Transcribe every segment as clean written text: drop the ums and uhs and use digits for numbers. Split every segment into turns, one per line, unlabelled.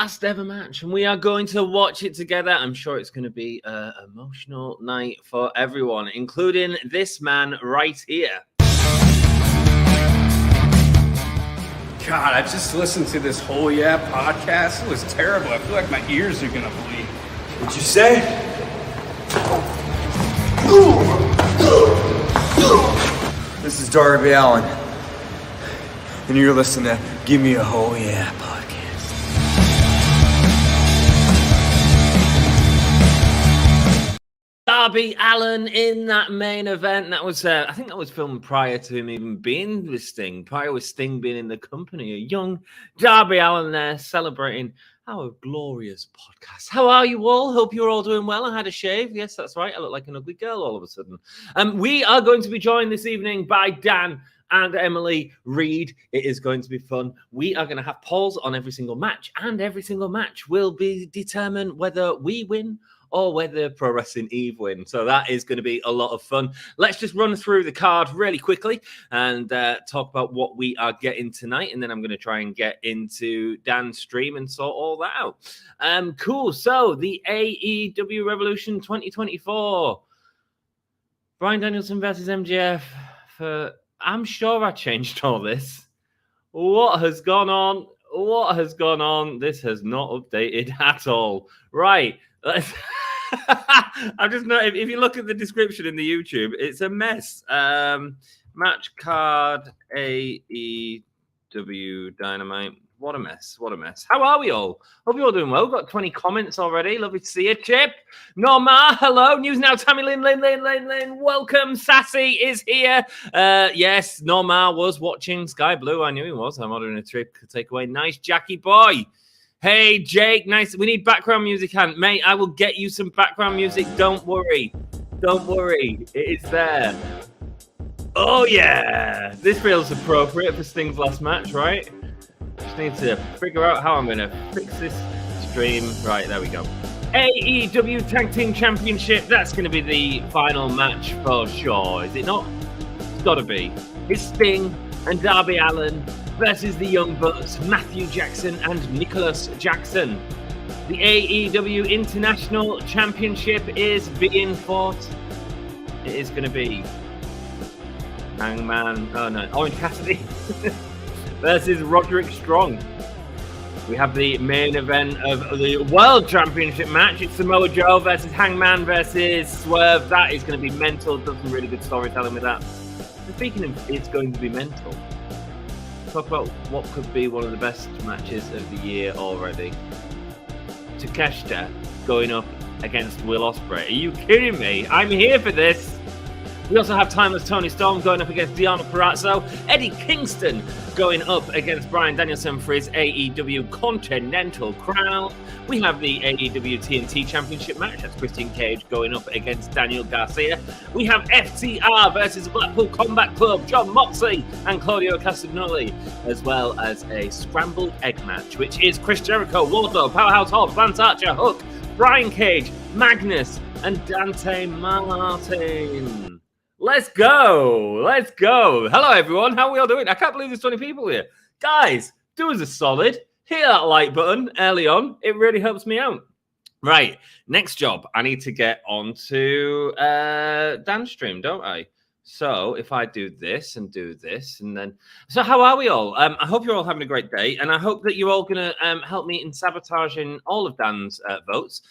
last ever match, and we are going to watch it together. I'm sure it's going to be an emotional night for everyone, including this man right here.
God, I just listened to this whole podcast. It was terrible. I feel like my ears are gonna bleed.
What'd you say? This is Darby Allin, and you're listening to Give Me a Whole Yeah podcast.
Darby Allin in that main event. That was, I think that was filmed prior to him even being with Sting, prior with Sting being in the company. A young Darby Allin there celebrating our glorious podcast. How are you all? Hope you're all doing well. I had a shave. Yes, that's right. I look like an ugly girl all of a sudden. We are going to be joined this evening by Dan and Emily Reed. It is going to be fun. We are going to have polls on every single match, and every single match will be determined whether we win or whether Pro Wrestling Eve win. So that is going to be a lot of fun. Let's just run through the card really quickly and talk about what we are getting tonight. And then I'm going to try and get into Dan's stream and sort all that out. Cool. So the AEW Revolution 2024. Bryan Danielson versus MJF. I'm sure I changed all this. What has gone on? What has gone on? This has not updated at all. Right. I've just noticed, if you look at the description in the YouTube, it's a mess. Match card AEW Dynamite. What a mess. What a mess. How are we all? Hope you're all doing well. We've got 20 comments already. Lovely to see you. Chip. Norma. Hello. News Now. Tammy Lynn. Welcome. Sassy is here. Yes, Norma was watching Sky Blue. I knew he was. I'm ordering a trip to take away. Nice Jackie boy. Hey, Jake, nice. We need background music, mate. I will get you some background music. Don't worry. Don't worry. It is there. Oh, yeah. This feels appropriate for Sting's last match, right? Just need to figure out how I'm going to fix this stream. Right, there we go. AEW Tag Team Championship. That's going to be the final match for sure, is it not? It's got to be. It's Sting and Darby Allin versus the Young Bucks, Matthew Jackson and Nicholas Jackson. The AEW International Championship is being fought. It is going to be Hangman, Orange Cassidy versus Roderick Strong. We have the main event of the World Championship match. It's Samoa Joe versus Hangman versus Swerve. That is going to be mental. Does some really good storytelling with that. And speaking of, it's going to be mental. Talk about what could be one of the best matches of the year already. Takeshita going up against Will Ospreay. Are you kidding me? I'm here for this. We also have Timeless Toni Storm going up against Deonna Purrazzo. Eddie Kingston going up against Bryan Danielson for his AEW Continental crown. We have the AEW TNT Championship match. That's Christian Cage going up against Daniel Garcia. We have FTR versus Blackpool Combat Club, Jon Moxley and Claudio Castagnoli, as well as a scrambled egg match, which is Chris Jericho, Wardlow, Powerhouse Hobbs, Lance Archer, Hook, Brian Cage, Magnus, and Dante Martin. Let's go. Let's go. Hello, everyone. How are we all doing? I can't believe there's 20 people here. Guys, do us a solid. Hit that like button early on. It really helps me out. Right. Next job. I need to get onto Dan's stream, don't I? So if I do this and then... So how are we all? I hope you're all having a great day, and I hope that you're all going to help me in sabotaging all of Dan's votes.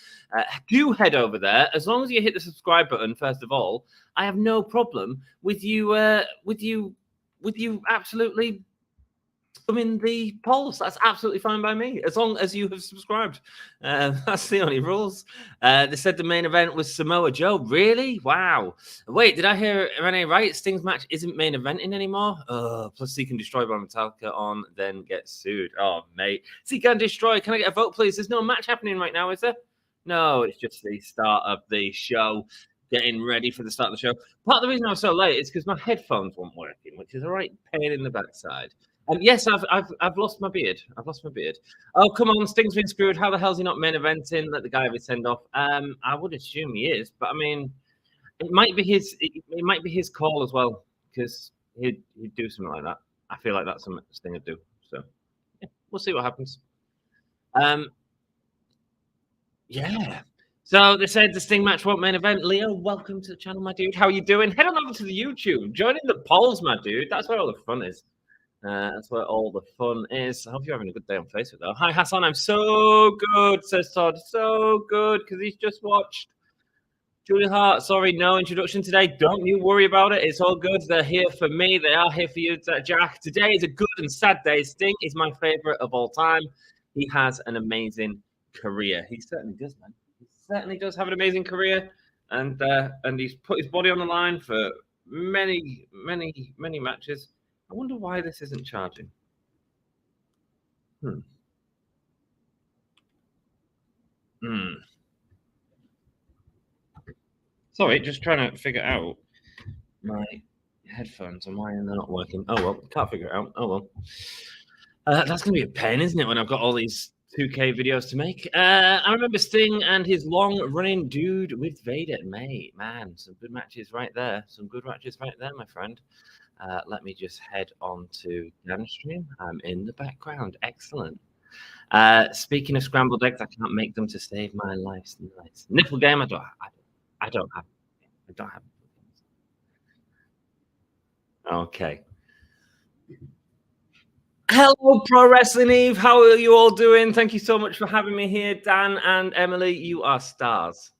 Do head over there. As long as you hit the subscribe button, first of all, I have no problem with you absolutely in the polls. That's absolutely fine by me, as long as you have subscribed. That's the only rules. They said the main event was Samoa Joe. Really? Wow. Wait, did I hear Renee right? Sting's match isn't main eventing anymore? Plus Seek and Destroy by Metallica on, then get sued. Oh, mate. Seek and Destroy. Can I get a vote, please? There's no match happening right now, is there? No, it's just the start of the show. Getting ready for the start of the show. Part of the reason I was so late is because my headphones weren't working, which is a right pain in the backside. Yes, I've lost my beard. I've lost my beard. Oh, come on, Sting's been screwed. How the hell's he not main eventing? Let the guy have his send off. I would assume he is, but I mean, it might be his call as well, because he'd do something like that. I feel like that's something Sting would do. So yeah, we'll see what happens. Yeah. So they said the Sting match won't main event. Leo, welcome to the channel, my dude. How are you doing? Head on over to the YouTube. Join in the polls, my dude. That's where all the fun is. That's where all the fun is. I hope you're having a good day on Facebook, though. Hi, Hassan. I'm so good, says Todd. So good, because he's just watched Julie Hart. Sorry, no introduction today. Don't you worry about it. It's all good. They're here for me. They are here for you, Jack. Today is a good and sad day. Sting is my favorite of all time. He has an amazing career. He certainly does, man. He certainly does have an amazing career. And he's put his body on the line for many, many, many matches. I wonder why this isn't charging. Sorry, just trying to figure out my headphones and why they're not working. Oh, well, can't figure it out. Oh, well. That's going to be a pain, isn't it, when I've got all these 2K videos to make? I remember Sting and his long-running dude with Vader. Mate, man, some good matches right there. Some good matches right there, my friend. Let me just head on to downstream. I'm in the background. Excellent. Speaking of scrambled eggs, I can't make them to save my life. Nice. Nipple game, I don't have. Okay. Hello, Pro Wrestling Eve. How are you all doing? Thank you so much for having me here, Dan and Emily. You are stars.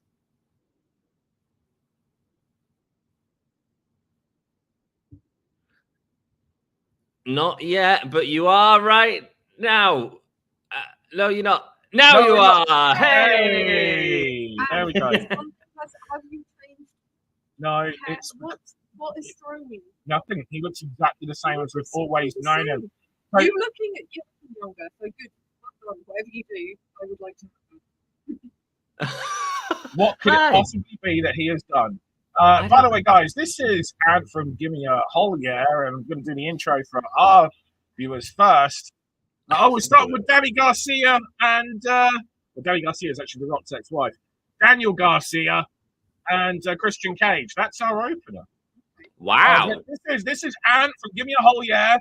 Not yet, but you are right now. No, you're not. Now you are. Hey!
There we go.
Have you changed?
No, it's
What is throwing me?
nothing. He looks exactly the same as we've always known him. So,
You're looking younger, so good. Well done. Whatever you do, I would like to.
what could
Hi.
it possibly be that he has done? By the way, guys, this is Ant from Give Me a Whole Yeah, and I'm going to do the intro for our viewers first. We'll start with Danny Garcia and Danny Garcia is actually the Rock's ex-wife. Daniel Garcia and Christian Cage. That's our opener.
Wow.
This is Ant from Give Me a Whole Yeah.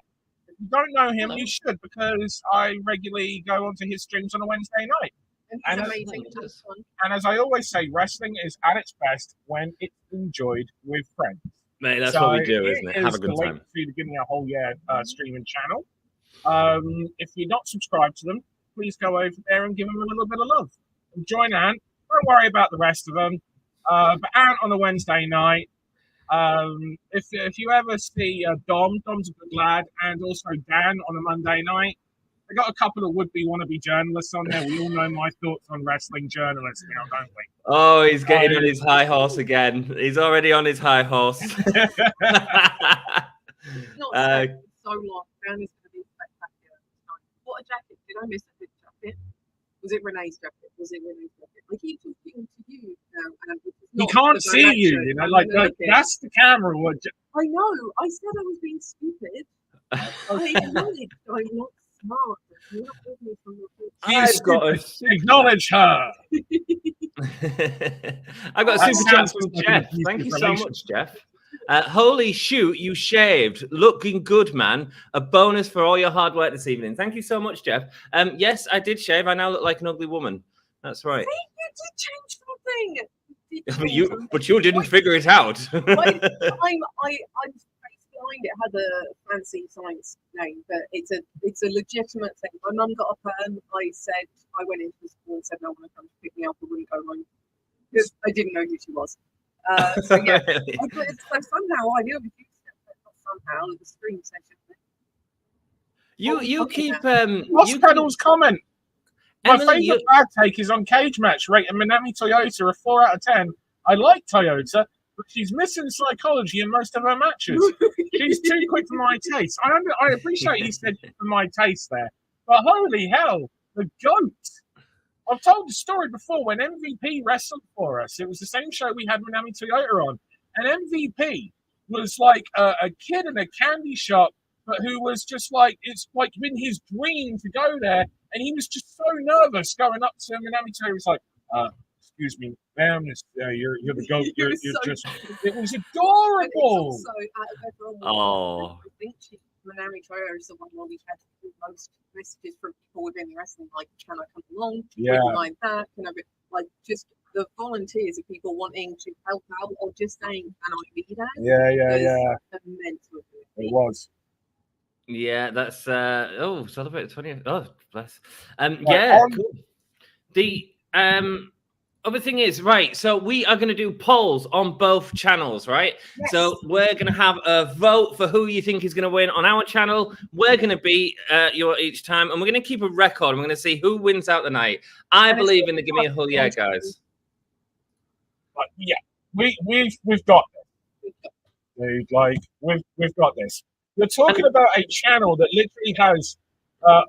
If you don't know him, you should, because I regularly go onto his streams on a Wednesday night.
And he's amazing.
And as I always say, wrestling is at its best when it's enjoyed with friends.
Mate, that's what we do, isn't it? Have a good time.
To Give Me a Whole Yeah streaming channel. If you're not subscribed to them, please go over there and give them a little bit of love. And join Ant. Don't worry about the rest of them. But Ant on a Wednesday night. If you ever see Dom's a good lad, and also Dan on a Monday night. I got a couple of would-be wannabe journalists on there. We all know my thoughts on wrestling journalists now, don't we?
Oh, he's getting on his high horse again. He's already on his high horse.
Not so long. Dan is going to be spectacular. What a jacket. Did I miss a good jacket? Was it Renee's jacket? I keep talking to you now. And
he can't see you, you know, like that's the camera.
I know. I said I was being stupid. I acknowledged I'm not smart. You're not with me from the
acknowledge her.
I've got a super chat from Jeff. Thank you so much, Jeff. Holy shoot, you shaved. Looking good, man. A bonus for all your hard work this evening. Thank you so much, Jeff. Yes, I did shave. I now look like an ugly woman. That's right.
See, you did change something.
But you didn't figure it out.
I'm behind it. Had a fancy science name, but it's a legitimate thing. My mum got a perm. I said I went into the school and said no one come to pick me up. I wouldn't go home because I didn't know who she was. So yeah, so somehow I knew somehow the stream session.
You keep
What's Pedal's comment? My
Emily,
favorite bad take is on Cage Match rating Minami Toyota a 4 out of 10. I like Toyota, but she's missing psychology in most of her matches. She's too quick for my taste. I appreciate he said for my taste there, but holy hell, the GOAT. I've told the story before when MVP wrestled for us. It was the same show we had Minami Toyota on, and MVP was like a kid in a candy shop, but who was just like, it's like been his dream to go there, and he was just so nervous going up to Minami Toyota. He was like, excuse me, ma'am, you're the GOAT. You're so just. It was adorable.
Oh.
I think Minami Toyota is the one where we had the most messages from people within the wrestling, like, can I come along?
Yeah.
Like that, like just the volunteers of people wanting to help out or just saying, "Can I be there?"
Yeah.
Immense.
It was.
Yeah, that's celebrate the 20th. Oh, bless.
on-
Cool. The other thing is, right, so we are going to do polls on both channels, right?
Yes.
So we're going to have a vote for who you think is going to win on our channel. We're going to beat your each time, and we're going to keep a record. And we're going to see who wins out the night. I believe in the Give Me a Hull Yeah, guys.
But yeah, we've got this. Dude, like we've got this. You're talking about a channel that literally has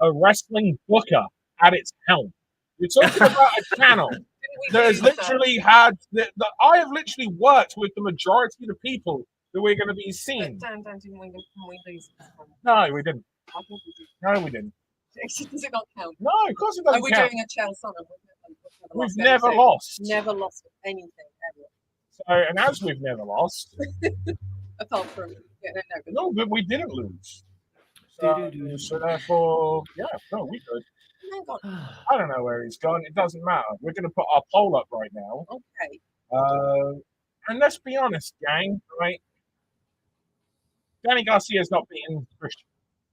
a wrestling booker at its helm. You're talking about a channel that has literally had that I have literally worked with the majority of the people that we're going to be seeing.
Dan, didn't we lose?
No, we didn't.
I think we did.
No, we didn't.
Does it not count?
No, of course it doesn't
Are we
count.
doing a Chelsea?
We've never lost.
Never lost anything ever.
So, and as we've never lost,
Apart from
no, but we didn't lose. So therefore, yeah, no, we could. I don't know where he's gone. It doesn't matter. We're going to put our poll up right now.
Okay.
And let's be honest, gang, right? Danny Garcia's not beaten Christian.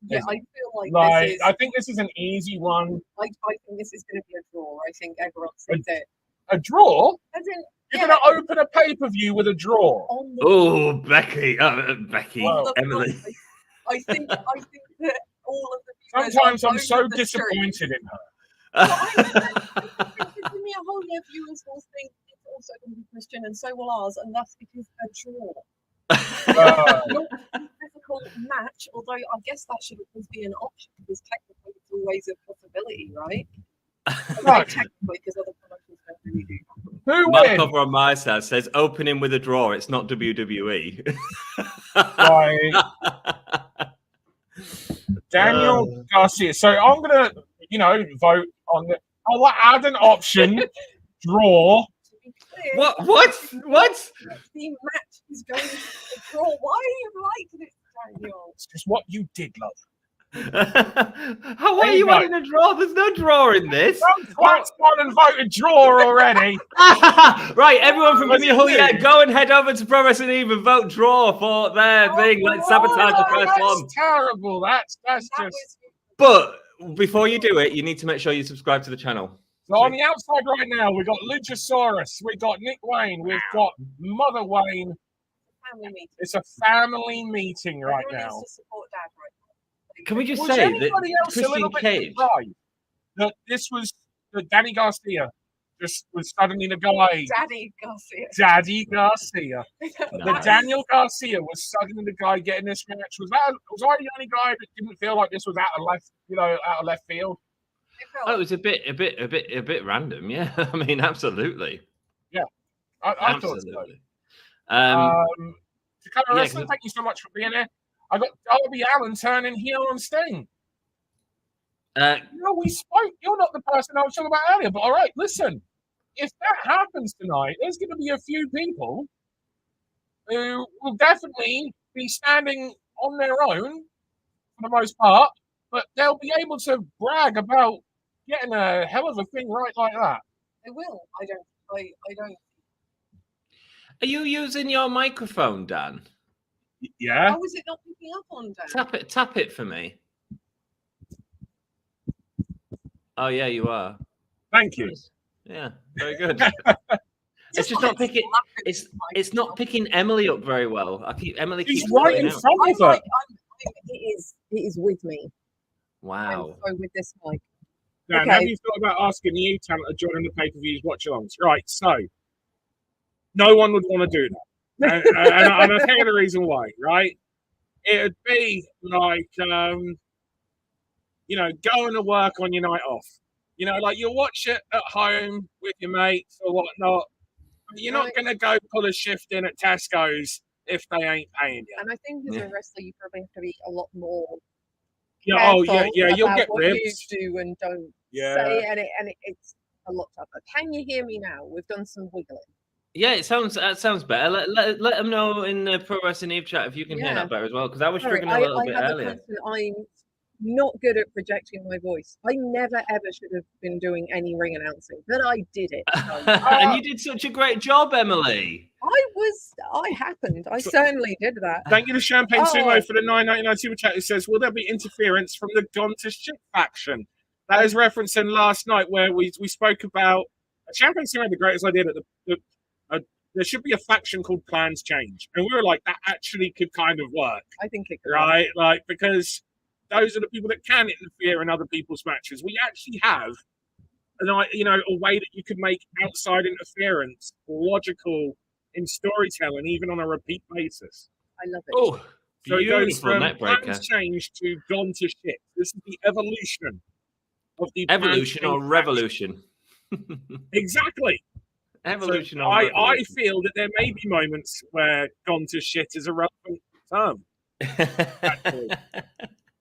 Yeah, I feel like this is...
I think this is an easy one.
I think this is going to be a draw. I think everyone sees it.
A draw?
As in,
You're going to open a pay-per-view with a draw?
Oh, Becky. Emily.
I think that all of the viewers
Sometimes
are
I'm so
over the
disappointed
street.
in her.
I think Give Me a Whole Yeah viewers will think it's also going to be Christian, and so will ours, and that's because a draw. Not a physical match, although I guess that should always be an option because technically it's always a possibility, right? Right, technically, because other promotions don't really do that.
Who
My
wins?
cover on my side says opening with a draw. It's not WWE.
Right. Daniel Garcia. So I'm going to, vote on the... I'll add an option, draw.
To be clear,
What?
the match is going to be a draw. Why are you like this, Daniel?
It's just what you did, love.
How are you adding a draw? There's no draw in this.
That's gone and voted draw already.
Right, everyone from Give Me a Hull Yeah, go and head over to Pro Wrestling Eve and vote draw for their thing. Let's sabotage the first
That's
one.
terrible. That's just...
But before you do it, you need to make sure you subscribe to the channel.
So on the outside right now, we've got Luchasaurus, we've got Nick Wayne, we've got Mother Wayne.
Family meeting.
It's a family meeting right
Everyone
now.
needs to support Dad right now.
Can we just
Was
say that
anybody else a
Christian
little bit
Cage?
surprised that this was that Danny Garcia just was suddenly the guy?
Daddy Garcia.
Daddy Garcia. The
Nice.
Daniel Garcia was suddenly the guy getting this match. Was I the only guy that didn't feel like this was out of left field?
Oh, it was a bit random. Yeah, I mean, absolutely.
Yeah, I thought so.
Absolutely.
To cover wrestling, thank you so much for being here. I got Darby Allin turning heel on Sting. We spoke. You're not the person I was talking about earlier, but all right, listen. If that happens tonight, there's going to be a few people who will definitely be standing on their own for the most part, but they'll be able to brag about getting a hell of a thing right like that.
They will. I don't.
Are you using your microphone, Dan?
Yeah.
How is it not picking up on Dan?
Tap it for me. Oh yeah, you are.
Thank you.
Yeah, very good. It's just not picking. It's not picking Emily up very well. Emily
She's
keeps
right in
out.
front of her.
It is with me.
Wow.
I'm so with this mic.
Dan,
Okay.
have you thought about asking the talent to join in the pay-per-views watch-alongs? Right, so no one would want to do that. and I'll tell you the reason why, right? It would be like, going to work on your night off. Like you'll watch it at home with your mates or whatnot. You're not going to go pull a shift in at Tesco's if they ain't paying you.
And I think as a wrestler, you probably have to be a lot more.
Yeah, you'll
about
get
what
ribs.
you do and don't
Yeah.
say, and it's a lot tougher. Can you hear me now? We've done some wiggling.
Yeah, that sounds better. Let them know in the Pro Wrestling Eve chat if you can hear that better as well, because I was struggling a little bit
I have
earlier.
a person I'm not good at projecting my voice. I never ever should have been doing any ring announcing, but I did it. So.
And you did such a great job, Emily.
I certainly did that.
Thank you to Champagne Sumo for the $9.99 super chat. It says, will there be interference from the Gone to Shit faction? That is referencing last night where we spoke about Champagne Sumo had the greatest idea that there should be a faction called Plans Change. And we were like, that actually could kind of work.
I think it could.
Right? Like, because those are the people that can interfere in other people's matches. We actually have a way that you could make outside interference logical in storytelling, even on a repeat basis.
I love it.
Oh,
so it goes from
neckbreaker.
Plans Change to Gone to Shit. This is the evolution of the
evolution or revolution.
Exactly.
Evolution
so
or revolution.
I feel that there may be moments where Gone to Shit is a relevant term.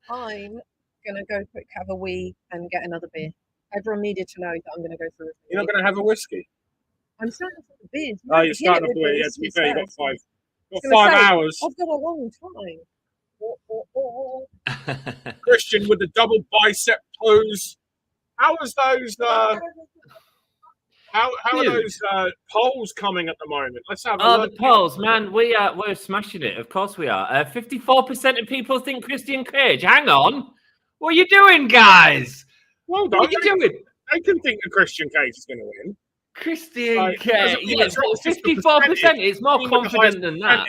I'm gonna go quick have a wee and get another beer. Everyone needed to know that I'm gonna go through.
You're not gonna have a whiskey?
I'm starting off with the beers.
Oh, you're starting off with it. Yeah, to be fair, you got 5 hours.
I've got a long time.
Christian with the double bicep pose. How are those? How are those polls coming at the moment? Let's have a look.
The polls, man, we're smashing it. Of course we are. 54% of people think Christian Cage. Hang on, what are you doing, guys?
Well done.
What are you doing?
They can think that Christian Cage is going to win.
Christian Cage, yeah, 54%. It's more confident than that.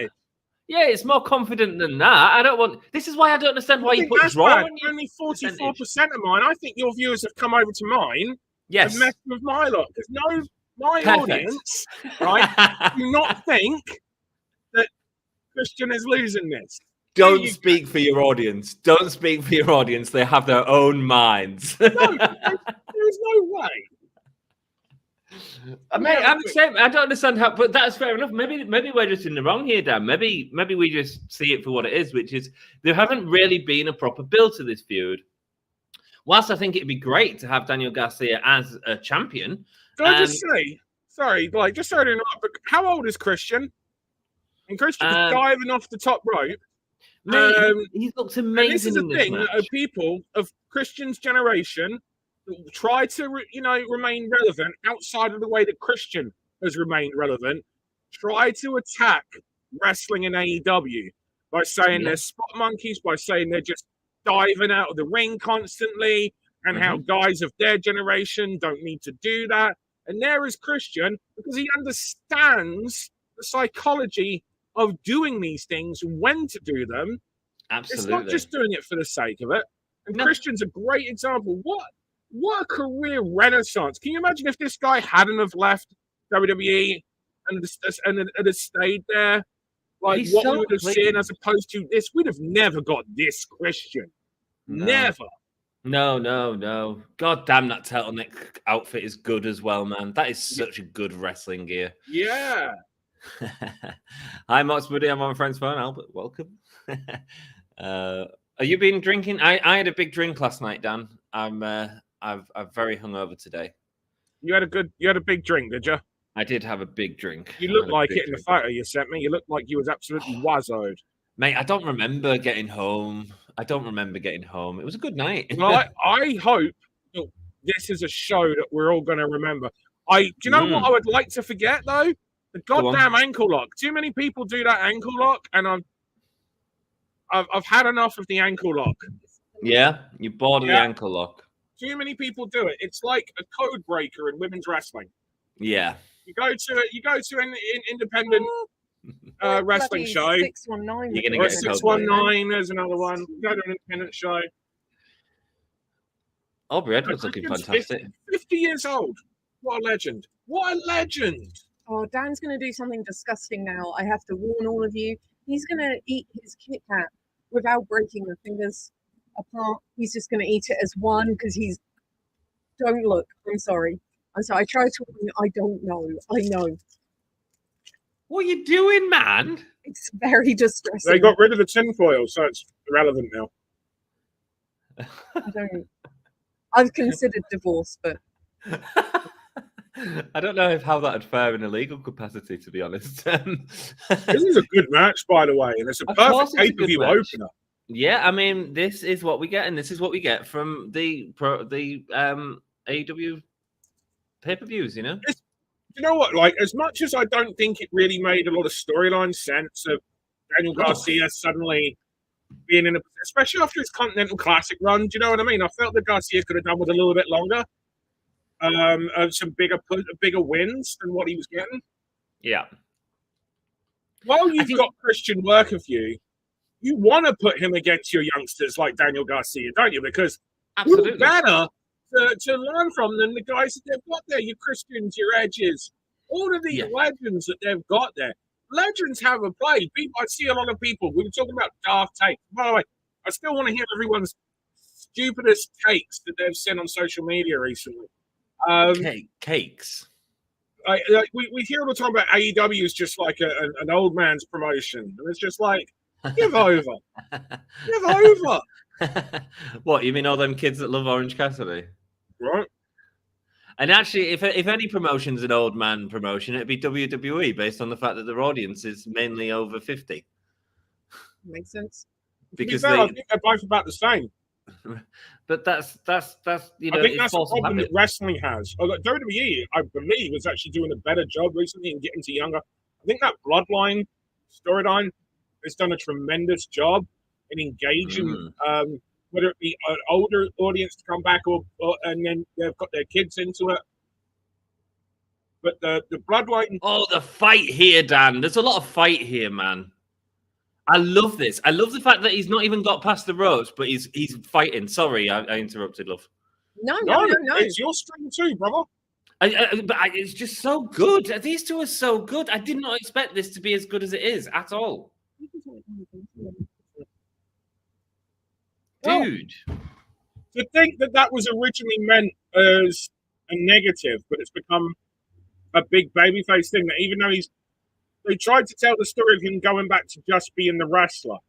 Yeah, it's more confident than that. This is why I don't understand why you put draw.
Only 44% of mine. I think your viewers have come over to mine.
Yes.
And messed with my lot. Because my audience, right, do not think that Christian is losing this.
Don't speak for your audience. Don't speak for your audience. They have their own minds.
No, there's no way.
I'm the same. I don't understand how, but that's fair enough. Maybe we're just in the wrong here, Dan. Maybe we just see it for what it is, which is there haven't really been a proper build to this feud. Whilst I think it'd be great to have Daniel Garcia as a champion.
Can I just say, sorry to interrupt, but how old is Christian? And Christian is diving off the top rope.
He looks amazing.
This is the thing of people of Christian's generation that try to, remain relevant outside of the way that Christian has remained relevant. Try to attack wrestling in AEW by saying they're spot monkeys, by saying they're just diving out of the ring constantly, and how guys of their generation don't need to do that. And there is Christian, because he understands the psychology of doing these things, when to do them.
Absolutely.
It's not just doing it for the sake of it. And Christian's a great example. What a career renaissance. Can you imagine if this guy hadn't have left WWE and had stayed there? Like, what we would have seen as opposed to this, we'd have never got this Christian. No. Never.
No. God damn, that turtleneck outfit is good as well, man. That is such a good wrestling gear.
Yeah.
Hi, Mox Buddy. I'm on my friend's phone. Albert, welcome. Are you been drinking? I had a big drink last night, Dan. I'm very hungover today.
You had a big drink, did you?
I did have a big drink.
You looked like it in the photo you sent me. You looked like you was absolutely wazzoed.
Mate, I don't remember getting home. It was a good night.
Well, I hope that this is a show that we're all going to remember. Do you know what I would like to forget, though? The goddamn ankle lock. Too many people do that ankle lock, and I've had enough of the ankle lock.
Yeah? You're bored of the ankle lock.
Too many people do it. It's like a code breaker in women's wrestling.
Yeah.
You go to an independent wrestling show.
619.
You're gonna get
619. There's another one. Go to an independent show.
Aubrey Edwards looking fantastic.
50 years old. What a legend. What a legend.
Oh, Dan's going to do something disgusting now. I have to warn all of you. He's going to eat his Kit Kat without breaking the fingers apart. He's just going to eat it as one because he's... Don't look. I'm sorry. I tried to warn you. I don't know. I know.
What are you doing, man?
It's very distressing.
They got rid of the tinfoil, so it's irrelevant now.
I don't... I've considered divorce, but...
I don't know how that would fare in a legal capacity, to be honest.
This is a good match, by the way, and it's a perfect pay-per-view opener.
Yeah, I mean, this is what we get, and this is what we get from the AEW pay-per-views, you know?
You know what? Like, as much as I don't think it really made a lot of storyline sense of Daniel Garcia suddenly being in especially after his Continental Classic run, do you know what I mean? I felt that Garcia could have done with a little bit longer, some bigger wins than what he was getting.
Yeah.
While you've got Christian work of you want to put him against your youngsters like Daniel Garcia, don't you? Because who better to learn from than the guys that they've got there, your Christians, your Edges, all of these legends that they've got there. Legends have a play. I see a lot of people. We were talking about daft takes. By the way, I still want to hear everyone's stupidest takes that they've sent on social media recently.
Cakes.
We hear all the time about AEW is just like an old man's promotion. And it's just like, give over. Give over.
What, you mean all them kids that love Orange Cassidy?
Right.
And actually, if any promotion's an old man promotion, it'd be WWE, based on the fact that their audience is mainly over 50.
Makes sense.
Because I think they're both about the same.
But that's you know,
I think that's a problem that wrestling has. WWE, I believe, is actually doing a better job recently in getting to younger. I think that Bloodline storyline has done a tremendous job in engaging, whether it be an older audience to come back or and then they've got their kids into it. But the Bloodline.
Oh, the fight here, Dan. There's a lot of fight here, man. I love this. I love the fact that he's not even got past the ropes, but he's fighting. Sorry, I interrupted, love.
No.
It's your stream too, brother.
It's just so good. These two are so good. I did not expect this to be as good as it is at all. Dude.
To think that was originally meant as a negative, but it's become a big babyface thing, that even though they tried to tell the story of him going back to just being the wrestler.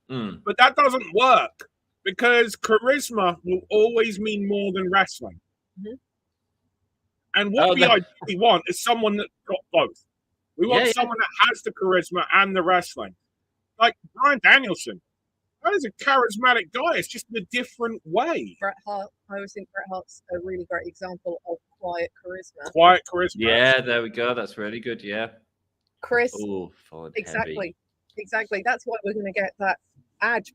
But that doesn't work, because charisma will always mean more than wrestling. Mm-hmm. And what we ideally want is someone that's got both. We want someone that has the charisma and the wrestling. Like Bryan Danielson. That is a charismatic guy. It's just in a different way.
Bret Hart. I always think Bret Hart's a really great example of quiet charisma.
Quiet charisma.
Yeah, there we go. That's really good. Yeah.
Chris.
Oh,
exactly. That's why we're going to get that ad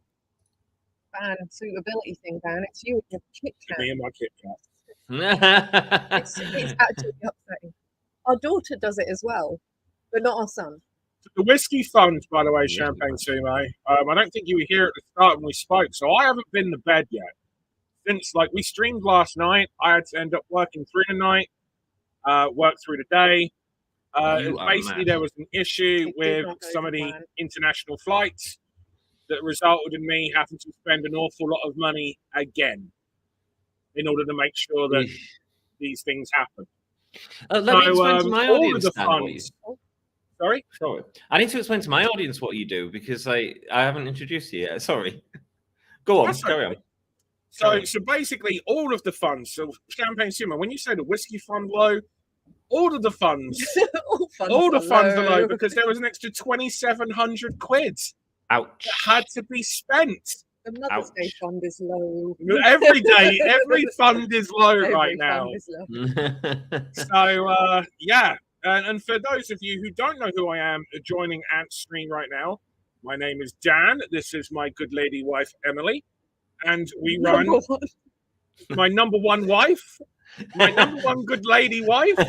fan suitability thing down. It's you and your Kit Kat.
Me and my Kit Kat.
It's actually upsetting. Our daughter does it as well, but not our son.
The whiskey fund, by the way, Champagne Sumo. I don't think you were here at the start when we spoke, so I haven't been to bed yet. Since we streamed last night, I had to end up working through the night, work through the day. Basically, there was an issue with some of the international flights that resulted in me having to spend an awful lot of money again in order to make sure that these things happen.
Let me explain to my audience.
Sorry?
I need to explain to my audience what you do, because I haven't introduced you yet. Sorry. Go on, carry on.
So basically, all of the funds, so Champagne Sumo, when you say the whiskey fund low, all of the funds, all the funds are low, because there was an extra 2,700 quid that had to be spent.
The Mother's Day fund is low.
Every day, every fund is low right now. So, yeah. And for those of you who don't know who I am joining Ant's stream right now, my name is Dan. This is my good lady wife, Emily. And we run my number one wife, my number one good lady wife.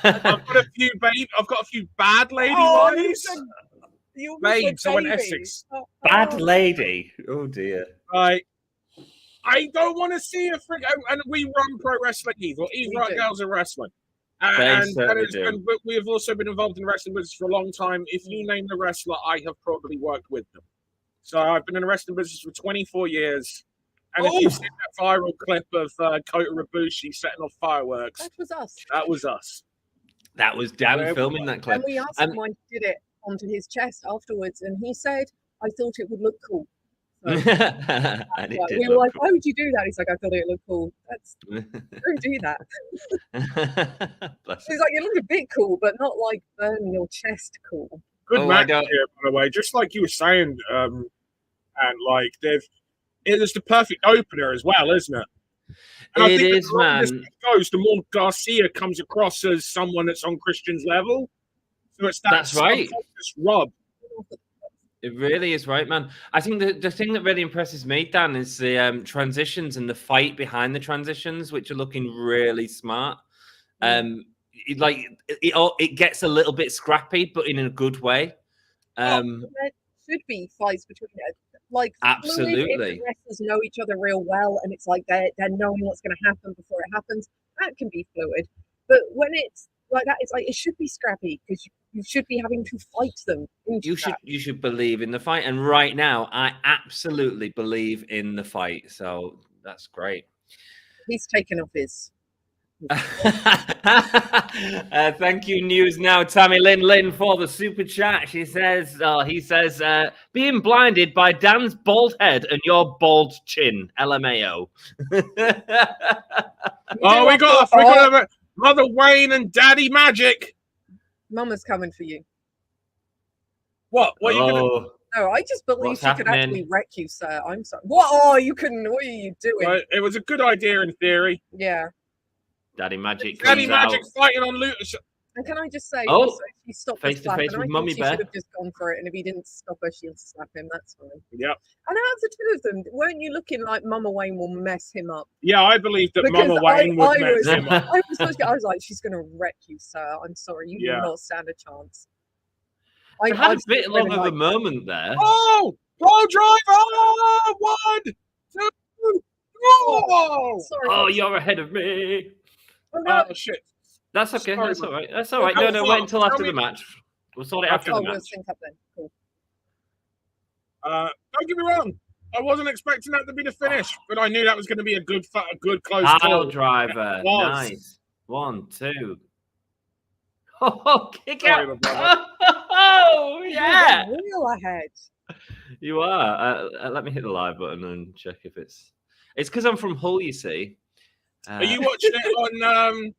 I've got a few bad lady wives. Babes, I went Essex.
Bad lady. Oh, dear.
I don't want to see a freak. And we run Pro Wrestling Evil. Right Girls are Wrestling. But we have also been involved in the wrestling business for a long time. If you name the wrestler, I have probably worked with them. So I've been in the wrestling business for 24 years. And if you've seen that viral clip of Kota Ibushi setting off fireworks,
that was us.
That was us.
That was Dan filming that clip.
And we asked him why he did it onto his chest afterwards, and he said, "I thought it would look cool." So, we were like, "Why would you do that?" He's like, "I thought it looked cool." Don't do that. He's like, "You look a bit cool, but not like burning your chest cool."
Good match here, by the way. Just like you were saying, and like it was the perfect opener as well, isn't it? And I think the longer this goes, the more Garcia comes across as someone that's on Christian's level. So it's
That's right.
Rub.
It really is right, man. I think the thing that really impresses me, Dan, is the transitions and the fight behind the transitions, which are looking really smart. It gets a little bit scrappy, but in a good way.
There should be fights between like
absolutely.
If the wrestlers know each other real well, and it's like they're knowing what's going to happen before it happens. That can be fluid, but when it's like that, it's like it should be scrappy because you should be having to fight them.
You should believe in the fight, and right now, I absolutely believe in the fight. So that's great.
He's taken off his.
Thank you, News Now, Tammy Lynn for the super chat. He says, being blinded by Dan's bald head and your bald chin. LMAO.
Oh, we got Mother Wayne and Daddy Magic.
Mama's coming for you.
What are you gonna?
No, I just believe she could actually wreck you, sir. I'm sorry. What? Oh, you couldn't. What are you doing?
Well, it was a good idea in theory.
Yeah.
Daddy Magic
fighting on Lutus.
And can I just say, she stopped
face to face with Mummy Bear.
She should have just gone for it, and if he didn't stop her, she'd slap him. That's fine.
Yep.
And out of the two of them, weren't you looking like Mama Wayne will mess him up?
Yeah, I believe that Mama Wayne would mess him up.
I was like, she's going to wreck you, sir. I'm sorry, you do not stand a chance.
I had a bit long of a moment there.
Oh, Pro Driver! 1, 2,
sorry.
Oh, you're ahead of me.
Oh, shit.
That's okay. Sorry, that's all right. That's all right. No, wait until after the match. We'll sort it after the match.
We'll sync up then. Cool.
Don't get me wrong. I wasn't expecting that to be the finish, but I knew that was going to be a good close
call. Driver. Nice. 1, 2. Oh, kick out. Oh, yeah.
Real ahead.
You are. Let me hit the live button and check if it's... It's because I'm from Hull, you see.
Are you watching it on...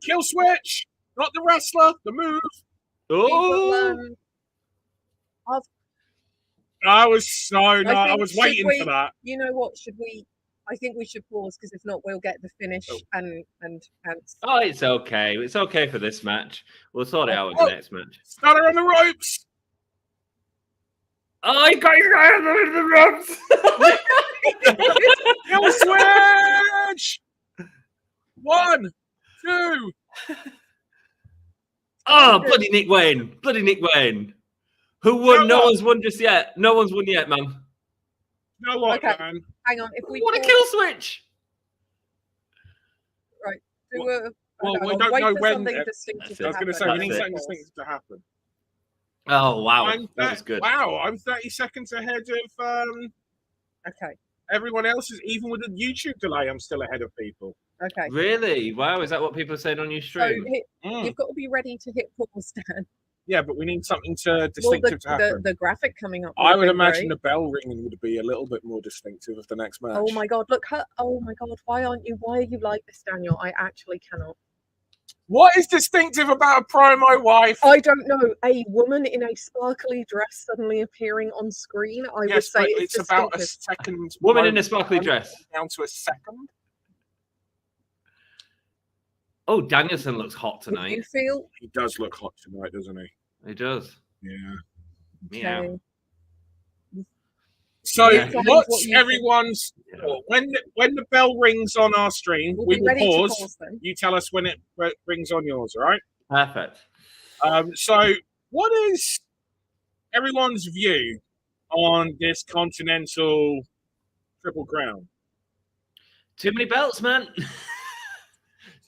Kill Switch! Not the wrestler, the move.
Oh!
I was waiting for that.
You know what? I think we should pause because if not, we'll get the finish and.
Oh, it's okay. It's okay for this match. We'll sort it out with the next match.
Stunner on the ropes.
Oh, you got on the ropes.
Kill Switch. 1, 2.
Oh, bloody Nick Wayne. Bloody Nick Wayne. Who won? No one's won just yet. No one's won yet, man.
You know what, man?
Hang on. If we
want a kill switch.
Right.
We don't know when. I was going to say, we need something distinctive to happen.
Oh, wow. That was good.
Wow, I'm 30 seconds ahead of
okay.
Everyone else. Even with the YouTube delay, I'm still ahead of people.
Okay.
Really? Wow, is that what people are saying on your stream?
So you've got to be ready to hit pause, Dan.
Yeah, but we need something distinctive to happen.
The graphic coming up.
I would imagine the bell ringing would be a little bit more distinctive of the next match.
Oh my god! Look, oh my god! Why are you like this, Daniel? I actually cannot.
What is distinctive about a promo wife?
I don't know. A woman in a sparkly dress suddenly appearing on screen. I would say
it's about a second.
Woman in a sparkly dress.
Down to a second.
Oh, Danielson looks hot tonight.
You feel?
He does look hot tonight, doesn't he?
He does.
Yeah.
Meow.
So, what's everyone's when the bell rings on our stream? We will pause. You tell us when it rings on yours. All right.
Perfect.
So, what is everyone's view on this Continental Triple Crown?
Too many belts, man.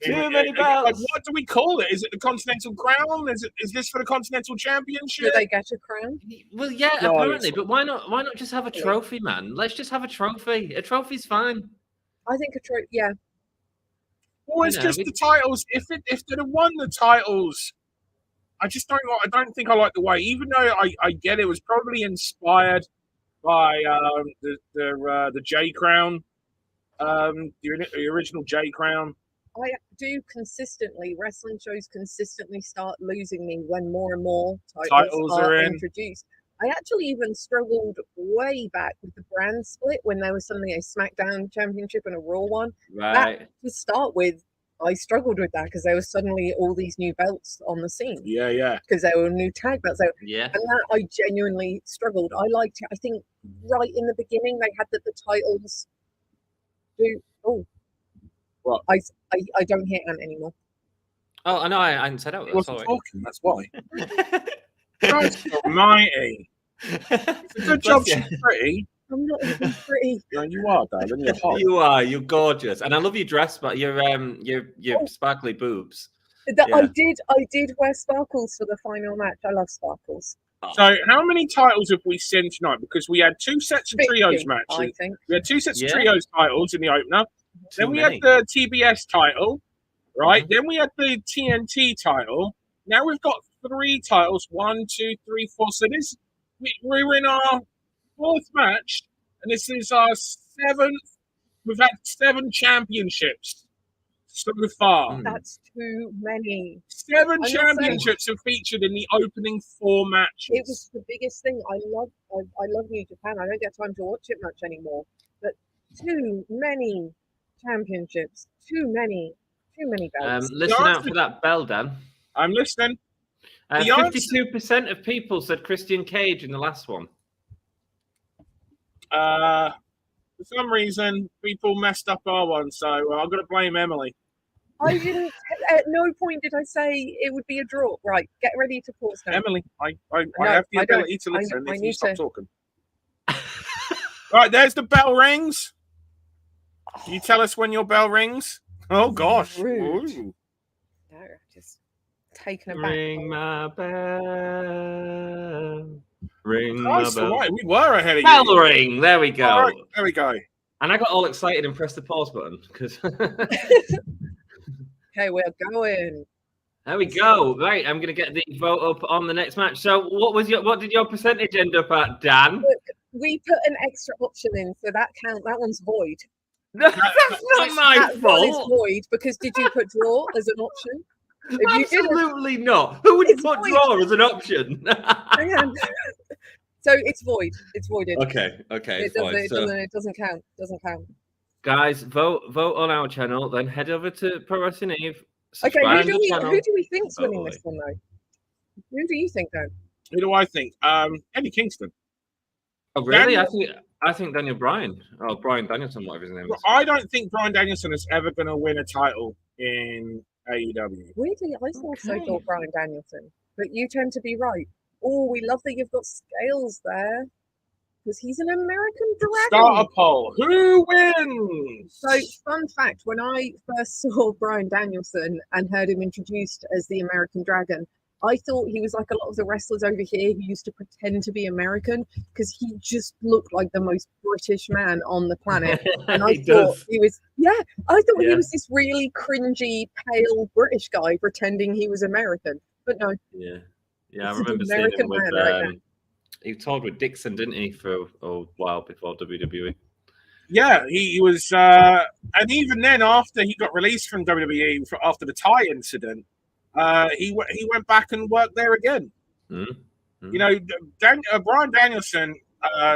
Too many belts.
What do we call it? Is it the Continental Crown? Is this for the Continental Championship?
Do they get a crown?
Well, yeah, apparently. But why not? Why not just have a trophy, man? Let's just have a trophy. A trophy's fine.
I think a trophy. Yeah.
Well, it's just the titles. If they'd have won the titles, I just don't. I don't think I like the way. Even though I get it was probably inspired by the J Crown, the original J Crown.
I do consistently, wrestling shows consistently start losing me when more and more titles are introduced. I actually even struggled way back with the brand split when there was suddenly a SmackDown Championship and a Raw one.
Right.
That, to start with, I struggled with that because there was suddenly all these new belts on the scene.
Yeah.
Because there were new tag belts.
Yeah.
And that I genuinely struggled. I liked it. I think right in the beginning they had the titles.
What?
I don't hear Ant anymore.
Oh, I know. I hadn't said out.
He wasn't
Sorry.
talking, that's why. Christ almighty. It's a good job she's pretty.
I'm not even pretty.
Yeah, you are, darling. You're hot.
You are. You're gorgeous, and I love your dress, but your sparkly boobs.
I did wear sparkles for the final match. I love sparkles.
So, how many titles have we seen tonight? Because we had 2 sets of
50,
trios matches.
I think.
We had 2 sets of trios titles in the opener. Then we
many.
had the TBS title, right? Then we had the TNT title. Now we've got 3 titles. 1, 2, 3, 4. So we're in our 4th match, and this is our 7th. We've had 7 championships so far.
That's too many.
7 championships have featured in the opening 4 matches.
It was the biggest thing. I love New Japan. I don't get time to watch it much anymore. But too many championships. Too many belts.
Listen out for that bell, Dan.
I'm listening.
52% of people said Christian Cage in the last one.
For some reason, people messed up our one, so I'm going to blame Emily.
I didn't. At no point did I say it would be a draw. Right, get ready to pause now.
Emily, I have the ability to listen if you stop talking. Right, there's the bell rings. Can you tell us when your bell rings? Oh, gosh.
Rude.
Ooh.
No, just taken aback.
Ring my bell. Ring
Nice,
my bell.
right. We were ahead of
Bell
you.
ring. There we go.
All right, there we go.
And I got all excited and pressed the pause button because.
Okay, we're going.
There we go. Right, I'm going to get the vote up on the next match. So, what did your percentage end up at, Dan?
Look, we put an extra option in, so that one's void.
No, that's not my
That one is
fault.
void because did you put draw as an option? If you didn't,
Absolutely not. Who would
It's
put
void.
draw as an option?
hang on. So it's void. It's voided.
Okay,
It doesn't count. Doesn't count.
Guys, vote on our channel. Then head over to Pro Wrestling Eve.
Okay,
subscribe
who
to the channel.
do we think's winning
Totally.
this one though? Who do you think then?
Who do I think? Eddie Kingston.
Oh, really? I think Daniel Bryan. Oh, Bryan Danielson, whatever his name is.
I don't think Bryan Danielson is ever going to win a title in AEW.
Weirdly, I also thought Bryan Danielson, but you tend to be right. Oh, we love that you've got scales there because he's an American dragon.
Start a poll. Who wins?
So, fun fact, when I first saw Bryan Danielson and heard him introduced as the American Dragon, I thought he was like a lot of the wrestlers over here who used to pretend to be American because he just looked like the most British man on the planet. And I thought he was, I thought he was this really cringy, pale British guy pretending he was American. But no.
Yeah,
This
I
is
remember seeing
American
him with.
man right now.
He toured with Dixon, didn't he, for a while before WWE?
Yeah, he was, and even then, after he got released from WWE after the tie incident, he went back and worked there again.
Mm-hmm.
You know, Bryan Danielson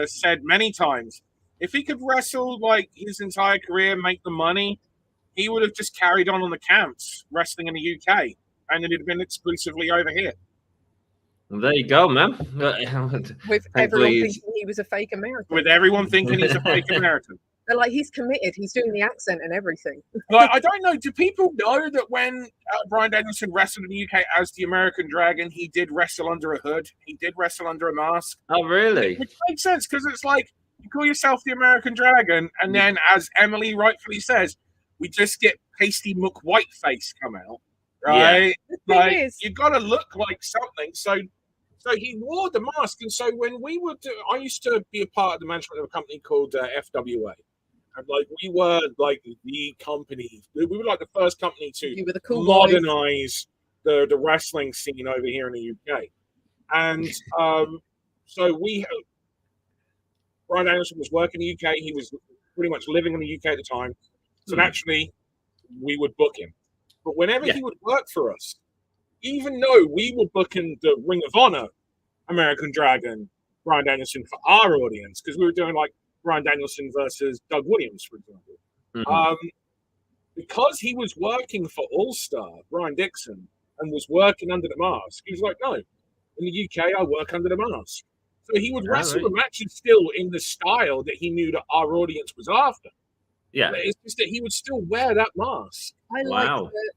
said many times, if he could wrestle like his entire career, make the money, he would have just carried on the camps wrestling in the UK, and it'd have been exclusively over here.
Well, there you go, man.
With everyone thinking he was a fake American.
With everyone thinking he's a fake American.
They're like, he's committed. He's doing the accent and everything.
Like, I don't know. Do people know that when Bryan Danielson wrestled in the UK as the American Dragon, he did wrestle under a hood? He did wrestle under a mask.
Oh, really?
Which makes sense because it's like you call yourself the American Dragon, and then, as Emily rightfully says, we just get pasty Muck Whiteface come out, right?
The
Like
thing is,
you got to look like something. So he wore the mask, and so when we would, I used to be a part of the management of a company called FWA. And like we were like the company, we were like the first company to
you were the cool
modernize the wrestling scene over here in the UK. And so Bryan Danielson was working in the UK. He was pretty much living in the UK at the time. So naturally, we would book him. But whenever he would work for us, even though we were booking the Ring of Honor American Dragon Bryan Danielson for our audience, because we were doing like Bryan Danielson versus Doug Williams, for example. Because he was working for All Star, Brian Dixon, and was working under the mask, he was like, no, in the UK, I work under the mask. So he would wrestle the matches still in the style that he knew that our audience was after.
Yeah.
But it's just that he would still wear that mask.
I like that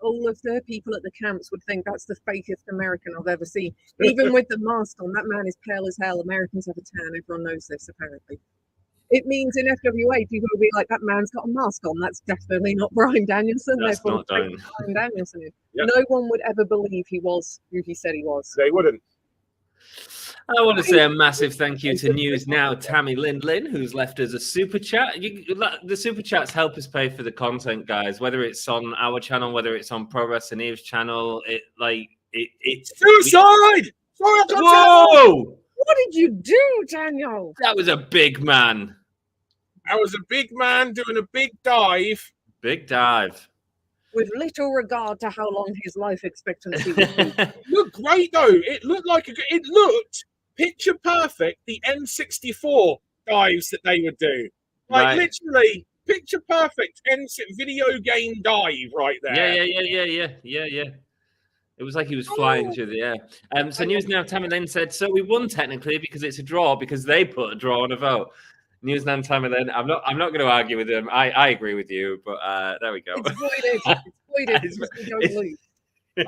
all of the people at the camps would think that's the fakest American I've ever seen. Even with the mask on, that man is pale as hell. Americans have a tan. Everyone knows this, apparently. It means in FWA, people will be like, that man's got a mask on. That's definitely not Bryan Danielson.
That's not
Bryan Danielson. Yep. No one would ever believe he was who he said he was.
They wouldn't.
I want to say a massive thank you to News Now Tammy Lindlin, who's left us a super chat. The super chats help us pay for the content, guys. Whether it's on our channel, whether it's on Pro Wrestling Eve's channel, it's
suicide.
Whoa!
What did you do, Daniel?
That was a big man.
I was a big man doing a big dive.
Big dive.
With little regard to how long his life expectancy would be.
Looked great, though. It looked picture perfect, the N64 dives that they would do. Literally, picture perfect video game dive right there.
Yeah. It was like he was flying through the air. So News Now Tammy Lynn said, so we won technically because it's a draw because they put a draw on a vote. News Now Tammy Lynn, I'm not going to argue with him. I agree with you, but there we go.
It's voided.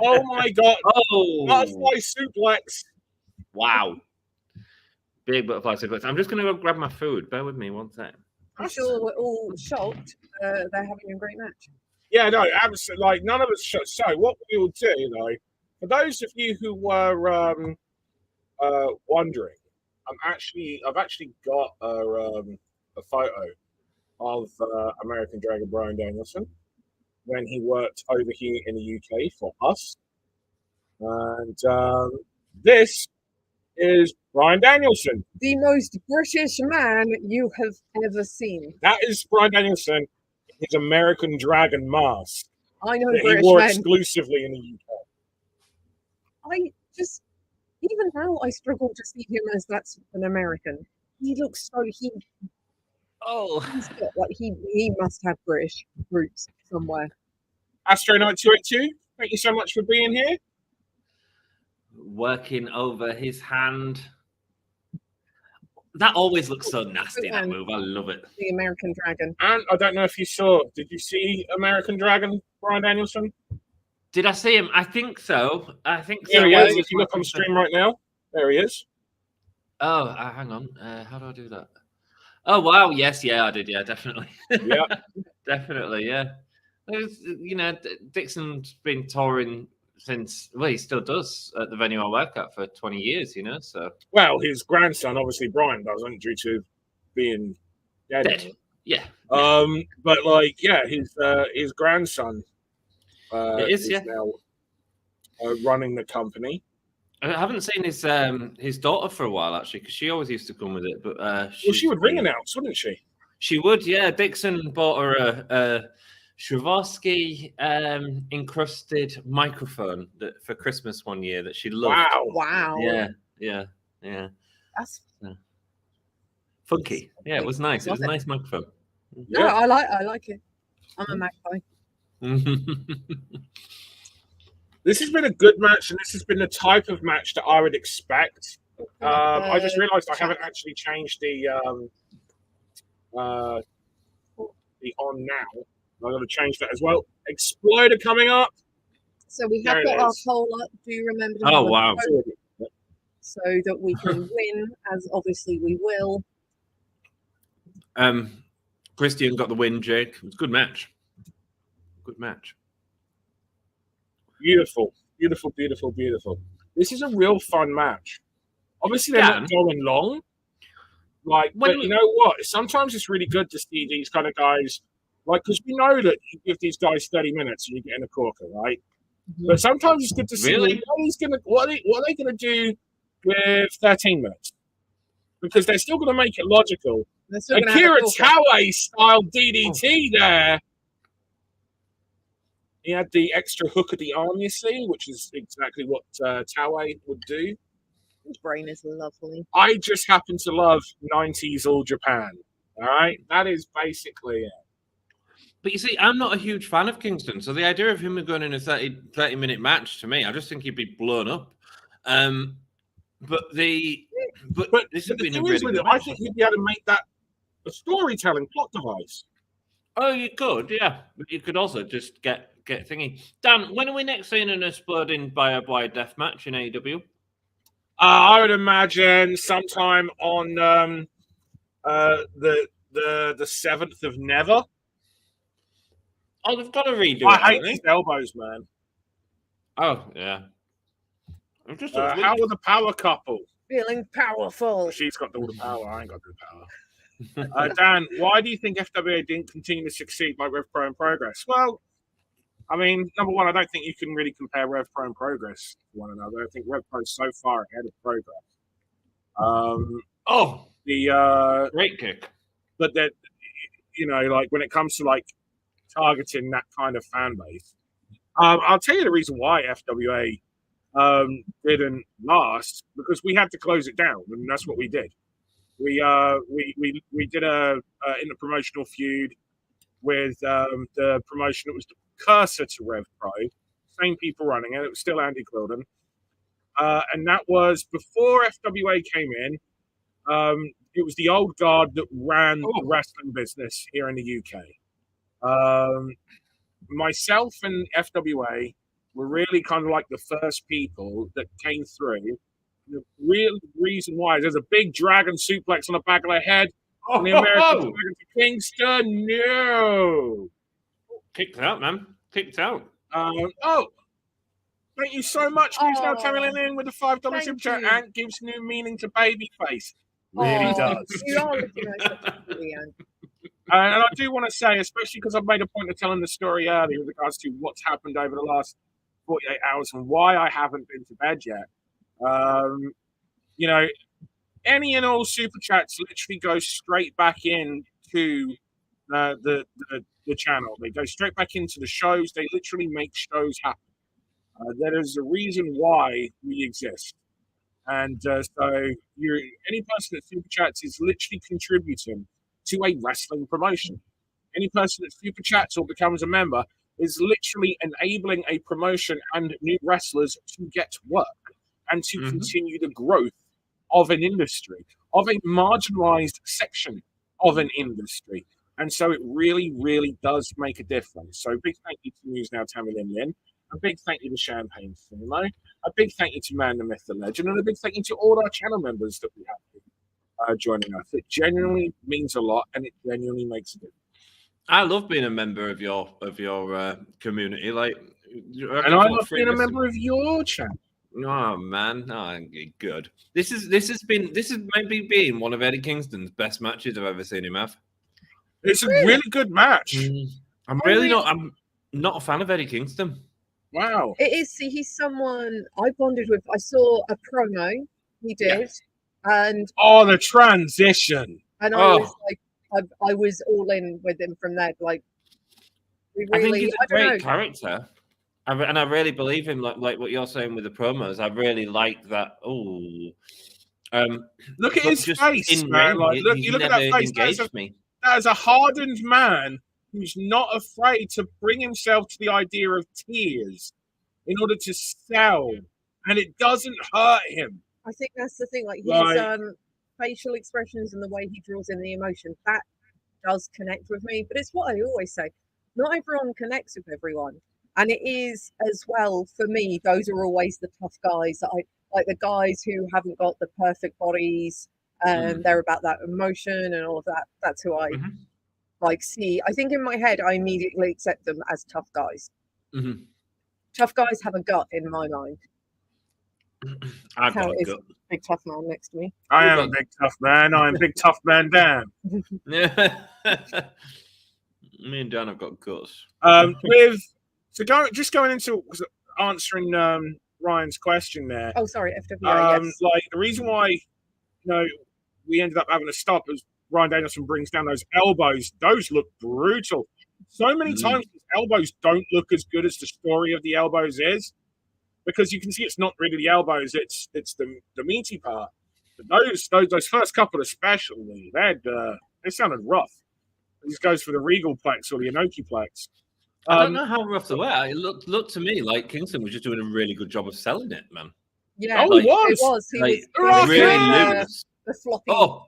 Oh my God.
Oh.
Butterfly suplex.
Wow. Big butterfly suplex. I'm just going to go grab my food. Bear with me one second.
I'm sure we're all shocked they're having a great match.
Yeah, no, absolutely. Like, none of us should. So, what we will do, though, for those of you who were wondering, I've actually got a photo of American Dragon Bryan Danielson when he worked over here in the UK for us, and this is Bryan Danielson,
the most British man you have ever seen.
That is Bryan Danielson. His American Dragon mask.
I know
that
British
he wore
men.
exclusively in the UK.
Even now, I struggle to see him as that's an American. He looks so he must have British roots somewhere.
Astro Knight 282, thank you so much for being here.
Working over his hand. That always looks so nasty, that move. I love it.
The American Dragon.
And I don't know if you saw, did you see American Dragon, Bryan Danielson?
Did I see him? I think so.
There he is. If you look on stream right now, there he is.
Oh, hang on. How do I do that? Oh, wow. Yes, yeah, I did. Yeah, definitely.
Yeah.
Definitely, yeah. Dixon's been touring since, well, he still does at the venue I work at for 20 years, so.
Well, his grandson, obviously, Bryan doesn't, due to being dead.
Yeah.
But, his grandson is now running the company.
I haven't seen his daughter for a while, actually, because she always used to come with it. But
she would ring announce, wouldn't she?
She would, yeah. Dixon bought her a Swarovski encrusted microphone for Christmas one year that she loved.
Wow.
Yeah.
That's
funky. Yeah, it was nice. It was a nice microphone.
No, I like it. I'm a magpie.
This has been a good match, and this has been the type of match that I would expect. I just realised I haven't actually changed the on now. I'm going to change that as well. Exploder coming up.
So we have got our poll up. Do you remember?
Oh, wow.
So that we can win, as obviously we will.
Christian got the win, Jake. It was a good match. Good match.
Beautiful. This is a real fun match. Obviously, they're not going long. But you know what? Sometimes it's really good to see these kind of guys, because we know that you give these guys 30 minutes and you get in a corker, right? Mm-hmm. But sometimes it's good to see what are they going to do with 13 minutes, because they're still going to make it logical. Akira Taue style DDT there. He had the extra hook of the arm, you see, which is exactly what Taue would do.
His brain is lovely.
I just happen to love 90s All Japan. All right? That is basically it.
But you see, I'm not a huge fan of Kingston, so the idea of him going in a 30-minute match, to me, I just think he'd be blown up. But this has been a really good
I
match.
think you'd be able to make that a storytelling plot device.
Oh, you could, yeah. But you could also just get thingy. Dan, when are we next seeing an exploding barbed wire death match in AEW?
I would imagine sometime on the 7th of Never.
Oh, they've got to redo it.
I hate these elbows, man.
Oh, yeah. I'm just
how are the power couple?
Feeling powerful.
She's got all the power. I ain't got the power. Dan, why do you think FWA didn't continue to succeed like Rev Pro and Progress? Well, I mean, number one, I don't think you can really compare Rev Pro and Progress to one another. I think Rev Pro is so far ahead of Progress. The
great kick.
But that, you know, like when it comes to like targeting that kind of fan base, I'll tell you the reason why FWA didn't last, because we had to close it down, and that's what we did. We did a interpromotional feud with the promotion that was the precursor to Rev Pro, same people running it. It was still Andy Quilden, and that was before FWA came in. It was the old guard that ran the wrestling business here in the UK. Myself and FWA were really kind of like the first people that came through. The real reason why is there's a big dragon suplex on the back of their head. And the American Dragon to Kingston. No.
Kicked out, man. Kicked out.
Thank you so much. Please now coming in with the $5 super chat. Ant gives new meaning to babyface. Really does.
You are looking like such a silly Ant.
And I do want to say, especially because I've made a point of telling the story earlier with regards to what's happened over the last 48 hours and why I haven't been to bed yet. You know, any and all super chats literally go straight back into the channel. They go straight back into the shows. They literally make shows happen. There is a reason why we exist. And so any person that super chats is literally contributing to a wrestling promotion. Any person that super chats or becomes a member is literally enabling a promotion and new wrestlers to get work and to continue the growth of an industry, of a marginalized section of an industry. And so it really, really does make a difference. So big thank you to News Now Tammy Lin Lin. A big thank you to Champagne Sumo. A big thank you to Man, the Myth, the Legend. And a big thank you to all our channel members that we have here joining us. It genuinely means a lot, and it genuinely makes a difference.
I love being a member of your community. Like,
and I love being a member of your channel.
Oh man, no, good. This has maybe been one of Eddie Kingston's best matches I've ever seen him have.
It's a really good match.
I'm not a fan of Eddie Kingston.
Wow.
It is. See, he's someone I bonded with. I saw a promo he did, and
the transition.
And I was like, I was all in with him from there. Like,
I think he's a great character. And I really believe him, like what you're saying with the promos. I really like that.
Look at his face, man. Like, look at that face. That is a hardened man who's not afraid to bring himself to the idea of tears in order to sell, and it doesn't hurt him.
I think that's the thing. Like his facial expressions and the way he draws in the emotion, that does connect with me. But it's what I always say: not everyone connects with everyone. And it is as well for me, those are always the tough guys that I like, the guys who haven't got the perfect bodies, and they're about that emotion and all of that. That's who I like see. I think in my head, I immediately accept them as tough guys. Tough guys have a gut in my mind.
I've got a gut.
Big tough man next to me.
I am a big tough man. I'm big tough man Dan.
Me and Dan have got guts.
Going into answering Ryan's question there.
Oh, sorry, FWA. Yes.
Like the reason why, we ended up having to stop is Ryan Danielson brings down those elbows. Those look brutal. So many times, these elbows don't look as good as the story of the elbows is. because you can see it's not really the elbows, it's the meaty part. But those first couple especially, they sounded rough. This goes for the regal plex or the Inoki plex.
I don't know how rough they were. It looked to me like Kingston was just doing a really good job of selling it, man.
Yeah,
he was.
It was. He
Like,
was
really loose.
the floppy.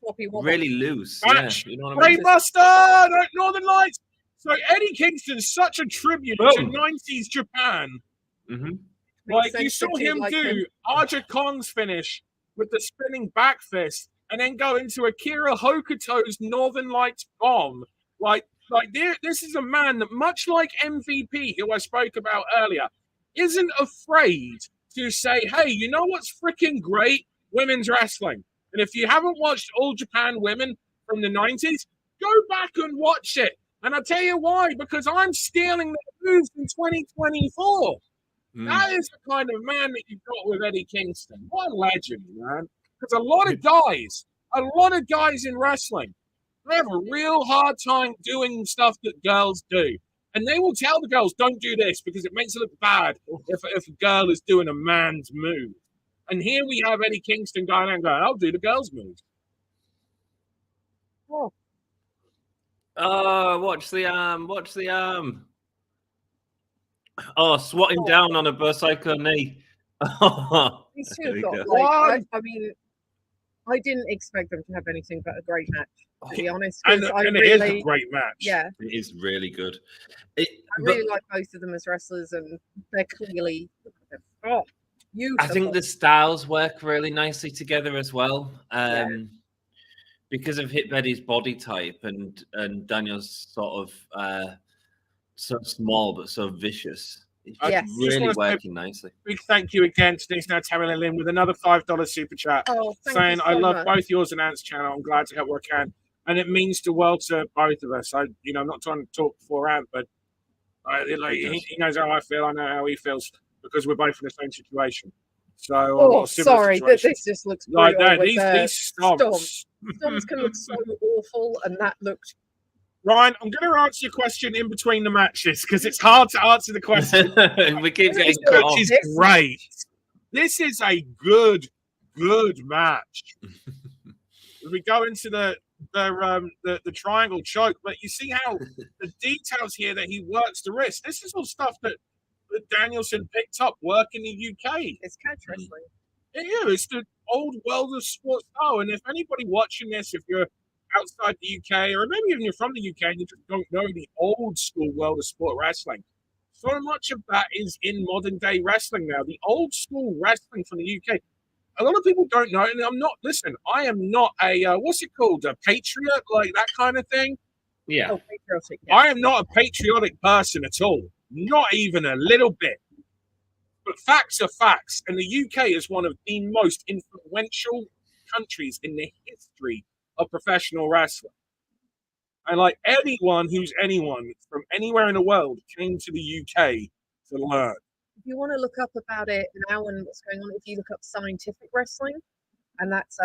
Floppy wobble.
Really loose.
Match.
Yeah, you know what I mean?
Brainbuster, Northern Lights. So Eddie Kingston's such a tribute to
Boom.
90s Japan.
Mm-hmm.
Like,
Makes
you
sense
saw
to
him
like
do
him.
Aja Kong's finish with the spinning back fist and then go into Akira Hokuto's Northern Lights bomb. This is a man that, much like MVP, who I spoke about earlier, isn't afraid to say, hey, you know what's freaking great? Women's wrestling. And if you haven't watched All Japan Women from the 90s, go back and watch it. And I'll tell you why, because I'm stealing the moves in 2024. That is the kind of man that you've got with Eddie Kingston. What a legend, man. Because a lot of guys in wrestling, they have a real hard time doing stuff that girls do. And they will tell the girls, don't do this because it makes it look bad if a girl is doing a man's move. And here we have Eddie Kingston going and going, I'll do the girls' move.
Oh, watch the arm. Oh, swatting down on a Berserker knee.
These two have
There we
got,
go.
like, I mean, I didn't expect them to have anything but a great match, to be honest. 'Cause
And it is a great match.
Yeah,
It is really good.
I really like both of them as wrestlers, and they're clearly beautiful.
I think the styles work really nicely together as well. Because of Hit Betty's body type and Daniel's sort of so small but so vicious. It's
Yes.
really working nicely.
Big thank you again to Denise now Terry Lynn with another $5 super chat.
Oh, thank
saying
you
I
so
love
much.
both yours and Ant's channel. I'm glad to help where I can. And it means the world to both of us. I'm not trying to talk for Ant, but he knows how I feel. I know how he feels because we're both in the same situation. So
Sorry, this just looks
like
brutal
that.
with
These stomps.
Stomps can look so awful, and that looked.
Ryan, I'm going to answer your question in between the matches because it's hard to answer the question.
We keep getting cut off.
Which is great. This is a good match. As we go into the triangle choke, but you see how the details here that he works the wrist. This is all stuff that Danielson picked up work in the UK.
It's catch wrestling.
Yeah, it's the old world of sports. Oh, and if anybody watching this, if you're outside the UK, or maybe even you're from the UK and you just don't know the old school world of sport wrestling, so much of that is in modern day wrestling now. The old school wrestling from the UK. A lot of people don't know, and I am not a, what's it called? A patriot, like that kind of thing.
Yeah.
Oh, patriotic, yeah.
I am not a patriotic person at all. Not even a little bit. But facts are facts. And the UK is one of the most influential countries in the history of professional wrestling. And like anyone from anywhere in the world came to the UK to learn.
If you want to look up about it now and what's going on, if you look up scientific wrestling, and that's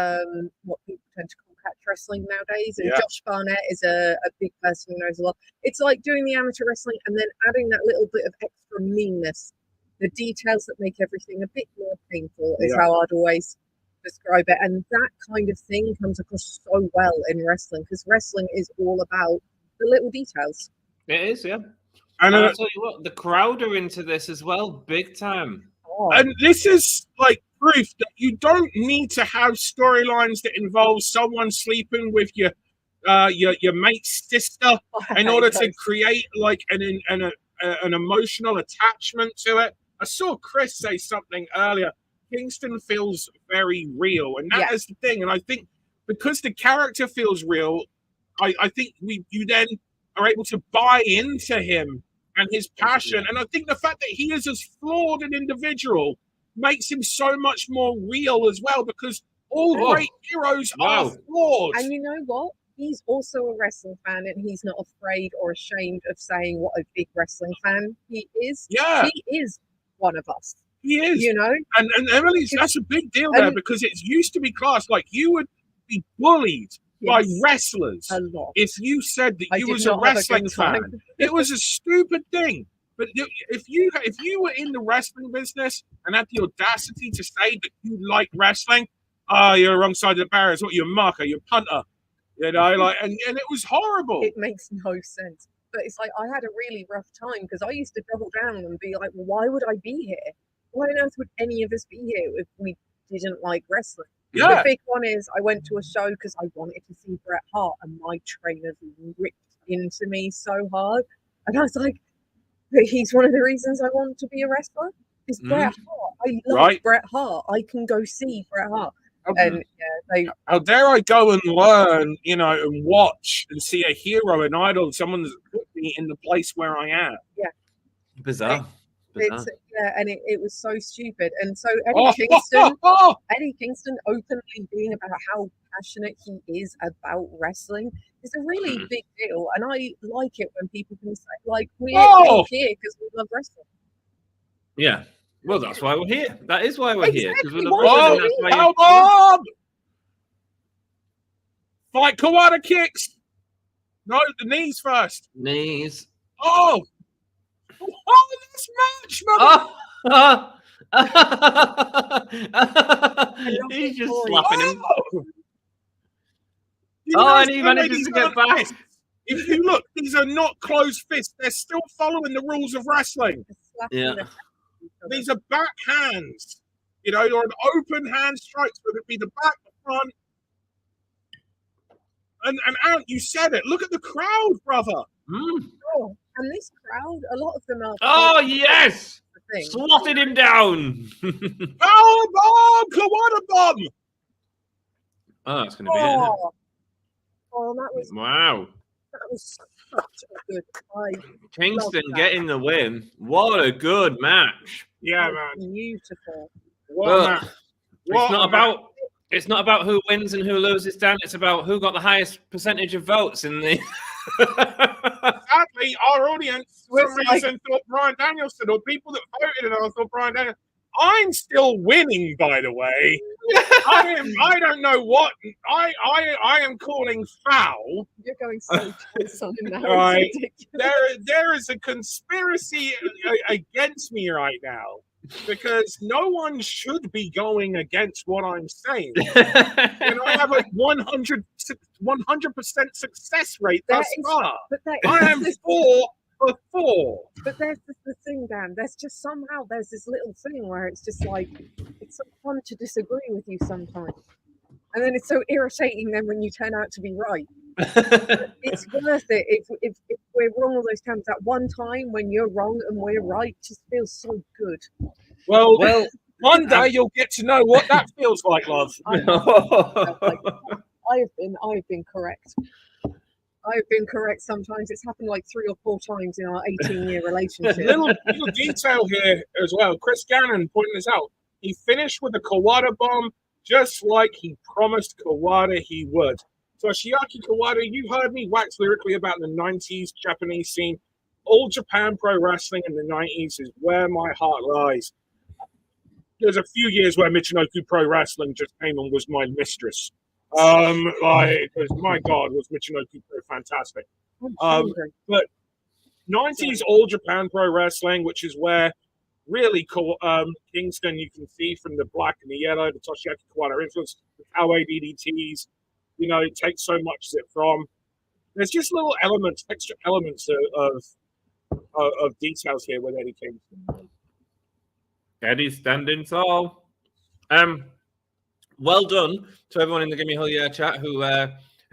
what people tend to call catch wrestling nowadays. And Josh Barnett is a big person who knows a lot. It's like doing the amateur wrestling and then adding that little bit of extra meanness, the details that make everything a bit more painful is how I'd always describe it. And that kind of thing comes across so well in wrestling because wrestling is all about the little details.
It is, yeah.
And
I'll tell you what, the crowd are into this as well, big time.
And this is like proof that you don't need to have storylines that involve someone sleeping with your mate's sister in order to create like an emotional attachment to it. I saw Chris say something earlier. Kingston feels very real, and that is the thing. And I think because the character feels real, I think you then are able to buy into him and his passion. And I think the fact that he is as flawed an individual makes him so much more real as well, because all great heroes are flawed.
And you know what? He's also a wrestling fan, and he's not afraid or ashamed of saying what a big wrestling fan he is.
Yeah.
He is one of us.
He is.
You know?
And Emily's, that's a big deal there, because it used to be classed like you would be bullied by wrestlers
a lot
if you said that you was a wrestling fan. It was a stupid thing. But if you were in the wrestling business and had the audacity to say that you like wrestling, you're wrong side of the barriers. What, you're a marker, you're a punter. You know, like, and it was horrible.
It makes no sense. But it's like I had a really rough time because I used to double down and be like, well, why would I be here? Why on earth would any of us be here if we didn't like wrestling?
Yeah.
The big one is I went to a show because I wanted to see Bret Hart, and my trainers ripped into me so hard. And I was like, but he's one of the reasons I want to be a wrestler. Is Bret Hart. I love Bret Hart. I can go see Bret Hart. And how
dare I go and learn, you know, and watch and see a hero, an idol, someone that put me in the place where I am.
Yeah.
Bizarre.
And it was so stupid. And so Eddie Kingston openly being about how passionate he is about wrestling is a really big deal. And I like it when people can say, like, we're here because we love wrestling.
Yeah. Well, that's why we're here. That is why we're here.
Exactly.
Come on! Fight Kawada kicks. No, the knees first.
Knees.
Oh, this match, mother.
He's just slapping him.
And
he manages to get back.
If you look, these are not closed fists. They're still following the rules of wrestling.
Yeah.
These are backhands, you know, or an open hand strikes, whether it be the back, the front. And Ant, you said it. Look at the crowd, brother.
Oh, and this crowd, a lot of them are.
Oh, yes! Slotted him down.
Power bomb! Kawada bomb!
Oh, that's going to be it.
Oh, that was.
Wow.
That was such a good.
Kingston getting the win. What a good match.
Yeah, man.
Beautiful.
It's not about who wins and who loses, Dan. It's about who got the highest percentage of votes in the.
Sadly, our audience, for some reason, thought Bryan Danielson, or people that voted and I thought Bryan Danielson. I'm still winning, by the way. I don't know what I am calling foul.
You're going so close on him now.
Right. There is a conspiracy against me right now because no one should be going against what I'm saying. And I have a 100% success rate thus far. I am 4 for 4.
But there's the thing, Dan. There's just somehow there's this little thing where it's just like it's so fun to disagree with you sometimes, and then it's so irritating then when you turn out to be right. It's worth it if we're wrong all those times. That one time when you're wrong and we're right just feels so good.
Well, one day you'll get to know what that feels like, love.
I have been correct. I've been correct sometimes. It's happened like 3 or 4 times in our 18-year relationship.
little detail here as well. Chris Gannon pointing this out. He finished with a Kawada bomb just like he promised Kawada he would. So Shiaki Kawada, you heard me wax lyrically about the 90s Japanese scene. All Japan Pro Wrestling in the 90s is where my heart lies. There's a few years where Michinoku Pro Wrestling just came and was my mistress. Because my God, was Michinoku Pro fantastic. But 90s All Japan Pro Wrestling, which is where really Kingston, you can see from the black and the yellow, the Toshiaki Kawada influence, the Kawaii DDTs, you know, it takes so much from. There's just little elements, extra elements of details here with Eddie Kingston.
Eddie's standing tall. Well done to everyone in the Gimme Hell Yeah chat who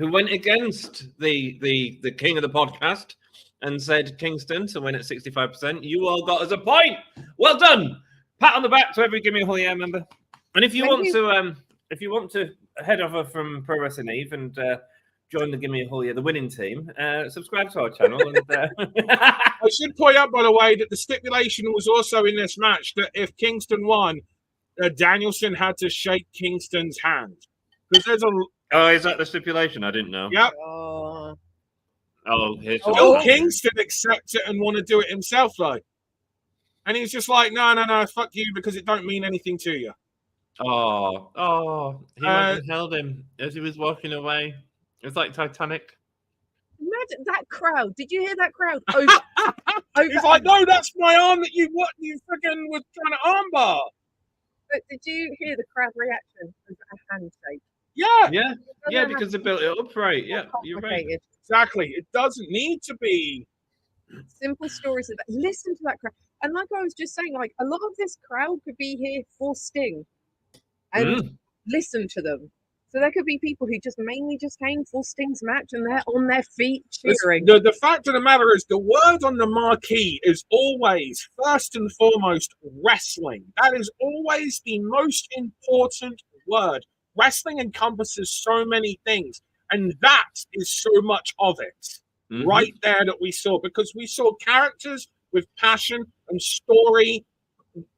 went against the king of the podcast and said Kingston to win at 65%. You all got us a point. Well done. Pat on the back to every Gimme Hell Yeah member. And if you want to head over from Pro Wrestling Eve and join the Gimme Hell Yeah, the winning team, subscribe to our channel. And
I should point out, by the way, that the stipulation was also in this match that if Kingston won, Danielson had to shake Kingston's hand. Because there's a.
Oh, is that the stipulation? I didn't know.
Yep. Will Kingston accept it and want to do it himself, though? And he's just like, no, fuck you, because it don't mean anything to you.
He went and held him as he was walking away. It's like Titanic.
Imagine that crowd. Did you hear that crowd? Over.
He's like, no, that's my arm that you freaking was trying to armbar.
But did you hear the crowd reaction? It was a handshake.
Yeah, because they built it up right. Yeah, you're right.
Exactly. It doesn't need to be.
Simple stories. Listen to that crowd. And like I was just saying, like a lot of this crowd could be here for Sting and listen to them. So there could be people who just mainly just came for Sting's match and they're on their feet cheering.
The fact of the matter is the word on the marquee is always, first and foremost, wrestling. That is always the most important word. Wrestling encompasses so many things, and that is so much of it right there that we saw, because we saw characters with passion and story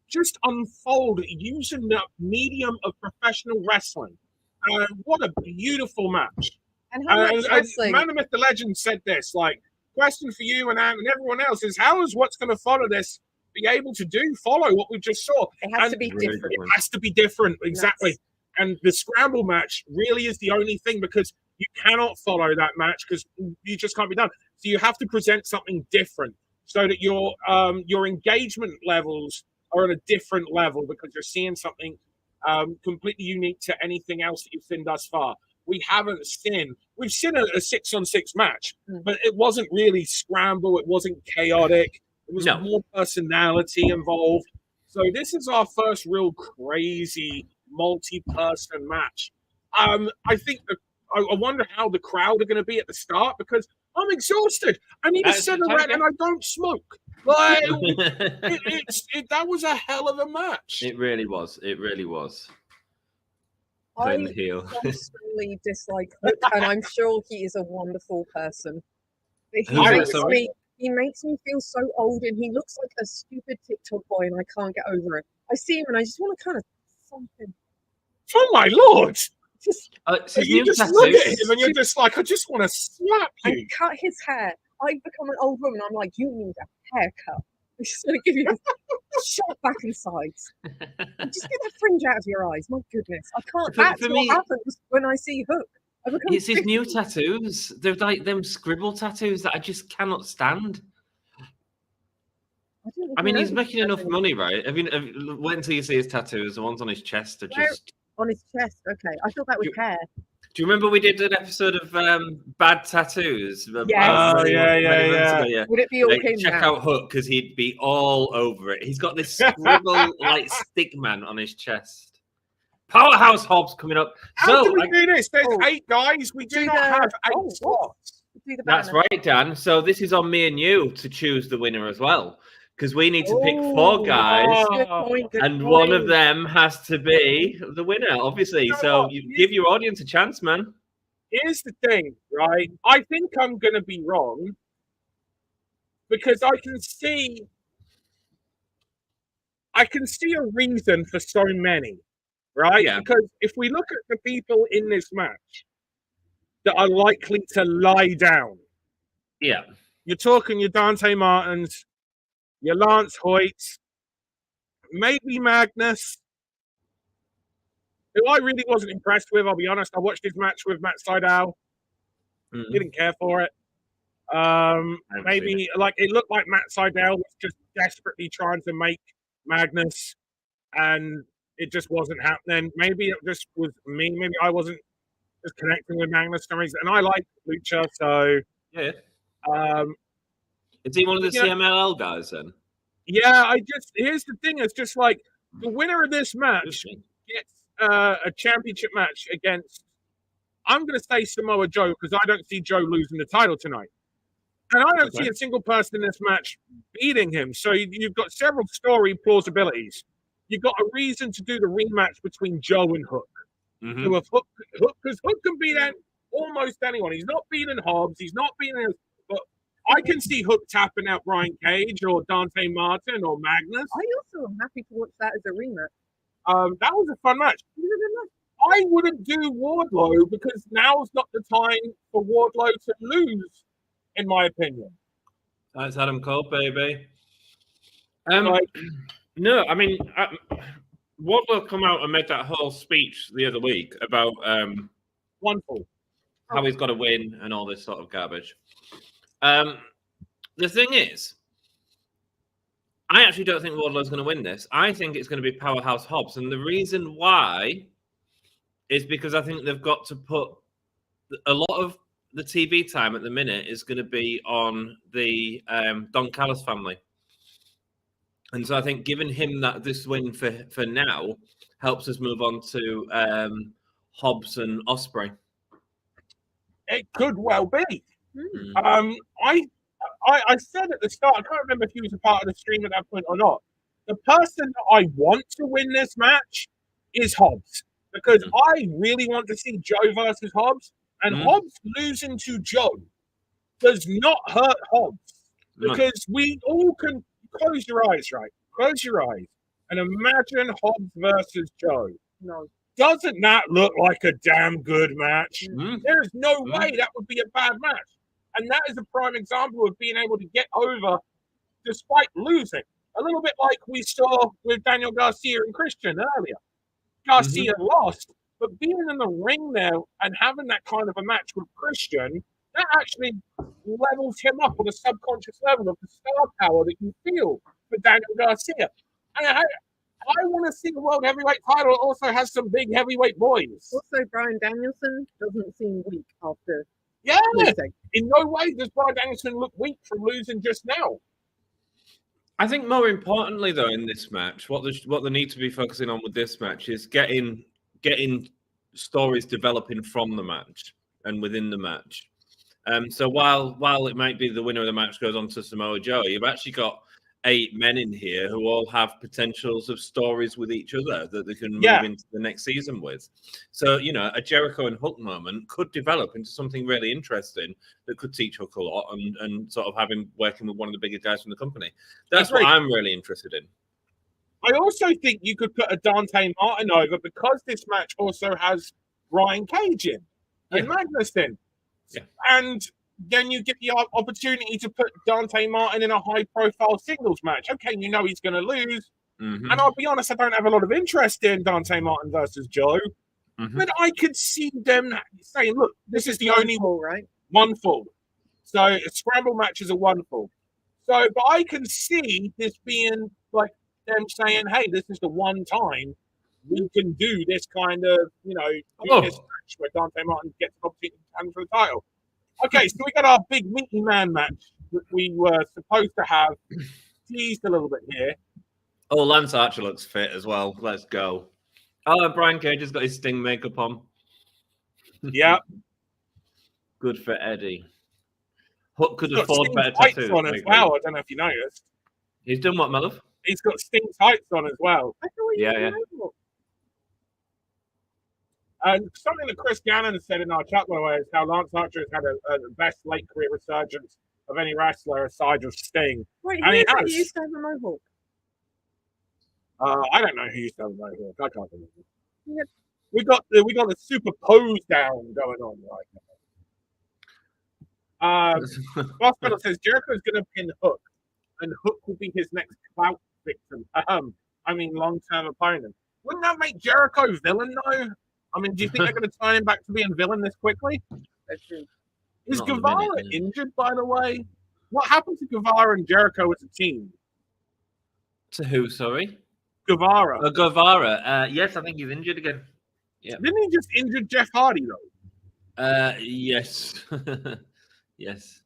just unfold using the medium of professional wrestling. What a beautiful match.
And how much wrestling?
Man of Myth the Legend said this, like, question for you and everyone else is, how is what's going to follow this be able to follow what we just saw?
It has to be different.
It has to be different, exactly. Yes. And the scramble match really is the only thing, because you cannot follow that match because you just can't be done. So you have to present something different so that your engagement levels are at a different level, because you're seeing something completely unique to anything else that you've seen thus far. We've seen a 6-on-6 match, but it wasn't really scramble. It wasn't chaotic. There was more personality involved. So this is our first real crazy multi-person match. I think I wonder how the crowd are going to be at the start, because I'm exhausted. I need a cigarette and I don't smoke. Like, that was a hell of a match.
It really was.
I constantly dislike Hook, and I'm sure he is a wonderful person. But he makes me feel so old, and he looks like a stupid TikTok boy, and I can't get over it. I see him, and I just want to kind of something.
Oh my lord!
You
just look at him, and you're just like, I just want to slap you.
I cut his hair. I become an old woman. I'm like, you need a haircut. I'm just going to give you a shot back and sides. Just get that fringe out of your eyes. My goodness. I can't. That's what happens when I see Hook.
It's his new tattoos. They're like them scribble tattoos that I just cannot stand. I mean, he's making enough money, right? Wait until you see his tattoos. The ones on his chest are just...
On his chest, okay. I thought that was hair.
Do you remember we did an episode of Bad Tattoos?
Yes.
Yeah.
Would it be okay
Check out Hook, because he'd be all over it. He's got this scribble like stick man on his chest. Powerhouse Hobbs coming up.
How do we do this? There's 8 guys. We do not have 8 spots.
That's right, Dan. So this is on me and you to choose the winner as well, because we need to pick 4 guys, and one of them has to be the winner, obviously. So you give your audience a chance, man.
Here's the thing, right? I think I'm going to be wrong, because I can see a reason for so many, right?
Yeah.
Because if we look at the people in this match that are likely to lie down, you're talking your Dante Martins, your Lance Hoyt, maybe Magnus, who I really wasn't impressed with, I'll be honest. I watched his match with Matt Sydal. Didn't care for it. Maybe, like, it looked like Matt Sydal was just desperately trying to make Magnus, and it just wasn't happening. Maybe it just was me. Maybe I wasn't just connecting with Magnus for some reason. And I like Lucha, so...
Yeah. Is he one of the CMLL guys then?
Yeah, here's the thing. It's just like the winner of this match gets a championship match against, I'm going to say Samoa Joe, because I don't see Joe losing the title tonight. And I don't see a single person in this match beating him. So you've got several story plausibilities. You've got a reason to do the rematch between Joe and Hook. So if Hook, because Hook can beat almost anyone. He's not beating Hobbs. He's not beating... But I can see Hook tapping out Brian Cage or Dante Martin or Magnus.
I also am happy to watch that as a rematch.
That was a fun match. I wouldn't do Wardlow, because now's not the time for Wardlow to lose, in my opinion.
That's Adam Cole, baby. No, I mean, Wardlow come out and made that whole speech the other week about
wonderful.
how he's got to win and all this sort of garbage. The thing is, I actually don't think Wardlow's going to win this. I think it's going to be Powerhouse Hobbs. And the reason why is because I think they've got to put a lot of the TV time at the minute is going to be on the Don Callis family. And so I think giving him this win for now helps us move on to Hobbs and Ospreay.
It could well be. I said at the start, I can't remember if he was a part of the stream at that point or not. The person that I want to win this match is Hobbs, because I really want to see Joe versus Hobbs, and Hobbs losing to Joe does not hurt Hobbs, because we all can close your eyes, right? Close your eyes and imagine Hobbs versus Joe.
No.
Doesn't that look like a damn good match? There's no way that would be a bad match. And that is a prime example of being able to get over despite losing. A little bit like we saw with Daniel Garcia and Christian earlier. Garcia lost, but being in the ring now and having that kind of a match with Christian, that actually levels him up on a subconscious level of the star power that you feel for Daniel Garcia. And I want to see the World Heavyweight title also has some big heavyweight boys.
Also, Bryan Danielson doesn't seem weak after
losing. In no way does Bryan Danielson look weak from losing just now.
I think more importantly, though, in this match, what they need to be focusing on with this match is getting stories developing from the match and within the match. So while it might be the winner of the match goes on to Samoa Joe, you've actually got 8 men in here who all have potentials of stories with each other that they can move into the next season with. So, a Jericho and Hook moment could develop into something really interesting that could teach Hook a lot and sort of have him working with one of the bigger guys from the company. That's what I'm really interested in.
I also think you could put a Dante Martin over, because this match also has Brian Cage in and Magnuson. Yeah. And then you get the opportunity to put Dante Martin in a high-profile singles match. Okay, he's going to lose. And I'll be honest, I don't have a lot of interest in Dante Martin versus Joe. But I could see them saying, look, this is the only one fall. So a scramble match is a 1 fall. So, but I can see this being like them saying, hey, this is the one time we can do this kind of, this match where Dante Martin gets an opportunity to challenge for the title. Okay, so we got our big meaty man match that we were supposed to have teased a little bit here.
Oh, Lance Archer looks fit as well. Let's go. Oh, Brian Cage has got his Sting makeup on.
Yeah.
Good for Eddie. Hook could afford better tattoos.
On as well. I don't know if you noticed.
He's done what, my love?
He's got Sting tights on as well.
Yeah.
And something that Chris Gannon said in our chat, by the way, is how Lance Archer has had a best late career resurgence of any wrestler aside of Sting.
Wait,
and
who used to have a mohawk?
I don't know who used to have a mohawk. I can't remember. Yeah. We got the super pose down going on right now. Boss Battle says Jericho's going to pin Hook, and Hook will be his next clout victim. Long-term opponent. Wouldn't that make Jericho villain though? Do you think they're going to turn him back to being villain this quickly?
That's true.
Is Guevara injured, by the way? What happened to Guevara and Jericho as a team?
To who, sorry?
Guevara.
Guevara. Yes, I think he's injured again. Yeah.
Didn't he just injure Jeff Hardy, though?
Yes. Yes.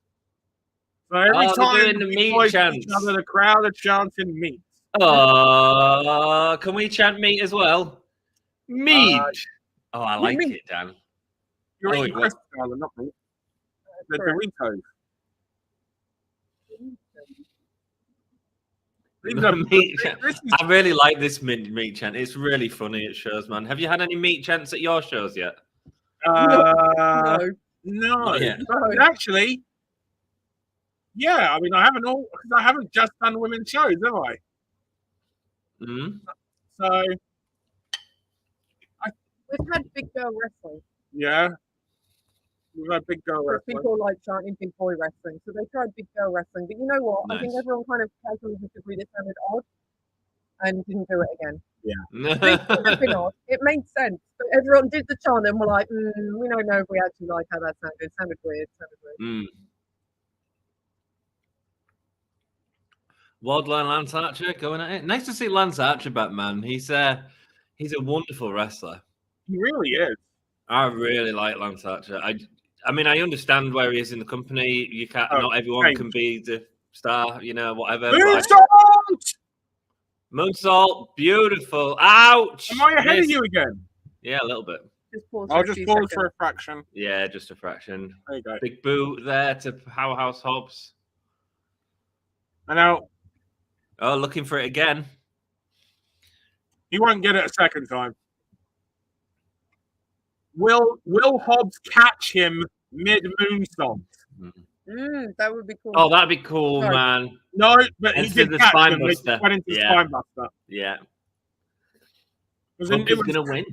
So every time
the
we
meat
voice
chants.
each other, the crowd are chanting meat.
Can we chant meat as well? Meat! I like it, Dan.
You're eating Chris Garland, not me. The Doritos.
I really like this meat chant. It's really funny at shows, man. Have you had any meat chants at your shows yet?
No. Actually, yeah. I haven't just done women's shows, have I? So
we've had big girl wrestling.
Yeah. We've had big girl wrestling.
People like chanting big boy wrestling. So they tried big girl wrestling. But you know what?
Nice.
I think everyone kind of casually disagreed. It sounded odd. and didn't do it again.
Yeah.
It could have been odd. It made sense, but everyone did the chant and were like, we don't know if we actually like how that sounded. It sounded weird.
Wildline Lance Archer going at it. Nice to see Lance Archer back, man. He's a wonderful wrestler.
He really is.
I really like Lance Archer. I mean, I understand where he is in the company. You can't. Not everyone can be the star. Whatever. Moonsault, beautiful. Ouch!
Am I ahead of you again?
Yeah, a little bit.
I'll just pause for a fraction.
Yeah, just a fraction.
There you go.
Big boot there to Powerhouse Hobbs.
And now,
looking for it again.
He won't get it a second time. Will Hobbs catch him mid moonsault?
That would be cool.
Oh, that'd be cool, man.
No, but he did catch him. He went into the spine buster.
Yeah.
He's
going to win.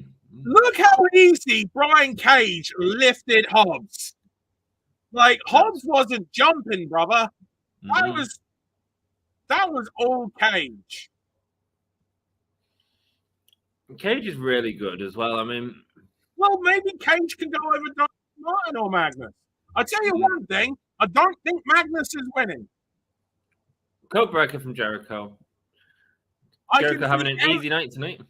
Look how easy Brian Cage lifted Hobbs. Like, Hobbs wasn't jumping, brother. That was all Cage.
Cage is really good as well. I mean...
Well, maybe Cage can go over Martin or Magnus. I'll tell you one thing. I don't think Magnus is winning.
Codebreaker from Jericho. Jericho having an easy night tonight.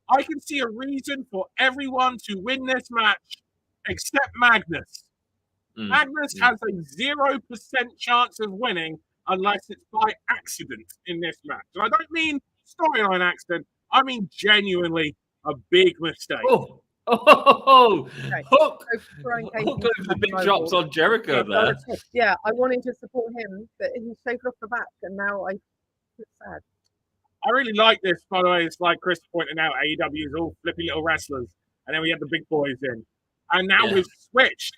I can see a reason for everyone to win this match except Magnus. Magnus has a 0% chance of winning unless it's by accident in this match. And I don't mean storyline accident. I mean genuinely a big mistake.
Okay.
Hook!
Hook
over the big chops on Jericho there.
Yeah, I wanted to support him, but he's shaved off the back, and now I feel sad.
I really like this, by the way. It's like Chris pointed out, AEW is all flippy little wrestlers, and then we had the big boys in. And now we've switched,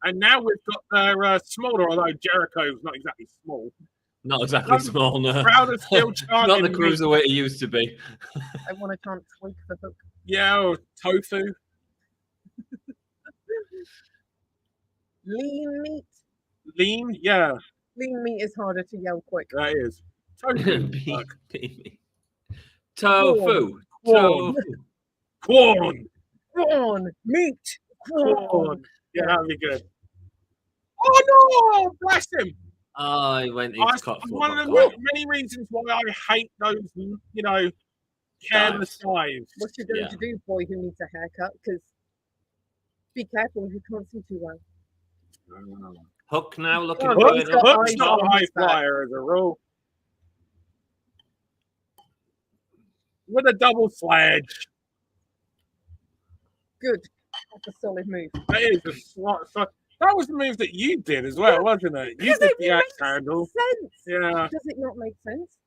and now we've got their smaller, although Jericho's not exactly small.
Not exactly small, no.
Crowd is still
not the cruiserweight he used to be.
I want to chant Squeak the Hook.
Yeah, or Tofu.
Lean meat.
Lean, yeah.
Lean meat is harder to yell quick.
That is. Tofu.
Tofu.
Corn.
Meat.
Corn. Yeah, that'd be good. Oh no! Bless him.
Oh, he went.
One of the many reasons why I hate those, careless dives.
What you're going to do, boy who needs a haircut? Because be careful, you can't see too well.
Hook now looking
good. Hook's not a high flyer as a rule. With a double sledge.
Good. That's a solid move.
That is a slot. That was the move that you did as well, wasn't it? You did the axe handle.
Sense.
Yeah.
Does it not make sense?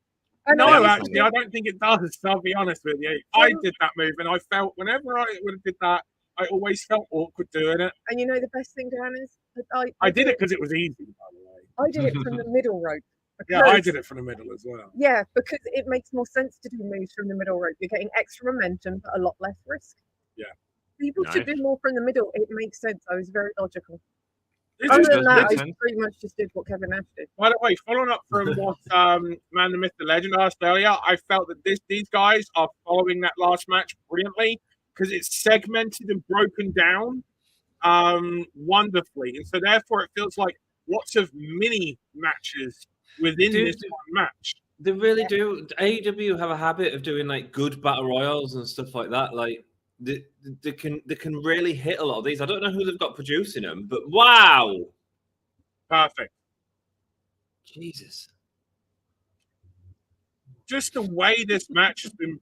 No, actually, I don't think it does. I'll be honest with you. I did that move, and I felt whenever I would have did that, I always felt awkward doing it.
And you know the best thing, Dan, is
I did it because it was easy, by the way.
I did it from the middle rope.
Yeah, I did it from the middle as well.
Yeah, because it makes more sense to do moves from the middle rope. You're getting extra momentum, but a lot less risk.
Yeah.
People should do more from the middle. It makes sense. I was very logical.
Other
than that, I pretty much just did what Kevin Nash did.
By the way, following up from what Man, the Myth, the Legend asked earlier, I felt that these guys are following that last match brilliantly because it's segmented and broken down wonderfully. And so therefore it feels like lots of mini matches within this one match.
They really do. AEW have a habit of doing like good battle royals and stuff like that. Like they can really hit a lot of these. I don't know who they've got producing them, but wow,
perfect.
Jesus,
just
the way this match has been,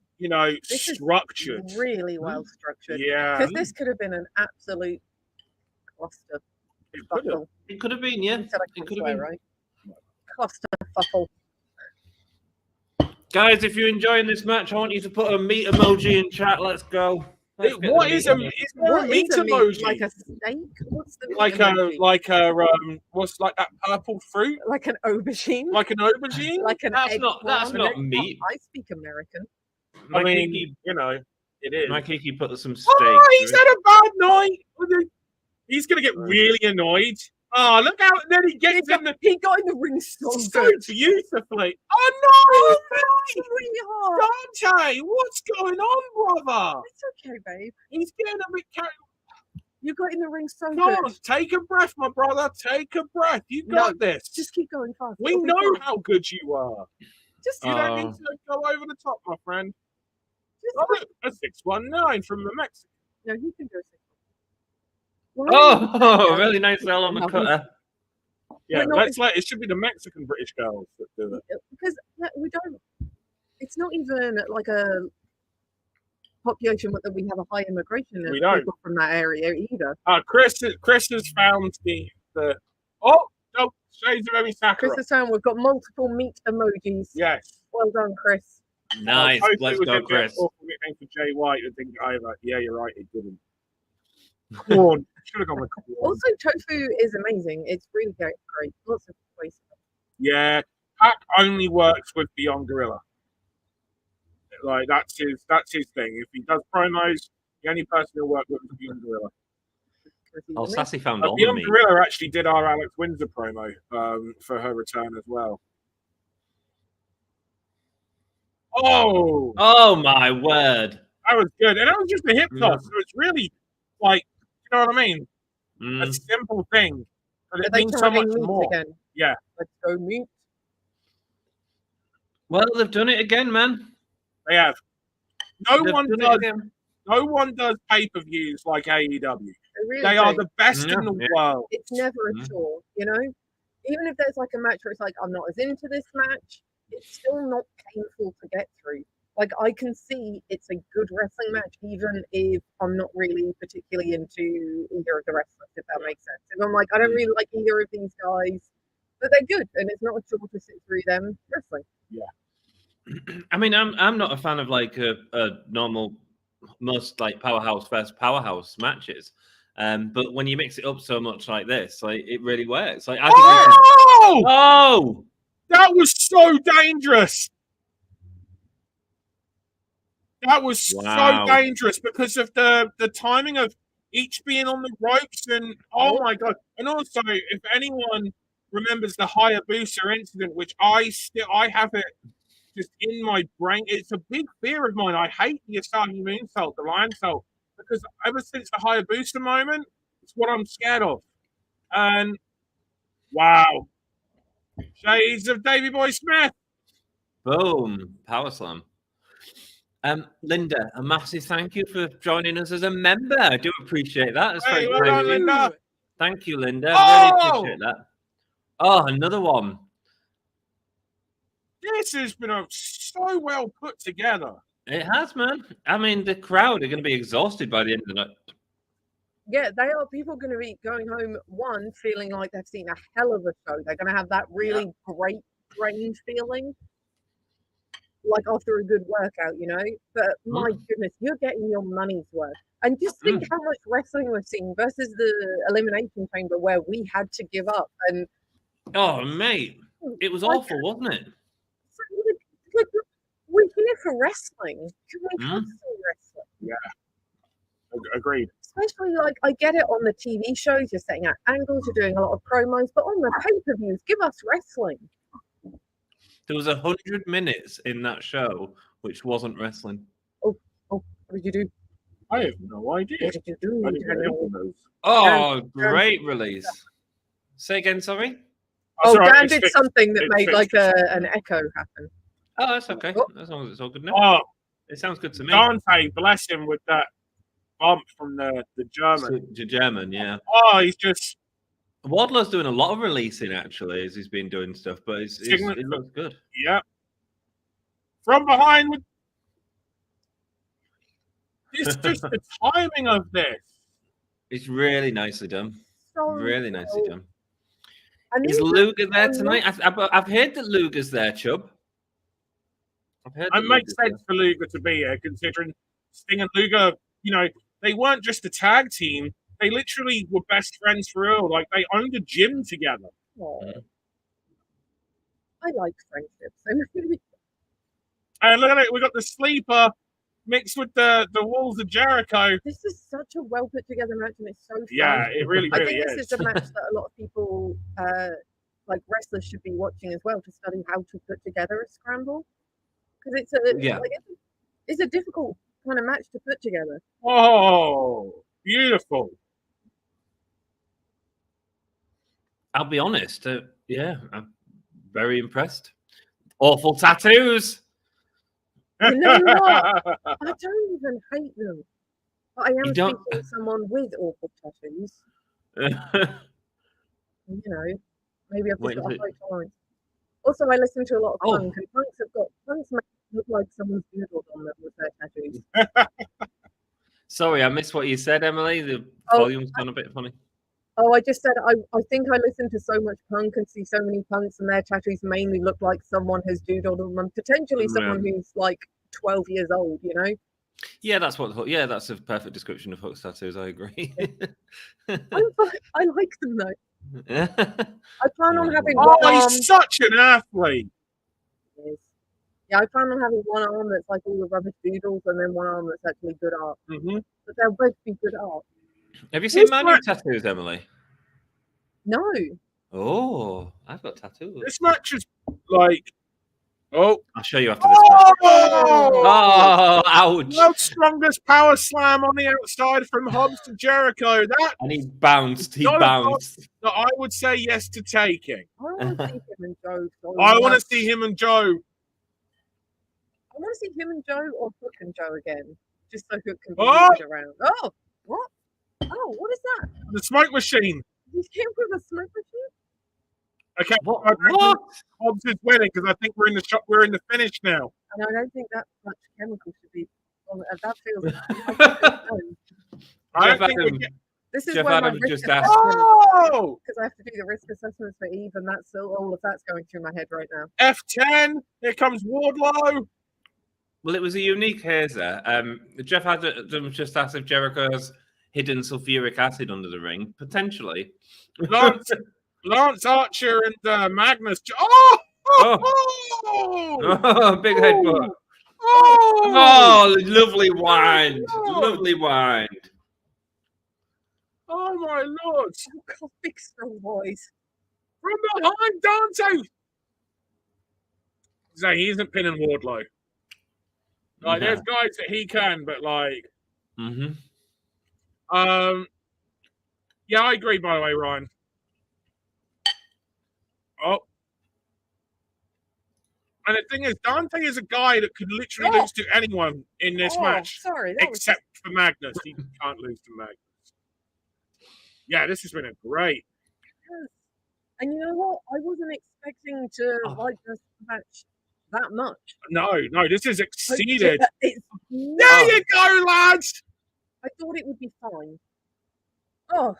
structured,
really well structured.
Yeah,
because this could have been an absolute cluster.
It could have been, yeah.
It could have been, right? Cluster fuffle.
Guys, if you're enjoying this match, I want you to put a meat emoji in chat. Let's go.
What is a meat emoji?
Like a snake? What's the
what's like that purple fruit?
Like an aubergine?
Like an aubergine?
Like an
that's not meat.
I speak American.
I mean, it is.
Mike Kiki put some steak.
Oh, he's had a bad night. He's gonna get really annoyed. Oh, look how then he gets in the.
He got in the ring so
So
good.
beautifully. Oh no!
Sweetheart.
Dante, what's going on, brother?
It's okay, babe.
He's getting a bit carried.
You got in the ring so
Come
good.
on, take a breath, my brother. Take a breath. You got this.
Just keep going fast.
We
It'll be
know
fine.
how good you are.
Just
You don't need to go over the top, my friend. Oh, look, a 619 from the Mexican.
No, he can do it.
Oh, really nice L on the cutter.
Yeah,
But
it should be the Mexican British girls that do it.
Because we don't. It's not even like a population that we have a high immigration of
We don't.
people from that area either.
Chris has found the oh no, shades of Emi
Chris
Sakura.
is saying we've got multiple meat emojis.
Yes.
Well done, Chris.
Nice.
Hopefully
Let's
it was
go,
a
Chris.
awful nickname for Jay White. I think either. Yeah, you're right. It didn't. Corn. Should have gone with corn.
Also, tofu is amazing. It's really great. Lots of ways.
Yeah, Pac only works with Beyond Gorilla. Like that's his thing. If he does promos, the only person he'll work with is Beyond Gorilla.
Oh, Sassy found all of
Beyond
me.
Gorilla actually did our Alex Windsor promo for her return as well.
Oh my word!
That was good, and that was just a hip toss. So it's really like, you know what I mean? A simple thing, but it means so much more.
Again.
Yeah.
Let's go meat.
Well, they've done it again, man.
They have. No
They've
one
done it
does.
again.
No one does pay-per-views like AEW.
Really
They
do.
are the best in the world.
It's never a chore, you know? Even if there's like a match where it's like, I'm not as into this match, it's still not painful to get through. Like, I can see it's a good wrestling match, even if I'm not really particularly into either of the wrestlers, if that makes sense. If I'm like, I don't really like either of these guys, but they're good, and it's not a chore to sit through them wrestling.
Yeah.
I mean, I'm not a fan of like a normal, most like powerhouse versus powerhouse matches. But when you mix it up so much like this, like it really works. Like I think
oh, that was so dangerous. That was so dangerous because of the timing of each being on the ropes, and oh my god! And also, if anyone remembers the Hayabusa incident, which I have it just in my brain, it's a big fear of mine. I hate the Asahi moonsault, the lion salt, because ever since the Hayabusa moment, it's what I'm scared of. And wow, shades of Davey Boy Smith.
Boom, power slam. Linda, a massive thank you for joining us as a member. I do appreciate that. That's very
well done, Linda.
Thank you, Linda. I really appreciate that. Oh, another one.
This has been so well put together.
It has, man. I mean, the crowd are going to be exhausted by the end of the night.
Yeah, they are. People going to be going home, one, feeling like they've seen a hell of a show. They're going to have that really great drained feeling, like after a good workout, you know? But my goodness, you're getting your money's worth. And just think how much wrestling we've seen versus the Elimination Chamber where we had to give up. And
oh, mate, it was awful, wasn't it?
We're here for wrestling. Can we have some wrestling?
Yeah, agreed.
Especially, like, I get it on the TV shows, you're setting out angles, you're doing a lot of promos, but on the pay-per-views, give us wrestling.
There was 100 minutes in that show which wasn't wrestling.
Oh, what did you do?
I have no idea.
What did you do?
I didn't get any of those.
Oh, great release. Say again, sorry?
Oh,
sorry,
Dan
it's
did
fixed.
something that
It's
made
fixed.
like an echo happen.
Oh, that's okay.
Oh.
As long as it's all good now.
Oh,
It sounds good to me.
Dante, bless him with that bump from the German.
To German, yeah.
Oh, he's just...
Wardlow's doing a lot of releasing, actually, as he's been doing stuff, but it looks good.
Yeah. From behind with... It's just the timing of this.
It's really nicely done.
So
Really nicely done.
And
Is
these
Luger there
are-
tonight? I've heard that Luger's there, Chubb. I've heard
It
that
makes
Luger's there.
sense for Luger to be here, considering Sting and Luger, you know, they weren't just a tag team. They literally were best friends for real. Like, they owned a gym together.
Aw. I like friendships.
And look at it, we got the sleeper mixed with the Walls of Jericho.
This is such a well put together match, and it's so fun.
Yeah, it really,
I
really
think
is.
this is a match that a lot of people, like wrestlers, should be watching as well to study how to put together a scramble, because it's a difficult kind of match to put together.
Oh, beautiful!
I'll be honest. I'm very impressed. Awful tattoos.
You know what? I don't even hate them. But I am
You
speaking
don't-
to someone with awful tattoos. You know, maybe I've
Wait
just got a
until-
high tolerance. Also, I listen to a lot of
Oh.
punk, and punks make it look like someone's doodled on them with their tattoos.
Sorry, I missed what you said, Emily. The
Oh,
volume's gone a bit funny.
Oh, I just said I think I listen to so much punk and see so many punks, and their tattoos mainly look like someone has doodled on them, potentially someone who's like 12 years old, you know?
Yeah, that's a perfect description of Hook's tattoos. I agree.
I like them though. I plan on having
Oh,
one arm.
he's such an athlete.
Yeah, I plan on having one arm that's like all the rubbish doodles, and then one arm that's actually good art.
Mm-hmm.
But they'll both be good art.
Have you seen my new tattoos, Emily?
No.
Oh, I've got tattoos.
This match is like,
I'll show you after this match. Oh, ouch!
World's strongest power slam on the outside from Hobbs to Jericho. That
And he bounced. He
not a
bounced.
that I would say yes to taking.
I want to see him and Joe.
I want to see him and Joe.
I want to see him and Joe or Hook and Joe again, just so Hook can be
Oh!
moved around. Oh, what? Oh, what is that?
The smoke machine.
He came with a smoke machine?
Okay,
What?
I think Hobbs is winning because I think we're in the shot. We're in the finish now.
And I don't think that much chemical should be. That feels.
I
Jeff
don't think we
Adams.
get.
This is
Jeff
where my
Adams
risk
just asked.
assessment,
Oh,
because I have to do the risk assessments for Eve, and that's still all of that's going through my head right now.
F10. Here comes Wardlow.
Well, it was a unique hazer. Jeff Adams just asked if Jericho's hidden sulfuric acid under the ring. Potentially.
Lance Archer and Magnus. Oh!
Oh, big headbutt.
Oh!
Oh, lovely wind. Lovely wind.
Oh my lord!
Oh God, big strong boys.
From behind Dante. So he isn't pinning Wardlow. Like there's guys that he can, but like, yeah, I agree. By the way, Ryan. Oh, and the thing is, Dante is a guy that could literally lose to anyone in this match,
Sorry, that was
except for Magnus. He can't lose to Magnus. Yeah, this has been a great.
And you know what? I wasn't expecting to like this match that much.
No, this is exceeded.
It's
There you go, lads.
I thought it would be fine. Oh,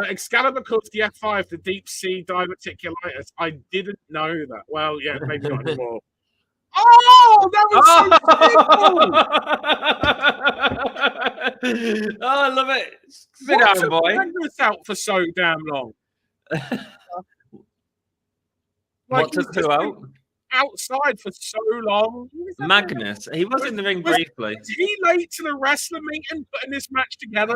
Excalibur calls the F5 the deep sea diverticulitis. I didn't know that. Well, yeah, maybe not anymore. Oh, that was so simple.
Oh, I love it. Sit down, boy.
Magnus out for so damn long.
What took who out?
Outside for so long.
Magnus. He was in the ring briefly.
Was he late to the wrestler meeting putting this match together?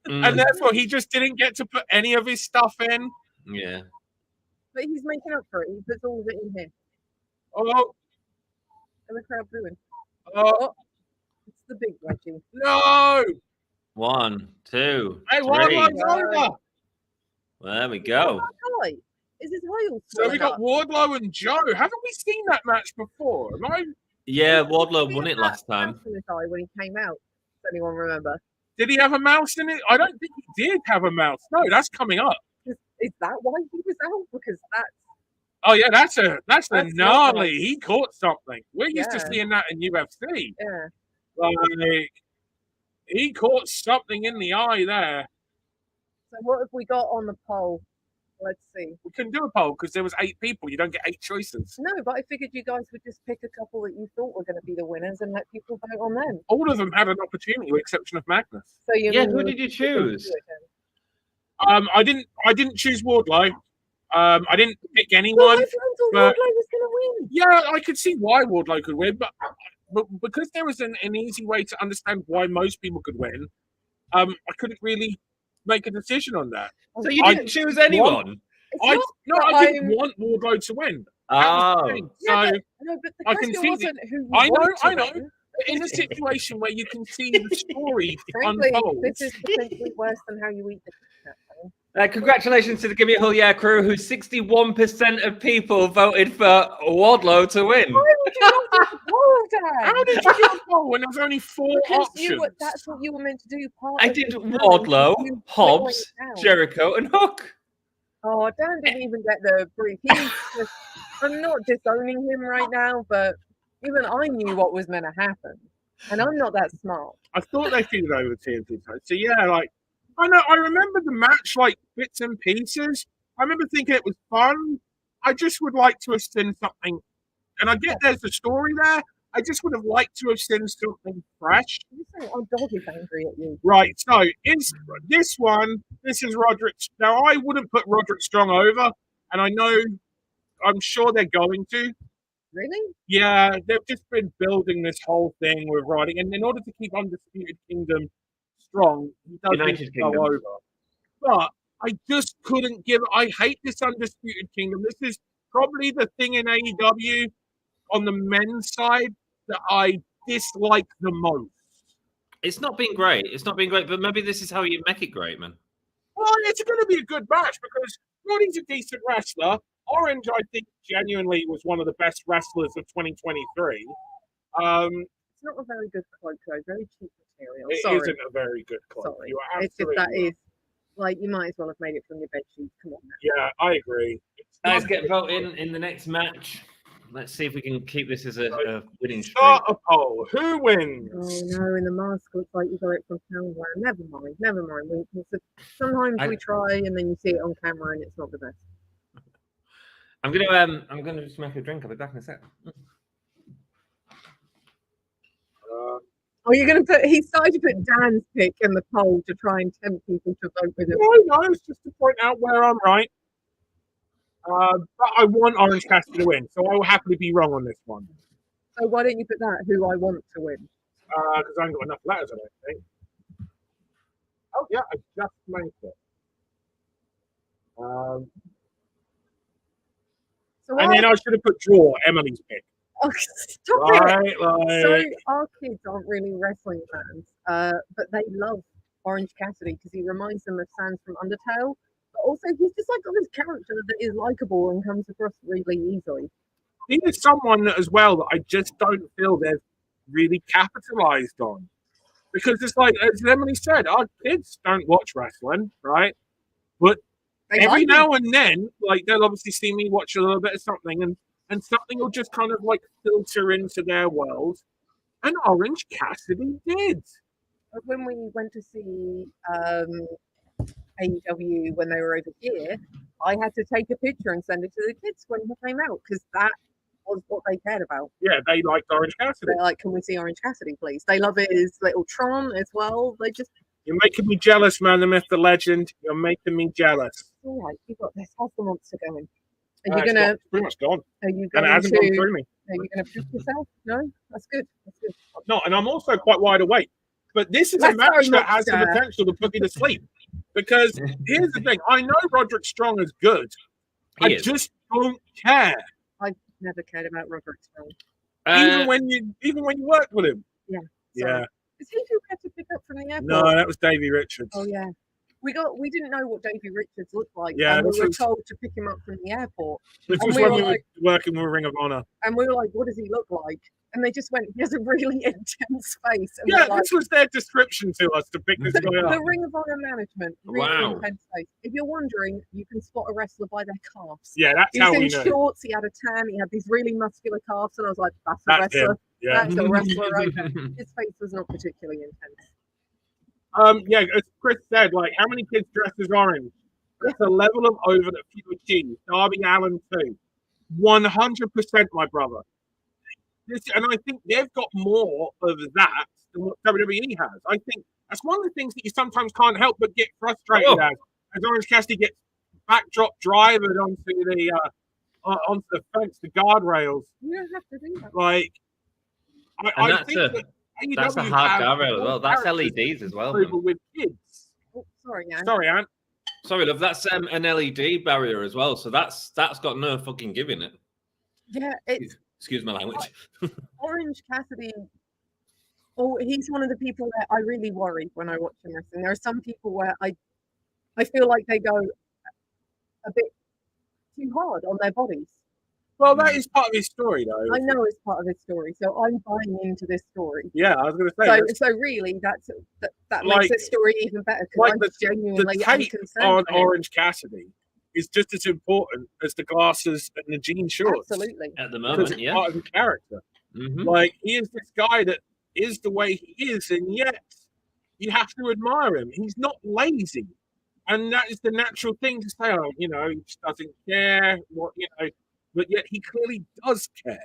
And therefore he just didn't get to put any of his stuff in?
Yeah.
But he's making up for it. He puts all of it in here.
Oh,
And the crowd booing.
oh,
It's the big wedgie.
no!
1, 2,
Hey,
3.
Wardlow's over!
Well, there we go.
Hi. Is his heel
So we got Wardlow and Joe. Haven't we seen that match before? Am I?
Yeah, Wardlow won it last time.
In his eye when he came out. Does anyone remember?
Did he have a mouse in it? I don't think he did have a mouse. No, that's coming up.
Is that why he was out? Because that's
Oh yeah, that's a
That's
gnarly.
nice.
He caught something. We're used to
Yeah.
seeing that in UFC.
yeah.
Like he caught something in the eye there.
So what have we got on the poll? Let's see.
We couldn't do a poll because there was 8 people. You don't get 8 choices.
No, but I figured you guys would just pick a couple that you thought were going to be the winners and let people vote on them.
All of them had an opportunity, with the exception of Magnus.
So you
Yeah,
mean
who
you
did you
would
choose?
do it then?
I didn't choose Wardlow. I didn't pick
Well,
anyone.
everyone thought
but-
Wardlow was going to win.
Yeah, I could see why Wardlow could win, but but because there was an easy way to understand why most people could win, I couldn't really make a decision on that.
So you didn't choose anyone?
I didn't want Wardlow to win.
Oh.
Yeah,
So
but the
I can
question
see
wasn't who you
I
want
know.
to win.
In a situation where you can see the story
Frankly,
unfold.
this is potentially worse than how you eat the cat.
Congratulations to the Give Me a Hull Yeah crew, who 61% of people voted for Wardlow to win.
Why would you not do that?
How did you do a poll when there's only 4
Because
options?
that's what you were meant to do.
I did Wardlow, Hobbs, Jericho, and Hook.
Oh, Dan didn't even get the brief. I'm not disowning him right now, but even I knew what was meant to happen. And I'm not that smart.
I thought they figured over the TNT title. So yeah, like I remember the match like bits and pieces. I remember thinking it was fun. I just would like to have seen something, and I get there's a story there. I just would have liked to have seen something fresh.
Our dog is angry at you.
Right. So is this one? This is Roderick. Now I wouldn't put Roderick Strong over, and I'm sure they're going to.
Really?
Yeah, they've just been building this whole thing with Roderick, and in order to keep Undisputed Kingdom strong, he does need to go over. But I just couldn't give. I hate this Undisputed Kingdom. This is probably the thing in AEW on the men's side that I dislike the most.
It's not been great. But maybe this is how you make it great, man.
Well, it's going to be a good match because Roddy's a decent wrestler. Orange, I think, genuinely was one of the best wrestlers of 2023.
It's not a very good cloak, though. Very cheap material.
It isn't a very good cloak.
Sorry.
You are
It's just
absolutely
that is, like, you might as well have made it from your bed sheets. Come on now.
Yeah, I agree.
Let's get voting in the next match. Let's see if we can keep this as a winning streak.
Start a poll. Who wins?
Oh no, in the mask looks like you got it from Poundland. Never mind. Sometimes we try and then you see it on camera and it's not the best.
I'm gonna just make a drink. I'll be back in a sec.
You're gonna put? He started to put Dan's pick in the poll to try and tempt people to vote with him.
No, it's just to point out where I'm right. But I want Orange Cassidy to win, so I will happily be wrong on this one.
So why don't you put that? Who I want to win?
Because I haven't got enough letters, I don't think. Oh yeah, I just made it. Then I should have put draw Emily's pick.
Oh, stop it!
Like...
So our kids aren't really wrestling fans, but they love Orange Cassidy because he reminds them of Sans from Undertale. But also, he's just like got this character that is likable and comes across really easily.
He is someone as well that I just don't feel they've really capitalized on. Because it's like, as Emily said, our kids don't watch wrestling, right? But every now and then, like, they'll obviously see me watch a little bit of something, and something will just kind of like filter into their world. And Orange Cassidy did.
When we went to see AEW when they were over here, I had to take a picture and send it to the kids when he came out because that was what they cared about.
Yeah, they liked Orange Cassidy.
They're like, can we see Orange Cassidy, please? They love his little Tron as well. They just...
You're making me jealous, man, the myth, the legend. You're making me jealous.
All right, you got this. How's the monster going? Are you
it's pretty much gone.
Are you
and it hasn't gone through me.
Are you going to poop yourself? No? That's good. That's good.
No, and I'm also quite wide awake. But this is a match that has the potential to put me to sleep. Because here's the thing. I know Roderick Strong is good. I just don't care.
I've never cared about Roderick Strong.
Even when you worked with him.
Yeah.
Sorry. Yeah.
Is he who had to pick up from the airport?
No, that was Davey Richards.
Oh yeah. We didn't know what Davey Richards looked like.
Yeah,
and we were told to pick him up from the airport.
This was when we were working with Ring of Honor.
And we were like, what does he look like? And they just went, he has a really intense face. And
yeah, this was their description to us to pick this guy up.
The Ring of Honor management, really intense face. If you're wondering, you can spot a wrestler by their calves.
Yeah, that's how we know.
He was in shorts, he had a tan, he had these really muscular calves, and I was like, that's a wrestler.
Him. Yeah.
That's a wrestler right there. His face was not particularly intense.
Yeah, as Chris said, like, how many kids dressed as orange? That's a level of over that few achieve. Darby Allin too. 100%, my brother. And I think they've got more of that than what WWE has. I think that's one of the things that you sometimes can't help but get frustrated as Orange Cassidy gets backdrop driven onto the fence, the guardrails.
You don't have to do that.
Like,
And
I think that
that's a
AEW
hard
have
guardrail as well. That's
characters
LEDs as well.
over with kids.
Oh, sorry, Anne.
Sorry, Anne.
Sorry, love. That's an LED barrier as well. So that's got no fucking giving it.
Yeah, it's
Excuse my language.
Orange Cassidy. Oh, he's one of the people that I really worry when I watch him wrestling. There are some people where I feel like they go a bit too hard on their bodies.
Well, that is part of his story, though.
I know it's part of his story, so I'm buying into this story.
Yeah, I was going to say.
So really, that
Like-
makes the story even better because
like
I'm
the
genuinely
tape
unconcerned
on
for him.
Orange Cassidy is just as important as the glasses and the jean shorts.
Absolutely.
At the
Because
moment,
it's
yeah.
part of the character.
Mhm.
Like, he is this guy that is the way he is, and yet you have to admire him. He's not lazy. And that is the natural thing to say, oh, he just doesn't care, but yet he clearly does care.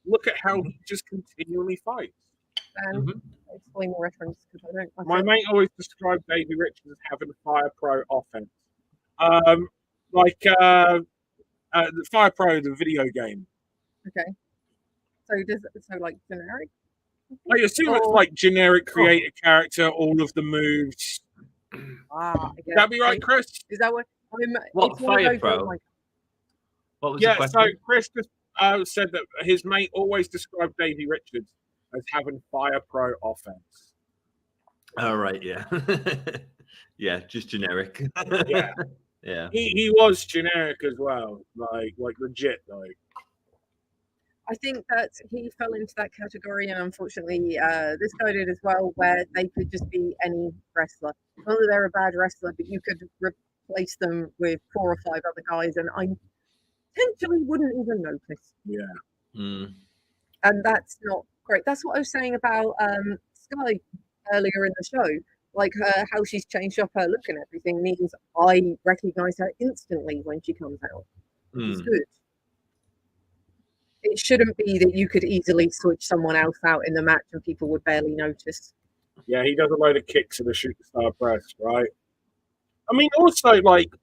Look at how he just continually fights.
And explain the reference because I don't.
My mate always described Davey Richards as having a Fire Pro offense. The Fire Pro, the video game.
Okay. So like generic?
I assume it's like generic creator character, all of the moves.
Ah,
Would that be right, Chris?
Is that what?
What,
it's one of
Fire
those
Pro?
like,
What was the
Yeah,
question?
so Chris just said that his mate always described Davey Richards as having Fire Pro offense.
Oh, right, yeah. Yeah, just generic.
Yeah.
Yeah.
He was generic as well, like legit, like.
I think that he fell into that category, and unfortunately, this guy did as well, where they could just be any wrestler. Not that they're a bad wrestler, but you could replace them with 4 or 5 other guys, and I potentially wouldn't even notice.
Yeah.
Mm.
And that's not great. That's what I was saying about Sky earlier in the show. Like how she's changed up her look and everything means I recognize her instantly when she comes out. It's good. It shouldn't be that you could easily switch someone else out in the match and people would barely notice.
Yeah, he does a load of kicks in the shooting star press, right? I mean, also, like,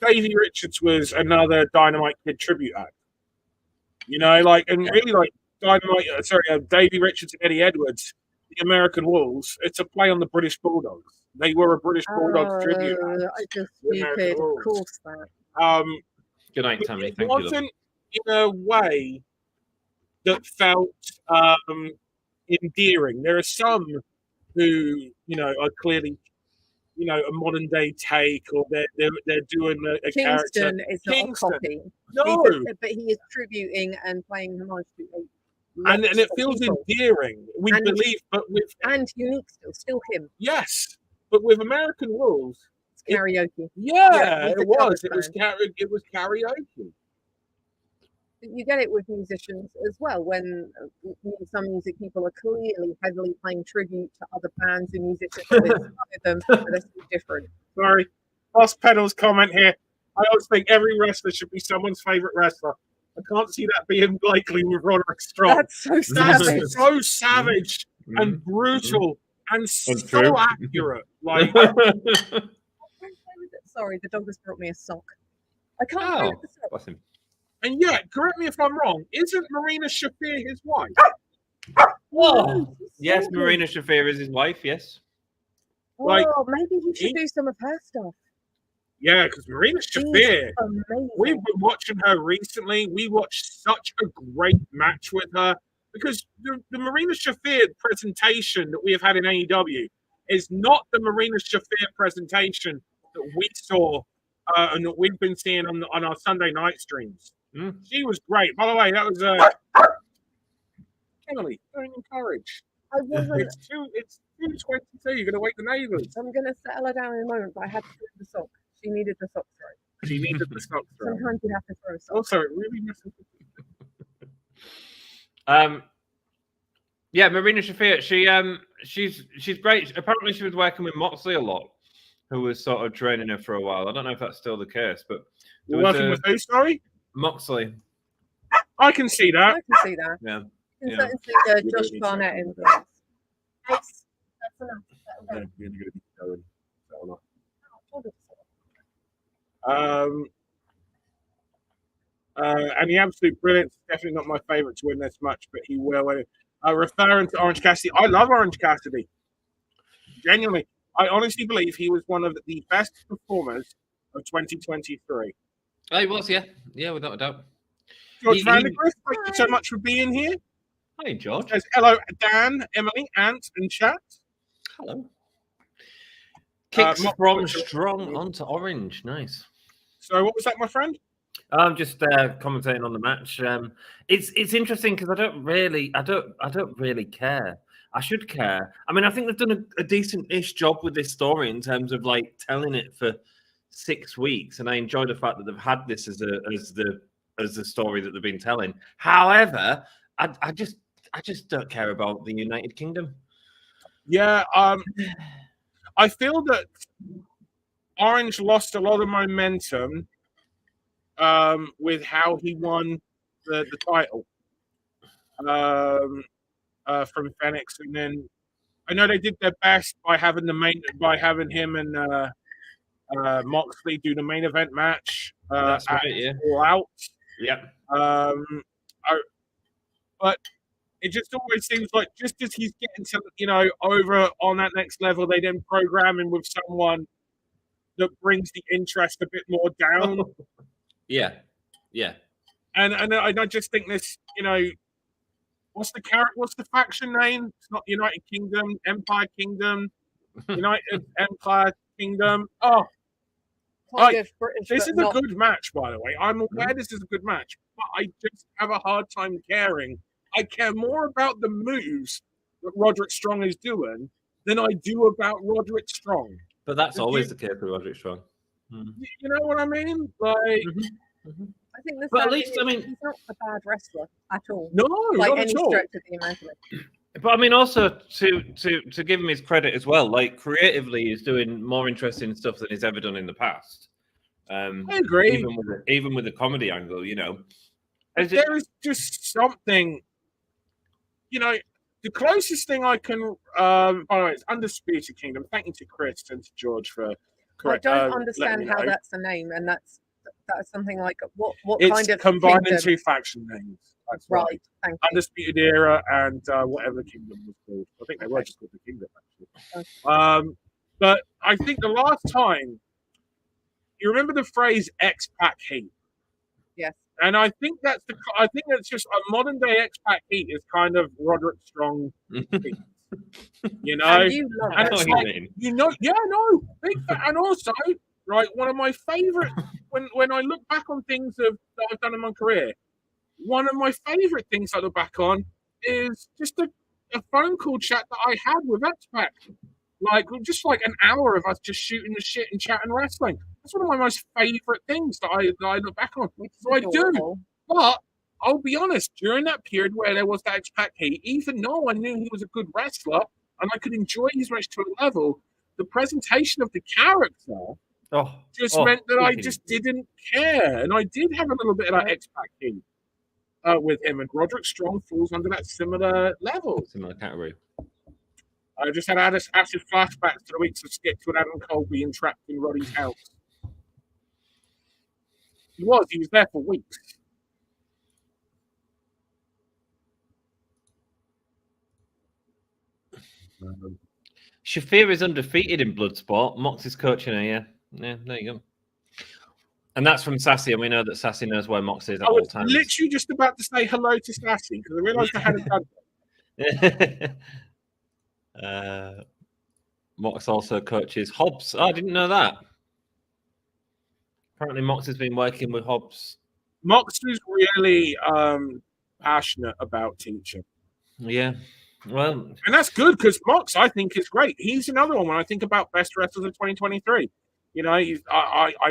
Davey Richards was another Dynamite Kid tribute act. And really, like, Davey Richards and Eddie Edwards, the American Wolves, it's a play on the British Bulldogs. They were a British Bulldogs tribute act.
I just
The American
stupid. Of
Wolves.
course that.
Good night, Tammy.
It
Thank you. love.
wasn't in a way that felt endearing. There are some who, are clearly, a modern day take, or they're doing a character.
Kingston is not
Kingston.
a copy.
No,
But he is tributing and playing homage to
and it
lots of
feels
people.
endearing. We
And-
believe, but with
And unique still him.
yes, but with American Wolves,
It's karaoke.
yeah,
he's a
it was.
cover
It was it was karaoke.
You get it with musicians as well when some music people are clearly heavily playing tribute to other bands and musicians that inspired them, but they're still different.
Sorry, Boss Pedal's comment here. I always think every wrestler should be someone's favorite wrestler. I can't see that being likely with Roderick Strong.
That's so
That's
savage.
so savage and brutal and so
true.
accurate. Like,
Sorry, the dog has brought me a sock. I can't
Oh.
find the sock.
Bless him.
and yet, correct me if I'm wrong, isn't Marina Shafir his wife?
Oh,
Yes, Marina Shafir is his wife, yes.
like,
maybe you should do some of her stuff.
Yeah, because Marina
She's
Shafir,
amazing.
we've been watching her recently. We watched such a great match with her because the Marina Shafir presentation that we have had in AEW is not the Marina Shafir presentation that we saw and that we've been seeing on our Sunday night streams. She was great. By the way, that was Emily, don't encourage.
I wasn't.
It's 2:22. You're gonna wake the neighbours.
I'm going to settle her down in a moment, but I had to throw the sock. She needed the sock throw.
She needed the stock throw.
Sometimes you have to throw a sock.
Also, it really messes with
Yeah, Marina Shafir, she's great. Apparently she was working with Moxley a lot, who was sort of training her for a while. I don't know if that's still the case, but there was
working with who, sorry?
Moxley.
I can see that.
I can see that.
Yeah.
You
Yeah.
can certainly see Josh Barnett in the Yes, that's enough. That'll go.
Yeah, we're gonna be going.
Oh,
And the absolute brilliance is definitely not my favourite to win this match, but he will. referring to Orange Cassidy. I love Orange Cassidy. Genuinely, I honestly believe he was one of the best performers of 2023.
Oh, he was, yeah. Yeah, without a doubt.
George Vandergrift, thank you so much for being here.
Hi, George.
Says, hello, Dan, Emily, Ant, and chat.
Hello. Kicks from
Moxley-
strong onto orange. Nice.
So, what was that, my friend?
I'm just commentating on the match. It's interesting because I don't really care. I should care. I mean, I think they've done a decent-ish job with this story in terms of like telling it for 6 weeks, and I enjoy the fact that they've had this as the story that they've been telling. However, I just don't care about the United Kingdom.
Yeah, I feel that Orange lost a lot of momentum with how he won the title from Phoenix, and then I know they did their best by having him and Moxley do the main event match.
That's right, yeah.
All Out.
Yeah.
But it just always seems like just as he's getting to, over on that next level, they then program him with someone that brings the interest a bit more down.
Yeah. Yeah.
And I just think this, what's the faction name? It's not United Kingdom, Empire Kingdom, United Empire Kingdom. Oh,
British,
this is
not...
a good match, by the way. I'm aware this is a good match, but I just have a hard time caring. I care more about the moves that Roderick Strong is doing than I do about Roderick Strong.
But that's always the case with Roderick Strong.
You know what I mean? Like,
I think
but at least,
he's not a bad wrestler at all.
No,
like
not
any
at all.
stretch of the imagination.
But I mean, also to give him his credit as well, like creatively, he's doing more interesting stuff than he's ever done in the past.
I agree.
Even with the comedy angle,
there is just something. The closest thing I can, by the way, it's Undisputed Kingdom. Thank you to Chris and to George for correct.
I don't understand how that's the name, and that's something like what
it's
kind of
combining
kingdom?
two faction names. That's
right. Thank you.
Undisputed Era and whatever the kingdom was called. I think they were just called the Kingdom actually. Okay. But I think the last time you remember the phrase "X-Pac Heat."
Yes.
And I think that's just a modern day X-Pac Heat is kind of Roderick Strong heat,
And you love
and
it.
it's like, big fan. And also, right, one of my favorite when I look back on things that I've done in my career, one of my favorite things I look back on is just a phone call chat that I had with X-Pac. Just like an hour of us just shooting the shit and chatting wrestling. That's one of my most favorite things that I look back on. So I do. But I'll be honest, during that period where there was that X-Pac heat, even though I knew he was a good wrestler and I could enjoy his match to a level, the presentation of the character meant that I just didn't care. And I did have a little bit of that X-Pac heat with him, and Roderick Strong falls under that similar level.
Similar category.
I just had acid flashbacks to the weeks of skits with Adam Cole being trapped in Roddy's house. He was there for weeks.
Shafir is undefeated in Bloodsport. Mox is coaching her, yeah. Yeah, there you go. And that's from Sassy, and we know that Sassy knows where Mox is at all times. I was
literally just about to say hello to Sassy because I realised I hadn't done
that. Mox also coaches Hobbs. Oh, I didn't know that. Apparently, Mox has been working with Hobbs.
Mox is really passionate about teaching.
Yeah. Well,
and that's good because Mox, I think, is great. He's another one when I think about best wrestlers of 2023. I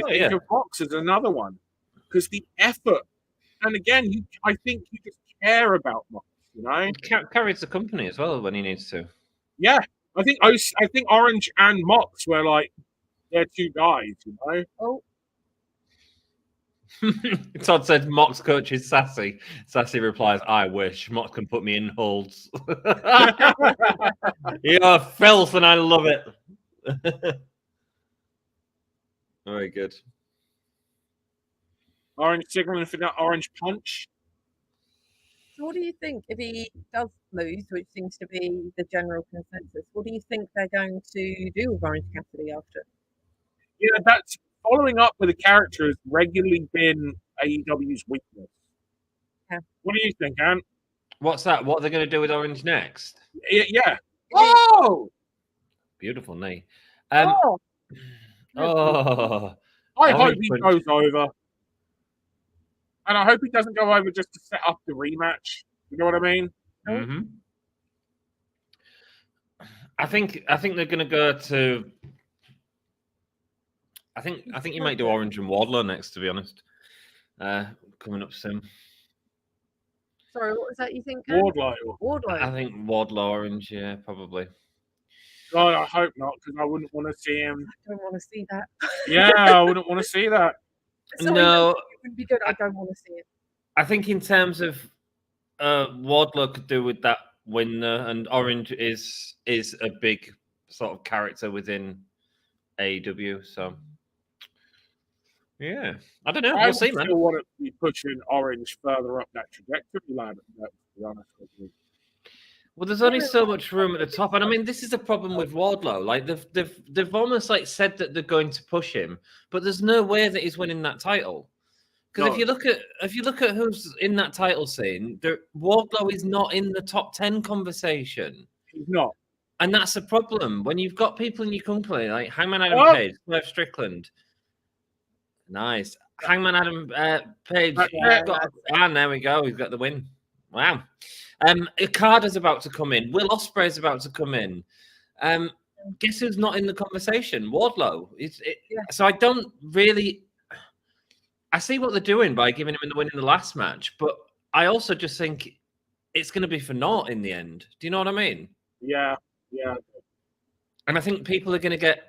think of Mox as another one because the effort, and again, I think you just care about Mox.
He carries the company as well when he needs to.
Yeah, I think Orange and Mox were like they're two guys.
Oh.
Todd said Mox coaches Sassy. Sassy replies, I wish. Mox can put me in holds. You're filth and I love it. Very good.
Orange signaling for that orange punch.
So what do you think if he does lose, which seems to be the general consensus? What do you think they're going to do with Orange Cassidy after?
Yeah, that's following up with a character has regularly been AEW's weakness.
Yeah.
What do you think, Ant?
What's that? What are they going to do with Orange next?
Yeah. Oh!
Beautiful knee.
Oh,
Oh,
I hope
Orange
he
punch.
goes over. And I hope he doesn't go over just to set up the rematch. You know what I mean?
Mm-hmm. I think they're going to go to. I think you might do Orange and Wardlow next. To be honest, coming up soon.
sorry, what was that you think?
Wardlow.
Wardlow.
I think Wardlow Orange, yeah, probably.
God, I hope not, because I wouldn't want to see him.
I don't want to see that.
Yeah, I wouldn't want to see that.
Sorry,
No,
it wouldn't be good. I don't want to see it.
I think in terms of Wardlow could do with that win, and Orange is a big sort of character within AEW. So yeah, I don't know.
I
We'll see, man.
still want to be pushing Orange further up that trajectory ladder, to be honest with you.
Well, there's only so much room at the top, and I mean, this is the problem with Wardlow. Like they've almost like said that they're going to push him, but there's no way that he's winning that title. Because
No.
if you look at who's in that title scene, Wardlow is not in the top 10 conversation,
He's not.
and that's a problem when you've got people in your company like Hangman Adam
Oh.
Page, Swerve Strickland. Nice, Hangman Adam Page.
Yeah,
And there we go. He's got the win. Wow. Okada's about to come in. Will Ospreay's about to come in. Guess who's not in the conversation? Wardlow. So I don't really. I see what they're doing by giving him the win in the last match, but I also just think it's going to be for naught in the end. Do you know what I mean?
Yeah.
And I think people are going to get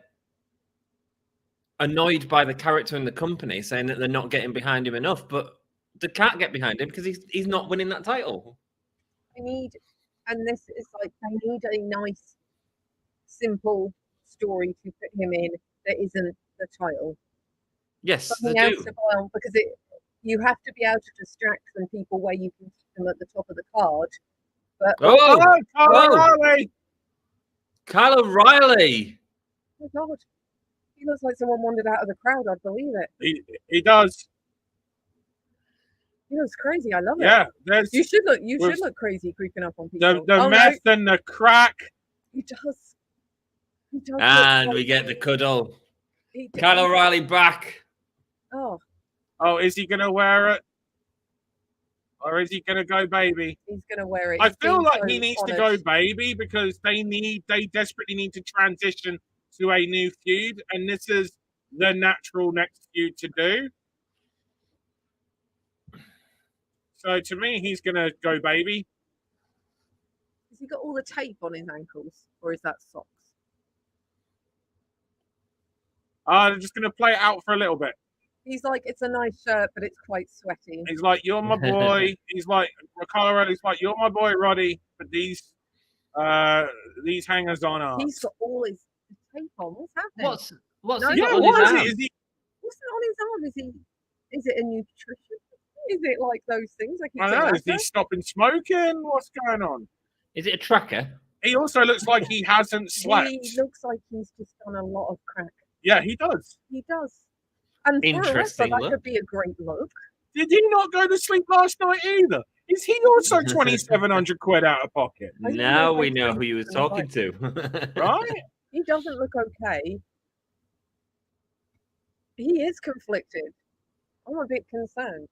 annoyed by the character in the company saying that they're not getting behind him enough, but they can't get behind him because he's not winning that title.
This is like, they need a nice, simple story to put him in that isn't the title.
Yes,
Something
they
else
do.
to go on, because you have to be able to distract some people where you can keep them at the top of the card. But
Oh,
Kyle O'Reilly!
Kyle O'Reilly.
oh my God, he looks like someone wandered out of the crowd. I'd believe it.
He does.
He looks crazy. I love it.
Yeah. There's
You should look crazy creeping up on people.
the meth and the crack.
He does. He does.
And
look
we get the cuddle.
he does.
Kyle O'Reilly back.
Oh,
Oh, is he going to wear it? Or is he going to go baby?
he's gonna wear it.
I
He's
feel
been
like
so
he needs to
honoured.
go baby because they desperately need to transition to a new feud, and this is the natural next feud to do. So to me, he's gonna go baby.
Has he got all the tape on his ankles, or is that socks?
I'm just gonna play it out for a little bit.
He's like, it's a nice shirt, but it's quite sweaty.
He's like, "You're my boy." He's like, Colorado. He's like, "You're my boy, Roddy." But these hangers on are.
He's got all his tape on. What's happening?
What's
No,
he
yeah,
got on
what
his
is it?
arm?
Is he?
What's that on his arm? Is it a nutrition? Is it like those things? I keep
I
saying
know. Is
that.
he stopping smoking? What's going on?
Is it a tracker?
He also looks like he hasn't slept.
He looks like he's just done a lot of crack.
Yeah, he does.
He does. And for a wrestler,
Interesting
that
look.
could be a great look.
Did he not go to sleep last night either? Is he also 2,700 quid out of pocket?
I think
Now
he
we
looks
know
like
who you was
he's gonna
talking to.
Right?
He doesn't look okay. He is conflicted. I'm a bit concerned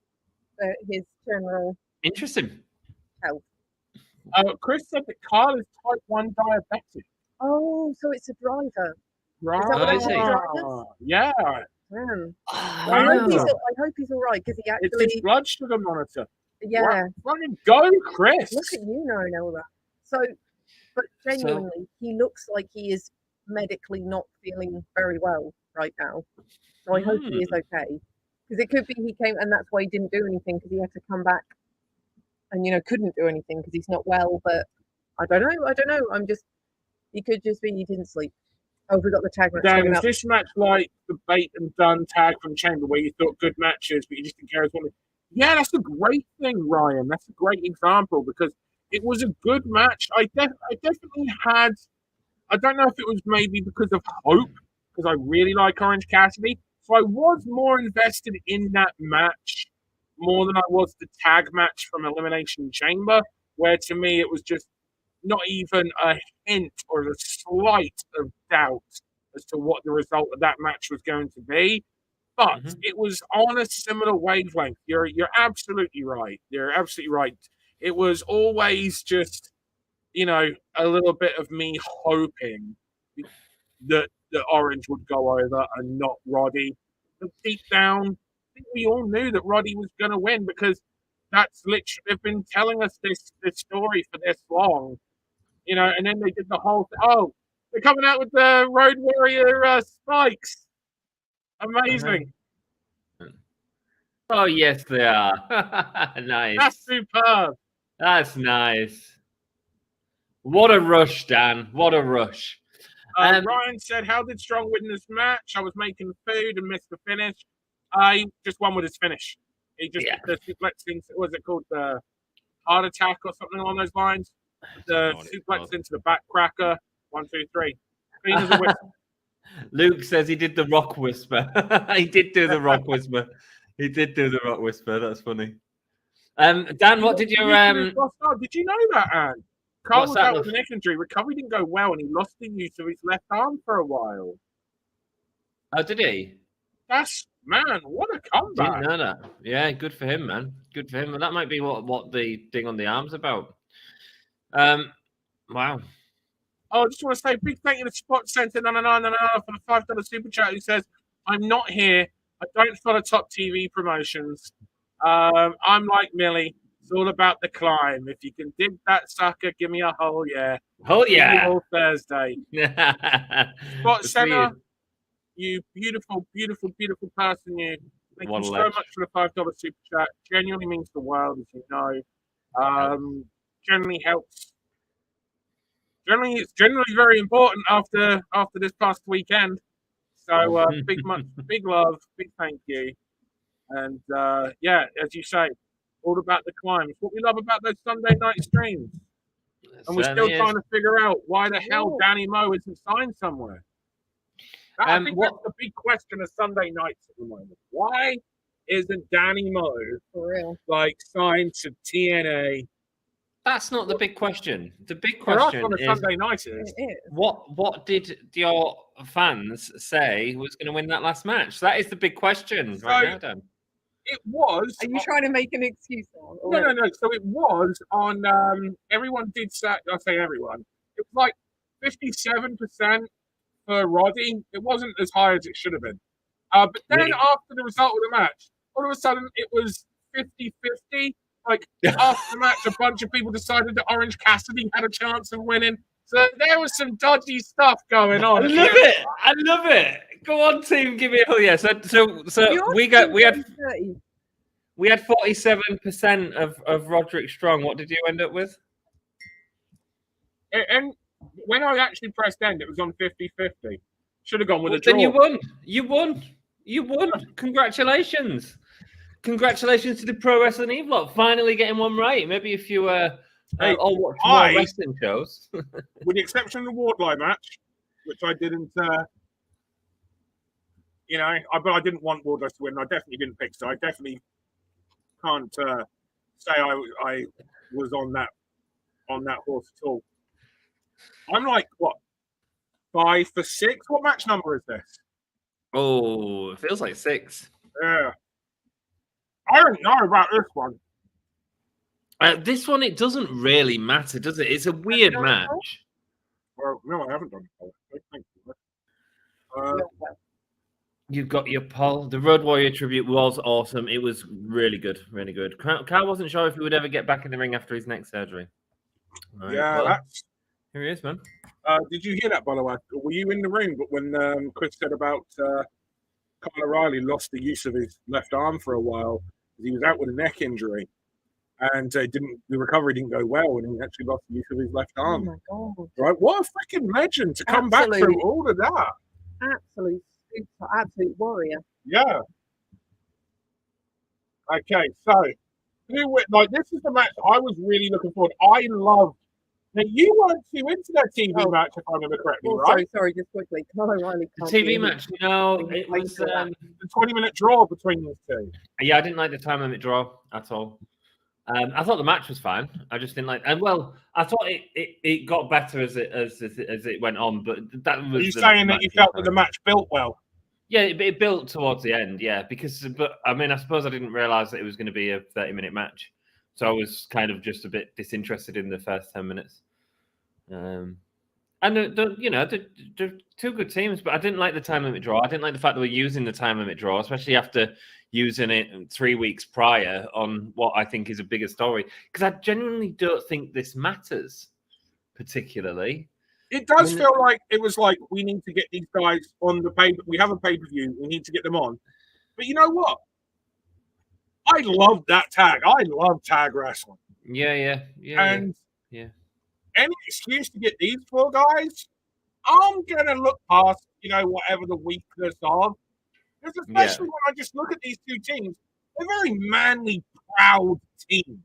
for his general
Interesting.
health.
Chris said that Kyle is type 1 diabetic.
Oh, so it's a driver.
Right.
that what
it is?
Drivers?
Yeah.
Man.
Oh,
I
Wow.
hope he's all right, because he
It's
actually,
his blood sugar monitor.
yeah.
Fucking go, Chris.
Look at you knowing all that. So, but genuinely, he looks like he is medically not feeling very well right now. So I hope he is okay. Because it could be he came, and that's why he didn't do anything, because he had to come back and, couldn't do anything because he's not well. But I don't know. He could just be he didn't sleep. Oh, we got the tag match
Dan,
coming
is
up.
this match like the bait and done tag from Chamber where you thought good matches, but you just didn't care as well? Yeah, that's a great thing, Ryan. That's a great example because it was a good match. I definitely had. I don't know if it was maybe because of hope, because I really like Orange Cassidy. So I was more invested in that match more than I was the tag match from Elimination Chamber, where to me it was just not even a hint or a slight of doubt as to what the result of that match was going to be. But it was on a similar wavelength. You're absolutely right. You're absolutely right. It was always just, a little bit of me hoping that Orange would go over and not Roddy. But deep down, I think we all knew that Roddy was going to win because that's literally, they've been telling us this story for this long, and then they did the whole they're coming out with the Road Warrior spikes. Amazing.
Oh, yes, they are. Nice.
That's superb.
That's nice. What a rush, Dan. What a rush.
Ryan said, how did Strong win this match? I was making food and missed the finish. He just won with his finish. He just did the suplex into, what was it called? The heart attack or something along those lines. The suplex into the back cracker. 1, 2, 3. Clean as a whistle.
Luke says he did the rock whisper. He did do the rock whisper. He did do the rock whisper. That's funny. Dan, what did your
Did you know that, Anne? Carl was out with an neck injury. Recovery didn't go well, and he lost the use of his left arm for a while.
Oh, did he?
Man, what a comeback!
Didn't know that. Yeah, good for him, man. Good for him. And that might be what the thing on the arm's about. Wow.
Oh, I just want to say big thank you to Spot Center for the $5 super chat. Who says, "I'm not here. I don't follow top TV promotions. I'm like Millie. It's all about the climb. If you can dig that sucker, give me a hole, yeah.
Oh, yeah.
All Thursday." Spot Center, you beautiful, beautiful, beautiful person, you. Thank you so much for the $5 super chat. Genuinely means the world, as you know. Generally helps. It's generally very important after this past weekend. So big love, big thank you. And as you say, all about the climb. It's what we love about those Sunday night streams. And we're still trying to figure out why the hell Danny Moe isn't signed somewhere. I think that's the big question of Sunday nights at the moment. Why isn't Danny Moe signed to TNA?
That's not the big question. The big question
on a Sunday night is
what did your fans say was going to win that last match? That is the big question right now, Dan.
It was. Are you trying to make an excuse now?
No. So it was on. Everyone did say. I say everyone. It was like 57% for Roddy. It wasn't as high as it should have been. But then after the result of the match, all of a sudden it was 50-50. Like after the match, a bunch of people decided that Orange Cassidy had a chance of winning. So there was some dodgy stuff going on.
I love it. Go on, team, give me a hell yeah. So we had 47% of Roderick Strong. What did you end up with?
And when I actually pressed end, it was on 50-50. Should have gone with a draw.
Then you won. Congratulations. Congratulations to the Pro Wrestling Eve lot. Finally getting one right. Maybe if you all watch more wrestling shows.
With the exception of the Wardlow match, which I didn't, but I didn't want Wardlow to win. I definitely didn't pick, so I definitely can't say I was on that horse at all. I'm like, what, 5 for 6? What match number is this?
Oh, it feels like 6.
Yeah. I don't know about this one.
This one, it doesn't really matter, does it? It's a weird match.
Well, no, I haven't done it. Thank you.
You've got your poll. The Road Warrior tribute was awesome. It was really good, really good. Carl wasn't sure if he would ever get back in the ring after his neck surgery.
Right, that's...
Here he is, man.
Did you hear that, by the way? Were you in the ring? But when Chris said about Kyle O'Reilly lost the use of his left arm for a while, he was out with a neck injury, and the recovery didn't go well, and he actually lost the use of his left arm.
Oh my God!
Right? What a freaking legend to come back through all of that.
Absolute warrior.
Yeah. Okay, so this is the match I was really looking forward. I loved. Now you weren't too into that TV match, if I remember correctly, right?
Sorry, just quickly. Kyle O'Reilly
The TV match, it was
the 20-minute draw between these two.
Yeah, I didn't like the time limit draw at all. I thought the match was fine. I just didn't like, and well, I thought it got better as it went on. But that was.
Are you saying that you felt that the match built well?
Yeah, it built towards the end. Yeah, but I mean, I suppose I didn't realize that it was going to be a 30-minute match, so I was kind of just a bit disinterested in the first 10 minutes. And they're two good teams, but I didn't like the time limit draw. I didn't like the fact that we're using the time limit draw, especially after using it 3 weeks prior on what I think is a bigger story. Because I genuinely don't think this matters particularly.
It does feel like it was like we need to get these guys on the pay. We have a pay-per-view. We need to get them on. But you know what? I love that tag. I love tag wrestling.
Yeah.
And any excuse to get these four guys, I'm gonna look past whatever the weakness of. Because especially when I just look at these two teams, they're very manly, proud teams.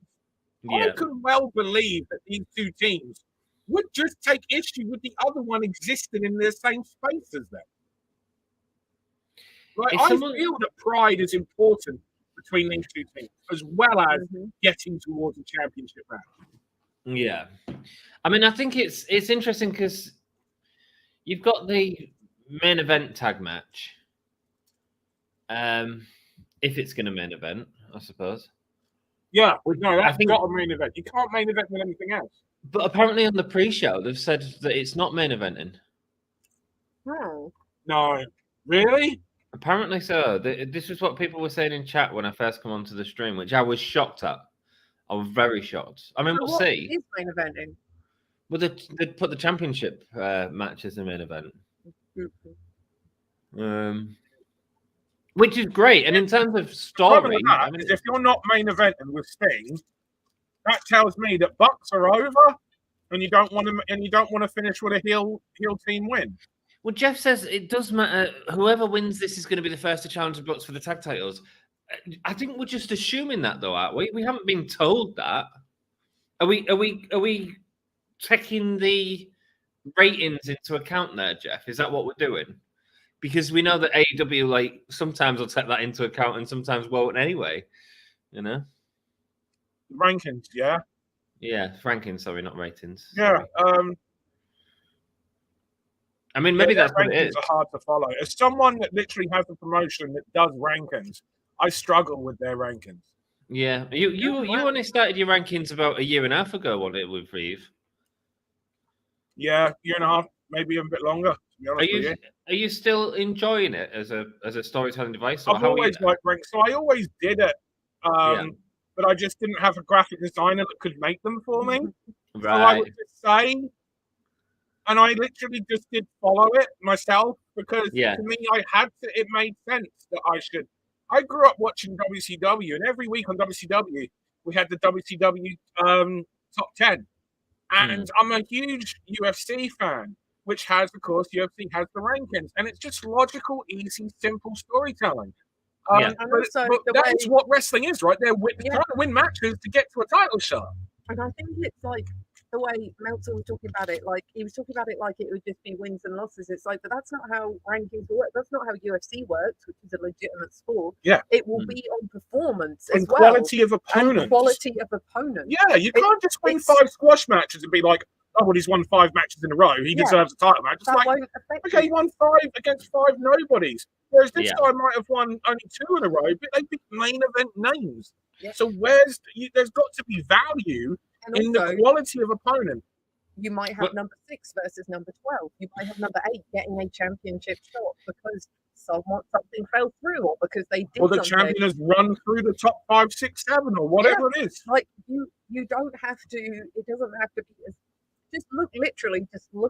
I can well believe that these two teams would just take issue with the other one existing in the same space as them. I feel that pride is important between these two teams, as well as getting towards a championship match.
Yeah. I mean, I think it's interesting because you've got the main event tag match. If it's going to main event, I suppose.
Yeah, no, that's got a main event. You can't main event with anything else.
But apparently on the pre-show, they've said that it's not main eventing.
Oh.
No. Really?
Apparently so. This is what people were saying in chat when I first come onto the stream, which I was shocked at. I was very shocked. I mean, we'll see.
What is main eventing?
Well, they put the championship match as the main event. Which is great. And in terms of story,
if you're not main eventing with Sting, that tells me that Bucks are over, and you don't want to finish with a heel team win.
Well, Jeff says it does matter. Whoever wins this is going to be the first to challenge the Bucks for the tag titles. I think we're just assuming that, though, aren't we? We haven't been told that. Are we taking the ratings into account there, Jeff? Is that what we're doing? Because we know that AEW sometimes will take that into account and sometimes won't anyway.
Rankings, yeah.
Yeah, rankings. Sorry, not ratings.
Yeah.
I mean, maybe that's what it is.
Are hard to follow. As someone that literally has a promotion that does rankings, I struggle with their rankings.
Yeah, you only started your rankings about a year and a half ago, wasn't it, with Reeve?
Yeah, year and a half, maybe a bit longer. To be honest with you.
Are you still enjoying it as a storytelling device?
I've always liked rankings, so I always did it. But I just didn't have a graphic designer that could make them for me.
Right.
So I would just say, and I literally just did follow it myself because to me, it made sense that I should. I grew up watching WCW, and every week on WCW, we had the WCW top 10. And I'm a huge UFC fan, which has, of course, UFC has the rankings. And it's just logical, easy, simple storytelling.
And also
but that's what wrestling is, right? They're trying to win matches to get to a title shot.
And I think it's like the way Meltzer was talking about it, like he was talking about it like it would just be wins and losses. It's like, but that's not how rankings work. That's not how UFC works, which is a legitimate sport.
Yeah.
It will be on performance
and
as well.
Quality of opponents.
And quality of opponents.
Yeah, you can't just win 5 squash matches and be like, oh, well, he's won 5 matches in a row. He deserves a title match. It's
that
like,
won't affect
okay, he won 5 against 5 nobodies. Whereas this guy might have won only 2 in a row, but they pick main event names. Yeah. So there's got to be value in the quality of opponent.
You might have number 6 versus number 12. You might have number 8 getting a championship shot because something fell through, or because they did.
Or the champion has run through the top 5, 6, 7, or whatever it is.
Like you don't have to. It doesn't have to be. Just look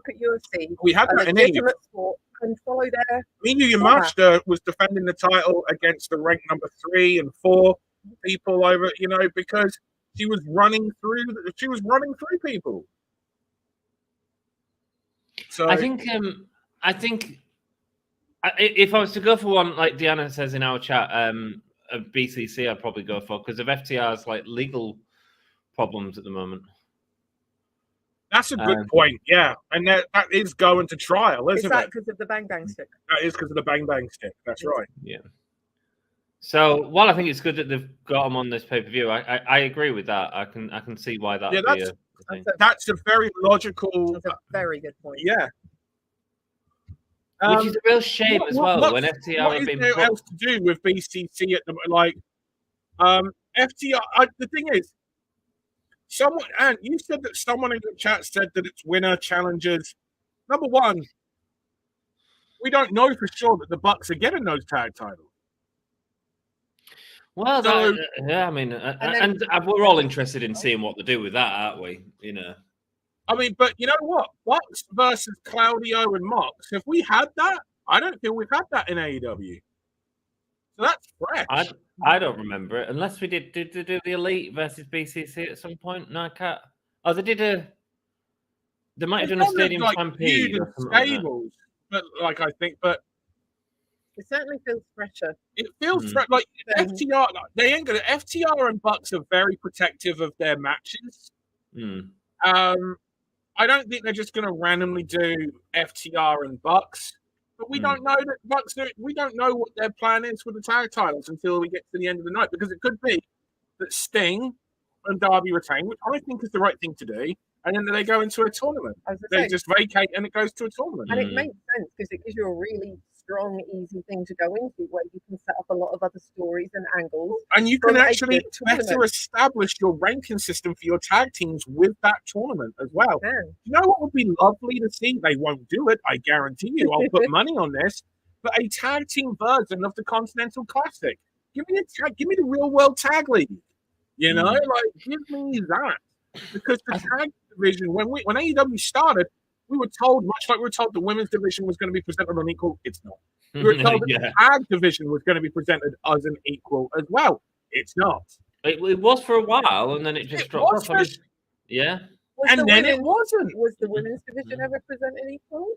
at UFC.
We had that in England.
Sport and follow their.
Your match was defending the title against the ranked number 3 and 4 people over, because she was running through people. So
I think if I was to go for one, like Deonna says in our chat, BCC I'd probably go for because of FTR's like legal problems at the moment.
That's a good point, yeah. And that is going to trial, isn't it?
Is that because of the Bang Bang stick?
That is because of the Bang Bang stick. That's right.
Yeah. So while I think it's good that they've got them on this pay-per-view, I agree with that. I can see why that.
Yeah, that's a very logical.
That's a very good point.
Yeah.
Which is a real shame as well when FTR have been.
What is there else to do with BCC at the like? FTR. The thing is, someone, and you said that someone in the chat said that it's winner challenges. Number one, we don't know for sure that the Bucks are getting those tag titles.
Well, I mean, and we're all interested in seeing what they do with that, aren't we? You know.
I mean, but you know what? Bucks versus Claudio and Mox. Have we had that? I don't think we've had that in AEW. So that's fresh.
I don't remember it unless we did do the Elite versus BCC at some point. No, I can't. Oh, they did a. They might have done a stadium stampede or something
stables, but like I think, but
it certainly feels fresher.
It feels like FTR. They ain't gonna. FTR and Bucks are very protective of their matches. I don't think they're just going to randomly do FTR and Bucks, but we don't know that Bucks. We don't know what their plan is with the tag titles until we get to the end of the night, because it could be that Sting and Darby retain, which I think is the right thing to do, and then they go into a tournament. They just vacate and it goes to a tournament,
and it makes sense because it gives you a really strong, easy thing to go into where you can set up a lot of other stories and angles.
And you can actually better establish your ranking system for your tag teams with that tournament as well.
Yeah.
You know what would be lovely to see? They won't do it, I guarantee you. I'll put money on this. But a tag team version of the Continental Classic. Give me the real world tag league. You know, like give me that. Because the tag division, when AEW started, we were told, much like we were told the women's division was going to be presented on equal. It's not. We were told that the tag division was going to be presented as an equal as well. It's not.
It was for a while, and then it just dropped off. Yeah.
And then it wasn't.
Was the women's division ever presented equal?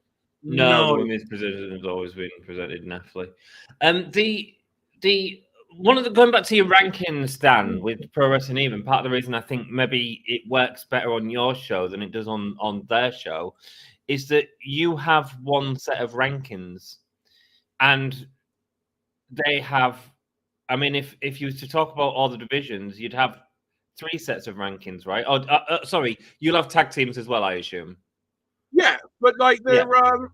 No, the women's division has always been presented naffily. The one of the going back to your rankings, Dan, with Pro Wrestling Even, part of the reason I think maybe it works better on your show than it does on their show is that you have one set of rankings and they have, I mean, if you was to talk about all the divisions, you'd have 3 sets of rankings, right? Oh, sorry, you'll have tag teams as well, I assume.
Yeah, but like the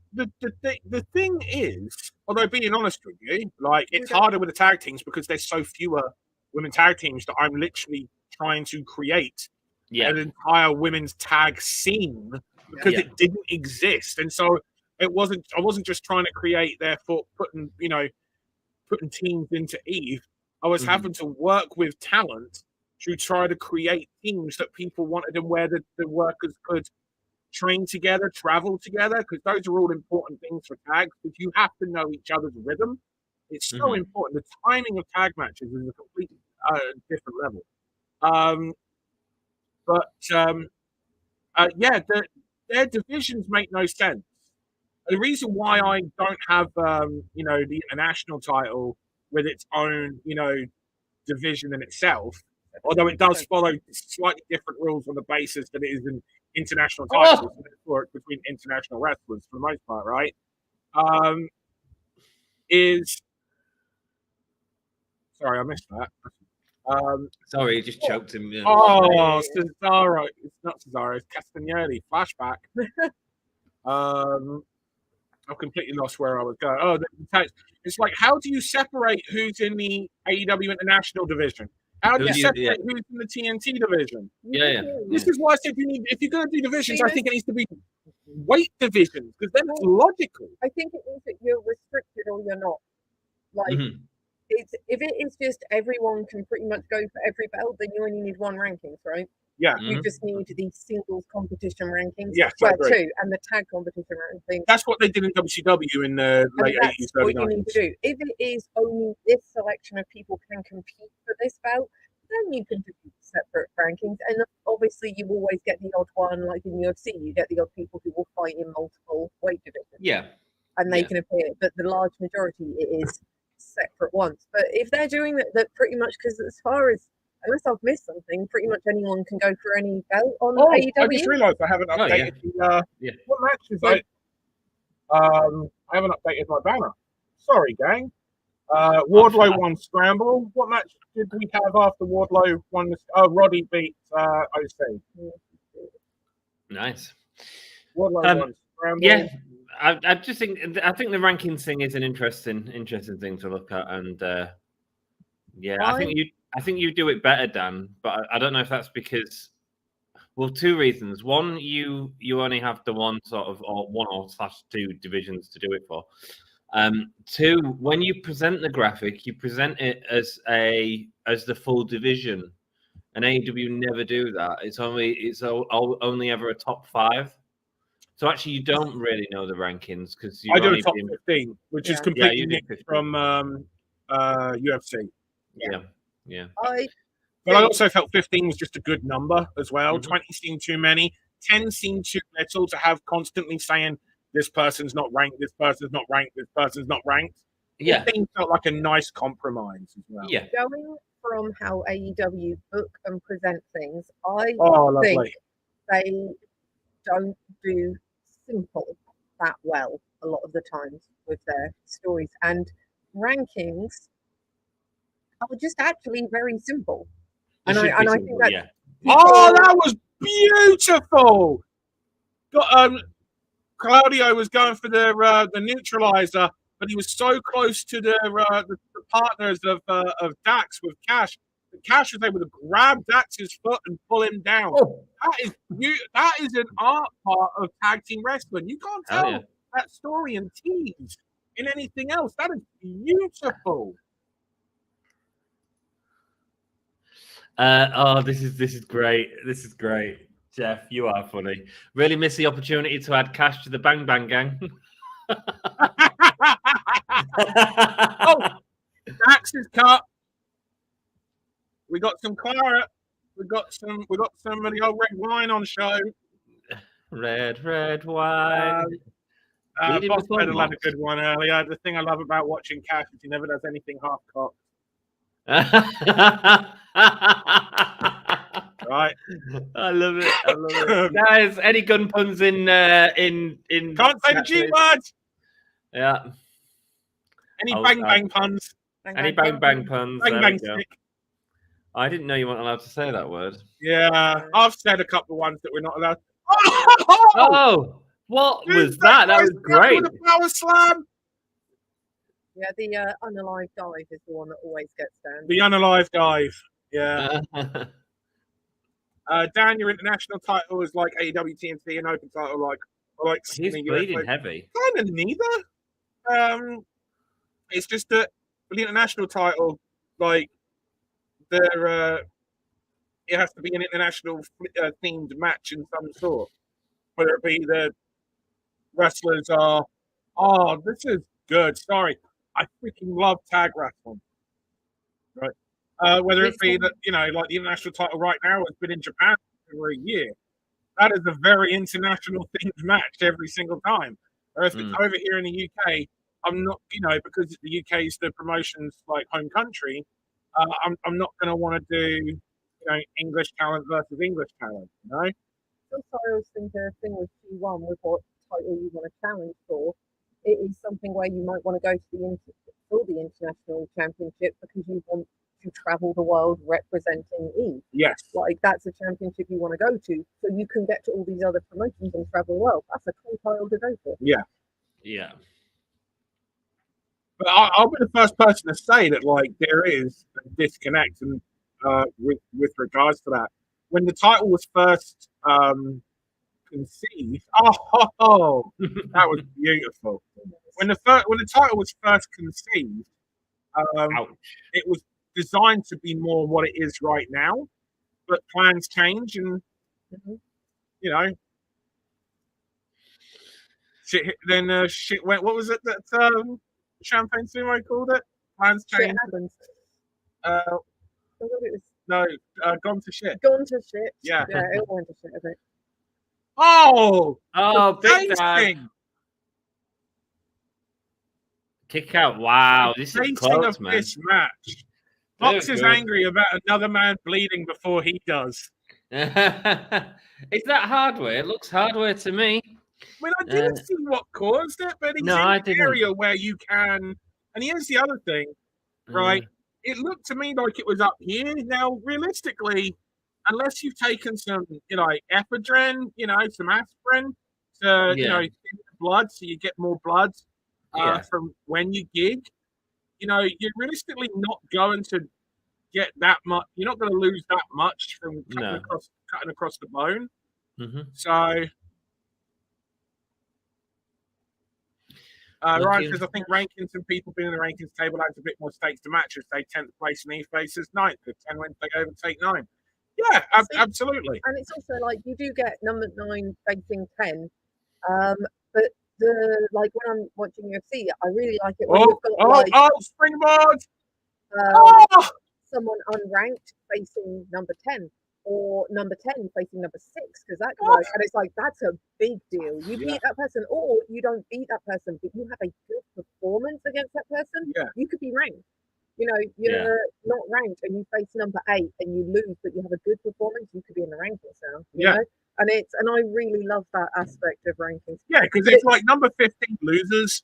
thing is, although being honest with you, like it's harder with the tag teams because there's so fewer women tag teams that I'm literally trying to create an entire women's tag scene because it didn't exist, and so I wasn't just trying to create, therefore putting teams into Eve. I was having to work with talent to try to create teams that people wanted and where the workers could train together, travel together, because those are all important things for tags, because you have to know each other's rhythm. It's so important. The timing of tag matches is a completely different level. Their divisions make no sense. The reason why I don't have the international title with its own division in itself, although it does follow slightly different rules on the basis that it is an international titles between international wrestlers for the most part, right? Sorry, I missed that.
Sorry, you just choked him. Yeah.
Oh, Cesaro. It's not Cesaro, it's Castagnoli. Flashback. I've completely lost where I was going. Oh, it's like, how do you separate who's in the AEW International division? How do you separate who's in the TNT division?
Yeah.
This is why I said if you're going to do divisions, I think it needs to be weight divisions, because then it's logical.
I think it means that you're restricted or you're not. Like, if it is just everyone can pretty much go for every belt, then you only need 1 rankings, right?
Yeah.
You just need the singles competition rankings.
Yes,
well, 2, and the tag competition rankings.
That's what they did in WCW in the late 80s, early 90s. What you need to do.
If it is only this selection of people can compete for this belt, then you can do separate rankings. And obviously, you always get the odd one, like in UFC, you get the odd people who will fight in multiple weight divisions.
Yeah.
And they can appear. But the large majority, it is separate ones. But if they're doing that pretty much, because as far as, unless I've missed something, pretty much anyone can go for any belt on AEW.
I just realised I haven't updated what matches I haven't updated my banner. Sorry, gang. Wardlow won Scramble. What match did we have after Wardlow won this? Oh, Roddy beat OC.
Nice.
Wardlow won Scramble.
Yeah, I just think the rankings thing is an interesting thing to look at, and I think you do it better, Dan. But I don't know if that's because, well, two reasons. One, you only have the one sort of one or two divisions to do it for. Two, when you present the graphic, you present it as the full division, and AEW never do that. It's only ever a top 5. So actually, you don't really know the rankings because
I do a top 15, which is completely different from UFC.
Yeah.
But I also felt 15 was just a good number as well. 20 seemed too many. 10 seemed too little to have constantly saying this person's not ranked, this person's not ranked, this person's not ranked.
Yeah.
15 felt like a nice compromise as well.
Yeah.
Going from how AEW book and present things, I
lovely.
think they don't do simple that well a lot of the times with their stories, and rankings are just actually very simple. And I think that
that was beautiful. Claudio was going for the neutralizer, but he was so close to the partners of Dax with Cash. Cash was able to grab Dax's foot and pull him down. That is an art part of tag team wrestling. You can't tell that story and tease in anything else. That is beautiful.
This is great. This is great. Jeff, you are funny. Really miss the opportunity to add Cash to the Bang Bang Gang.
Dax is cut. We got some claret. We got some of the old red wine on show.
Red wine.
Boss Pedal had a good one earlier. The thing I love about watching Cash is he never does anything half cocked. Right.
I love it. Guys, any gun puns in
can't say the G word.
Yeah.
Any bang puns?
Any bang puns?
Bang stick.
I didn't know you weren't allowed to say that word.
Yeah, I've said a couple of ones that we're not allowed.
Oh, what was that? That was great.
With a power slam.
Yeah, the unalive dive is the one that always gets down.
The unalive dive. Yeah. Dan, your international title is like AEW TNT, and open title like
he's bleeding heavy.
Kind of neither. It's just that for the international title, like it has to be an international themed match in some sort. Whether it be the wrestlers are, this is good. Sorry, I freaking love tag wrestling. Right. Whether it be that, like the international title right now has been in Japan for a year. That is a very international themed match every single time. Or if it's over here in the UK, I'm not, because the UK is the promotion's like home country, I'm not going to want to do, English talent versus English talent,
Also, I always think the thing with G1 with what title you want to challenge for, it is something where you might want to go to the international championship because you want to travel the world representing E.
Yes.
Like, that's a championship you want to go to, so you can get to all these other promotions and travel the world. That's a cool title to go for.
Yeah.
Yeah.
But I'll be the first person to say that, like, there is a disconnect and with regards to that. When the title was first conceived, that was beautiful. When the title was first conceived, it was designed to be more what it is right now, but plans change, and shit. Then shit went. What was it that Champagne Sumo called it? Plans changed. Gone to shit.
Gone to shit.
Yeah.
Yeah, it went to shit, I think.
Oh, big time. Kick out. Wow, this is
Rating
close,
of
man.
this match.
Very
Fox is
good.
angry about another man bleeding before he does.
Is that hardware? It looks hardware to me.
I mean, I didn't see what caused it, but he's
No,
in
I
an
didn't.
area where you can. And here's the other thing, right? It looked to me like it was up here. Now, realistically, unless you've taken some, ephedrine, some aspirin to,
Yeah.
thin the blood so you get more blood
Yeah.
from when you gig, you're realistically not going to get that much. You're not going to lose that much from cutting across the bone.
Mm-hmm.
So, Ryan says, I think rankings and people being in the rankings table adds a bit more stakes to matches. Say 10th place and he faces 9th. If 10 wins, they overtake 9. Yeah, absolutely.
And it's also like you do get number 9 facing 10. But when I'm watching UFC, I really like it when you've got
springboard!
Someone unranked facing number 10. Or number 10 facing number 6, because that guy, and it's like, that's a big deal. You beat that person, or you don't beat that person, but you have a good performance against that person.
Yeah.
You could be ranked. You're not ranked and you face number 8 and you lose, but you have a good performance, you could be in the rankings now. You know? And I really love that aspect of rankings.
Yeah, because it's like number 15 losers,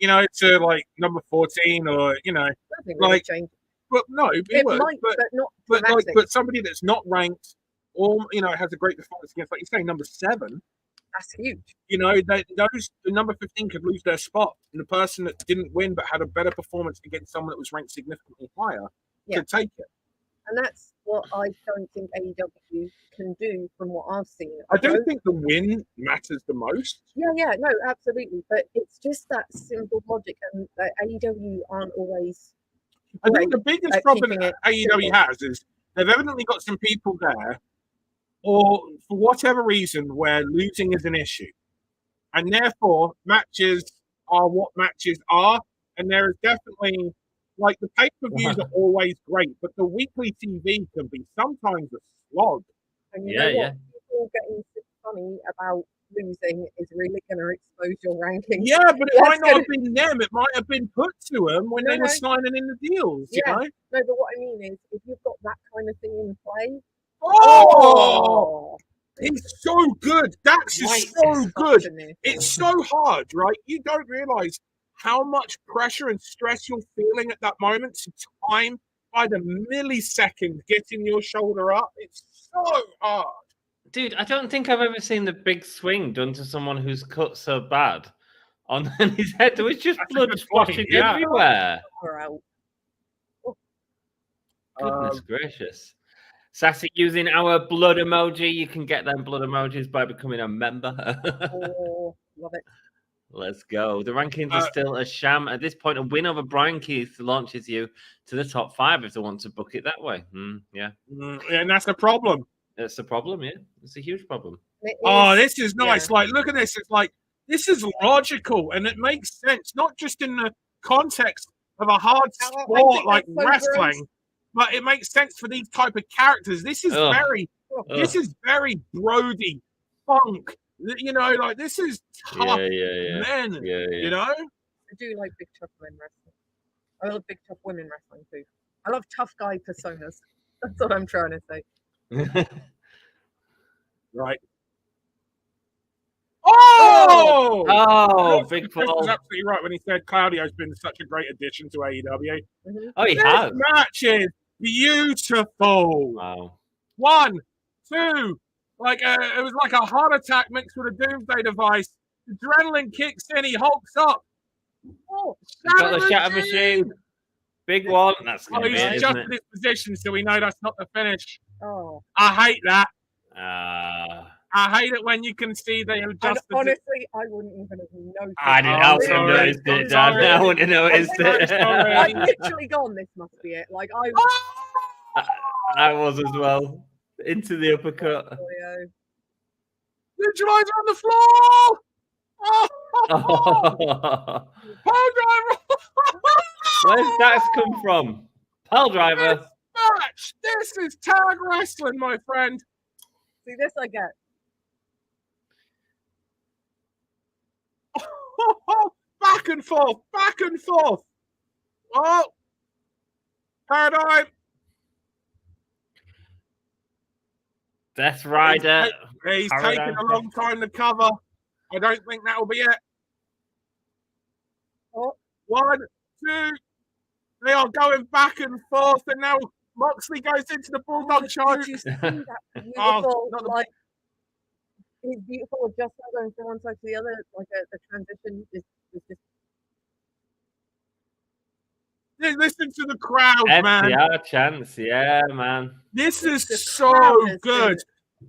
to like number 14 or,
Nothing really changes.
But no,
it might, but not.
But somebody that's not ranked, or has a great performance against, like you're saying, number 7.
That's huge.
The number 15 could lose their spot, and the person that didn't win but had a better performance against someone that was ranked significantly higher could take it.
And that's what I don't think AEW can do from what I've seen.
I don't think the win matters the most.
Yeah, no, absolutely. But it's just that simple logic, and AEW aren't always.
I think the biggest problem that AEW has is they've evidently got some people there, or for whatever reason, where losing is an issue. And therefore, matches are what matches are. And there is definitely, like, the pay-per-views are always great, but the weekly TV can be sometimes a slog.
And you know what? People getting funny about losing is really going to expose your rankings.
Yeah, but it might not have been them. It might have been put to them when they were signing in the deals, you know?
No, but what I mean is, if you've got that kind of thing in play...
He's so good. Dax is so good. It's so hard, right? You don't realise how much pressure and stress you're feeling at that moment to time by the millisecond getting your shoulder up. It's so hard.
Dude, I don't think I've ever seen the big swing done to someone who's cut so bad on his head. There was just blood splashing everywhere. Goodness gracious. Sassy using our blood emoji. You can get them blood emojis by becoming a member.
Love it.
Let's go. The rankings are still a sham. At this point, a win over Bryan Keith launches you to the top 5 if they want to book it that way.
And that's the problem.
That's the problem, yeah. It's a huge problem.
This is nice. Like, look at this. It's like, this is logical and it makes sense, not just in the context of a hard sport like wrestling, but it makes sense for these type of characters. This is very Brody funk. Like, this is tough men. You know?
I do like big tough men wrestling. I love big tough women wrestling too. I love tough guy personas. That's what I'm trying to say.
Right.
Big
Chris
fall.
was absolutely right when he said Claudio's been such a great addition to AEW.
Oh, he has.
This match is beautiful.
Wow.
1, 2, like it was like a heart attack mixed with a doomsday device. Adrenaline kicks in, he hulks up.
Got the shatter machine. Big one. That's going to be it,
he's
isn't
adjusted his position, so we know that's not the finish.
Oh,
I hate that.
I
hate it when you can see they adjusted.
Honestly, I wouldn't even have noticed.
I didn't notice it, Dan. I wouldn't have noticed it.
I've literally gone, this must be it. Like,
I was as well. Into the uppercut.
Visualizer on the floor! Pile driver!
Where's Dax come from? Pile driver.
This is tag wrestling, my friend.
See, this I get.
Back back and forth, back and forth. Oh, Paradigm.
Death Rider.
He's
Paradigm.
taken a long time to cover. I don't think that'll be it.
Oh.
1, 2. They are going back and forth, and now Moxley goes into the Bulldog choke.
Did you see that beautiful,
Oh, not the-
like, his beautiful adjustment going from one side to the other, like the transition is just.
Listen to the crowd, man.
FTR chance, yeah, man.
This is
The
so
crowd has
good.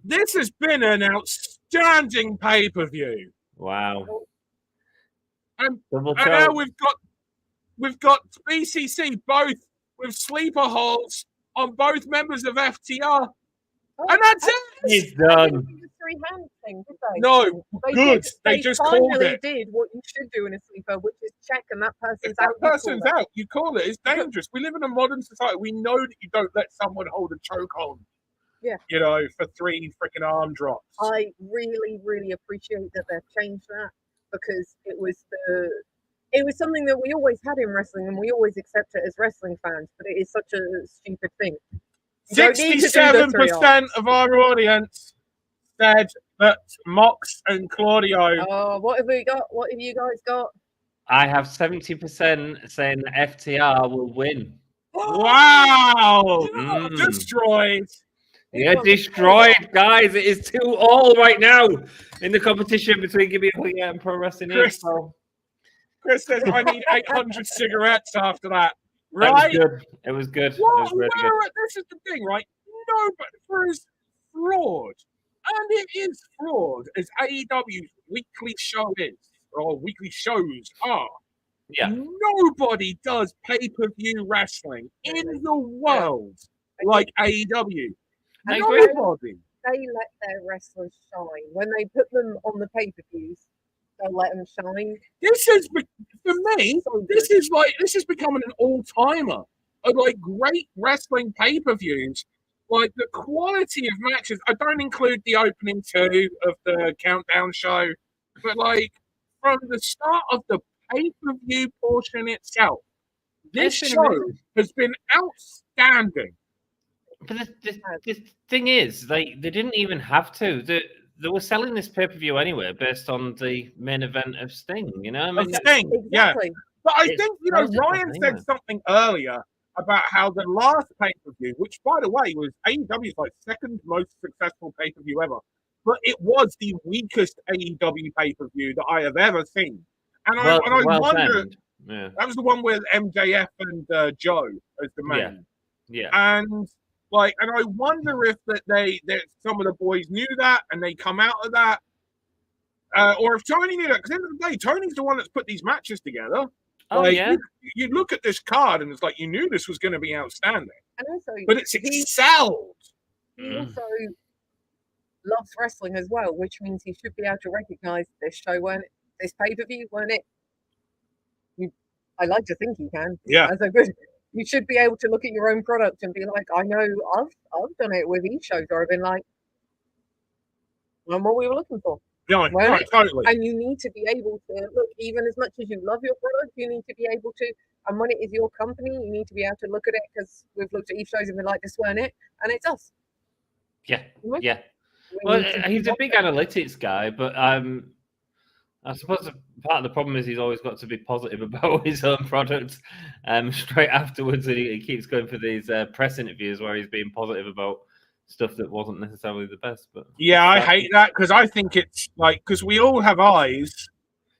This has been an outstanding pay-per-view.
Wow.
And
Double
And now
choke.
we've got BCC both with sleeper holds on both members of FTR, and that's it.
He's
They
done.
didn't do the three-hand thing, did they?
No,
They
good.
did-
They just called
finally
it.
did what you should do in a sleeper, which is check, and that person's
If
out.
that person's out, you call it. It's dangerous. We live in a modern society. We know that you don't let someone hold a chokehold.
Yeah.
You know, for 3 freaking arm drops.
I really, really appreciate that they've changed that, because it was something that we always had in wrestling, and we always accept it as wrestling fans, but it is such a stupid thing. You don't need to do the
67% of our audience said that Mox and Claudio.
Oh, what have we got? What have you guys got?
I have 70% saying that FTR will win.
Wow!
Mm.
Destroyed.
Yeah, destroyed, guys. It is 2-2 right now in the competition between Give Me a Hug and Pro Wrestling
Chris.
Info.
Chris says, I need 800 cigarettes after that.
It was
Right?
good. It was good. It
Well,
was really good.
this is the thing, right? No, but for as fraud, and it is fraud, as AEW's weekly show is, or weekly shows are,
Yeah.
nobody does pay-per-view wrestling in the world like AEW.
I agree.
Nobody.
They let their wrestlers shine. When they put them on the pay-per-views, they'll let them shine.
This is, for me, this is becoming an all-timer of like great wrestling pay-per-views. Like the quality of matches. I don't include the opening 2 of the countdown show, but like from the start of the pay-per-view portion itself, this
It's been
show
amazing.
has been outstanding.
But the thing is, they didn't even have to. They were selling this pay-per-view anyway based on the main event of Sting, you know? I mean,
Sting, yeah.
Exactly.
But I
It's
think,
positive
Ryan
anyway.
said something earlier about how the last pay-per-view, which, by the way, was AEW's like second most successful pay-per-view ever, but it was the weakest AEW pay-per-view that I have ever seen. And I wonder,
timed. Yeah.
that was the one with MJF and Joe as the main.
Yeah.
And I wonder if that some of the boys knew that and they come out of that, or if Tony knew that. Because at the end of the day, Tony's the one that's put these matches together.
Oh, yeah.
You look at this card and it's like you knew this was going to be outstanding,
And also,
but it's excelled.
he also loves wrestling as well, which means he should be able to recognise this show, this pay-per-view, weren't it? I like to think he can.
Yeah.
As a good, you should be able to look at your own product and be like, I know I've done it with each show, where I've been like, and what we were looking for.
Yeah,
Well,
right, totally.
And you need to be able to look, even as much as you love your product, you need to be able to, and when it is your company, you need to be able to look at it, because we've looked at each shows and been like, this weren't it, and it's us.
Yeah.
Right?
Yeah.
We
Well,
need to
he's a
watch
big
it.
analytics guy, but I suppose part of the problem is he's always got to be positive about his own product. Straight afterwards, and he keeps going for these press interviews where he's being positive about stuff that wasn't necessarily the best. But
Yeah, I hate that because I think it's like, because we all have eyes.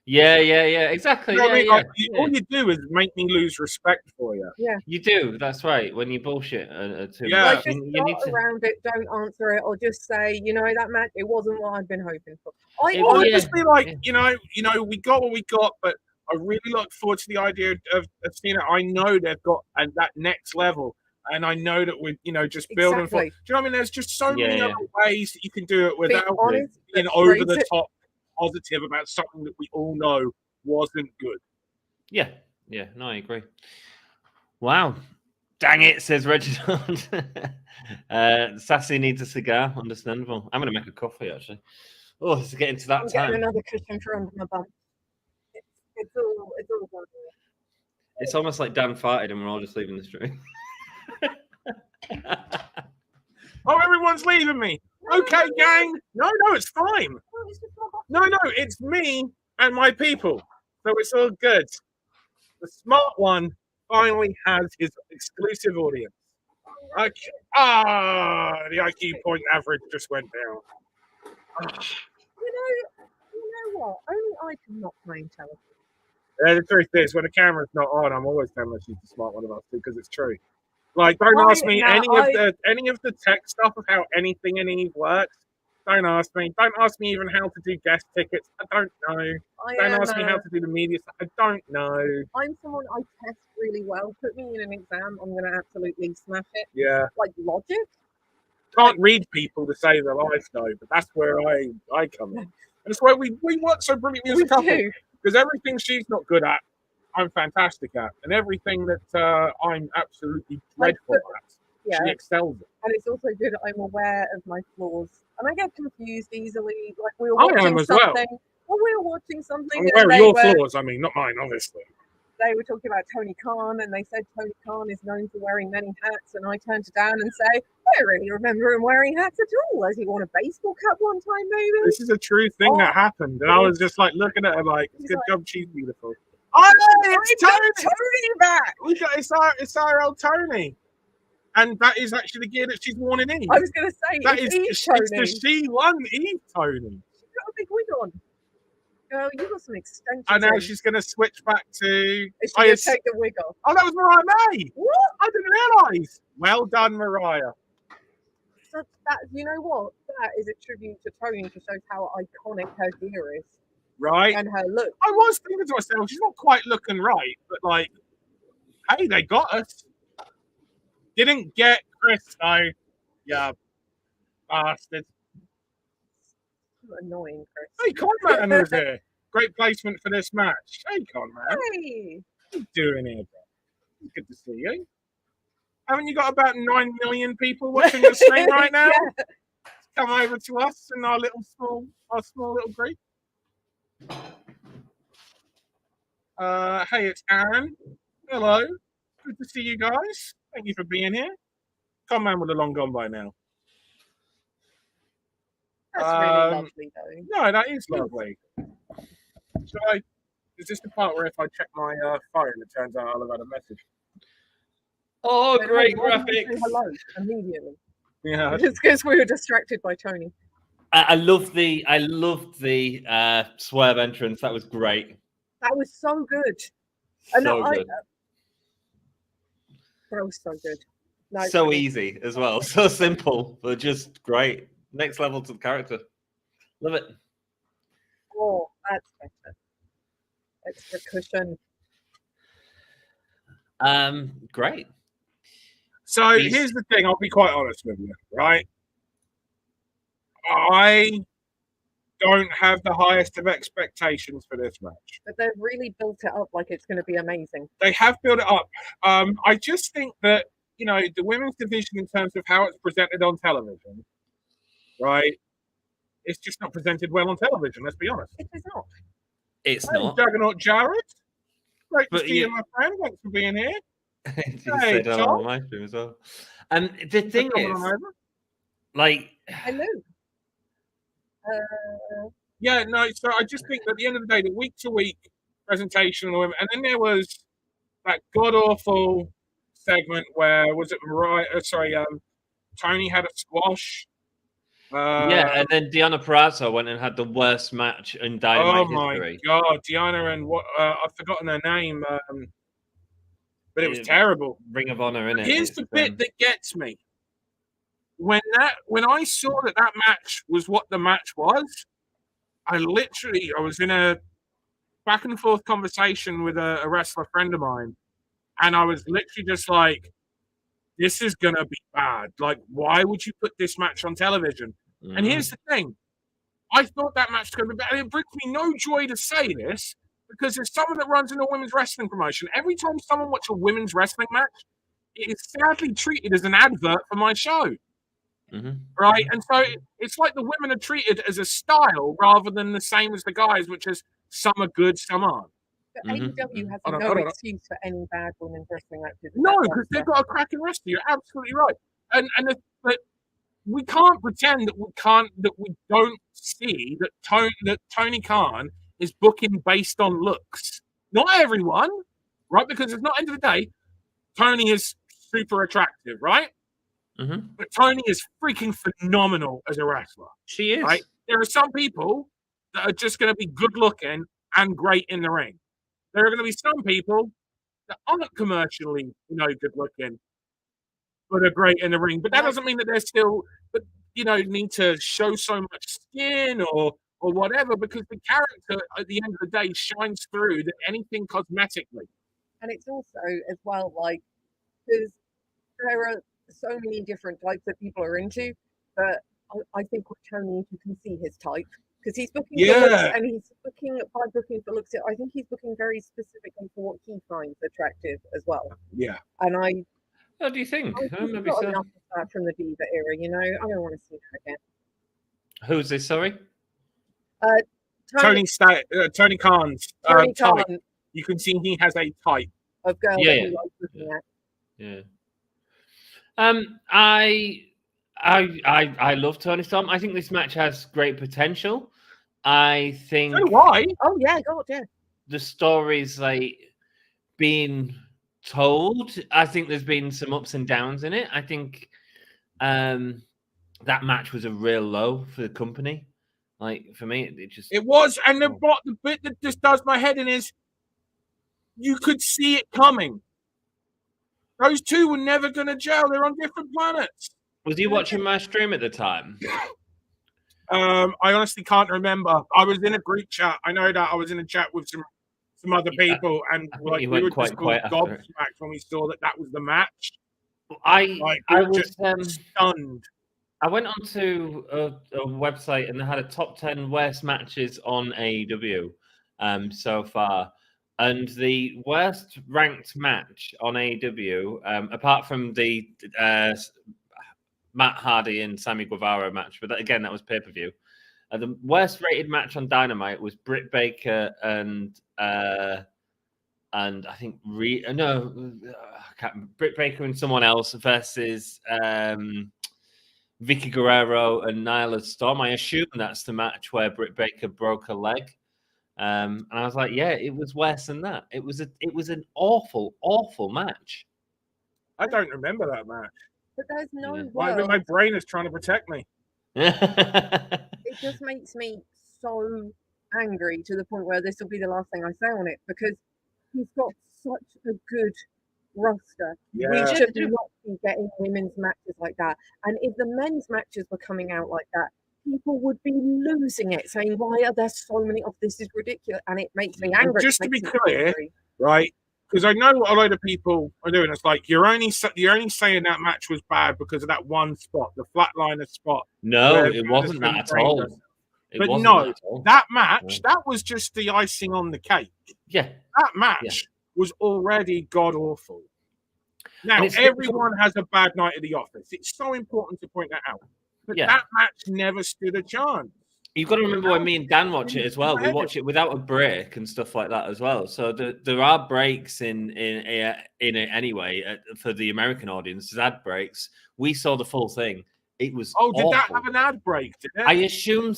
yeah, exactly.
You know what I mean?
Yeah.
Like, all you do is make me lose respect for you.
You do. That's right. When you bullshit too
Yeah.
much,
Like, just
you need
start
to.
around it, don't answer it, or just say, that match, it wasn't what I'd been hoping for.
Or
Yeah.
just be like, we got what we got, but I really look forward to the idea of seeing it. I know they've got that next level, and I know that we're, just building for. Do
Exactly.
you know what I mean? There's just so many
Yeah.
other ways that you can do it without
honest,
being
but
over
straight
the
to-
top positive about something that we all know wasn't good.
Yeah. No, I agree. Wow. Dang it, says Reginald. Sassy needs a cigar. Understandable. I'm going to make a coffee, actually. Oh, it's getting to that
I'm
time.
getting another cushion for under my bum. It's all done.
It's almost like Dan farted and we're all just leaving the stream.
Oh, everyone's leaving me. Okay, gang. No, it's fine. No, it's me and my people. So it's all good. The smart one finally has his exclusive audience. Okay. The IQ point average just went down.
You know what? Only I can not mind television.
Yeah, the truth is, when the camera's not on, I'm always telling her she's the smart one of us because it's true. Like, don't ask me any of the tech stuff of how anything in Eve works. Don't ask me. Don't ask me even how to do guest tickets. I don't know. Don't ask me how to do the media stuff. I don't know.
I'm someone I test really well. Put me in an exam, I'm going to absolutely smash it.
Yeah.
Like logic.
Can't read people to save their life though, but that's where I come in. And it's why we work so brilliantly as a couple. Because everything she's not good at, I'm fantastic at. And everything that I'm absolutely dreadful at, she excels at.
And it's also good I'm aware of my flaws. And I get confused easily. Like we were watching something. Well, we were watching something.
I'm aware of your flaws, I mean, not mine, obviously.
They were talking about Tony Khan, and they said Tony Khan is known for wearing many hats. And I turned to Dan and say, I don't really remember him wearing hats at all. Has he worn a baseball cap one time, maybe?
This is a true thing that happened. And I was just like looking at her like, good job, she's beautiful. Oh, it's Tony back! It's our old Tony. And that is actually the gear that she's worn in Eve.
I was going to say, it's the
She-1 Eve Tony.
She's got a big wig on. Girl, you got some extensions.
And now she's going to switch back to...
Is she going to take the wig off?
Oh, that was Mariah May.
What?
I didn't realise. Well done, Mariah.
So that, you know what? That is a tribute to Toni to show how iconic her gear is.
Right.
And her look.
I was thinking to myself, she's not quite looking right, but like, hey, they got us. Didn't get Chris, though. Yeah, bastard.
Annoying, Chris.
Hey, Conman was here. Great placement for this match. Hey, Conman.
Hey.
What are you doing here, bro? Good to see you. Haven't you got about 9 million people watching the stream right now?
Yeah.
Come over to us in our small little group. Hey, it's Aaron. Hello. Good to see you guys. Thank you for being here. Conman would have long gone by now.
That's really lovely, though.
No, that is lovely. Is this the part where if I check my phone, it turns out I'll have had a message?
Oh, great graphics!
Hello, immediately.
Yeah,
it's because we were distracted by Toni.
I loved the Swerve entrance. That was great.
That was so good.
Good.
That was so good. No,
so easy as well. So simple, but just great. Next level to the character. Love it.
Oh, that's better. Extra cushion.
Great.
So here's the thing. I'll be quite honest with you, right? I don't have the highest of expectations for this match.
But they've really built it up like it's going to be amazing.
They have built it up. I just think that, you know, the women's division in terms of how it's presented on television, right? It's just not presented well on television, let's be honest.
It is not.
It's not.
Juggernaut Jared. Great to see you, my friend. Thanks for being here.
Hey, Tom. On my stream as well. And the thing is, like...
Hello.
Yeah, no, so I just think that at the end of the day, the week-to-week presentation of the women, and then there was that god-awful segment where, was it Toni had a squash.
And then Deonna Purrazzo went and had the worst match in Dynamite history.
Oh my god, Deonna and what? I've forgotten her name, but it was terrible.
Ring of Honor, innit?
Here's the bit that gets me. When I saw that match was what the match was, I was in a back and forth conversation with a wrestler friend of mine, and I was literally just like, this is going to be bad. Like, why would you put this match on television? Mm-hmm. And here's the thing. I thought that match was going to be bad. And it brings me no joy to say this, because as someone that runs in a women's wrestling promotion, every time someone watches a women's wrestling match, it is sadly treated as an advert for my show. Mm-hmm. Right? And so it's like the women are treated as a style rather than the same as the guys, which is some are good, some aren't.
But
Mhm,
AEW has
Hold on,
no
hold on.
excuse for any bad women's wrestling matches.
No, because they've got a cracking roster. You're absolutely right. But we can't pretend that we don't see that Tony Khan is booking based on looks. Not everyone, right? Because it's not end of the day. Tony is super attractive, right?
mhm.
But Tony is freaking phenomenal as a wrestler.
She is.
Right? There are some people that are just going to be good looking and great in the ring. There are going to be some people that aren't commercially, good looking, but are great in the ring. But that doesn't mean that they're still, need to show so much skin or whatever, because the character at the end of the day shines through than anything cosmetically.
And it's also as well, like, because there are so many different types that people are into, but I think with Tony, you can see his type. Because he's booking for looks, and he's booking for looks. I think he's booking very specifically for what he finds attractive as well.
Yeah.
And
What do you think? Maybe
got
so.
enough of that from the Diva era, I don't want to see that again.
Who's this? Sorry.
Tony Khan's
Tony
type.
Khan
You can see he has a type
of girl
Yeah,
that he
yeah.
likes looking at.
Yeah. I love Tony Storm. I think this match has great potential. I think.
So do I.
Oh yeah, God, yeah.
The story's like being told. I think there's been some ups and downs in it. I think that match was a real low for the company. Like for me,
It was, and the bit that just does my head in is you could see it coming. Those two were never going to gel. They're on different planets.
Was you watching my stream at the time?
I honestly can't remember. I was in a group chat. I know that I was in a chat with some other people, and we were just gobsmacked when we saw that was the match.
I was
stunned.
I went onto a website and they had a top 10 worst matches on AEW so far. And the worst ranked match on AEW, apart from the Matt Hardy and Sammy Guevara match, but again, that was pay-per-view. The worst rated match on Dynamite was Britt Baker and I think Britt Baker and someone else versus Vicky Guerrero and Nyla Storm. I assume that's the match where Britt Baker broke her leg. And I was like, yeah, it was worse than that. It was an awful, awful match.
I don't remember that match.
But there's no
my brain is trying to protect me.
It just makes me so angry to the point where this will be the last thing I say on it, because he's got such a good roster.
Yeah.
We should not be getting women's matches like that. And if the men's matches were coming out like that, people would be losing it, saying, why are there so many of this? Is ridiculous. And it makes me angry.
And just to be clear, right? Because I know what a load of people are doing. It's like you're only saying that match was bad because of that one spot, the flatliner spot.
No, it wasn't that at all.
That match, that was just the icing on the cake.
Yeah.
That match was already god awful. Now, everyone has a bad night at the office. It's so important to point that out. But that match never stood a chance.
You've got to remember when me and Dan watch it as well. We watch it without a break and stuff like that as well. So there are breaks in it anyway for the American audience. There's ad breaks. We saw the full thing. It was
did
awful.
that have an ad break? Did it?
I'd assume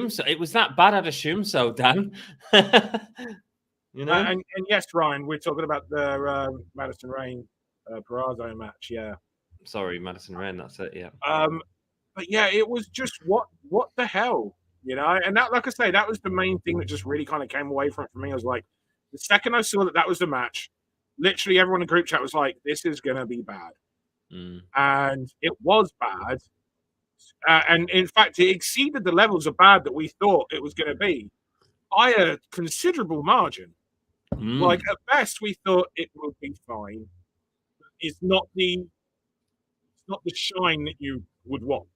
so. It was that bad. I'd assume so, Dan.
And yes, Ryan, we're talking about the Madison Rain Purrazzo match. Yeah.
Sorry, Madison Rain. That's it. Yeah.
But yeah, it was just what the hell, And that, like I say, that was the main thing that just really kind of came away from it for me. I was like, the second I saw that was the match, literally everyone in the group chat was like, "This is gonna be bad," and it was bad. And in fact, it exceeded the levels of bad that we thought it was going to be by a considerable margin. Like at best, we thought it would be fine. It's not the shine that you would want.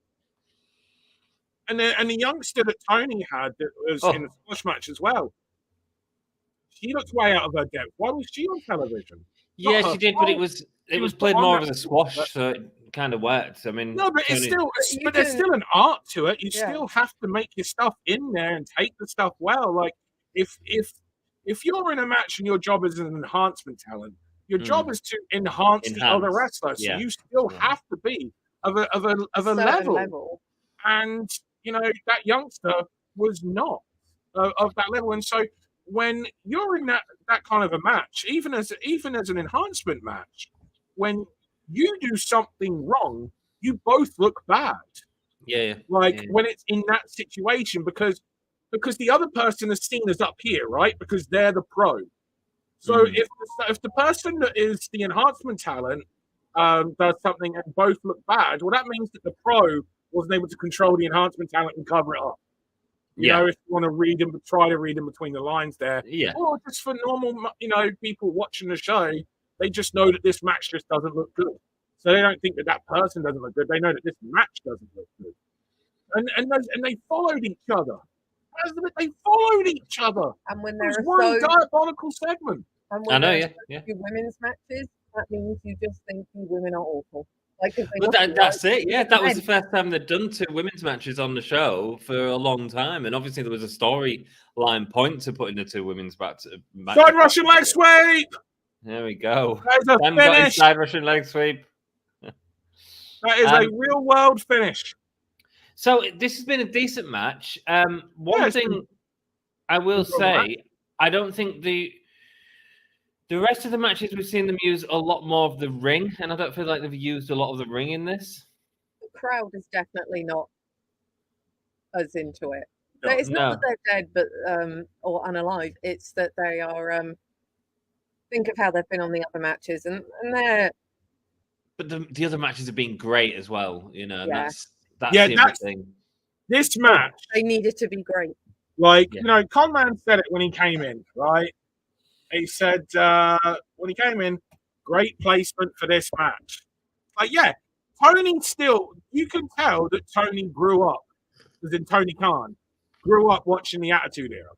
And the youngster that Toni had that was in the squash match as well. She looked way out of her depth. Why was she on television?
Yeah, she did, but it was played more as a squash, so it kind of worked. I mean,
no, but there's still an art to it. You still have to make your stuff in there and take the stuff well. Like if if you're in a match and your job is an enhancement talent, your job is to enhance the other wrestler. So you still have to be of a level. And that youngster was not of that level. And so when you're in that kind of a match, even as an enhancement match, when you do something wrong, you both look bad. When it's in that situation, because the other person is seen as up here, right? Because they're the pro. So if the person that is the enhancement talent does something and both look bad, well, that means that the pro wasn't able to control the enhancement talent and cover it up. You know, if you want to try to read in between the lines there. Or just for normal, people watching the show, they just know that this match just doesn't look good. So they don't think that person doesn't look good. They know that this match doesn't look good. And they followed each other. They followed each other.
And when
there's
there's
one diabolical segment.
And when women's matches, that means you just think you women are awful.
That's it. Yeah, that was the first time they'd done 2 women's matches on the show for a long time, and obviously there was a storyline point to putting the 2 women's matches.
Side Russian leg sweep.
There we go.
That is a finish.
Side Russian leg sweep.
That is a real world finish.
So this has been a decent match. One thing I will say, I don't think the rest of the matches we've seen them use a lot more of the ring, and I don't feel like they've used a lot of the ring in this.
The crowd is definitely not as into it. It's not that they're dead, but or unalive. It's that they are. Think of how they've been on the other matches, and they're.
But the other matches have been great as well. That's the thing.
This match,
they needed to be great.
Conman said it when he came in, right? He said when he came in, great placement for this match. Tony still, you can tell that Tony grew up, as in Tony Khan, grew up watching the Attitude Era.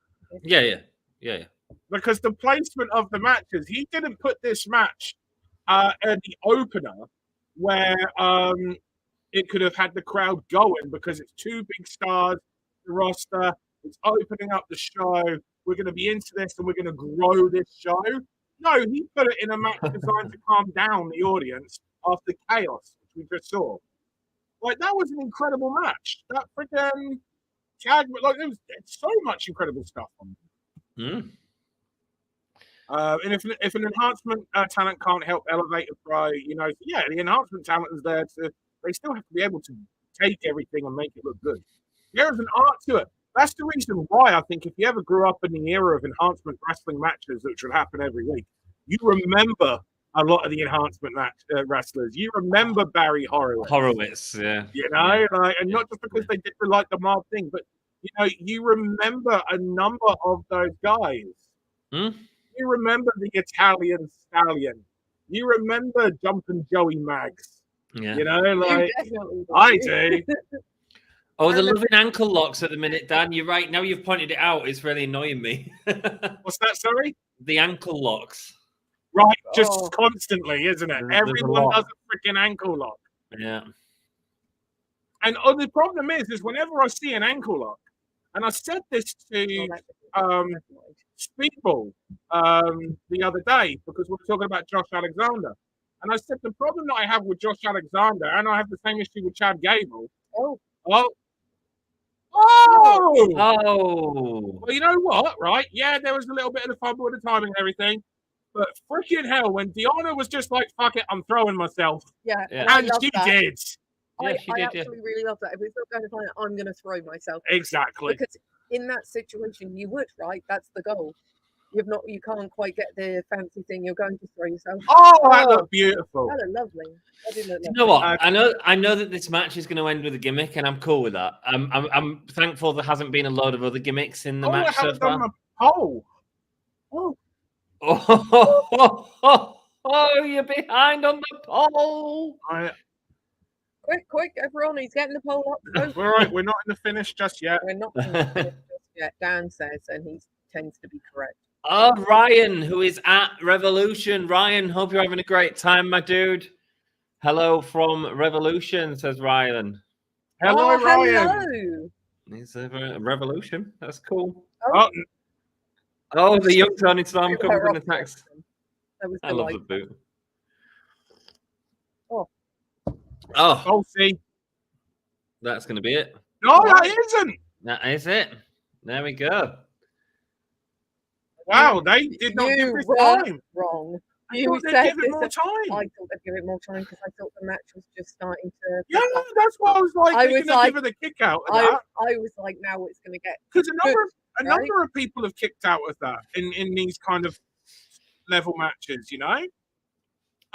Yeah.
Because the placement of the matches, he didn't put this match at the opener where it could have had the crowd going because it's 2 big stars, the roster, it's opening up the show. We're going to be into this and we're going to grow this show. No, he put it in a match designed to calm down the audience after chaos, which we just saw. That was an incredible match. That freaking tag, there was so much incredible stuff on it. And if an enhancement talent can't help elevate a pro, the enhancement talent is there they still have to be able to take everything and make it look good. There's an art to it. That's the reason why I think if you ever grew up in the era of enhancement wrestling matches, which would happen every week, you remember a lot of the enhancement wrestlers. You remember Barry Horowitz.
Yeah.
And not just because they did the mob thing, but you remember a number of those guys. You remember the Italian Stallion. You remember Jumpin' Joey Mags.
Yeah.
I do.
Oh, the loving ankle locks at the minute, Dan. You're right. Now you've pointed it out, it's really annoying me.
What's that, sorry?
The ankle locks.
Right, just constantly, isn't it? Everyone does a freaking ankle lock.
Yeah.
And the problem is whenever I see an ankle lock, and I said this to Speedball the other day because we were talking about Josh Alexander. And I said the problem that I have with Josh Alexander, and I have the same issue with Chad Gable. Well, you know what, right? Yeah, there was a little bit of the fumble with the timing and everything. But freaking hell, when Deonna was just like, fuck it, I'm throwing myself.
Yeah.
And she did.
I actually really love that. If it's not going to find it, I'm going to throw myself.
Exactly.
Because in that situation, you would, right? That's the goal. You can't quite get the fancy thing. You're going to throw yourself.
Oh, that looked beautiful.
That looked lovely.
You know what? I know that this match is going to end with a gimmick, and I'm cool with that. I'm thankful there hasn't been a load of other gimmicks in the match so far. Oh, you're behind on the pole.
Quick, everyone! He's getting the pole up.
All right, we're not in the finish just yet.
We're not in the finish just yet. Dan says, and he tends to be correct.
Oh, Ryan, who is at Revolution. Ryan, hope you're having a great time, my dude. Hello from Revolution, says Ryan.
Hello, Ryan.
Hello.
He's a Revolution. That's cool.
Oh,
Oh, the young Toni Storm
Threw
comes
her
and
off
attacks.
That was
I love the
delightful.
boot.
Oh.
Oh,
Oh, see.
that's going to be it.
No, that isn't.
That is it. There we go.
Wow, they did not give
You
this
were
time.
wrong.
I
You
thought they'd
said
give it
this
more
I
time.
thought they'd give it more time because I thought the match was just starting to.
Yeah, that's what I was like.
I
They're
was
going to
like-
give it a kick out of
I
that.
was like, now it's going to get.
Because a
right?
number of people have kicked out of that in these kind of level matches, you know?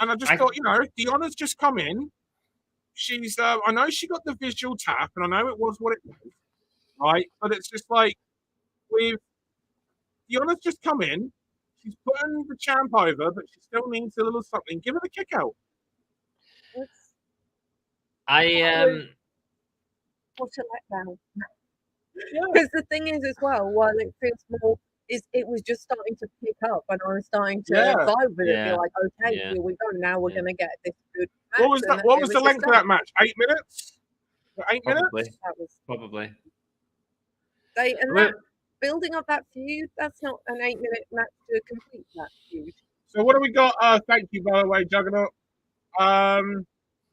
And I just thought, you know, Deonna's just come in. She's, I know she got the visual tap, and I know it was what it was, right? But it's just like, Deonna's just come in. She's putting the champ over, but she still needs a little something. Give her the kick out.
What a letdown. Because the thing is, as well, while it feels more, it was just starting to pick up, and I was starting to vibe with it. Be like, okay, here we go. Now we're going to get this good match.
What was that? What was the length of that match? 8 minutes? 8 minutes?
That was
Probably.
that building up that feud. That's not an 8-minute match to complete that feud.
So what do we got? Thank you, by the way, Juggernaut.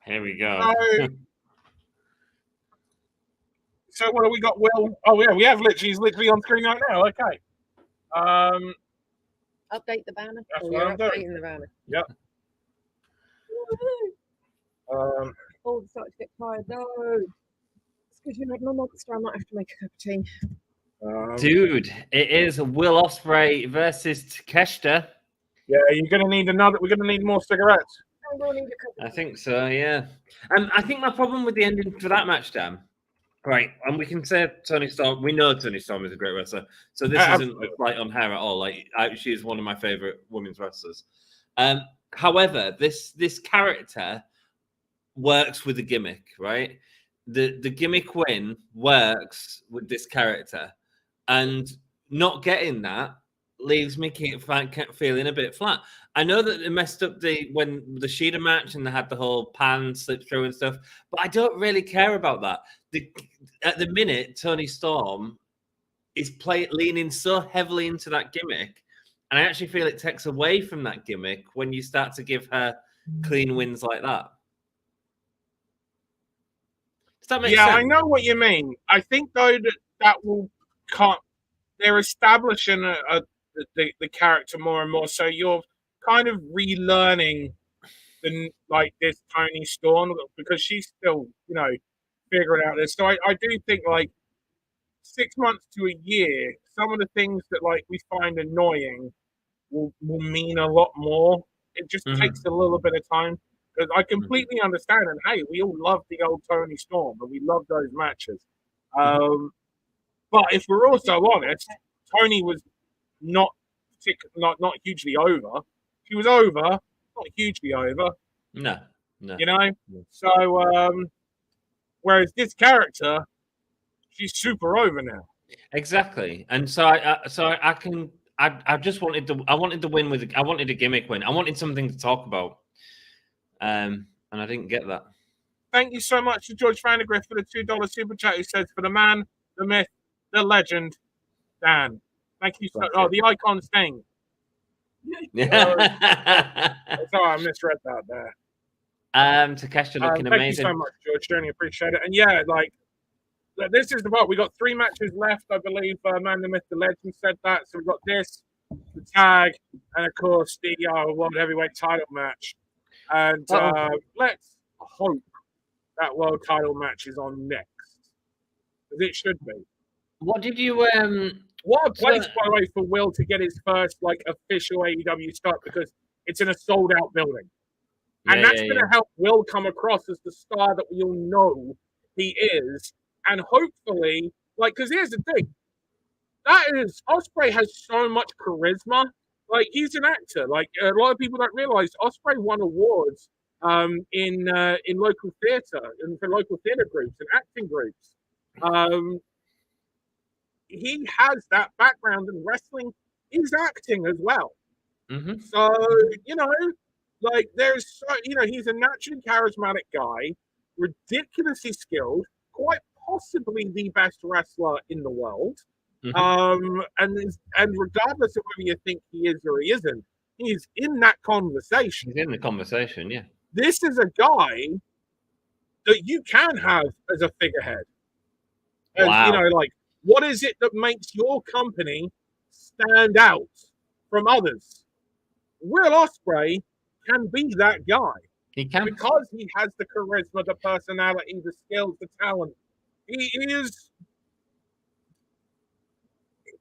Here we go.
So what do we got, Will? Oh yeah, we have he's literally on screen right now. Okay.
Update the banner.
That's what
You're
I'm doing.
updating the banner.
Yep.
Oh, I'm starting to get tired. No. It's because you made my monster. I might have to make a cup of tea.
Dude, it is Will Ospreay versus Takeshita.
Yeah, you're gonna need another. We're gonna need more cigarettes.
I'm going to need a cup of
I think so, yeah. And I think my problem with the ending for that match, Dan, right, and we can say Toni Storm, we know Toni Storm is a great wrestler, so this isn't like on her at all. Like, she is one of my favorite women's wrestlers. However, this character works with the gimmick, right? The gimmick win works with this character, and not getting that leaves me feeling a bit flat. I know that they messed up when the Shida match and they had the whole pan slip through and stuff, but I don't really care about that. At the minute, Toni Storm is leaning so heavily into that gimmick, and I actually feel it takes away from that gimmick when you start to give her clean wins like that. Does that make sense?
I know what you mean. I think though that will they're establishing the character more and more, so you're kind of relearning this Toni Storm because she's still, you know, figuring out this. So I do think 6 months to a year, some of the things that we find annoying will mean a lot more. It just takes a little bit of time. Because I completely understand, and hey, we all love the old Toni Storm, and we love those matches. But if we're also honest, Toni was not hugely over. She was over, not hugely over.
No.
You know? So, whereas this character, she's super over now.
Exactly. And so I wanted the win I wanted a gimmick win. I wanted something to talk about. And I didn't get that.
Thank you so much to George Vandergrift for the $2 super chat. He says, for the man, the myth, the legend, Dan. Thank you so much. Oh, the icon Sting. Sorry, I misread that there.
Takeshita looking amazing.
Thank you so much, George. Really appreciate it. And yeah, this is the part. We got 3 matches left, I believe. Man, the myth, the legend said that. So we've got this, the tag, and of course the World Heavyweight title match. And let's hope that world title match is on next, as it should be.
What did you
What a place, by the way, for Will to get his first official AEW start, because it's in a sold out building, and that's going to help Will come across as the star that we all know he is, and hopefully, because here's the thing, Ospreay has so much charisma. He's an actor. A lot of people don't realize Ospreay won awards in local theater and for local theater groups and acting groups. He has that background in wrestling. He's acting as well.
Mm-hmm.
So, he's a naturally charismatic guy, ridiculously skilled, quite possibly the best wrestler in the world. And regardless of whether you think he is or he isn't, he's in that conversation.
He's in the conversation, yeah.
This is a guy that you can have as a figurehead. And,
Wow.
like, what is it that makes your company stand out from others? Will Ospreay can be that guy.
He can.
Because he has the charisma, the personality, the skills, the talent. He is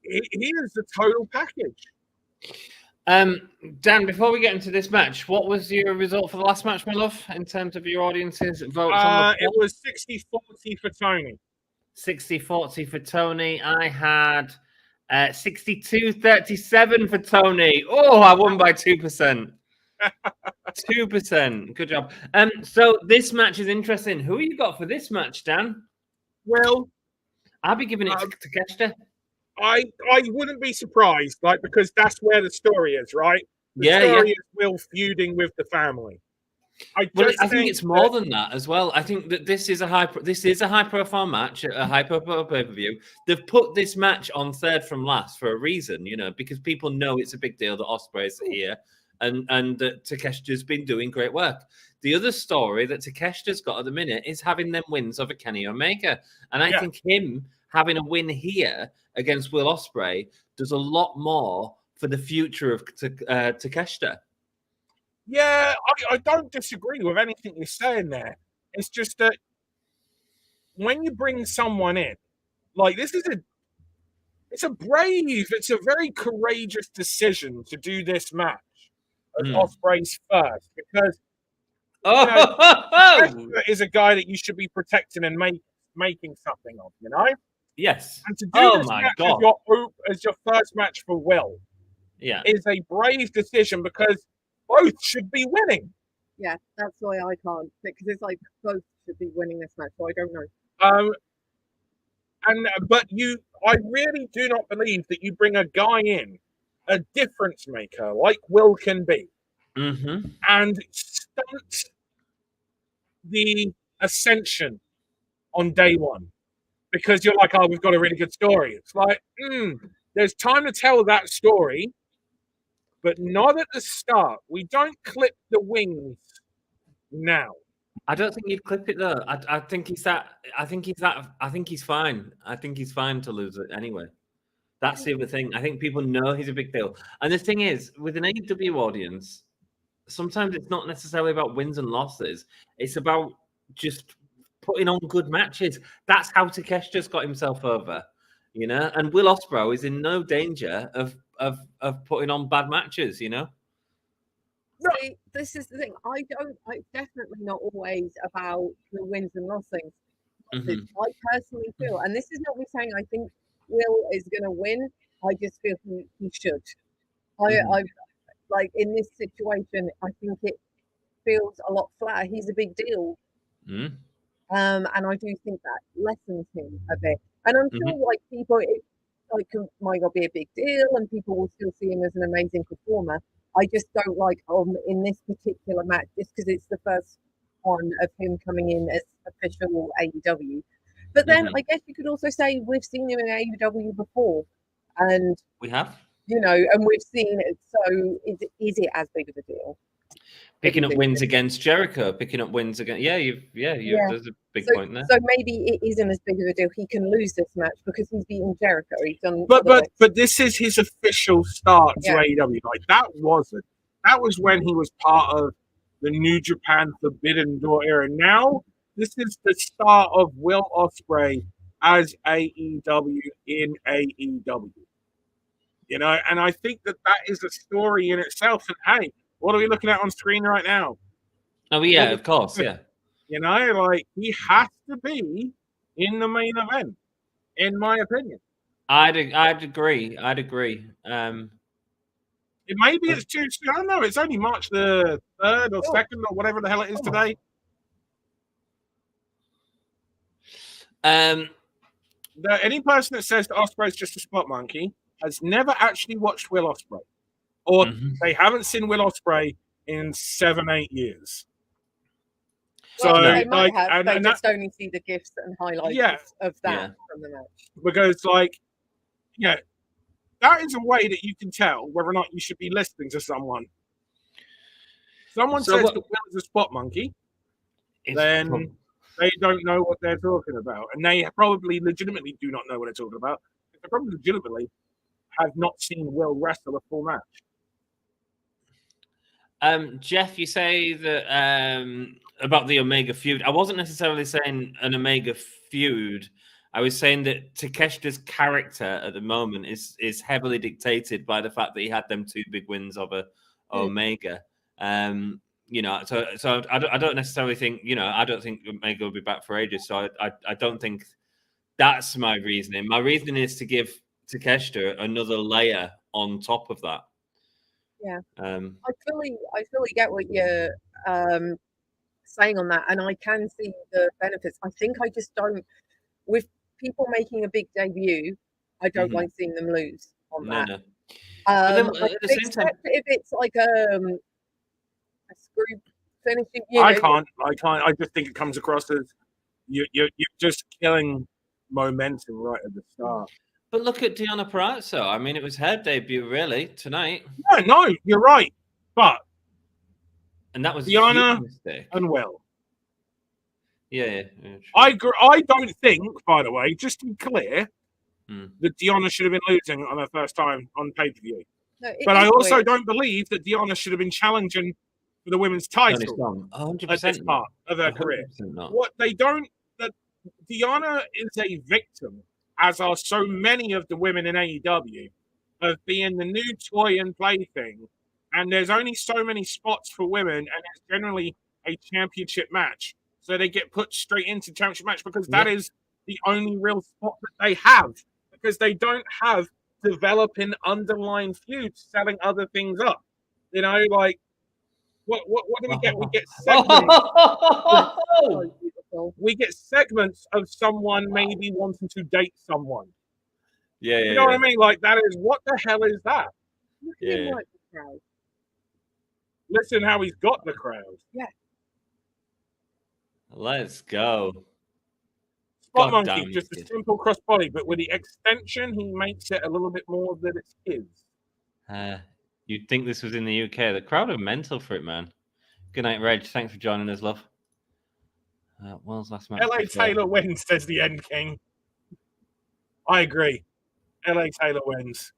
the total package.
Dan, before we get into this match, what was your result for the last match, my love, in terms of your audience's votes on the
It was 60-40 for Toni.
60-40 for Toni. I had 62-37 for Toni. Oh, I won by 2%. 2%. Good job. So this match is interesting. Who you got for this match, Dan?
Well,
I'll be giving it to Takeshita.
I wouldn't be surprised, like, because that's where the story is, right? The story is Will feuding with the family. I think
it's more than that as well. I think that this is a high profile match, a high profile pay-per-view. They've put this match on third from last for a reason, because people know it's a big deal that Ospreay's here and that Takeshita's been doing great work. The other story that Takeshita's got at the minute is having them wins over Kenny Omega. And I think him having a win here against Will Ospreay does a lot more for the future of Takeshita.
Yeah, I don't disagree with anything you're saying there. It's just that when you bring someone in, like, it's a very courageous decision to do this match as Ospreay's first, because is a guy that you should be protecting and making something of, Yes. And to do this match as your first match for Will is a brave decision because both should be winning.
Yeah, that's why I can't, because it's like both should be winning this match, so I don't know.
But I really do not believe that you bring a guy in, a difference maker like Will can be, and stunt the ascension on day one because you're like, oh, we've got a really good story. It's like, there's time to tell that story, but not at the start. We don't clip the wings now.
I don't think you'd clip it though. I think he's fine. I think he's fine to lose it anyway. That's the other thing. I think people know he's a big deal. And the thing is, with an AEW audience, sometimes it's not necessarily about wins and losses. It's about just putting on good matches. That's how Takeshita's got himself over, And Will Ospreay is in no danger of putting on bad matches,
See, this is the thing. It's definitely not always about the wins and losses. I personally feel, and this is not me saying I think Will is going to win. I just feel he should. I like in this situation. I think it feels a lot flatter. He's a big deal, and I do think that lessens him a bit. And I'm sure, like, people, it might not be a big deal, and people will still see him as an amazing performer. I just don't like in this particular match, just because it's the first one of him coming in as official AEW. But then I guess you could also say we've seen him in AEW before, and
we have,
and we've seen it. So is it as big of a deal?
Picking up wins against Jericho, picking up wins against there's a big point there.
So maybe it isn't as big of a deal. He can lose this match because he's beaten Jericho. He's done,
but this is his official start to AEW. Like that was when he was part of the New Japan Forbidden Door era. Now this is the start of Will Ospreay as AEW in AEW. And I think that is a story in itself. And hey, what are we looking at on screen right now?
Oh, yeah, of course, yeah.
Like, he has to be in the main event, in my opinion.
I'd agree.
Maybe it's too soon. I don't know. It's only March the 3rd or 2nd or whatever the hell it is today. Any person that says that Ospreay's just a spot monkey has never actually watched Will Ospreay. Or they haven't seen Will Ospreay in 7-8 years.
Well, so they might have. They just only see the gifts and highlights of that from the match.
Because Yeah, that is a way that you can tell whether or not you should be listening to someone. Someone says that Will is a spot monkey, then they don't know what they're talking about. And they probably legitimately do not know what they're talking about. They probably legitimately have not seen Will wrestle a full match.
Jeff, you say that about the Omega feud. I wasn't necessarily saying an Omega feud. I was saying that Takeshita's character at the moment is heavily dictated by the fact that he had them 2 big wins over Omega. You know, so I don't necessarily think, you know, I don't think Omega will be back for ages. So I don't think that's my reasoning. My reasoning is to give Takeshita another layer on top of that.
Yeah, I fully get what you're saying on that, and I can see the benefits. I think I just don't, with people making a big debut, I don't like seeing them lose on that.
No.
I expect if it's like a screw finishing.
I can't. I just think it comes across as you're just killing momentum right at the start.
But look at Deonna Purrazzo. I mean, it was her debut, really, tonight.
No, you're right. But
and that was
Deonna and Will.
Yeah.
I don't think, by the way, just to be clear, that Deonna should have been losing on her first time on pay-per-view. No, but I also don't believe that Deonna should have been challenging for the women's title at this part of her career.
Not.
What they don't, that Deonna is a victim, as are so many of the women in AEW, of being the new toy and plaything. And there's only so many spots for women, and it's generally a championship match. So they get put straight into championship match because that is the only real spot that they have. Because they don't have developing underlying feuds selling other things up. You know, like, what do we get? We get segments. We get segments of someone maybe wanting to date someone. You know what I mean? Like, that is, what the hell is that?
Yeah.
Listen how he's got the crowd.
Yeah.
Let's go.
Spot monkey, just a simple crossbody, but with the extension, he makes it a little bit more that it's his.
You'd think this was in the UK. The crowd are mental for it, man. Good night, Reg. Thanks for joining us, love. Will's last match.
LA Taylor wins, says the End King. I agree. LA Taylor wins.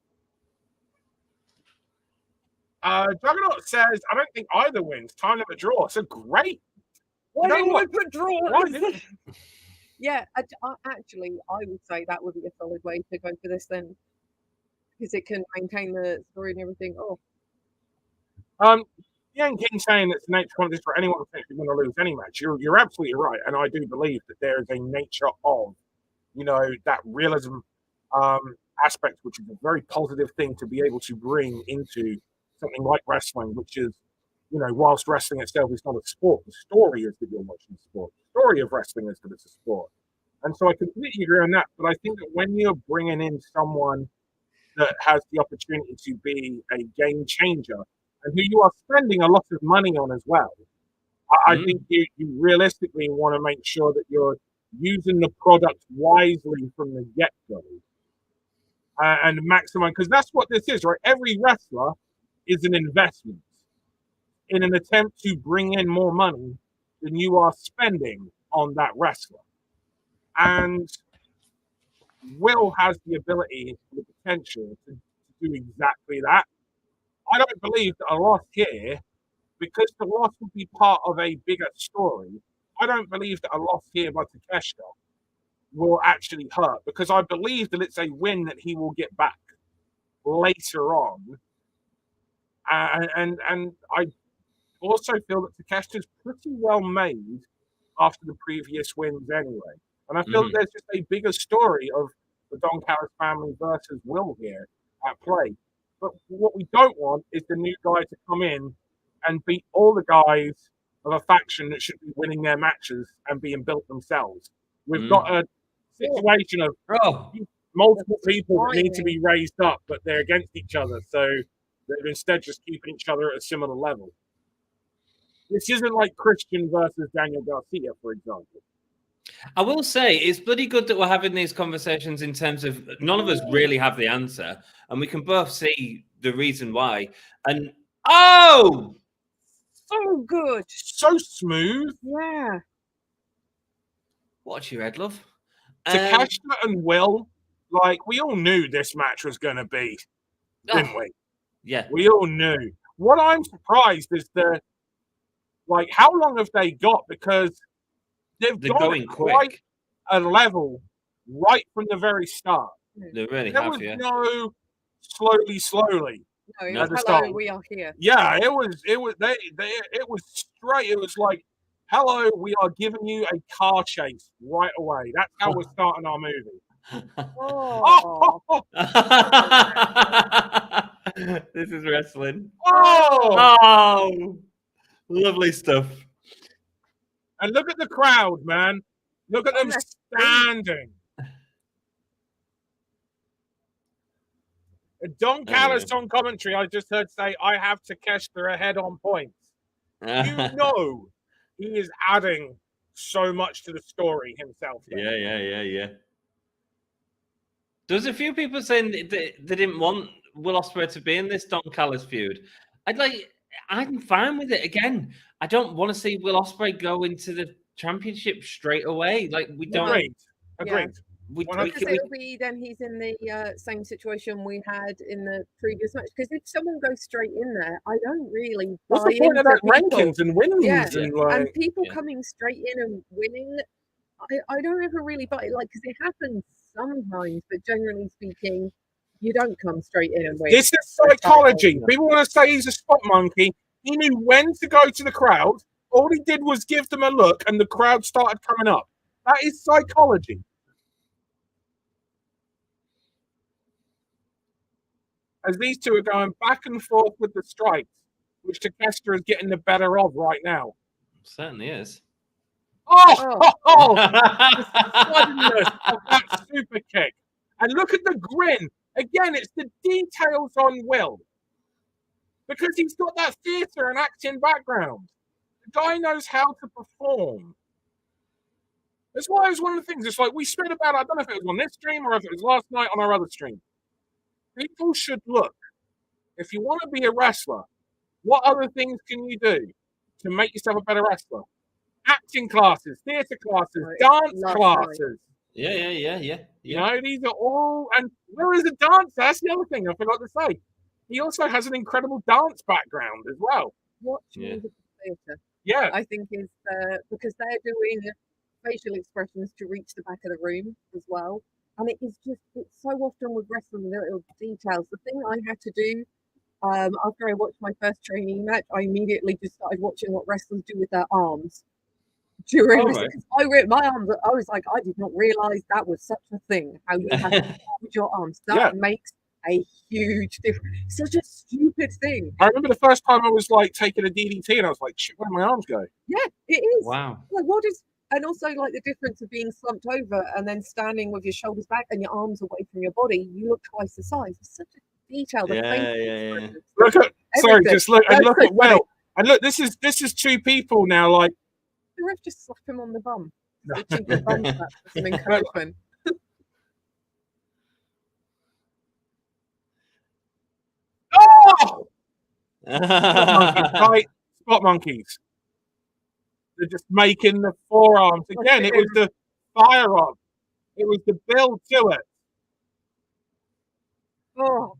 Juggernaut says, I don't think either wins. Time limit draw. So great.
Why didn't we put draw? Yeah, actually, I would say that would be a solid way to go for this then. Because it can maintain the story and everything.
Young King saying it's the nature of competition for anyone who's going to lose any match. You're absolutely right. And I do believe that there is a nature of, you know, that realism aspect, which is a very positive thing to be able to bring into something like wrestling, which is, you know, whilst wrestling itself is not a sport, the story is that you're watching a sport. The story of wrestling is that it's a sport. And so I completely agree on that. But I think that when you're bringing in someone that has the opportunity to be a game changer and who you are spending a lot of money on as well, I think you realistically want to make sure that you're using the product wisely from the get-go and maximize, because that's what this is, right? Every wrestler is an investment in an attempt to bring in more money than you are spending on that wrestler. And Will has the ability, the potential to do exactly that. I don't believe that a loss here, because the loss would be part of a bigger story, I don't believe that a loss here by Takeshita will actually hurt, because I believe that it's a win that he will get back later on. And I also feel that Takeshita's pretty well made after the previous wins anyway. And I feel that there's just a bigger story of the Don Callis family versus Will here at play. But what we don't want is the new guy to come in and beat all the guys of a faction that should be winning their matches and being built themselves. We've got a situation of multiple people that need to be raised up, but they're against each other. So they're instead just keeping each other at a similar level. This isn't like Christian versus Daniel Garcia, for example.
I will say it's bloody good that we're having these conversations in terms of none of us really have the answer, and we can both see the reason why. And oh,
So good.
So smooth.
Yeah.
watch your head, love.
Takeshita and Will, like, we all knew this match was going to be, didn't we?
Yeah.
We all knew. What I'm surprised is how long have they got? Because they're
going
quite
quick.
a level right from the very start.
They really
There
have,
was
yeah.
no slowly.
No, it
No.
was,
At the
hello,
start.
we are here.
Yeah, it was straight. It was like, hello, we are giving you a car chase right away. That's how we're starting our movie.
Oh.
This is wrestling.
Oh!
Oh, lovely stuff.
And look at the crowd, man. Look at them standing. Don Callis on commentary, I just heard say, I have Takeshita ahead on points. You know he is adding so much to the story himself.
Yeah. There's a few people saying they didn't want Will Ospreay to be in this Don Callis feud. I'm fine with it. Again, I don't want to see Will Ospreay go into the championship straight away. Like, we don't.
Agreed.
Because it'll be then he's in the same situation we had in the previous match. Because if someone goes straight in there, I don't really buy
What's the point of that
people.
rankings and wins?
Yeah.
And
people coming straight in and winning, I don't ever really buy it. Like, because it happens sometimes, but generally speaking, you don't come straight in and win.
This is psychology. People want to say he's a spot monkey. He knew when to go to the crowd. All he did was give them a look, and the crowd started coming up. That is psychology. As these two are going back and forth with the strikes, which Takeshita is getting the better of right now.
Certainly is.
The suddenness of that super kick. And look at the grin. Again, it's the details on Will. Because he's got that theatre and acting background. The guy knows how to perform. That's why it was one of the things. It's like we spoke about, I don't know if it was on this stream or if it was last night on our other stream. People should look. If you want to be a wrestler, what other things can you do to make yourself a better wrestler? Acting classes, theatre classes, dance classes.
Yeah.
You know, these are all, and Will is a dancer. That's the other thing I forgot to say. He also has an incredible dance background as well.
Musical theatre.
Yeah.
I think is because they're doing facial expressions to reach the back of the room as well. And it is just, it's so often with wrestling, the little details. The thing I had to do after I watched my first training match, I immediately just started watching what wrestlers do with their arms. During I ripped my arms. I was like, I did not realize that was such a thing. How you have to hold your arms. That makes a huge difference. Such a stupid thing.
I remember the first time I was like taking a DDT and I was like, shit, where do my arms go?
Yeah, it is.
Wow.
Like, what is, and also like the difference of being slumped over and then standing with your shoulders back and your arms away from your body, you look twice the size. It's such a detail.
Yeah.
Look at, sorry, just look and look at Will. And look, this is two people now, like,
the ref just slapped him on the bum. The cheeky bum slap for some encouragement.
Oh! Spot monkeys. They're just making the forearms. Again, it was the firearm. It was the build to it.
Oh.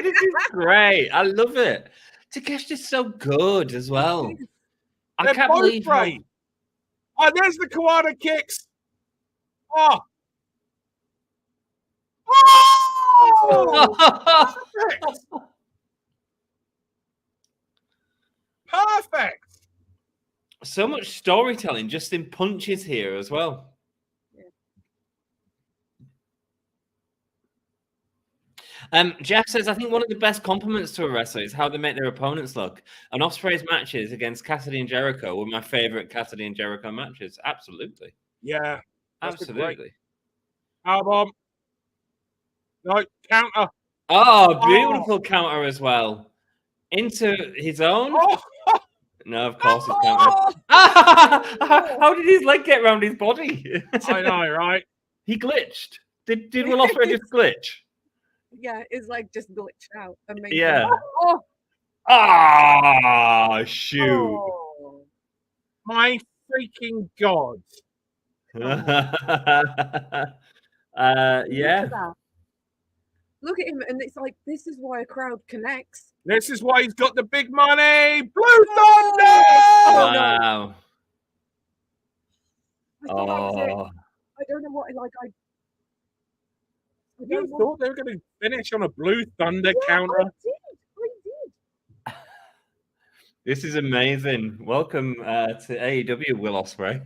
This is great. I love it. Takeshita's so good as well. I can't believe
great. Oh, there's the Kawada kicks. Oh. Oh! Perfect.
So much storytelling just in punches here as well. Jeff says, I think one of the best compliments to a wrestler is how they make their opponents look. And Ospreay's matches against Cassidy and Jericho were my favorite Cassidy and Jericho matches. Absolutely.
Yeah.
Absolutely.
Powerbomb. No, counter.
Oh, beautiful counter as well. Into his own.
Oh.
No, of course he's counted. How did his leg get around his body?
I know, right?
He glitched. Did Will Ospreay just glitch?
Yeah, his leg just glitched out. Amazing.
Yeah.
Oh,
Ah, shoot.
oh.
My freaking God.
Yeah.
Look at him, and it's like, this is why a crowd connects.
This is why he's got the big money. Blue Thunder!
Wow.
I thought that was it.
Oh.
I don't know what, like, I
You
don't know.
thought they were going to finish on a Blue Thunder counter?
I did.
This is amazing. Welcome to AEW, Will Ospreay.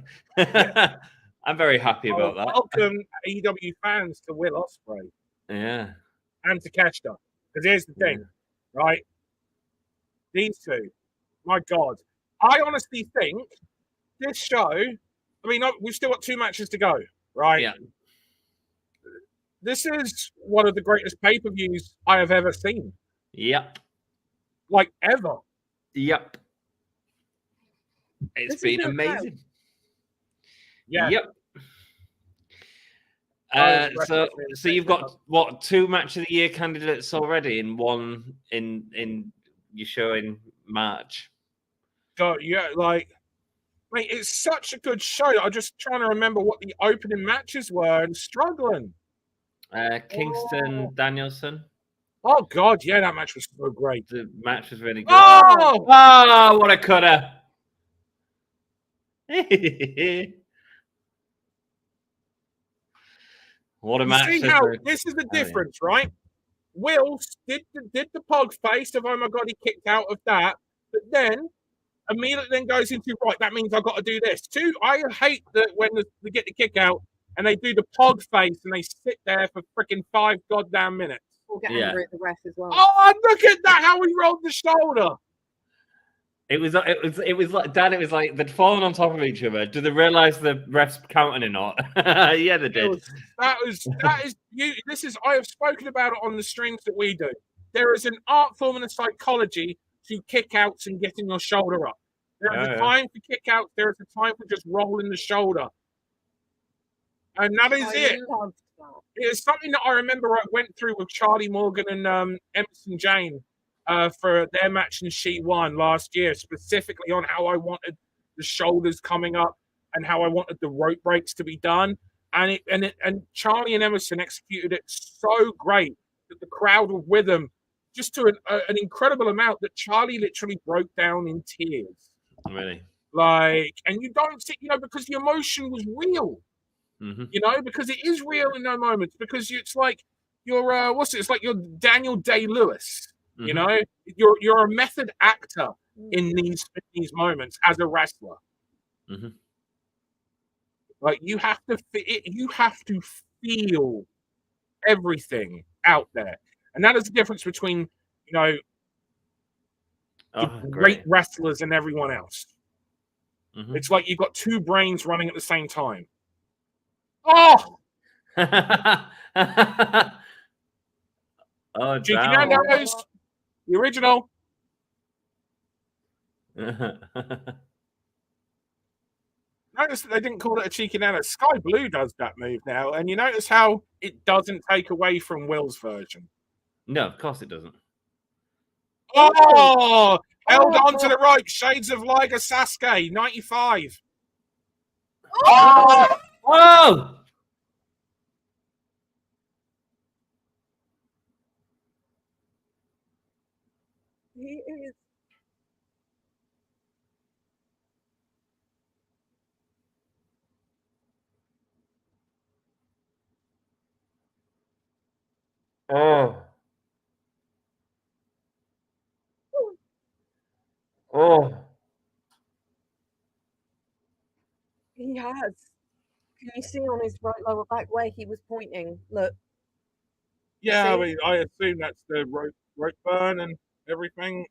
I'm very happy about that.
Welcome, AEW fans, to Will Ospreay
Yeah.
and Takeshita. Because here's the thing, right? These two, my God. I honestly think this show, I mean, we've still got 2 matches to go, right?
Yeah.
This is one of the greatest pay-per-views I have ever seen.
Yep.
Like, ever.
Yep. It's
This
been
is
amazing.
Yeah.
Yep. So you've got what 2 match of the year candidates already in one in your show in March.
God, yeah, like, mate, it's such a good show. I'm just trying to remember what the opening matches were and struggling.
Kingston, Danielson.
Oh God, yeah, that match was so great.
The match was really good.
Oh,
Oh, what a cutter! What a match!
see how this is the difference, right? Will did the pog face of, oh my God, he kicked out of that, but then immediately then goes into, right, that means I've got to do this too. I hate that when they get the kick out and they do the pog face and they sit there for freaking 5 goddamn minutes.
We'll get angry at the ref as well.
Oh, look at that! How he rolled the shoulder.
It was like Dan. It was like they'd fallen on top of each other. Do they realize the refs counting or not? Yeah, they did.
That is you. This is, I have spoken about it on the streams that we do. There is an art form and a psychology to kick outs and getting your shoulder up. There is a time for kick outs. There is a time for just rolling the shoulder, and that is it.
Loved that.
It's something that I remember I went through with Charlie Morgan and Emerson Jane for their match in She-1 last year, specifically on how I wanted the shoulders coming up and how I wanted the rope breaks to be done. And Charlie and Emerson executed it so great that the crowd were with them just to an incredible amount that Charlie literally broke down in tears.
Really?
Like, and you don't see, because the emotion was real.
Mm-hmm.
Because it is real in no moments. Because it's like you're it's like you're Daniel Day-Lewis.
Mm-hmm.
You're a method actor in these moments as a wrestler.
Mm-hmm.
Like you have to feel everything out there, and that is the difference between the great wrestlers and everyone else.
Mm-hmm.
It's like you've got 2 brains running at the same time. Oh,
oh,
Cheeky
down.
Nando's, the original. Notice that they didn't call it a Cheeky Nando's. Sky Blue does that move now, and you notice how it doesn't take away from Will's version.
No, of course it doesn't.
Oh, held on to the right. Shades of Liger Sasuke, 95.
Oh! Oh!
He is.
Oh. Oh.
He has. Can you see on his right lower back where he was pointing? Look.
Yeah,
See?
I mean, I assume that's the rope burn and everything.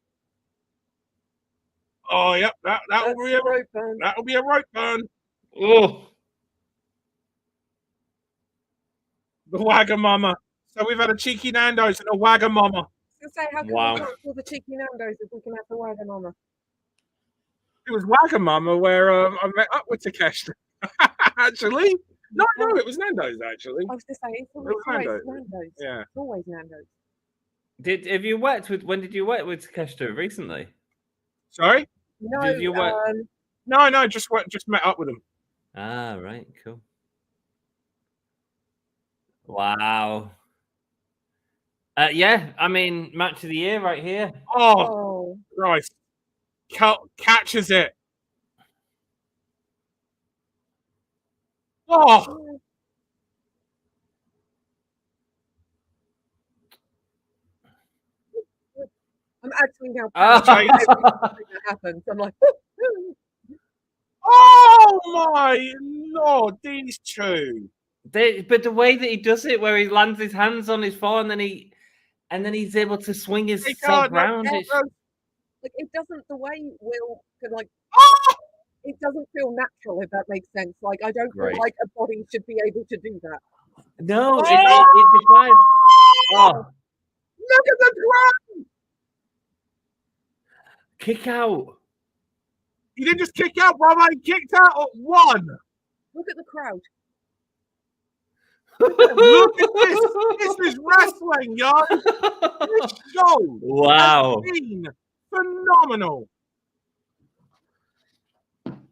Oh, yep, that'll be a
rope burn.
That'll be a rope burn.
Oh.
The Wagamama. So we've had a Cheeky Nando's and a Wagamama.
I was going to say, how can we cancel the Cheeky Nando's if we can have the Wagamama?
It was Wagamama where I met up with Takeshita. Actually, no, it was Nando's. Actually,
I was to say it's
was
always
Nando's.
Nando's.
Yeah.
It's always Nando's.
When did you work with Takeshita recently?
Sorry.
No,
Did you work?
No, just met up with him.
Ah, right, cool. Wow. Yeah, I mean, match of the year right here.
Oh, Christ. Catches it. Oh.
I'm actually now
Oh.
that happens. I'm like,
oh my Lord, these two.
But the way that he does it, where he lands his hands on his forearm, and then he's able to swing his self round.
Like it doesn't. The way Will could like, it doesn't feel natural. If that makes sense. Like I don't feel like a body should be able to do that.
No, it defies. Oh,
look at the ground!
Kick out.
He didn't just kick out, brother. He kicked out at one.
Look at the crowd.
Look at this. This is wrestling, yo. This show
Wow.
has been phenomenal.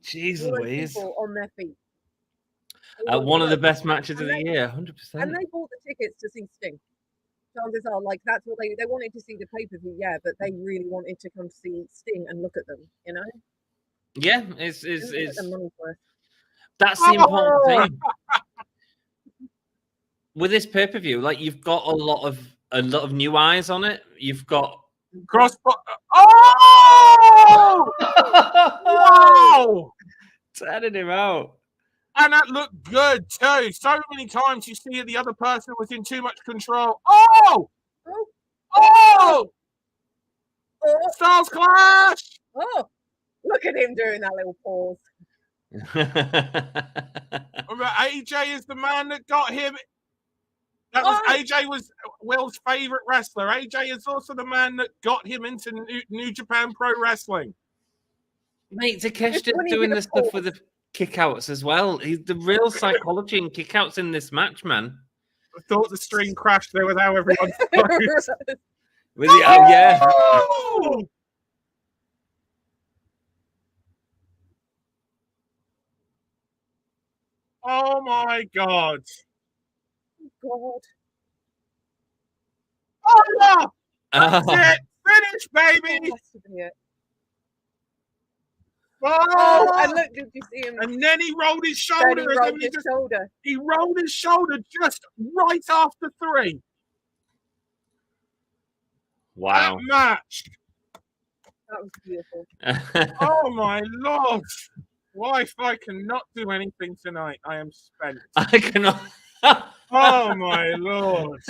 Jeez
All those
Louise.
people on their feet.
One of the best matches of the year, 100%.
And they bought the tickets to see Sting. Chances are, like, that's what they wanted to see the pay-per-view, yeah, but they really wanted to come see Sting and look at them, you know?
Yeah, it's
the money's worth.
that's the important thing. With this pay-per-view, like you've got a lot of new eyes on it. You've got
Oh! Wow!
Turning him out.
And that looked good too. So many times you see the other person was in too much control. Oh! Oh! Styles Clash!
Oh! Look at him doing that little pause.
Remember, AJ is the man that got him. That was AJ was Will's favorite wrestler. AJ is also the man that got him into New Japan Pro Wrestling.
Mate, Takeshita's doing the stuff with the kickouts as well. He's the real psychology and kickouts in this match, man.
I thought the string crashed there with how everyone froze.
With the yeah.
Oh my God.
God.
Oh no! That's it! Finish, baby!
Has to be it.
Oh,
and look, did you see him?
And then he rolled his shoulder. He rolled his shoulder just right after 3.
Wow.
That match.
That was beautiful.
Oh my Lord. Wife, I cannot do anything tonight. I am spent.
I cannot.
Oh my Lord.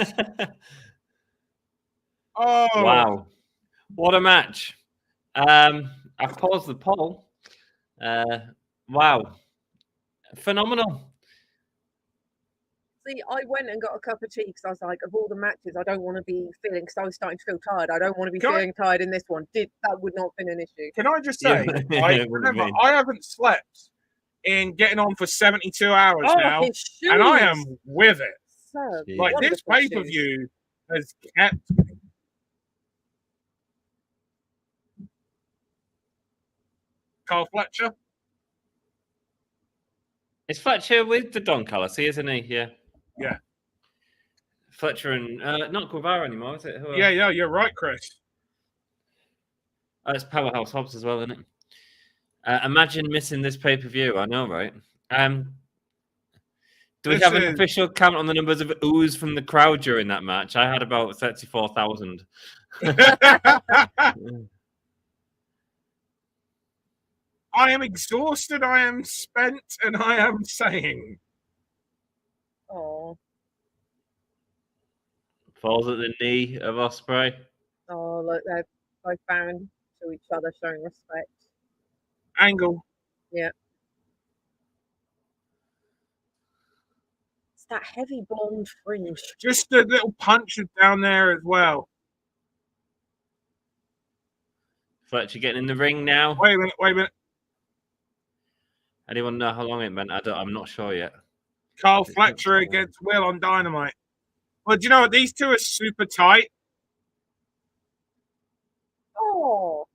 Oh.
Wow. What a match. I've paused the poll. Wow. Phenomenal.
See, I went and got a cup of tea because I was like, of all the matches, I don't want to be feeling, because I was starting to feel tired. I don't want to be feeling tired in this one. That would not have been an issue.
Can I just say, I haven't slept in getting on for 72 hours now, and I am with it.
So,
like, this pay-per-view has kept me. Carl Fletcher?
It's Fletcher with the Don Callis, isn't he? Yeah.
Yeah.
Fletcher and not Guevara anymore, is it?
Yeah, you're right, Chris.
It's Powerhouse Hobbs as well, isn't it? Imagine missing this pay-per-view. I know, right? Do we have an official count on the numbers of oohs from the crowd during that match? I had about 34,000.
I am exhausted, I am spent, and I am saying.
Oh.
Falls at the knee of Ospreay.
Oh, look, they're both bowing to each other, showing respect.
Angle.
Yeah. It's that heavy blonde fringe.
Just the little punches down there as well.
Fletcher getting in the ring now.
Wait a minute.
Anyone know how long it meant? I'm not sure yet.
Carl Fletcher against Will on Dynamite. Well, do you know what? These two are super tight.
Oh,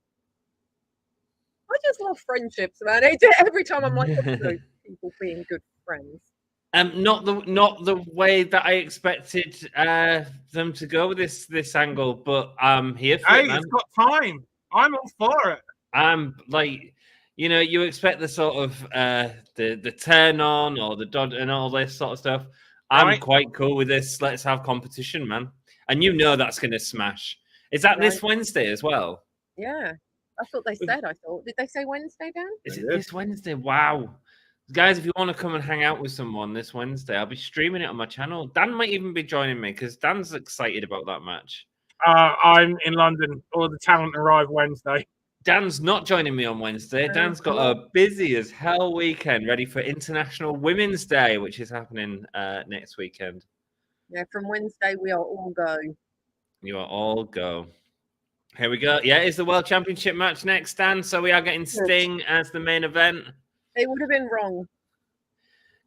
I just love friendships, man. Every time I'm like, people being good friends.
Not the way that I expected them to go with this angle, but I'm here for it, man.
It's got time. I'm all for it.
I'm like, you expect the sort of the turn on or the dod and all this sort of stuff. I'm quite cool with this. Let's have competition, man. And that's going to smash. Is that this Wednesday as well?
Yeah, that's what they said. I thought. Did they say Wednesday, Dan?
Is it this Wednesday? Wow. Guys, if you want to come and hang out with someone this Wednesday, I'll be streaming it on my channel. Dan might even be joining me because Dan's excited about that match.
I'm in London. All the talent arrive Wednesday.
Dan's not joining me on Wednesday. Dan's got a busy as hell weekend ready for International Women's Day, which is happening next weekend.
Yeah, from Wednesday, we are all go.
You are all go. Here we go. Yeah, it's the World Championship match next, Dan. So we are getting Sting as the main event.
It would have been wrong.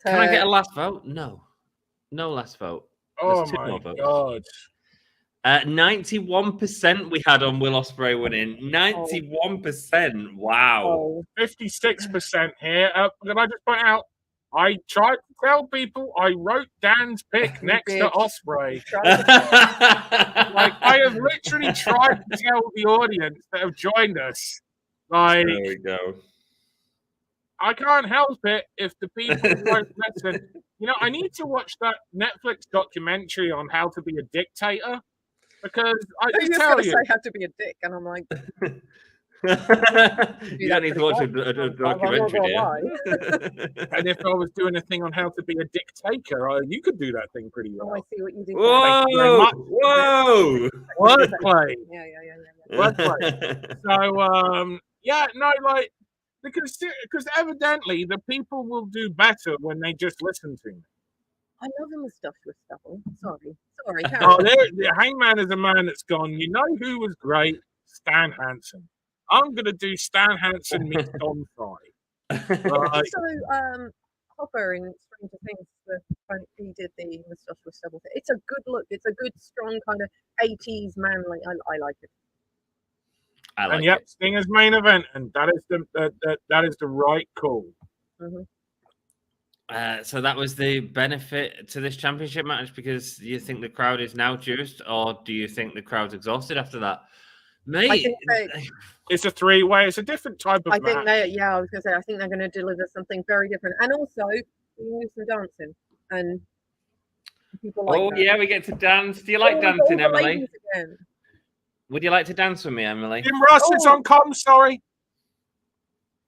Can I get a last vote? No. No last vote.
There's my God.
91% we had on Will Ospreay winning. 91%. Wow.
56% here. Can I just point out, I tried to tell people I wrote Dan's pick next to Ospreay. I have literally tried to tell the audience that have joined us. There
we go.
I can't help it if the people won't listen. I need to watch that Netflix documentary on how to be a dictator. Because I just tell you,
I have to be a dick, and I'm like,
you don't need to watch a documentary.
And if I was doing a thing on how to be a dictator, you could do that thing pretty well.
I see what you do.
Whoa!
Wordplay.
Yeah.
Wordplay. So, because evidently the people will do better when they just listen to me.
I love him with stuff with stubble. Sorry.
The Hangman is a man that's gone. You know who was great? Stan Hansen. I'm gonna do Stan Hansen meets Don Fry.
So, Hopper in Stranger Things, he did the moustache with stubble thing. It's a good look. It's a good, strong kind of 80s manly. I like it.
And yep, Stinger's main event, and that is the right call.
Mm-hmm.
So that was the benefit to this championship match because you think the crowd is now juiced, or do you think the crowd's exhausted after that? Mate,
I think
it's a three-way. It's a different type of match.
I was going to say, I think they're going to deliver something very different. And also, we can do some dancing. And people like that.
Yeah, we get to dance. Do you like dancing, Emily? Would you like to dance with me, Emily?
Jim Ross, it's on comm, sorry.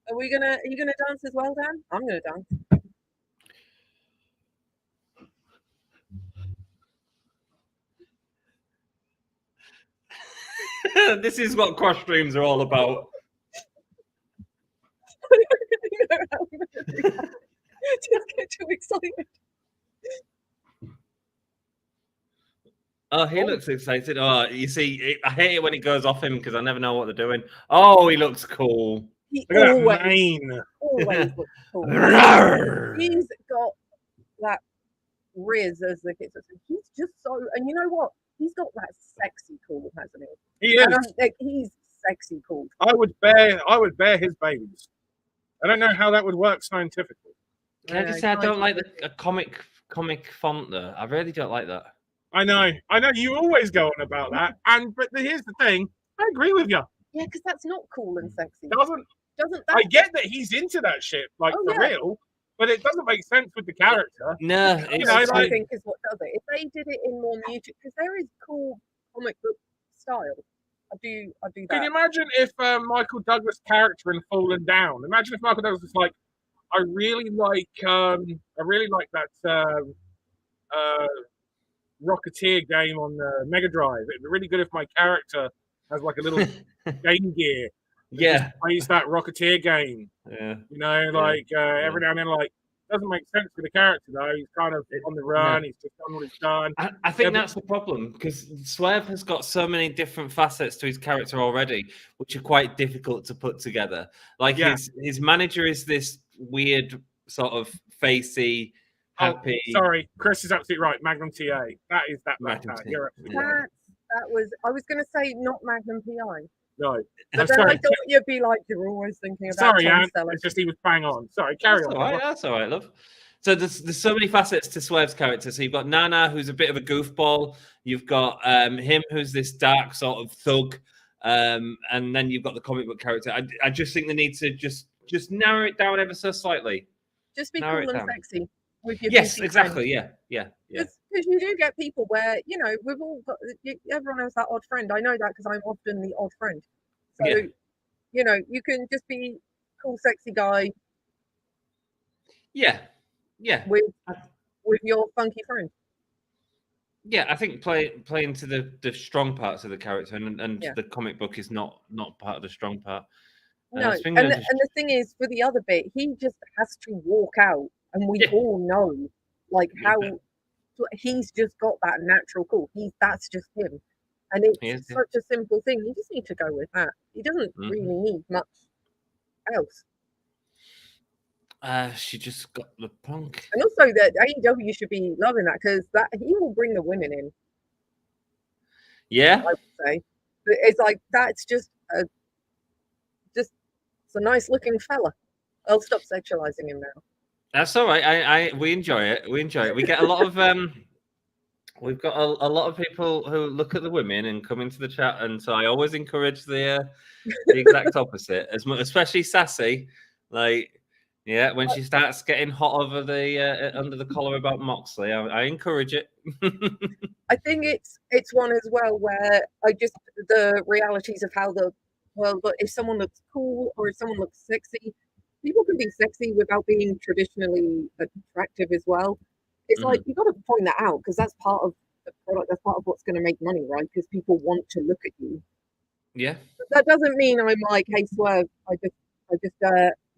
Are you gonna dance as well, Dan? I'm gonna dance.
This is what cross streams are all about.
Just get too excited.
Oh, he looks excited. Oh, you see, I hate it when it goes off him because I never know what they're doing. Oh, he looks cool.
He
always
looks cool. He's got that riz, as the kids say. He's just so, and you know what? He's got that sexy cool, hasn't he?
He is.
He's sexy cool.
I would bear his babies. I don't know how that would work scientifically.
Can I just say I don't like the comic font though. I really don't like that.
I know. You always go on about that, but here's the thing. I agree with you.
Yeah, because that's not cool and sexy.
Doesn't that? I get that he's into that shit, real, but it doesn't make sense with the character.
No,
I think is what does it. If they did it in more muted, because there is cool comic book style. I do that.
Can you imagine if Michael Douglas' character in Fallen Down? Imagine if Michael Douglas was like, I really like that Rocketeer game on the Mega Drive. It'd be really good if my character has like a little Game Gear.
Yeah,
plays that Rocketeer game.
Yeah,
every now and then, doesn't make sense for the character though. He's kind of on the run. He's just done what he's done.
I think that's the problem because Swerve has got so many different facets to his character already, which are quite difficult to put together. His manager is this weird sort of facey, happy.
Oh, sorry, Chris is absolutely right. Magnum TA. That is that.
Magnum
that.
TA.
You're absolutely right.
That was. I was going to say not Magnum PI.
No, I'm
But then
sorry.
I thought you'd be like, you're always thinking about
Sorry,
Tom
Anne.
Selleck.
It's just he was bang on. Sorry, carry on.
That's all right, love. So there's so many facets to Swerve's character. So you've got Nana, who's a bit of a goofball. You've got him, who's this dark sort of thug. And then you've got the comic book character. I just think they need to just narrow it down ever so slightly.
Just be
narrow
cool
it
and
down.
sexy with your
Yes,
beauty
exactly.
friends.
Yeah.
Because you do get people where, you know, we've all got, everyone has that odd friend. I know that because I'm often the odd friend. So,
Yeah.
you know, you can just be cool, sexy guy
Yeah.
with your funky friend.
Yeah, I think play into the strong parts of the character, and
Yeah.
the comic book is not part of the strong part.
No, and the thing is, for the other bit, he just has to walk out, and we all know, like, how he's just got that natural cool. That's just him, and it's such a simple thing. You just need to go with that. He doesn't really need much else.
She just got the punk,
and also that AEW should be loving that because he will bring the women in.
Yeah,
I would say it's like that's just it's a nice looking fella. I'll stop sexualizing him now.
That's all right. We enjoy it. We get a lot of we've got a lot of people who look at the women and come into the chat, and so I always encourage the exact opposite, especially Sassy, like. Yeah, when she starts getting hot over the under the collar about Moxley, I encourage it.
I think it's one as well where the realities of how if someone looks cool or if someone looks sexy, people can be sexy without being traditionally attractive as well. It's like you got to point that out because that's part of the product. That's part of what's going to make money, right? Because people want to look at you.
Yeah.
But that doesn't mean I'm like, hey, Swerve, I just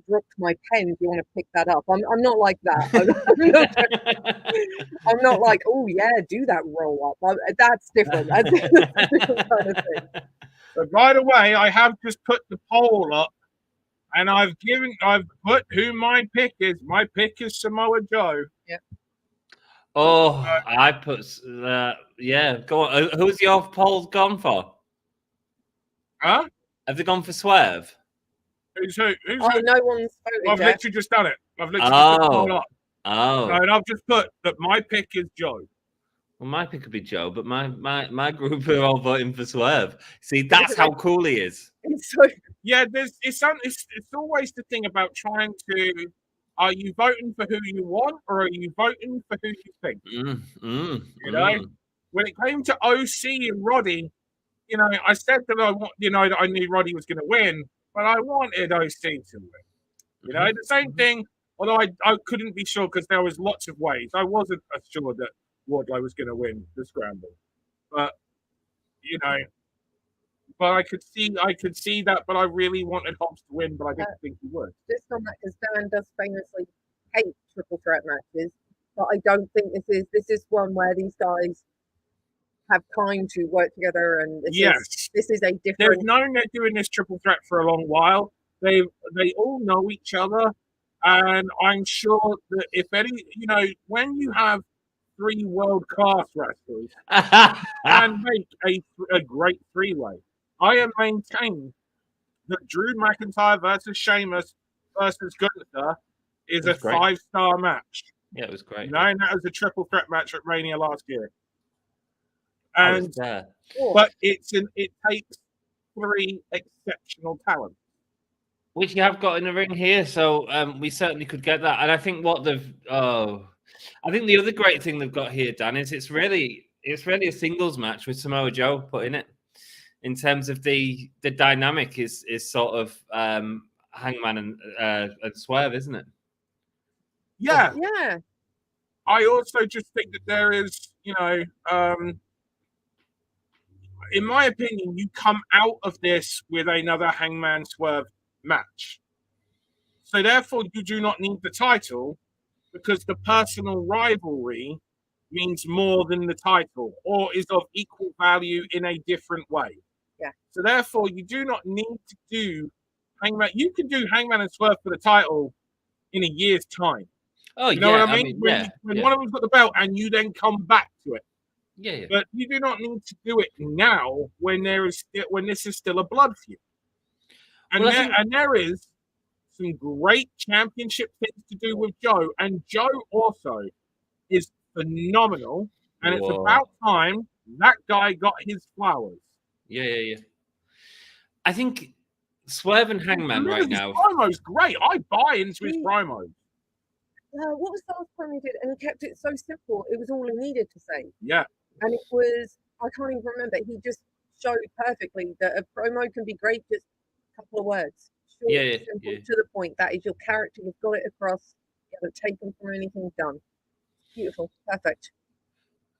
dropped my pen. Do you want to pick that up? I'm not like that. I'm not like, oh yeah, do that roll up. That's different. That's a different kind of thing.
So by the way, I have just put the poll up, and I've put who my pick is. My pick is Samoa Joe.
Yeah.
Oh, I put yeah. Go on. Who's your poll gone for?
Huh?
Have they gone for Swerve?
Who's who?
No one's voted
I've
yet.
literally just done it. I've literally just put the poll up.
Oh.
And I've just put that my pick is Joe.
Well, my pick could be Joe, but my group are all voting for Swerve. See, that's how cool he is.
Yeah, it's always the thing about trying to. Are you voting for who you want, or are you voting for who you think? You know, when it came to OC and Roddy, you know, I said that that I knew Roddy was going to win, but I wanted OC to win. You know, the same thing. Although I couldn't be sure because there was lots of ways. I wasn't sure that Wardlow was going to win the scramble, but you know, but I could see that. But I really wanted Hobbs to win, but I didn't think he would.
Just on that, because Dan does famously hate triple threat matches, but I don't think this is one where these guys have time to work together, and this is a different.
They've known they're doing this triple threat for a long while. They all know each other, and I'm sure that if any, you know, when you have 3 world-class wrestlers and make a great 3-way, I am maintaining that Drew McIntyre versus Sheamus versus Gunther is a 5-star match.
Yeah, it was great.
You know, and that was a triple threat match at Mania last year. And but it takes 3 exceptional talents,
which you have got in the ring here, so we certainly could get that. And I think I think the other great thing they've got here, Dan, is it's really a singles match with Samoa Joe put in it. In terms of the dynamic is sort of Hangman and Swerve, isn't it?
Yeah.
Yeah.
I also just think that there is, you know, in my opinion, you come out of this with another Hangman Swerve match. So therefore, you do not need the title because the personal rivalry means more than the title or is of equal value in a different way.
Yeah.
So therefore, you do not need to do Hangman. You can do Hangman and Swerve for the title in a year's time.
Oh,
You know
yeah.
what I mean? When
yeah.
one of them's got the belt and you then come back to it.
Yeah.
But you do not need to do it now when this is still a blood feud. And there is some great championship things to do with Joe, and Joe also is phenomenal. And it's about time that guy got his flowers.
Yeah. I think Swerve and Hangman right now.
His promo's great. I buy into his promos.
What was the last time he did? And he kept it so simple. It was all he needed to say.
Yeah.
And it was, I can't even remember. He just showed perfectly that a promo can be great, just a couple of words. Short, simple, to the point. That is your character. You've got it across. You haven't taken from anything, done. Beautiful. Perfect.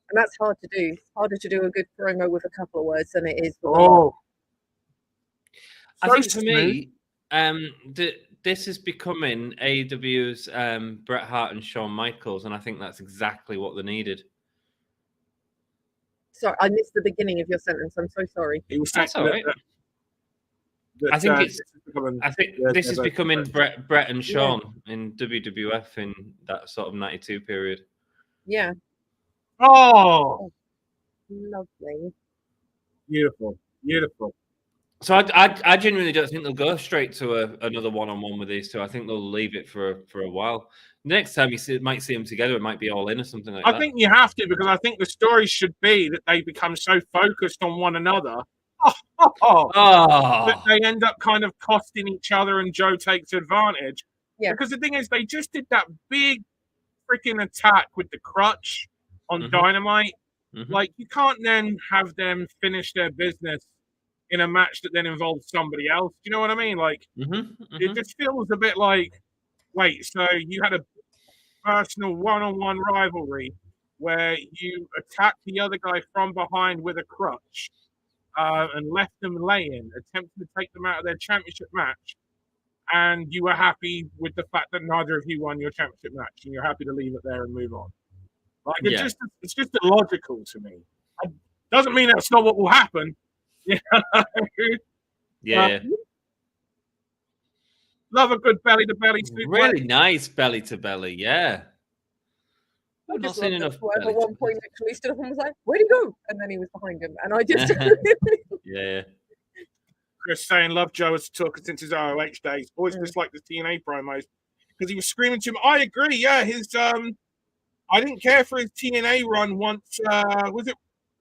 And that's hard to do. It's harder to do a good promo with a couple of words than it is with
I think for me, this is becoming AEW's Bret Hart and Shawn Michaels, and I think that's exactly what they needed.
Sorry, I missed the beginning of your sentence. I'm so sorry.
That's all right. I think this is becoming Bret and Shawn in WWF in that sort of 92 period.
Yeah.
Oh,
lovely.
Beautiful.
So I genuinely don't think they'll go straight to another one-on-one with these two. I think they'll leave it for a while. Next time might see them together, it might be All In or something like that.
I think you have to, because I think the story should be that they become so focused on one another that they end up kind of costing each other, and Joe takes advantage.
Yeah.
Because the thing is, they just did that big freaking attack with the crutch on Dynamite. Like, you can't then have them finish their business in a match that then involves somebody else. Do you know what I mean? Like, it just feels a bit like, wait, so you had a personal one-on-one rivalry where you attacked the other guy from behind with a crutch and left them laying, attempting to take them out of their championship match, and you were happy with the fact that neither of you won your championship match, and you're happy to leave it there and move on. Like, it's just illogical to me. It doesn't mean that's not what will happen.
Yeah.
Love a good belly-to-belly suplex.
Really nice belly-to-belly, yeah.
I've not seen enough. At one point, actually stood up and was like, "Where'd he go?" And then he was behind him, and I just
yeah.
Chris saying, "Love Joe as a talker since his ROH days. Always disliked the TNA promos because he was screaming to him." I agree. Yeah, his I didn't care for his TNA run once. Was it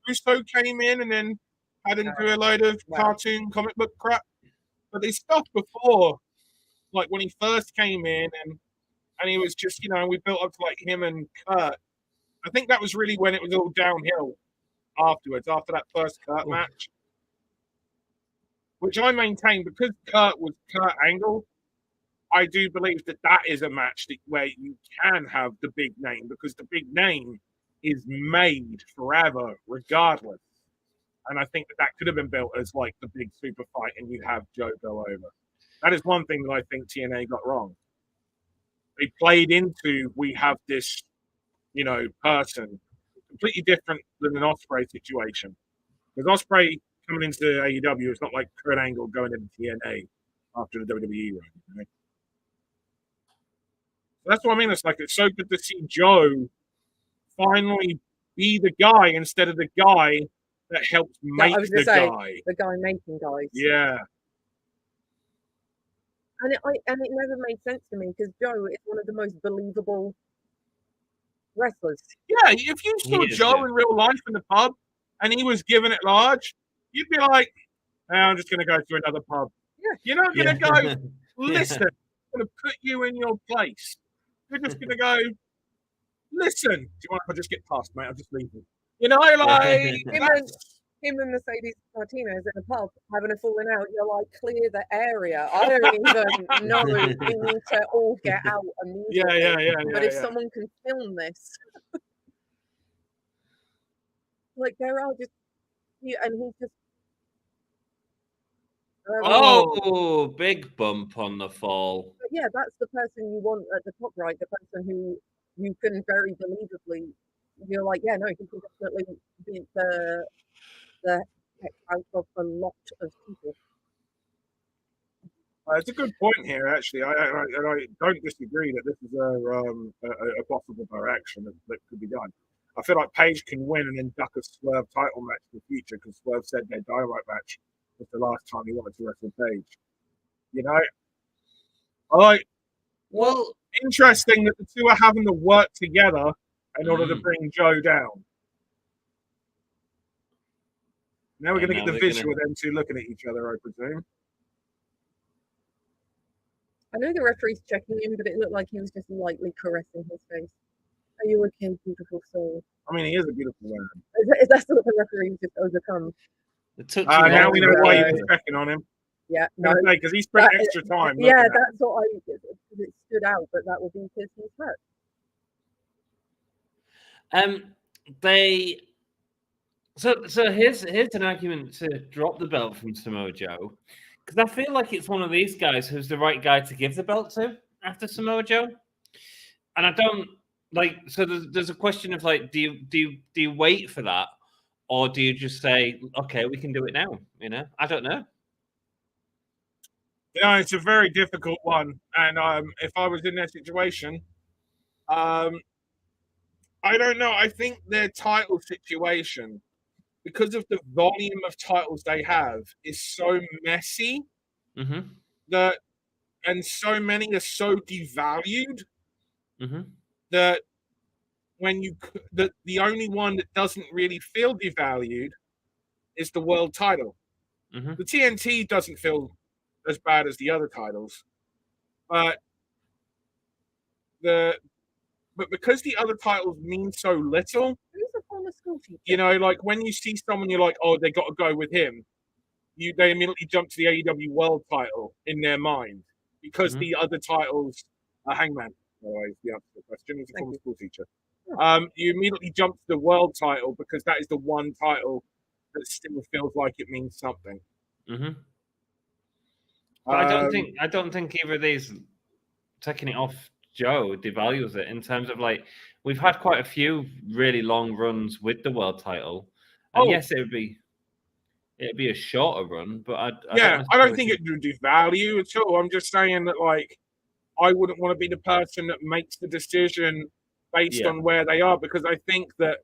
Russo came in and then had him do a load of cartoon comic book crap? But they stuff before, like when he first came in, and he was just, we built up to like him and Kurt. I think that was really when it was all downhill afterwards, after that first Kurt match. Which I maintain, because Kurt was Kurt Angle, I do believe that is a match where you can have the big name, because the big name is made forever, regardless. And I think that could have been built as like the big super fight, and you have Joe go over. That is one thing that I think TNA got wrong. They played into, we have this, person, completely different than an Ospreay situation. Because Ospreay coming into AEW is not like Kurt Angle going into TNA after the WWE run. That's what I mean. It's like, it's so good to see Joe finally be the guy instead of the guy that helps make the guy.
The guy making guys.
Yeah.
And it never made sense to me, because Joe is one of the most believable wrestlers.
Yeah, if you saw Joe in real life in the pub and he was giving it large, you'd be like, I'm just going to go to another pub.
Yeah.
You're not going to go, listen, I'm going to put you in your place. You're just going to go, listen, do you mind if I just get past, mate? I'll just leave you.
Him and Mercedes Martinez in a pub having a falling out, you're like, clear the area. I don't even know. We need to all get out immediately.
Yeah.
But if someone can film this, like, there are just, and he's just.
Big bump on the fall.
But yeah, that's the person you want at the top right, the person who you can very believably, you're like, yeah, no, he can definitely be the heck out of a lot of people.
It's a good point here, actually. I don't disagree that this is a possible direction that could be done. I feel like Paige can win and then duck a Swerve title match in the future because Swerve said their Dynamite match was the last time he wanted to wrestle Paige. You know, well, interesting that the two are having to work together in order to bring Joe down. Now we're going to get the visual of them two looking at each other, I presume.
I know the referee's checking him, but it looked like he was just lightly caressing his face. Are you okay, beautiful soul?
I mean, he is a beautiful man.
Is that what the referee just overcome?
Now
we know why he was checking on him.
Yeah, no,
because he spent extra time.
Yeah, that's what it stood out, but that would be because he's hurt.
So here's an argument to drop the belt from Samoa Joe, because I feel like it's one of these guys who's the right guy to give the belt to after Samoa Joe, and I don't like. So there's a question of like, do you wait for that, or do you just say, okay, we can do it now? You know, I don't know.
You know, it's a very difficult one, and if I was in their situation, I don't know. I think their title situation, because of the volume of titles they have, is so messy that, and so many are so devalued that the only one that doesn't really feel devalued is the world title. The TNT doesn't feel as bad as the other titles, but because the other titles mean so little,
Who's a former school teacher?
you know, like when you see someone, you're like, oh, they got to go with him. They immediately jump to the AEW World title in their mind because the other titles are Hangman. Otherwise, the answer to the question is a former school teacher. You immediately jump to the World title because that is the one title that still feels like it means something.
But I don't think either of these taking it off Joe devalues it in terms of like we've had quite a few really long runs with the world title, and yes, it'd be a shorter run, but I
don't think it would devalue at all. I'm just saying that like I wouldn't want to be the person that makes the decision based on where they are, because I think that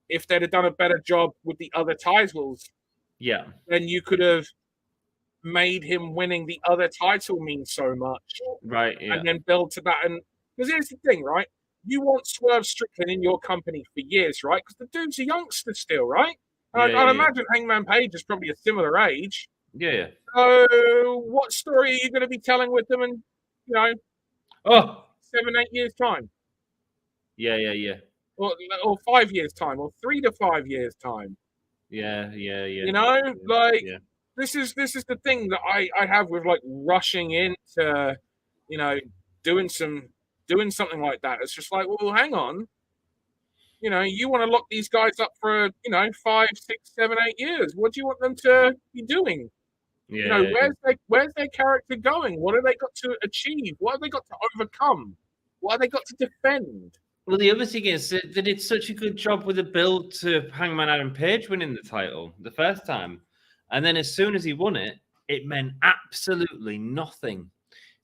if they'd have done a better job with the other titles, then you could have made him winning the other title mean so much,
right?
And then build to that. And because here's the thing, right? You want Swerve Strickland in your company for years, right? Because the dude's a youngster still, right? I'd imagine Hangman Page is probably a similar age.
Yeah.
So what story are you going to be telling with them in, 7-8 years time?
Yeah.
Or 5 years time, or 3 to 5 years time.
Yeah.
You know, This is the thing that I have with like rushing into, doing something like that. It's just like, well, hang on. You want to lock these guys up for 5, 6, 7, 8 years. What do you want them to be doing? Where's their character going? What have they got to achieve? What have they got to overcome? What have they got to defend?
Well, the other thing is that they did such a good job with the build to Hangman Adam Page winning the title the first time. And then as soon as he won it, it meant absolutely nothing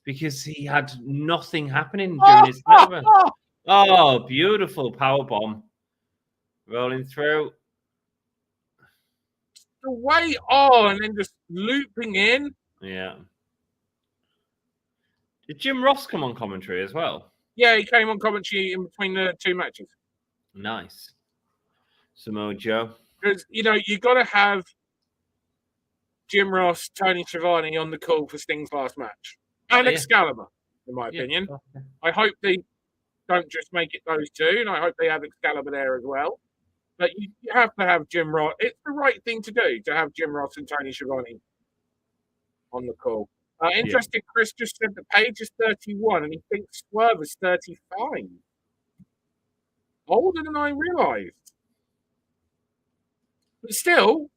because he had nothing happening during his time. Oh, beautiful powerbomb. Rolling through.
The way on and then just looping in.
Yeah. Did Jim Ross come on commentary as well?
Yeah, he came on commentary in between the two matches.
Nice. Samoa Joe.
Because, you got to have Jim Ross, Tony Schiavone on the call for Sting's last match. And Excalibur, in my opinion.
Okay.
I hope they don't just make it those two, and I hope they have Excalibur there as well. But you have to have Jim Ross. It's the right thing to do, to have Jim Ross and Tony Schiavone on the call. Interesting, Chris just said that Page is 31 and he thinks Swerve is 35. Older than I realized. But still,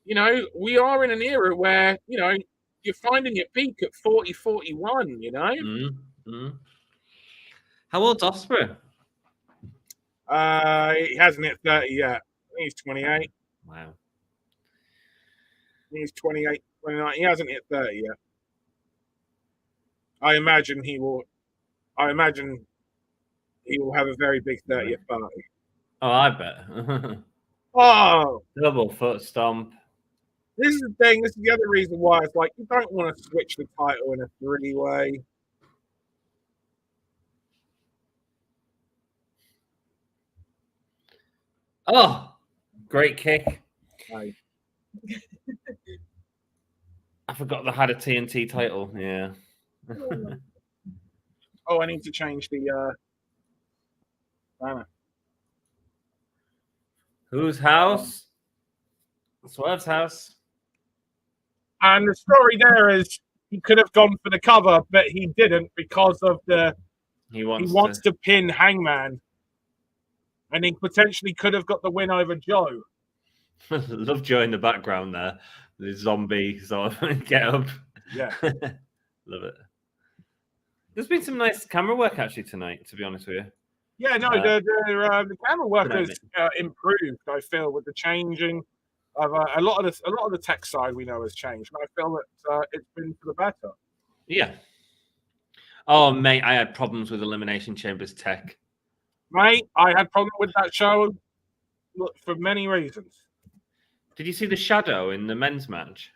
we are in an era where, you're finding your peak at 40, 41,
How old's Ospreay?
He hasn't hit 30 yet. I think he's 28.
Wow.
I think he's 28, 29. He hasn't hit 30 yet. I imagine he will have a very big 30th party.
Oh, I bet.
Oh,
Double foot stomp.
this is the thing. This is the other reason why it's like you don't want to switch the title in a 3-way.
Oh, great kick.
Right.
I forgot they had a TNT title. Yeah.
Oh, I need to change the banner.
Whose house? Swerve's house.
And the story there is he could have gone for the cover, but he didn't because of
He
he
wants,
wants to pin Hangman, and he potentially could have got the win over Joe.
Love Joe in the background there. The zombie sort of get up.
Yeah.
Love it. There's been some nice camera work actually tonight, to be honest with you.
Yeah, no, the camera work has improved. I feel with the changing of a lot of the tech side we know has changed, and I feel that it's been for the better.
Yeah. Oh, mate, I had problems with Elimination Chamber's tech.
Mate, I had problems with that show for many reasons.
Did you see the shadow in the men's match?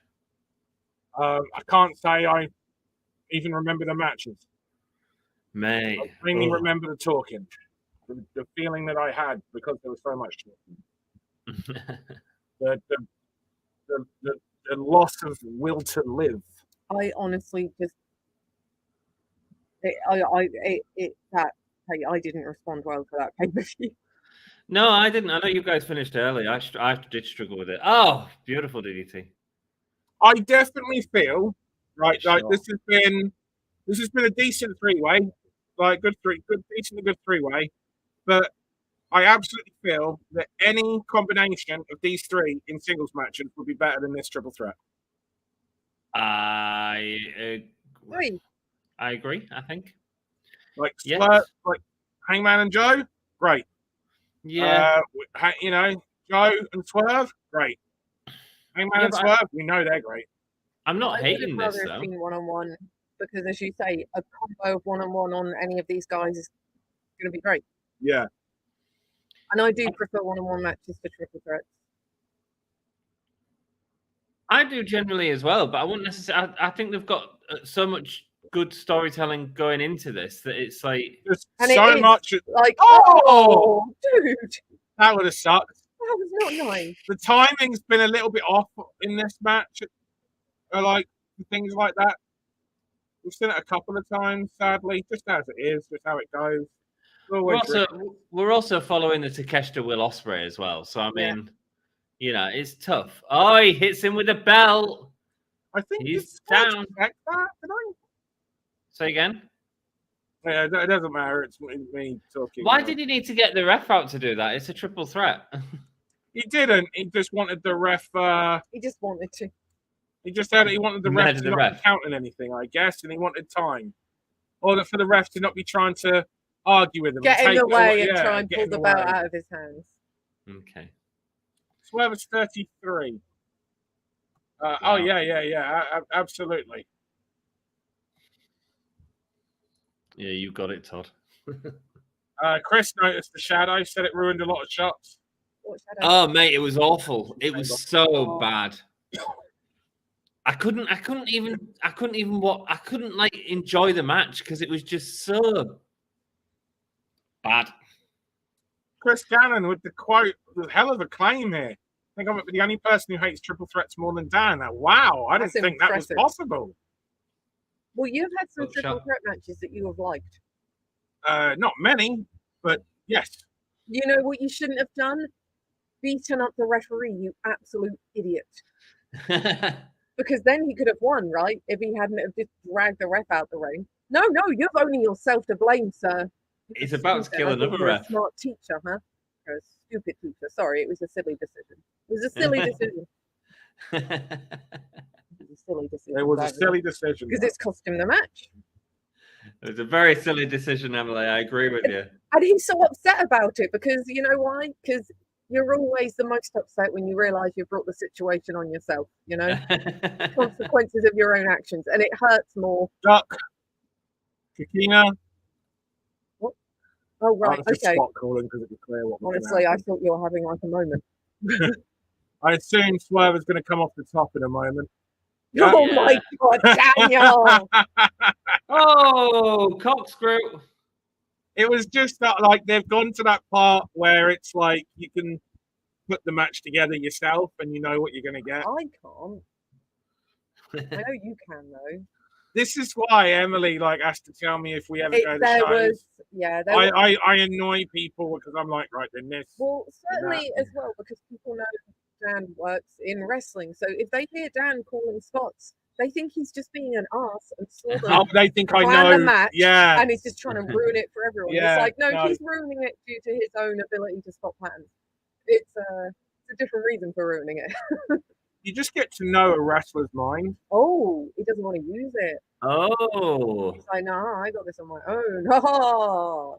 I can't say I even remember the matches.
Mate.
I mainly remember the talking. The feeling that I had because there was so much talking. the loss of will to live.
I honestly just I didn't respond well to that pay-per-view.
No, I didn't. I know you guys finished early. I did struggle with it. Oh, beautiful DDT.
I definitely feel right.
Sure.
Like this has been a decent 3-way, like decent and good 3-way. But I absolutely feel that any combination of these three in singles matches would be better than this triple threat.
I
Agree.
I think.
Like
Yes.
Swerve, like Hangman and Joe, great.
Yeah.
Joe and Swerve, great. Hangman and
but
Swerve, we know they're great.
I'm not hating this
I'd
though.
rather have seen one-on-one because, as you say, a combo of one-on-one on any of these guys is going to be great.
Yeah.
And I do prefer one-on-one matches to triple threats.
I do generally as well, but I wouldn't necessarily. I think they've got so much good storytelling going into this that it's like
There's
And
so
it is,
much.
like,
Oh!
dude,
That would have sucked.
that was not nice.
The timing's been a little bit off in this match. Like things like that. We've seen it a couple of times, sadly, just as it is, just how it goes.
we're also following the Takeshita Will Ospreay as well. So I mean, you know, it's tough. Oh, he hits him with a belt.
I think
He's down.
That, did I?
Say again.
Yeah, it doesn't matter. It's me talking.
Why did he need to get the ref out to do that? It's a triple threat.
He didn't. He just wanted the ref.
He just wanted to.
He just said he wanted the ref
Murder
to
the
not
ref.
be counting anything, I guess, and he wanted time, or for the ref to not be trying to argue with him,
Get in the way and try and
get
pull
in
the
the
belt
way.
out of his hands.
Okay.
Swerve is 33. Oh yeah, absolutely.
Yeah, you got it, Todd.
Chris noticed the shadow, said it ruined a lot of shots.
What shadow?
Oh, mate, it was awful. It was so bad. I couldn't like enjoy the match because it was just so bad.
Chris Gannon with the quote, the hell of a claim here. I think I'm the only person who hates triple threats more than Dan. Wow, I didn't
That's
think that was
impressive.
possible.
Well, you've had some
Oh,
triple
shut-
threat matches that you have liked.
Not many, but yes.
You know what you shouldn't have done? Beaten up the referee, you absolute idiot. Because then he could have won, right? If he hadn't have just dragged the ref out the ring. No, you've only yourself to blame, sir.
He's about to
Stupid.
kill
I thought
another
you were a
ref.
smart teacher, huh? Or a stupid teacher. Sorry, it was a silly decision. It was a silly decision. It was a silly decision.
It was a silly decision.
Because it's cost him the match.
It was a very silly decision, Emily. I agree with you.
And he's so upset about it because, you know why? Because you're always the most upset when you realise you've brought the situation on yourself, you know? Consequences of your own actions. And it hurts more.
Duck. Kakina.
Oh, right,
Just
okay.
spot calling because it'd be clear what was gonna
Honestly, I
happen.
thought you were having like a moment.
I assume Swerve is going to come off the top in a moment. Yeah.
Oh my God, Daniel!
Oh, corkscrew.
It was just that, like, they've gone to that part where it's like you can put the match together yourself and you know what you're going to get.
I can't. I know you can though.
This is why Emily like has to tell me if we ever go to
There
shows.
was,
I annoy people because I'm like, right, then this.
well, certainly as well, because people know Dan works in wrestling. So if they hear Dan calling spots, they think he's just being an arse and saw them
Oh, they think I
plan the
know.
match,
Yeah.
and he's just trying to ruin it for everyone.
Yeah,
It's like, no,
no.
he's ruining it due to his own ability to spot patterns. It's a different reason for ruining it.
You just get to know a wrestler's mind.
Oh, he doesn't want to use it.
Oh.
He's like, nah, I got this on my own. Oh.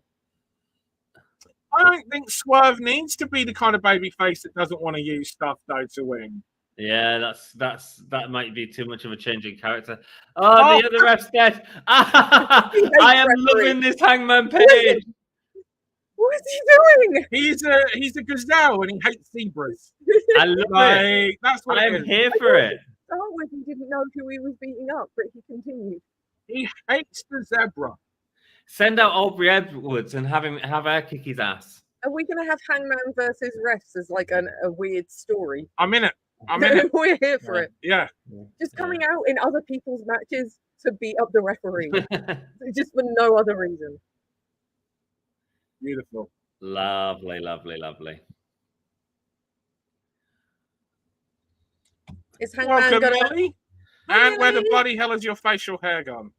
I don't think Swerve needs to be the kind of babyface that doesn't want to use stuff though to win.
Yeah, that might be too much of a change in character. Oh, the other ref's dead. I am loving this Hangman page.
What is he doing?
He's a gazelle and he hates zebras.
I love it.
Like, that's what
I
it
am
is.
here for it.
Start with, he didn't know who he was beating up, but he continued.
He hates the zebra.
Send out Aubrey Edwards and have her kick his ass.
Are we going to have Hangman versus refs as like a weird story?
I'm in it. I'm in it.
We're here for it.
Yeah.
Just coming out in other people's matches to beat up the referee. Just for no other reason.
Beautiful.
Lovely, lovely, lovely.
Is Hangman
Welcome,
gonna...
Ellie. And where the bloody hell is your facial hair gone?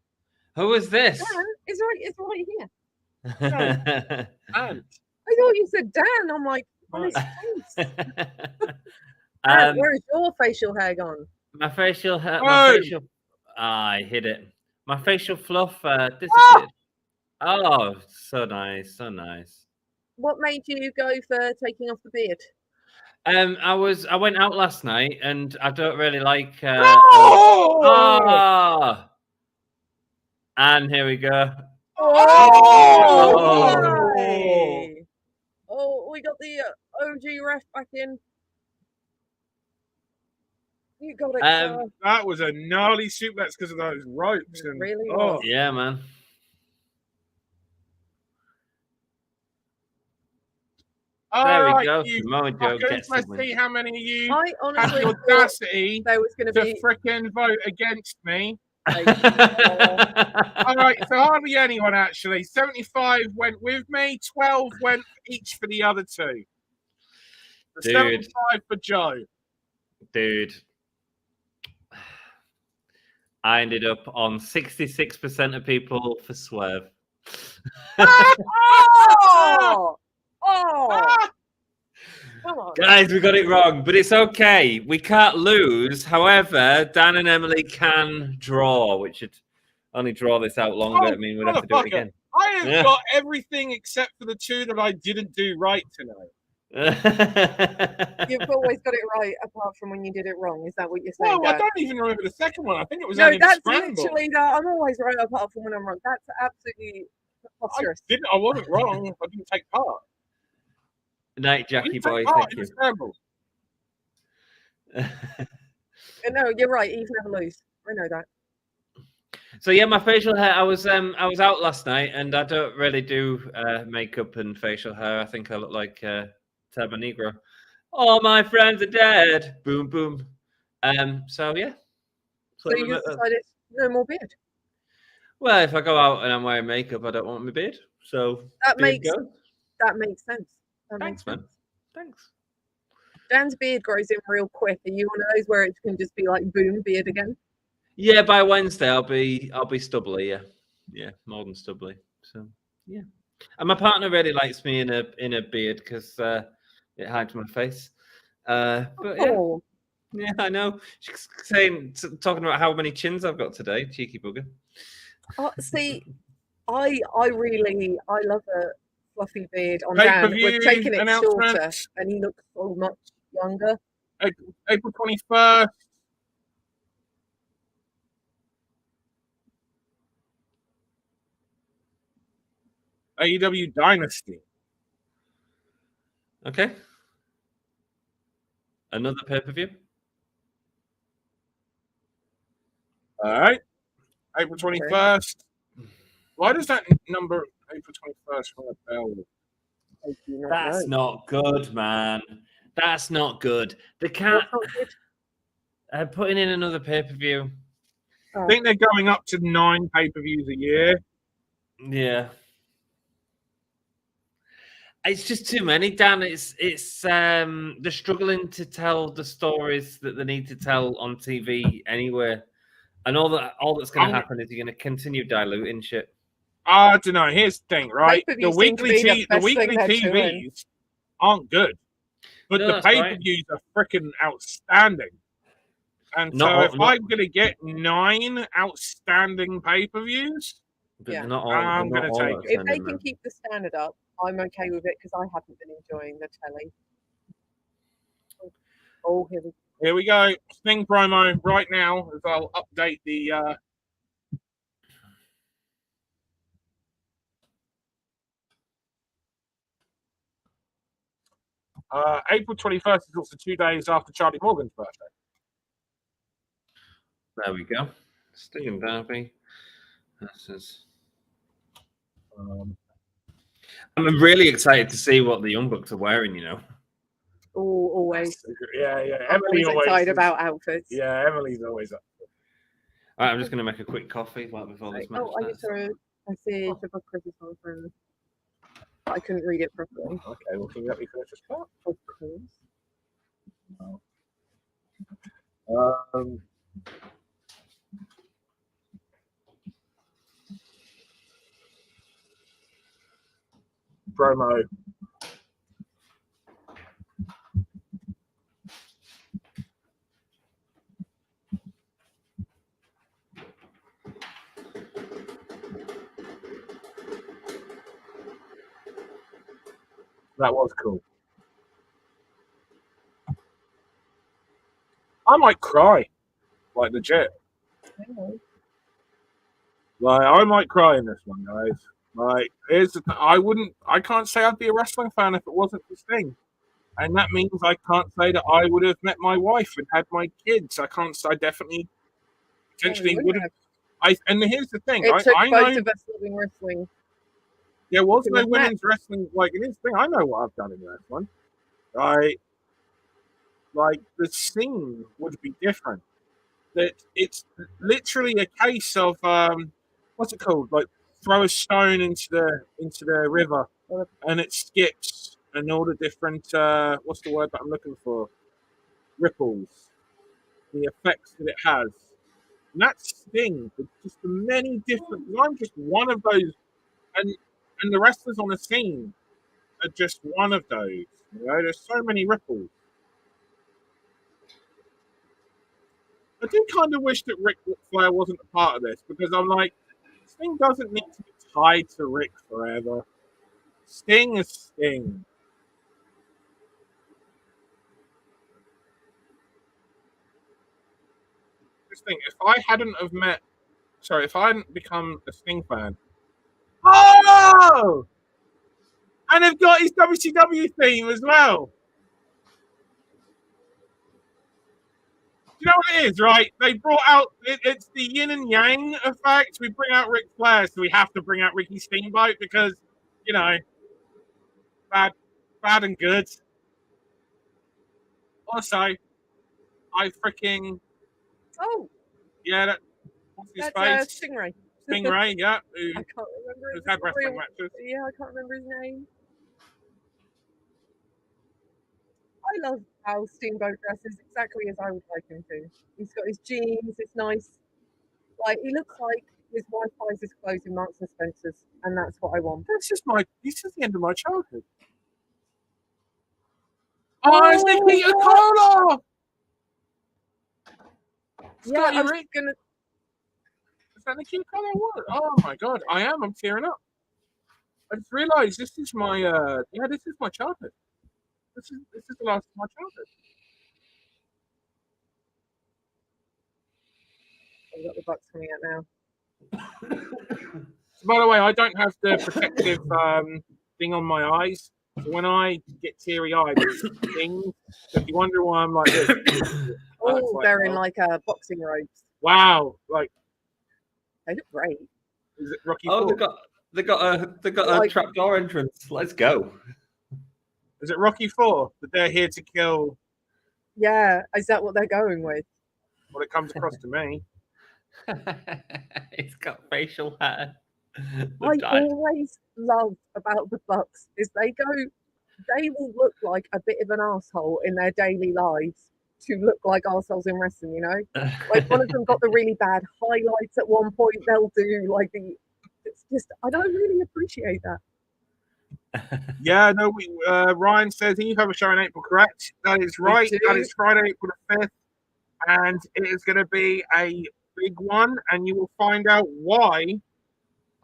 Who is this?
Dan, it's right here.
And
I thought you said Dan. I'm like, on his face. Where is your facial hair gone?
My facial hair. I hid it. My facial fluff disappeared. Oh, so nice, so nice.
What made you go for taking off the beard?
I went out last night and I don't really like. And here we go.
Oh, we got the OG ref back in. You got it.
that was a gnarly suplex because of those ropes. And,
really?
Oh.
Yeah, man. There we go. Mojo gets
let's see how many of you
I
had
honestly
the audacity
there was going to be
frickin' vote against me. All right, so hardly anyone actually. 75 went with me, 12 went each for the other two. So 75 for Joe.
Dude. I ended up on 66% of people for Swerve.
Come on.
Guys, we got it wrong, but it's okay. We can't lose. However, Dan and Emily can draw, which should only draw this out longer. I mean, we'd have to do it again.
I have got everything except for the two that I didn't do right tonight.
You've always got it right, apart from when you did it wrong. Is that what you're saying?
Well, I don't even remember the second one. I think it was
no,
only
that's
Scramble.
literally that. I'm always right, apart from when I'm wrong. That's absolutely preposterous.
I wasn't wrong. I didn't take part.
Night, Jackie boy.
Thank
you.
No, you're right. Even never lose. I know that.
So yeah, my facial hair. I was out last night, and I don't really do makeup and facial hair. I think I look like Turbo Negro. All my friends are dead. Boom, boom. So yeah.
So you just decided no more beard.
Well, if I go out and I'm wearing makeup, I don't want my beard. So
that makes sense.
Thanks, man. Thanks.
Dan's beard grows in real quick. Are you one of those where it can just be like boom, beard again?
Yeah, by Wednesday I'll be stubbly. Yeah, more than stubbly. So yeah, and my partner really likes me in a beard because it hides my face. But yeah, I know. She's talking about how many chins I've got today. Cheeky bugger.
See, I love a fluffy beard on Dan. We're taking it shorter, and he looks so much younger.
April 21st. AEW Dynasty.
Okay. Another pay-per-view.
All right. April 21st. Why does that number April 21st ring a bell?
That's not good, man. That's not good. The cat putting in another pay-per-view.
I think they're going up to 9 pay-per-views a year.
Yeah. It's just too many, Dan. It's they're struggling to tell the stories that they need to tell on TV anyway. And all that's going to happen is you're going to continue diluting shit.
I don't know. Here's the thing, right? The weekly TVs aren't good, but the pay-per-views are freaking outstanding. And so if I'm going to get 9 outstanding pay-per-views, I'm going to take it.
If they can keep the standard up, I'm okay with it because I haven't been enjoying the telly. Oh,
here we go. Sting promo right now as I'll update the April 21st is also 2 days after Charlie Morgan's birthday.
There we go. Sting and Darby. This is. I'm really excited to see what the Young Bucks are wearing, you know.
Oh, always.
Yeah.
Emily's excited about outfits.
Yeah, Emily's always up.
All right, I'm just going to make a quick coffee before this match starts.
I see the book Christmas on. I couldn't read it properly.
Okay, well, can you let me finish this part?
Of course.
Promo. That was cool. I might cry, like legit. Like I might cry in this one, guys. Like, I can't say I'd be a wrestling fan if it wasn't for Sting. And that means I can't say that I would have met my wife and had my kids. I can't say I definitely potentially would have. And here's the thing.
It took both of us loving wrestling.
There was no women's wrestling. Like, it is the thing. I know what I've done in wrestling. Like, the scene would be different. That it's literally a case of, what's it called? Like, throw a stone into the river and it skips and all the different what's the word that I'm looking for? Ripples. The effects that it has. And that Sting with just the many different I'm just one of those and the wrestlers on the scene are just one of those. You know, there's so many ripples. I do kind of wish that Ric Flair wasn't a part of this because I'm like, Sting doesn't need to be tied to Ric forever. Sting is Sting. This thing, if I hadn't become a Sting fan. Oh! And they've got his WCW theme as well. You know what it is, right? They brought out it's the yin and yang effect. We bring out Ric Flair, so we have to bring out Ricky Steamboat because, you know, bad and good. Also, I freaking what's his face?
Stingray.
Stingray, yeah.
I can't remember.
Who's had wrestling matches?
Yeah, I can't remember his name. I love how Steamboat dresses exactly as I would like him to. He's got his jeans, it's nice. Like, he looks like his wife buys his clothes in Marks and Spencer's, and that's what I want.
This is the end of my childhood. Oh, it's Nikita Koloff!
Yeah, I was gonna.
Is that Nikita Koloff? Oh my god, I'm tearing up. I just realised this is my this is my childhood. This is the last of my childhood.
I've got the Bucks coming out now.
By the way, I don't have the protective thing on my eyes. So when I get teary-eyed, it stings. So if you wonder why I'm like this,
Oh, they're in like boxing robes.
wow, like
They look great.
is it Rocky?
Oh,
IV?
they got a
Like-
trapdoor entrance. Let's go.
Is it Rocky 4 that they're here to kill?
Yeah, is that what they're going with?
Well, it comes across to me.
It's got facial hair.
I always love about the Bucks is they will look like a bit of an asshole in their daily lives to look like assholes in wrestling, you know? Like one of them got the really bad highlights at one point. They'll do like it's just, I don't really appreciate that.
Yeah, no, Ryan says you have a show in April, correct? That is right.
do.
That is Friday, April the 5th. And it is going to be a big one. And you will find out why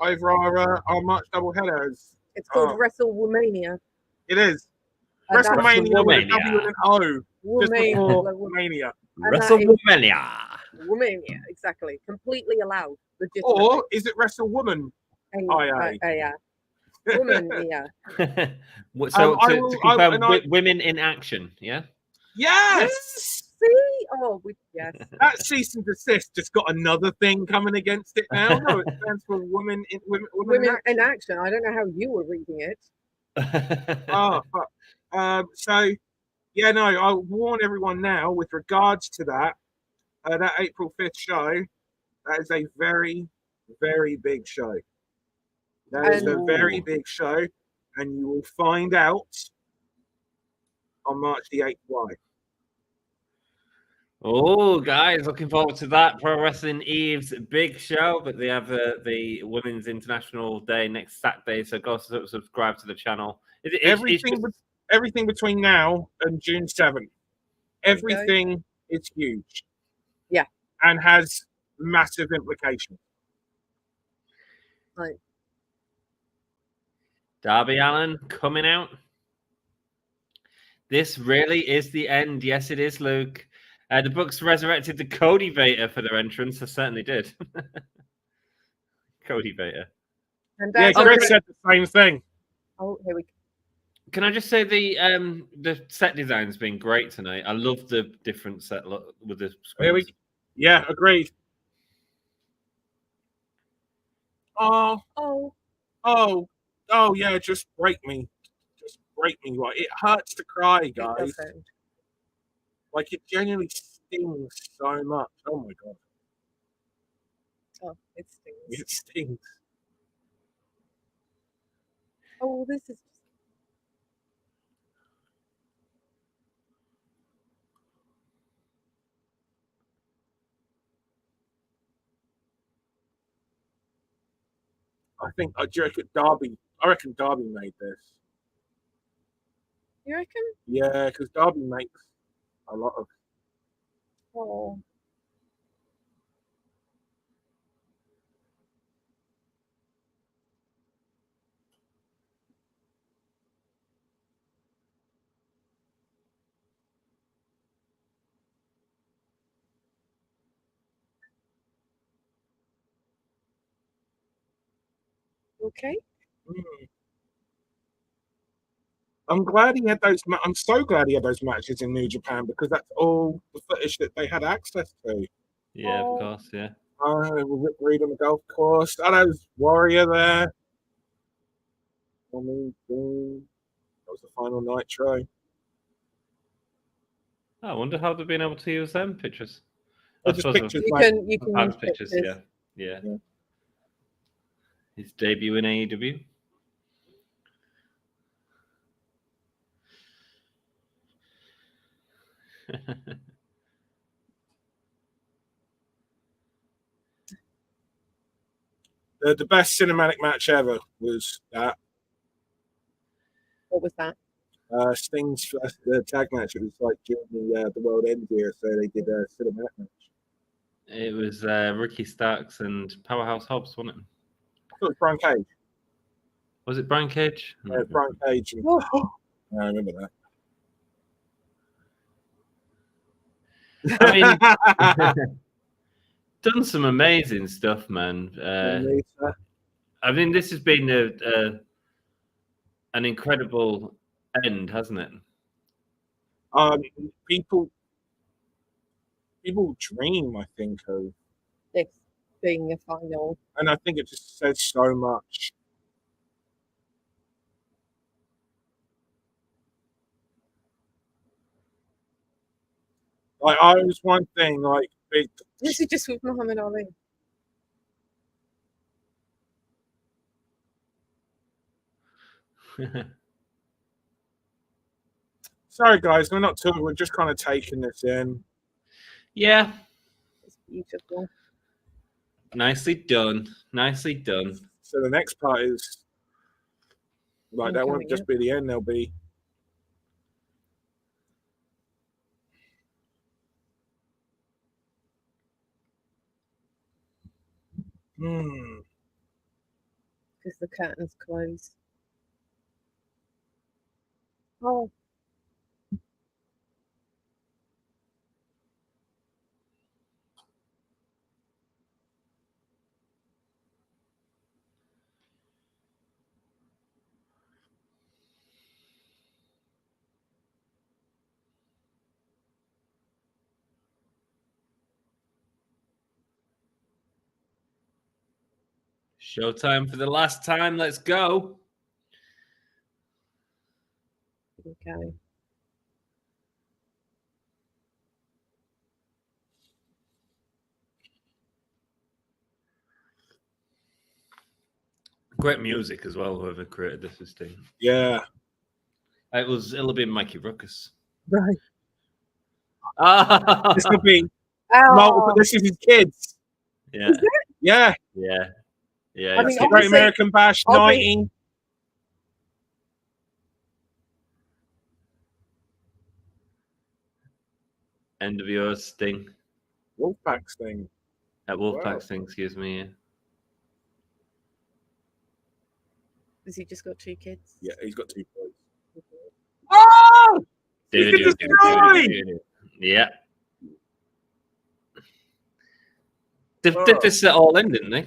over our March doubleheaders.
It's called WrestleWomania.
It is.
And that's-
WrestleMania with a W
WrestleMania.
and an O. Just before
Womania.
Mania.
And that is
WrestleMania.
Womania, exactly. Completely allowed. Legitimate.
Or is it WrestleWoman?
Yeah. Woman, yeah.
So
I
to
will-
confirm,
and I-
women in action, yeah?
Yes!
See? Oh, yes.
That cease and desist just got another thing coming against it now. No, it stands for women in
Women
action.
in action. I don't know how you were reading it.
Oh, fuck. So, yeah, no, I'll warn everyone now with regards to that. That April 5th show, that is a very, very big show. That is a very big show, and you will find out on March the 8th why.
Oh, guys, looking forward to that. Pro Wrestling Eve's big show, but they have the Women's International Day next Saturday, so go subscribe to the channel.
Everything between now and June 7th, everything is huge.
Yeah.
And has massive implications.
Right.
Darby Allin coming out. This really is the end. Yes, it is, Luke. The Bucks resurrected the Cody Vader for their entrance. I certainly did. Cody Vader.
And
Yeah,
that's
Chris said the same thing.
Oh, here we go.
Can I just say the set design's been great tonight. I love the different set look with the screens.
Yeah, agreed. Oh, yeah, just break me. Just break me. Like, it hurts to cry, guys.
It does.
Like, it genuinely stings so much. Oh, my God.
Oh, it stings.
It stings.
Oh, this is.
I reckon Darby made this.
You reckon?
Yeah, because Darby makes a lot of.
Oh. Okay.
I'm glad he had those. I'm so glad he had those matches in New Japan because that's all the footage that they had access to.
Yeah, of course, yeah.
Rick Reed on the golf course. I know Warrior there. That was the final Nitro.
I wonder how they've been able to use them pictures.
Just pictures,
You
mate.
can
I've
use
had pictures,
pictures.
yeah. His debut in AEW.
The best cinematic match ever was that.
What was that?
Sting's first tag match. It was like during the World End year, so they did a cinematic match.
It was Ricky Starks and Powerhouse Hobbs, wasn't it?
I thought it was Brian Cage.
Was it Brian Cage?
Brian Cage. And, I remember that.
I mean, done some amazing stuff, man. I mean, this has been an incredible end, hasn't it?
People dream, I think, of
This being a final.
and I think it just says so much. Like, I was one thing, like, big.
This is just with Muhammad Ali.
Sorry, guys, we're not talking. We're just kind of taking this in.
Yeah.
It's beautiful.
Nicely done. Nicely done.
So the next part is like that won't just be the end. There'll be.
Because the curtains close. Oh.
Showtime for the last time. Let's go.
Okay.
Great music as well, whoever created this system.
Yeah.
It'll be Mikey Ruckus.
Right.
Ah.
This will be
Oh.
This is his kids.
Yeah.
Yeah.
Yeah. Yeah.
I mean,
Great
obviously-
American Bash 90.
NWO Sting.
Wolfpack Sting.
Wolfpack
Wow.
Sting, excuse me. Yeah.
Has he just got 2 kids?
Yeah, he's got 2 boys.
Oh!
He can destroy!
Yeah. They did this at All In, didn't they?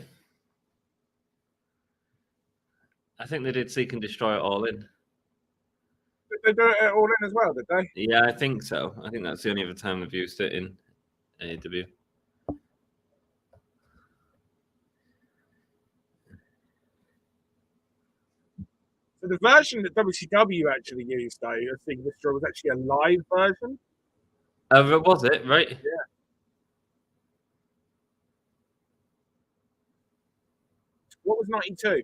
I think they did Seek and Destroy at All In.
Did they do it at All In as well, did they?
Yeah, I think so. I think that's the only other time they've used it in AEW.
So the version that WCW actually used, though, I think this was actually a live version.
Was it? Right?
Yeah. What was 92?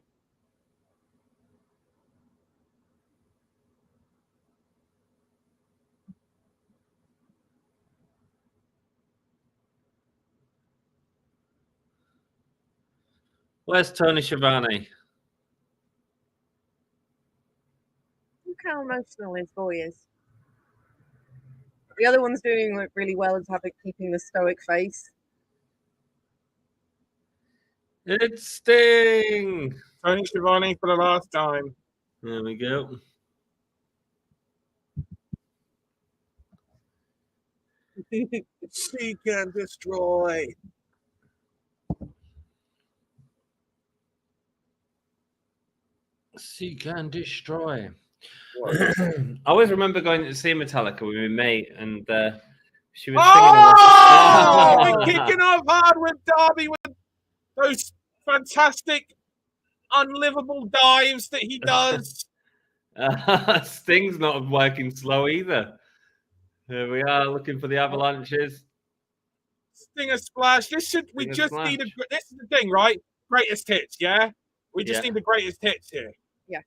Where's Tony Schiavone?
Look how emotional his boy is. The other one's doing like really well at keeping the stoic face.
It's Sting.
Tony Schiavone for the last time.
There we go.
Seek and destroy.
Seek and Destroy. I always remember going to see Metallica with my mate, and she was
Oh, we're
singing.
kicking off hard with Darby with those fantastic, unlivable dives that he does.
Sting's not working slow either. Here we are looking for the avalanches.
Stinger splash. We
Stinger
just
splash.
need this is the thing, right? Greatest hits, yeah? We just
Yeah.
need the greatest hits here.
Yeah.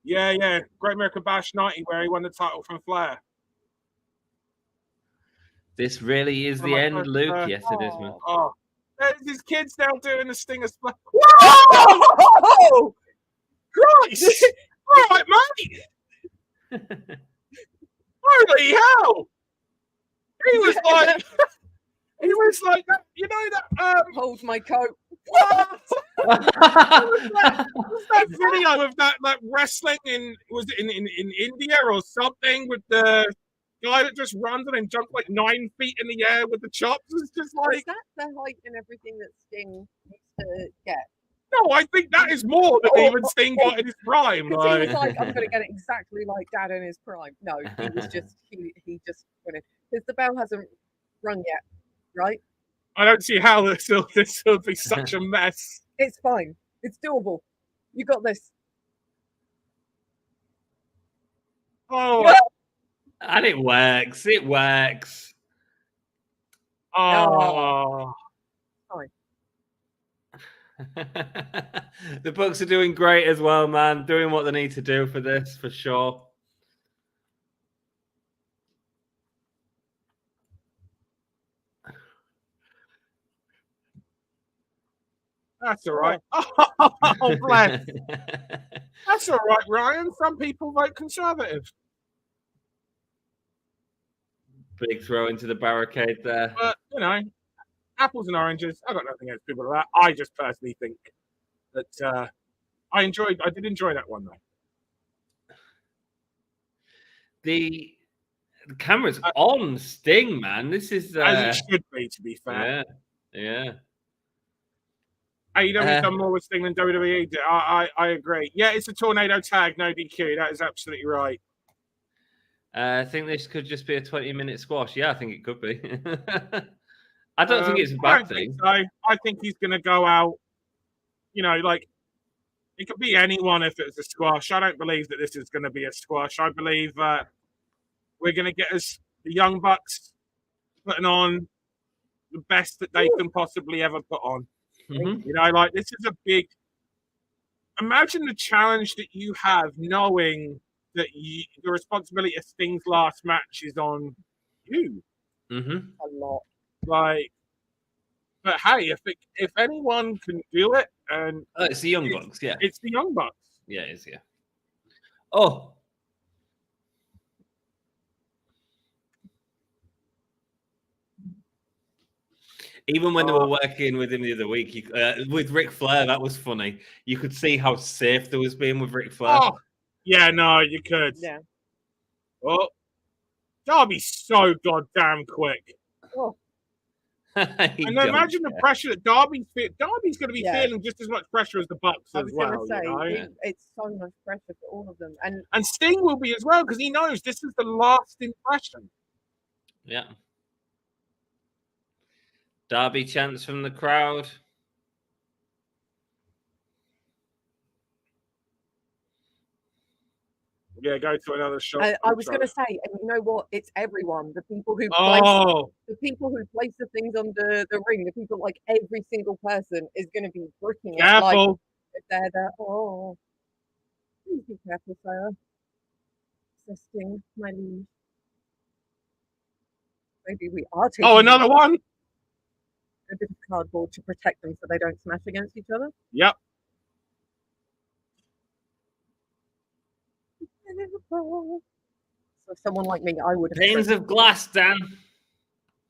Yeah. Great American Bash 90 where he won the title from Flair.
This really is the
my
end,
first,
Luke. Yes, it is, man.
Oh, there's his kids now doing the Stinger splash. Whoa! Christ! All right, mate. Holy hell! He was like that. You know that.
Hold my coat.
What? Was that video of that wrestling was it in India or something with the guy that just runs and then jumps like 9 feet in the air with the chops. It's just like,
Is that the height and everything that Sting used to get?
no, I think that is more than even Sting got in his prime.
Because he was
Like,
like, I'm going to get it exactly like Dad in his prime. No, he was just, he just went in. Because the bell hasn't rung yet, right?
I don't see how this will be such a mess.
It's fine. It's doable. You got this.
Oh,
And it works. It works.
oh.
Fine.
The Bucks are doing great as well, man. Doing what they need to do for this, for sure.
That's all right. Oh, bless. That's all right, Ryan. Some people vote Conservative.
Big throw into the barricade there.
But, you know, apples and oranges. I got nothing against people like that. I just personally think that I did enjoy that one, though.
The camera's on Sting, man. This is...
As it should be, to be fair.
Yeah.
AEW done more with Sting than WWE did. I agree. Yeah, it's a tornado tag, no DQ. That is absolutely right.
I think this could just be a 20-minute squash. Yeah, I think it could be. I don't think it's a bad thing.
So I think he's going to go out, you know, like, it could be anyone if it's a squash. I don't believe that this is going to be a squash. I believe that we're going to get us the Young Bucks putting on the best that they can possibly ever put on.
Mm-hmm.
You know, like, this is a big... Imagine the challenge that you have knowing that the responsibility of Sting's last match is on you.
Mm-hmm.
A lot.
Like, but hey, if anyone can do it, and
it's the Young Bucks, yeah.
It's the Young Bucks.
Yeah, it is, yeah. Oh. Even when they were working with him the other week, with Ric Flair, that was funny. You could see how safe there was being with Ric Flair.
Oh, yeah, no, you could.
Yeah.
Oh, Darby's so goddamn quick.
Oh.
And imagine the pressure that Darby's going to be feeling just as much pressure as the Bucks as well.
Say,
you know?
it's so much pressure for all of them.
And Sting will be as well because he knows this is the last impression.
Yeah. Darby chants from the crowd.
Yeah, go to another shot.
I was going to say, and you know what? It's everyone. The people who place the things under the ring. The people, like, every single person is going to be bricking it.
Careful.
Like, if they're there. Oh, please be careful, Sarah. Assisting my liege. Maybe we are taking.
Oh, another one.
A bit of cardboard to protect them so they don't smash against each other.
Yep.
So someone like me, I would have.
Panes of glass, Dan.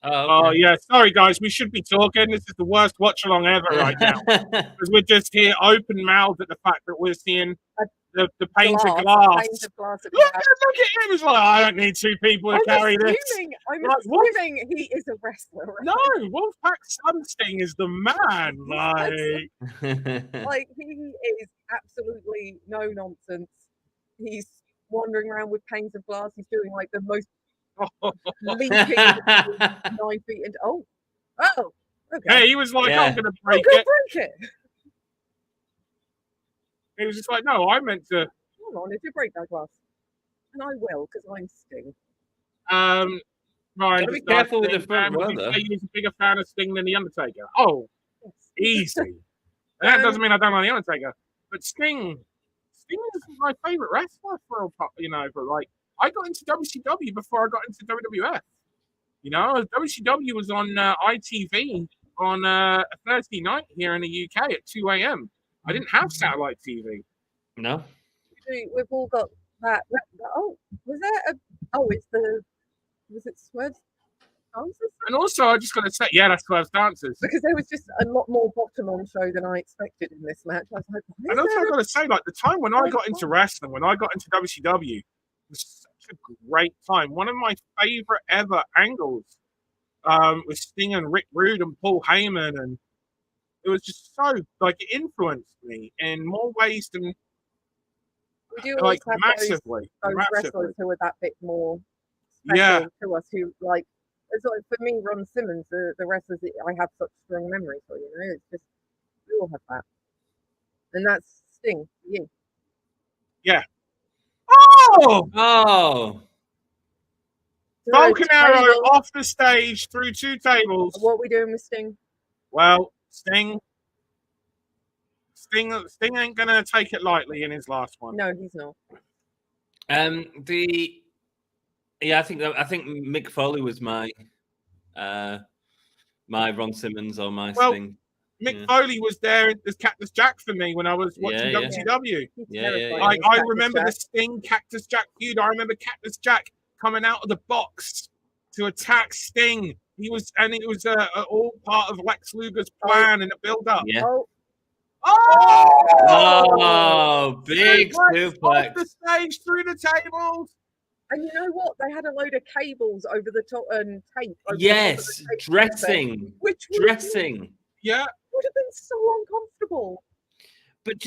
Oh, yeah. Sorry, guys. We should be talking. This is the worst watch along ever right now. Because we're just here open mouthed at the fact that we're seeing the panes of glass. Look at him. He's like, I don't need two people to carry this.
I'm assuming he is a wrestler. Right?
No, Wolfpack Sunsting is the man.
Like, he is absolutely no nonsense. He's wandering around with panes of glass. He's doing like the most leaping 9 feet into. Oh, okay.
Hey, he was like,
Yeah.
I'm going to break it. He was just like, no, I meant to.
Hold on, if you break that glass, and I will because I'm Sting.
Ryan,
Gotta be careful with the front row,
Would you
though.
say he's a bigger fan of Sting than the Undertaker? Oh,
Yes.
easy. That doesn't mean I don't like the Undertaker, but Sting is my favorite wrestler for like, I got into WCW before I got into WWF. You know, WCW was on ITV on a Thursday night here in the UK at 2 a.m. I didn't have satellite TV.
No.
We've all got that. Oh, was there was it Swerve Dances?
And also, I just got to say, yeah, that's Swerve Dances.
Because there was just a lot more bottom on show than I expected in this match. I was like,
And also, I got to say, like, the time when I got into wrestling, when I got into WCW, was a great time. One of my favorite ever angles with Sting and Rick Rude and Paul Heyman, and it was just so like it influenced me in more ways than
We do always have
massively.
those wrestlers who are that bit more special to us. Who like, it's like for me, Ron Simmons, the wrestlers that I have such strong memories for. You know, it's just we all have that, and that's Sting for you.
Yeah. Oh!
Oh!
Falcon Arrow off the stage through 2 tables.
What are we doing with Sting?
Well, Sting ain't gonna take it lightly in his last one.
No, he's not.
I think Mick Foley was my Ron Simmons or my Sting.
Mick Foley was there as Cactus Jack for me when I was watching WCW. I remember the Sting Cactus Jack feud. I remember Cactus Jack coming out of the box to attack Sting. It was all part of Lex Luger's plan and the build-up.
Yeah.
Oh,
big suplex
off the stage through the tables.
And you know what? They had a load of cables over the top and tape.
Yes, dressing.
Yeah.
Would have been so uncomfortable.
But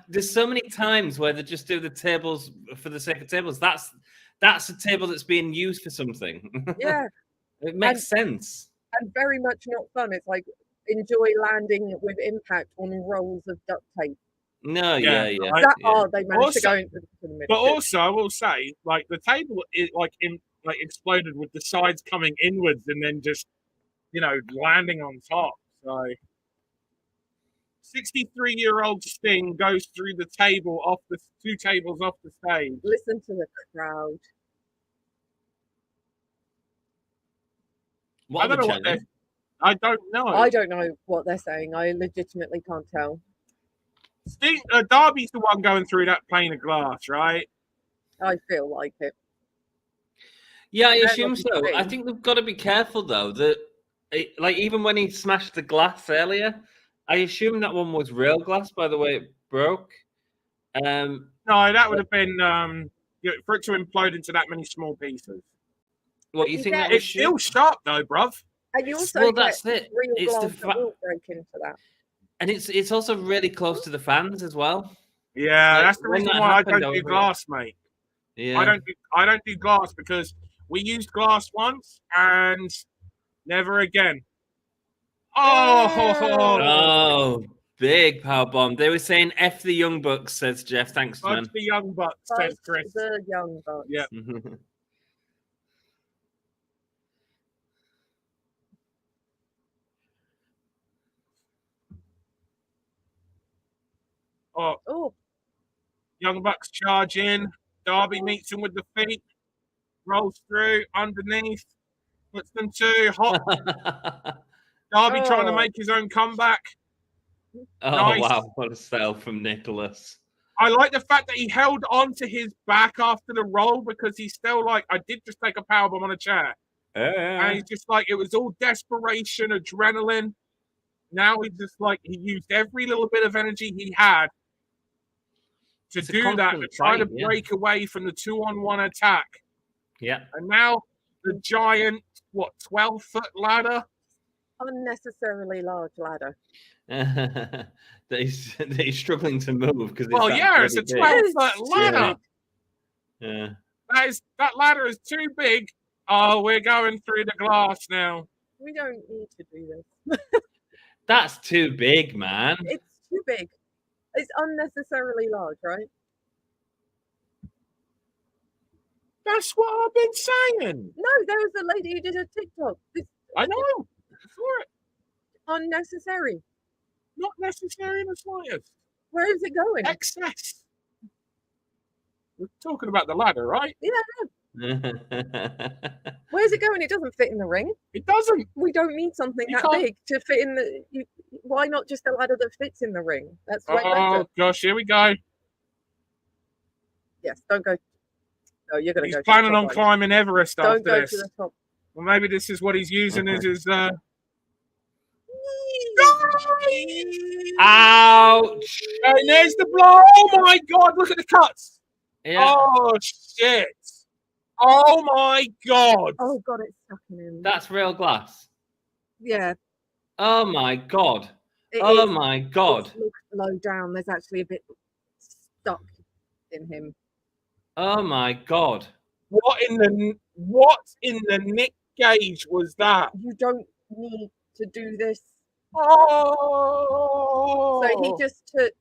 there's so many times where they just do the tables for the sake of tables. That's a table that's being used for something.
Yeah.
It makes sense.
And very much not fun. It's like enjoy landing with impact on rolls of duct tape.
No,
they
managed to go into the middle.
But also, I will say, like the table is exploded with the sides coming inwards and then just landing on top. So 63-year-old Sting goes through the table off the 2 tables off the stage.
Listen to the crowd.
I don't know
I don't know what they're saying. I legitimately can't tell.
Sting, Darby's the one going through that pane of glass, right?
I feel like it.
Yeah, I assume so. I think they've got to be careful though. Even when he smashed the glass earlier, I assume that one was real glass. By the way, it broke.
No, that would have been for it to implode into that many small pieces.
What you think?
It's still sharp though, bruv.
And you also
that's it.
Real
it's
glass that will break into that.
And it's also really close to the fans as well.
Yeah, that's the reason why I don't do glass, mate.
Yeah,
I don't do glass because we used glass once and never again.
Oh, big power bomb. They were saying F the Young Bucks, says Jeff. Thanks, man.
F the Young Bucks, says Chris.
The Young Bucks.
Yeah. Oh. Young Bucks charge in. Darby meets him with the feet. Rolls through underneath. Puts them 2 hot. Darby trying to make his own comeback.
Oh,
nice.
Wow. What a sell from Nicholas.
I like the fact that he held on to his back after the roll because he's still like, I did just take a powerbomb on a chair. And he's just like, it was all desperation, adrenaline. Now he's just like, he used every little bit of energy he had to do that, to try to break away from the 2-on-1 attack.
Yeah.
And now the giant, 12-foot ladder?
Unnecessarily large ladder.
that he's struggling to move because
it's a 12-foot ladder.
Yeah.
That ladder is too big. Oh, we're going through the glass now.
We don't need to do this.
That's too big, man.
It's too big. It's unnecessarily large, right?
That's what I've been saying.
No, there was a lady who did a TikTok.
I know. For it.
Unnecessary.
Not necessary in the slightest.
Where is it going?
Excess. We're talking about the ladder, right?
Yeah. Where's it going? It doesn't fit in the ring.
It doesn't.
We don't need something that big to fit in the. Why not just a ladder that fits in the ring? That's way better.
Oh gosh, here we go.
Yes, don't go. No, you're going to go.
He's planning on climbing Everest after this.
Don't go to the top.
Well, maybe this is what he's using as his.
Ouch!
And there's the blow. Oh my God! Look at the cuts.
Yeah.
Oh shit! Oh my god!
Oh god, it's stuck in him.
That's real glass.
Yeah.
Oh my god.
It
Oh
is.
my god.
It looks low down. There's actually a bit stuck in him.
Oh my god.
What in the Nick Gage was that?
You don't need to do this.
Oh!
So he just took.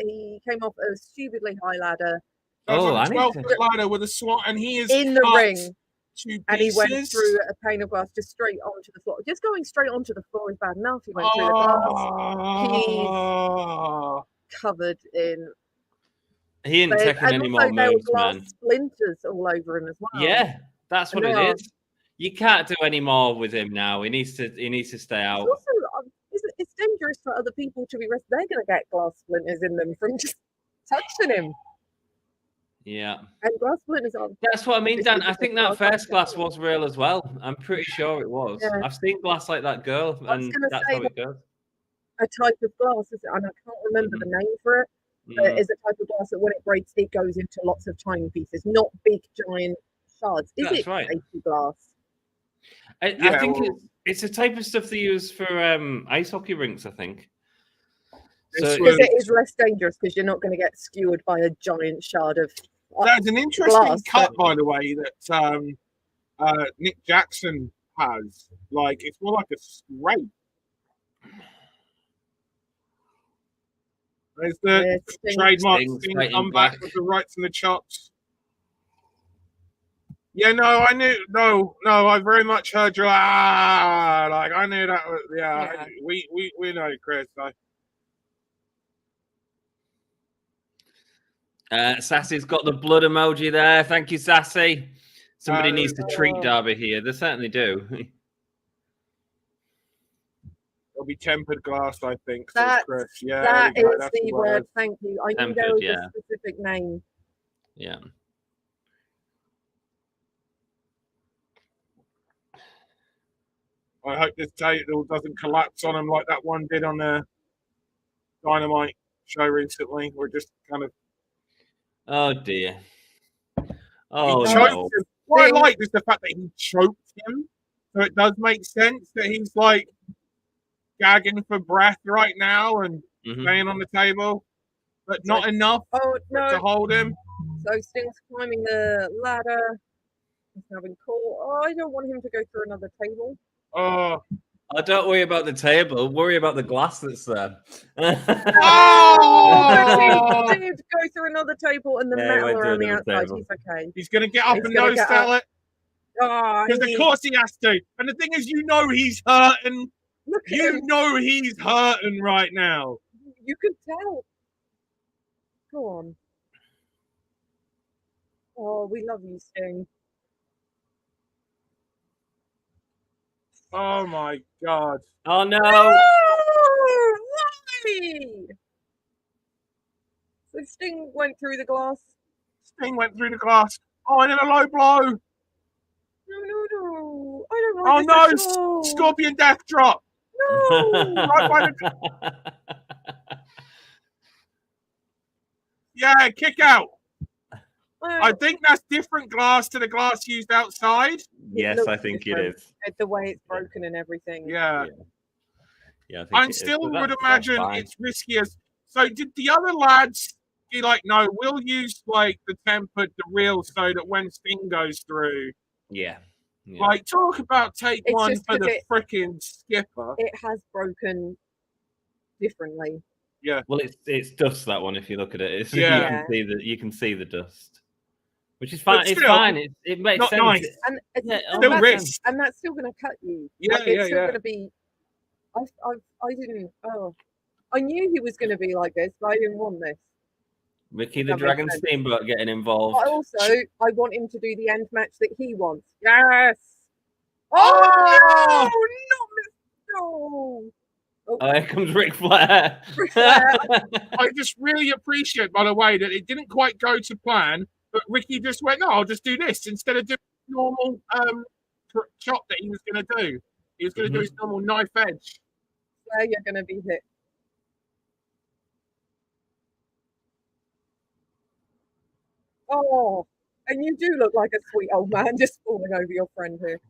He came off a stupidly high ladder.
That's
Oh,
like
I
a
need
12-foot ladder with a SWAT, and he is
in the
cut
ring,
to
and he went
pieces.
through a pane of glass just straight onto the floor. Just going straight onto the floor is bad enough. He went through the glass. He's covered in.
He ain't taking
and
any
also
more
there were
moves,
glass
man.
splinters all over him as well.
Yeah, that's what
And
it is. You can't do any more with him now. He needs to stay out.
It's also it's dangerous for other people to be arrested. They're going to get glass splinters in them from just touching him.
Yeah.
And glass splinters are.
That's what I mean, Dan. I think that first glass was real as well. I'm pretty sure it was.
Yeah.
I've seen glass like that girl, and that's how it goes.
A type of glass, and I can't remember the name for it, but it's a type of glass that when it breaks, it goes into lots of tiny pieces, not big, giant shards. Is
That's
it
right.
safety glass?
I think it's a type of stuff they use for ice hockey rinks, I think. So
Because it is less dangerous because you're not going to get skewered by a giant shard of.
There's an interesting
glass,
cut, by the way, that Nick Jackson has. Like, it's more like a scrape. There's the trademark Sting comeback with the rights and the chops. Yeah, no, I knew. No, I very much heard you. Like I knew that. Yeah. We know, Chris.
Sassy's got the blood emoji there. Thank you, Sassy. Somebody needs to treat Darby here. They certainly do.
It'll be tempered glass, I think.
That,
Chris. Yeah,
that is
that's
the word. Thank you. I knew there was a specific name.
Yeah.
I hope this table doesn't collapse on them like that one did on the Dynamite show recently. We're just kind of.
Oh dear. Oh
no. What I like is the fact that he choked him, so it does make sense that he's like gagging for breath right now and laying on the table, but not enough to hold him.
So Sting's climbing the ladder. He's having call. Oh, I don't want him to go through another table.
Oh.
Don't worry about the table. Worry about the glass that's there.
I need to go through another table and the metal around the outside. He's okay.
He's going to get up and no sell it. Because of course he has to. And the thing is, you know he's hurting. You know he's hurting right now.
You can tell. Go on. Oh, we love you, Sting.
Oh my God.
Oh no.
Why? So Sting went through the glass.
Sting went through the glass. Oh, and then a low blow.
No. I don't like this at all.
Scorpion death drop.
No.
Right by the... Yeah, kick out. I think that's different glass to the glass used outside.
Yes, I think it is.
The way it's broken and everything.
Yeah.
I
still would imagine it's risky as. So did the other lads be like, no, we'll use like the real so that when Sting goes through.
Yeah.
Like, talk about take one for the freaking skipper.
It has broken differently.
Yeah.
Well, it's dust, that one. If you look at it, you can see the dust, which is fine. It's fine. It makes sense.
Nice.
And
still risk.
And that's still going to cut you.
Yeah,
it's still going to be. I didn't. Oh, I knew he was going to be like this, but I didn't want this.
Ricky the Dragon Steamboat getting involved.
I want him to do the end match that he wants. Yes.
Oh
no!
Oh, here comes Ric Flair.
I just really appreciate, by the way, that it didn't quite go to plan, but Ricky just went, no, I'll just do this instead of doing the normal chop that he was going to do. He was going to do his normal knife edge.
Where you're going to be hit. Oh, and you do look like a sweet old man just falling over your friend here.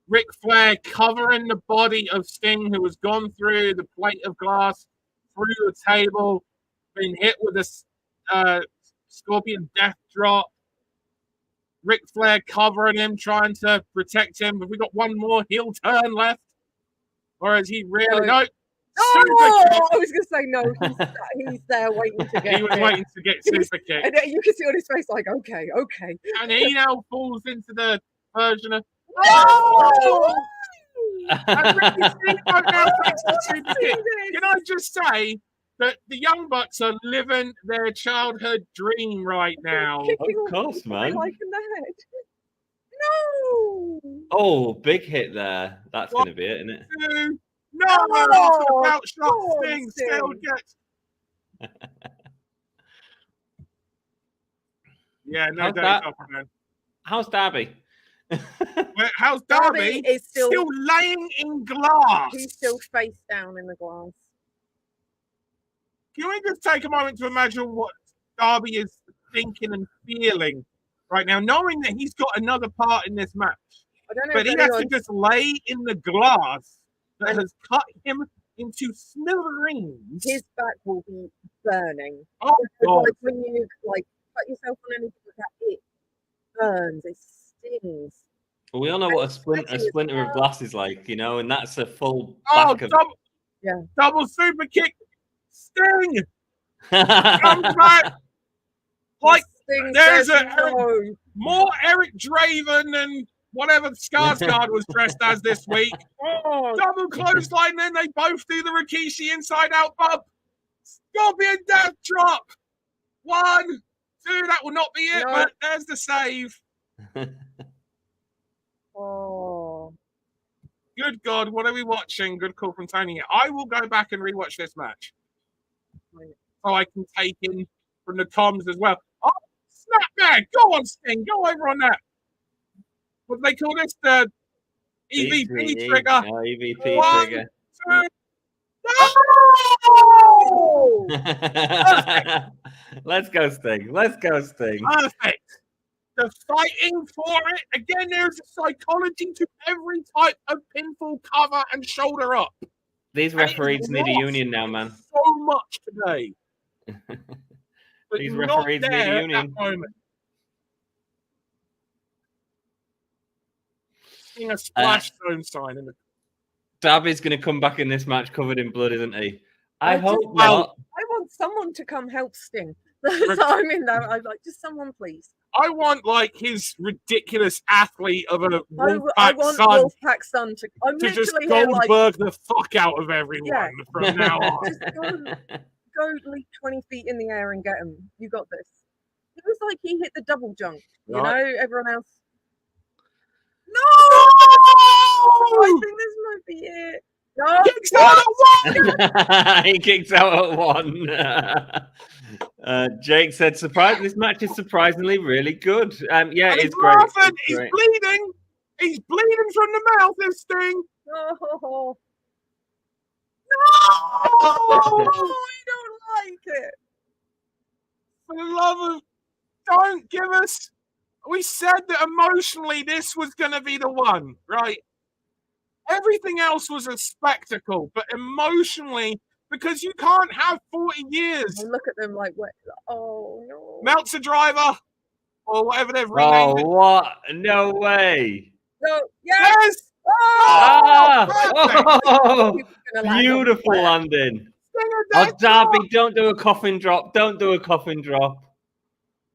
Ric Flair covering the body of Sting, who has gone through the plate of glass, through the table, been hit with a Scorpion Death Drop. Ric Flair covering him, trying to protect him. Have we got one more heel turn left? Or is he really... No.
Oh, I was going to say no. He's there waiting to get
He was waiting to get super kicked.
And you can see on his face like, okay.
And he now falls into the version of...
Oh!
And Ricky Steamboat now takes the super kick. Can I just say that the Young Bucks are living their childhood dream right now?
Of course, man.
Like in the head. No!
Oh, big hit there. That's going to be it, isn't it?
No! After the bout shot, Sting still gets... Yeah, no doubt.
How's Darby?
How's Darby?
Is still
laying in glass.
He's still face down in the glass.
Can we just take a moment to imagine what Darby is thinking and feeling right now, knowing that he's got another part in this match?
I don't know,
but he has to just lay in the glass that has cut him into smithereens.
His back will be burning.
Oh, God.
Like when you cut yourself on anything like that, it burns. It stings.
Well, we all know what a splinter of glass is like, and that's a full back of...
Double super kick. Sting comes back. Like, there's more Eric Draven than whatever Skarsgård was dressed as this week. Double clothesline, then they both do the Rikishi inside out bump. Scorpion Death Drop. 1, 2, that will not be it, but there's the save. Good God, what are we watching? Good call from Tony. I will go back and rewatch this match. So I can take in from the comms as well. Oh, snapback! Go on, Sting. Go over on that. What do they call this? The EVP trigger.
EVP
1,
trigger.
2, no!
Let's go, Sting. Let's go, Sting.
Perfect. The fighting for it. Again, there's a psychology to every type of pinfall cover and shoulder up.
These referees need a union now, man.
So much today.
These referees need a union.
Seeing a splash zone sign in the...
Darby's going to come back in this match covered in blood, isn't he? I hope not.
I want someone to come help Sting. So I'm in there. I'm like, just someone, please.
I want his ridiculous athlete of a
Wolfpack son to
just Goldberg the fuck out of everyone from now on.
Just go leap 20 feet in the air and get him. You got this. It was like he hit the double jump. You know, everyone else. No! I think this might be it. No!
Kicks out at 1!
He kicks out at 1. Jake said, this match is surprisingly really good. Yeah, it's great.
He's bleeding. He's bleeding from the mouth, this Sting.
No! I don't like it.
For the love of... Don't give us... We said that emotionally this was going to be the one, right? Everything else was a spectacle, but emotionally, because you can't have 40 years.
I look at them like, what? Oh, no.
Meltzer Driver, or whatever they've renamed it.
What? No way.
No, yes!
Beautiful landing. Oh, Darby, don't do a coffin drop. Don't do a coffin drop.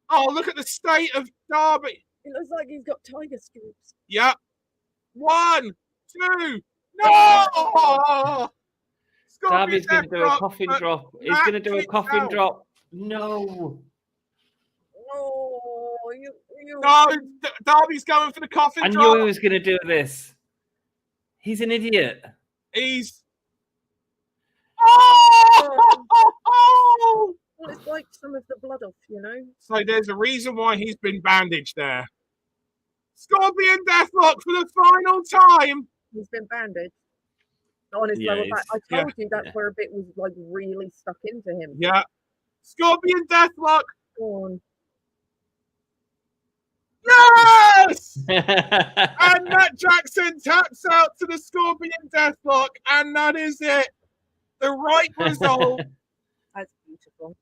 Oh, look at the state of Darby.
It looks like he's got tiger stripes.
Yep. 1, 2, no!
Darby's going to do a coffin drop. He's going to do a coffin drop. No.
No, Darby's going for the coffin drop.
I knew he was going to do this. He's an idiot.
He's...
Well, it's like some of the blood off, you know?
So there's a reason why he's been bandaged there. Scorpion Deathlock for the final time.
He's been bandaged. On his lower back. I told you that's where a bit was like really stuck into him.
Yeah. Scorpion Deathlock.
Go on.
Yes! And Matt Jackson taps out to the Scorpion Deathlock, and that is it. The right result.
That's beautiful.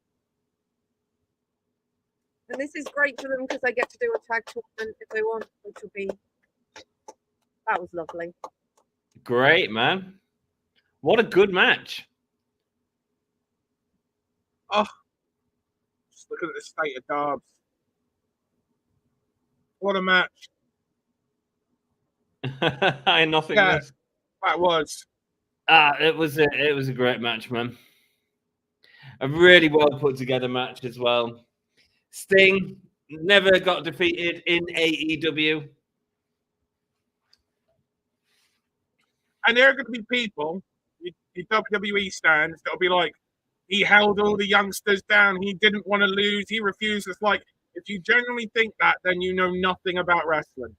And this is great for them because they get to do a tag tournament if they want, which will be. That was lovely.
Great, man. What a good match.
Oh, just looking at the state of Darbs. What a match.
I nothing
Yeah,
less.
that was.
It was a great match, man. A really well put together match as well. Sting never got defeated in AEW.
And there are going to be people, the WWE stands, that'll be like, he held all the youngsters down. He didn't want to lose. He refused. It's like, if you genuinely think that, then you know nothing about wrestling.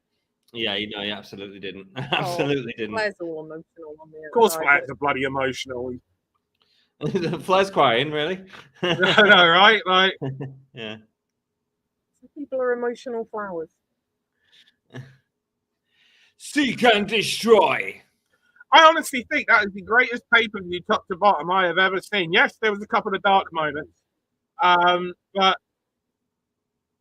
Yeah, you know, he absolutely didn't. Absolutely didn't.
Flair's all emotional on the
Of course,
outside.
Flair's are bloody emotional.
Flair's crying, really?
I know, right? Like,
yeah.
Some people are emotional flowers.
Seek and destroy.
I honestly think that is the greatest pay-per-view top to bottom I have ever seen. Yes, there was a couple of dark moments. But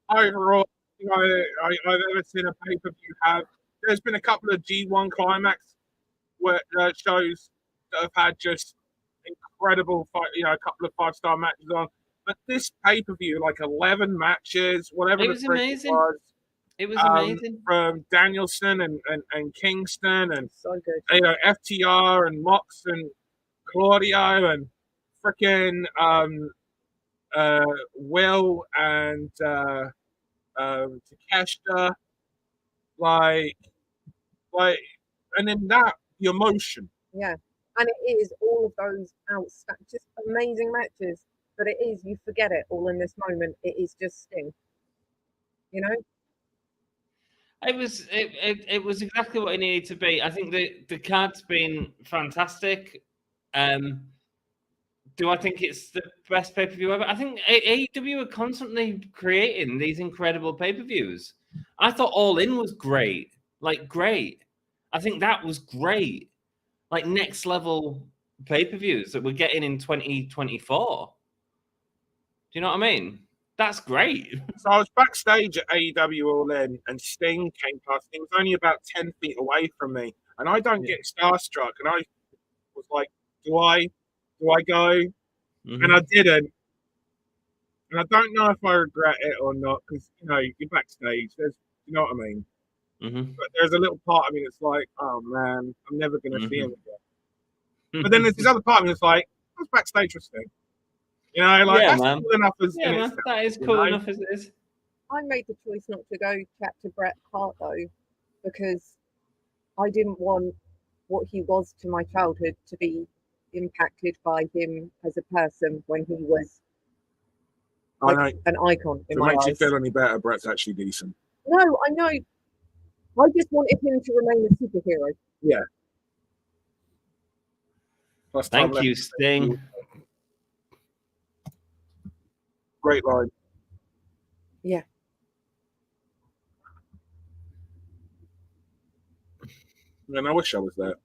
overall, I've ever seen a pay-per-view have. There's been a couple of G1 climax where shows that have had just incredible, a couple of 5-star matches on. But this pay-per-view, like 11 matches, whatever
It was amazing. It was amazing.
From Danielson and Kingston and
So good.
FTR and Mox and Claudio and freaking Will and Takeshita, like, and then that the emotion.
Yeah. And it is all of those outstanding, just amazing matches. But it is, you forget it all in this moment. It is just Sting. You know?
It was exactly what it needed to be. I think the card's been fantastic. Do I think it's the best pay-per-view ever? I think AEW are constantly creating these incredible pay-per-views. I thought All In was great. Like, great. I think that was great. Like, next level pay-per-views that we're getting in 2024. Do you know what I mean? That's great.
So I was backstage at AEW All In, and Sting came past. He was only about 10 feet away from me, and I don't get starstruck. And I was like, "Do I go?"
Mm-hmm.
And I didn't. And I don't know if I regret it or not, because you're backstage. You know what I mean?
Mm-hmm.
But there's a little part of me that's like, "Oh man, I'm never gonna see him again." But then there's this other part of me that's like, "I was backstage with Sting." That's
man.
cool enough as
Yeah, man, that is cool enough as it is.
I made the choice not to go chat to Bret Hart though, because I didn't want what he was to my childhood to be impacted by him as a person when he was an icon in
If it
my
makes you
eyes.
feel any better, Bret's actually decent.
No, I know. I just wanted him to remain a superhero.
Yeah. Plus
Thank you, Sting.
Great line.
Yeah.
And I wish I was there.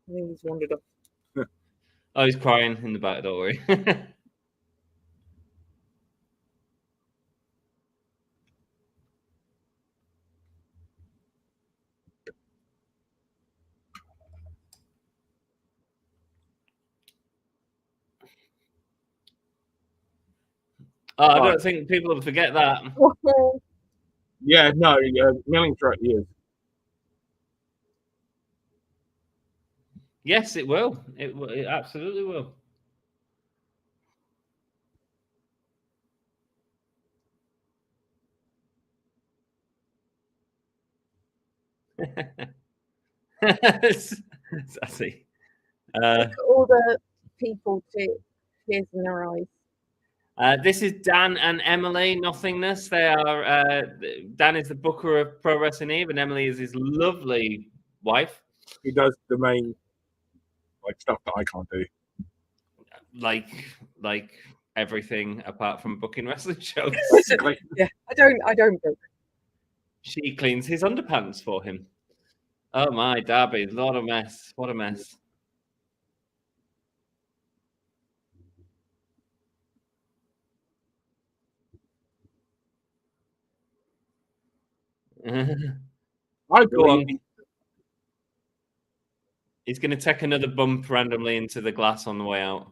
I think he's wandered off.
Oh, he's crying in the back, don't worry. I don't think people will forget that.
Yeah, no, Milling Truck is.
Yes, it will. It absolutely will.
Look at all the people tears in their eyes.
This is Dan and Emily Nothingness. They are Dan is the booker of Pro Wrestling Eve, and Emily is his lovely wife.
He does the main stuff that I can't do.
Like everything apart from booking wrestling shows.
Yeah, I don't book.
She cleans his underpants for him. Oh my, Darby, what a mess! What a mess!
I
Go on.
believe
He's going to take another bump randomly into the glass on the way out.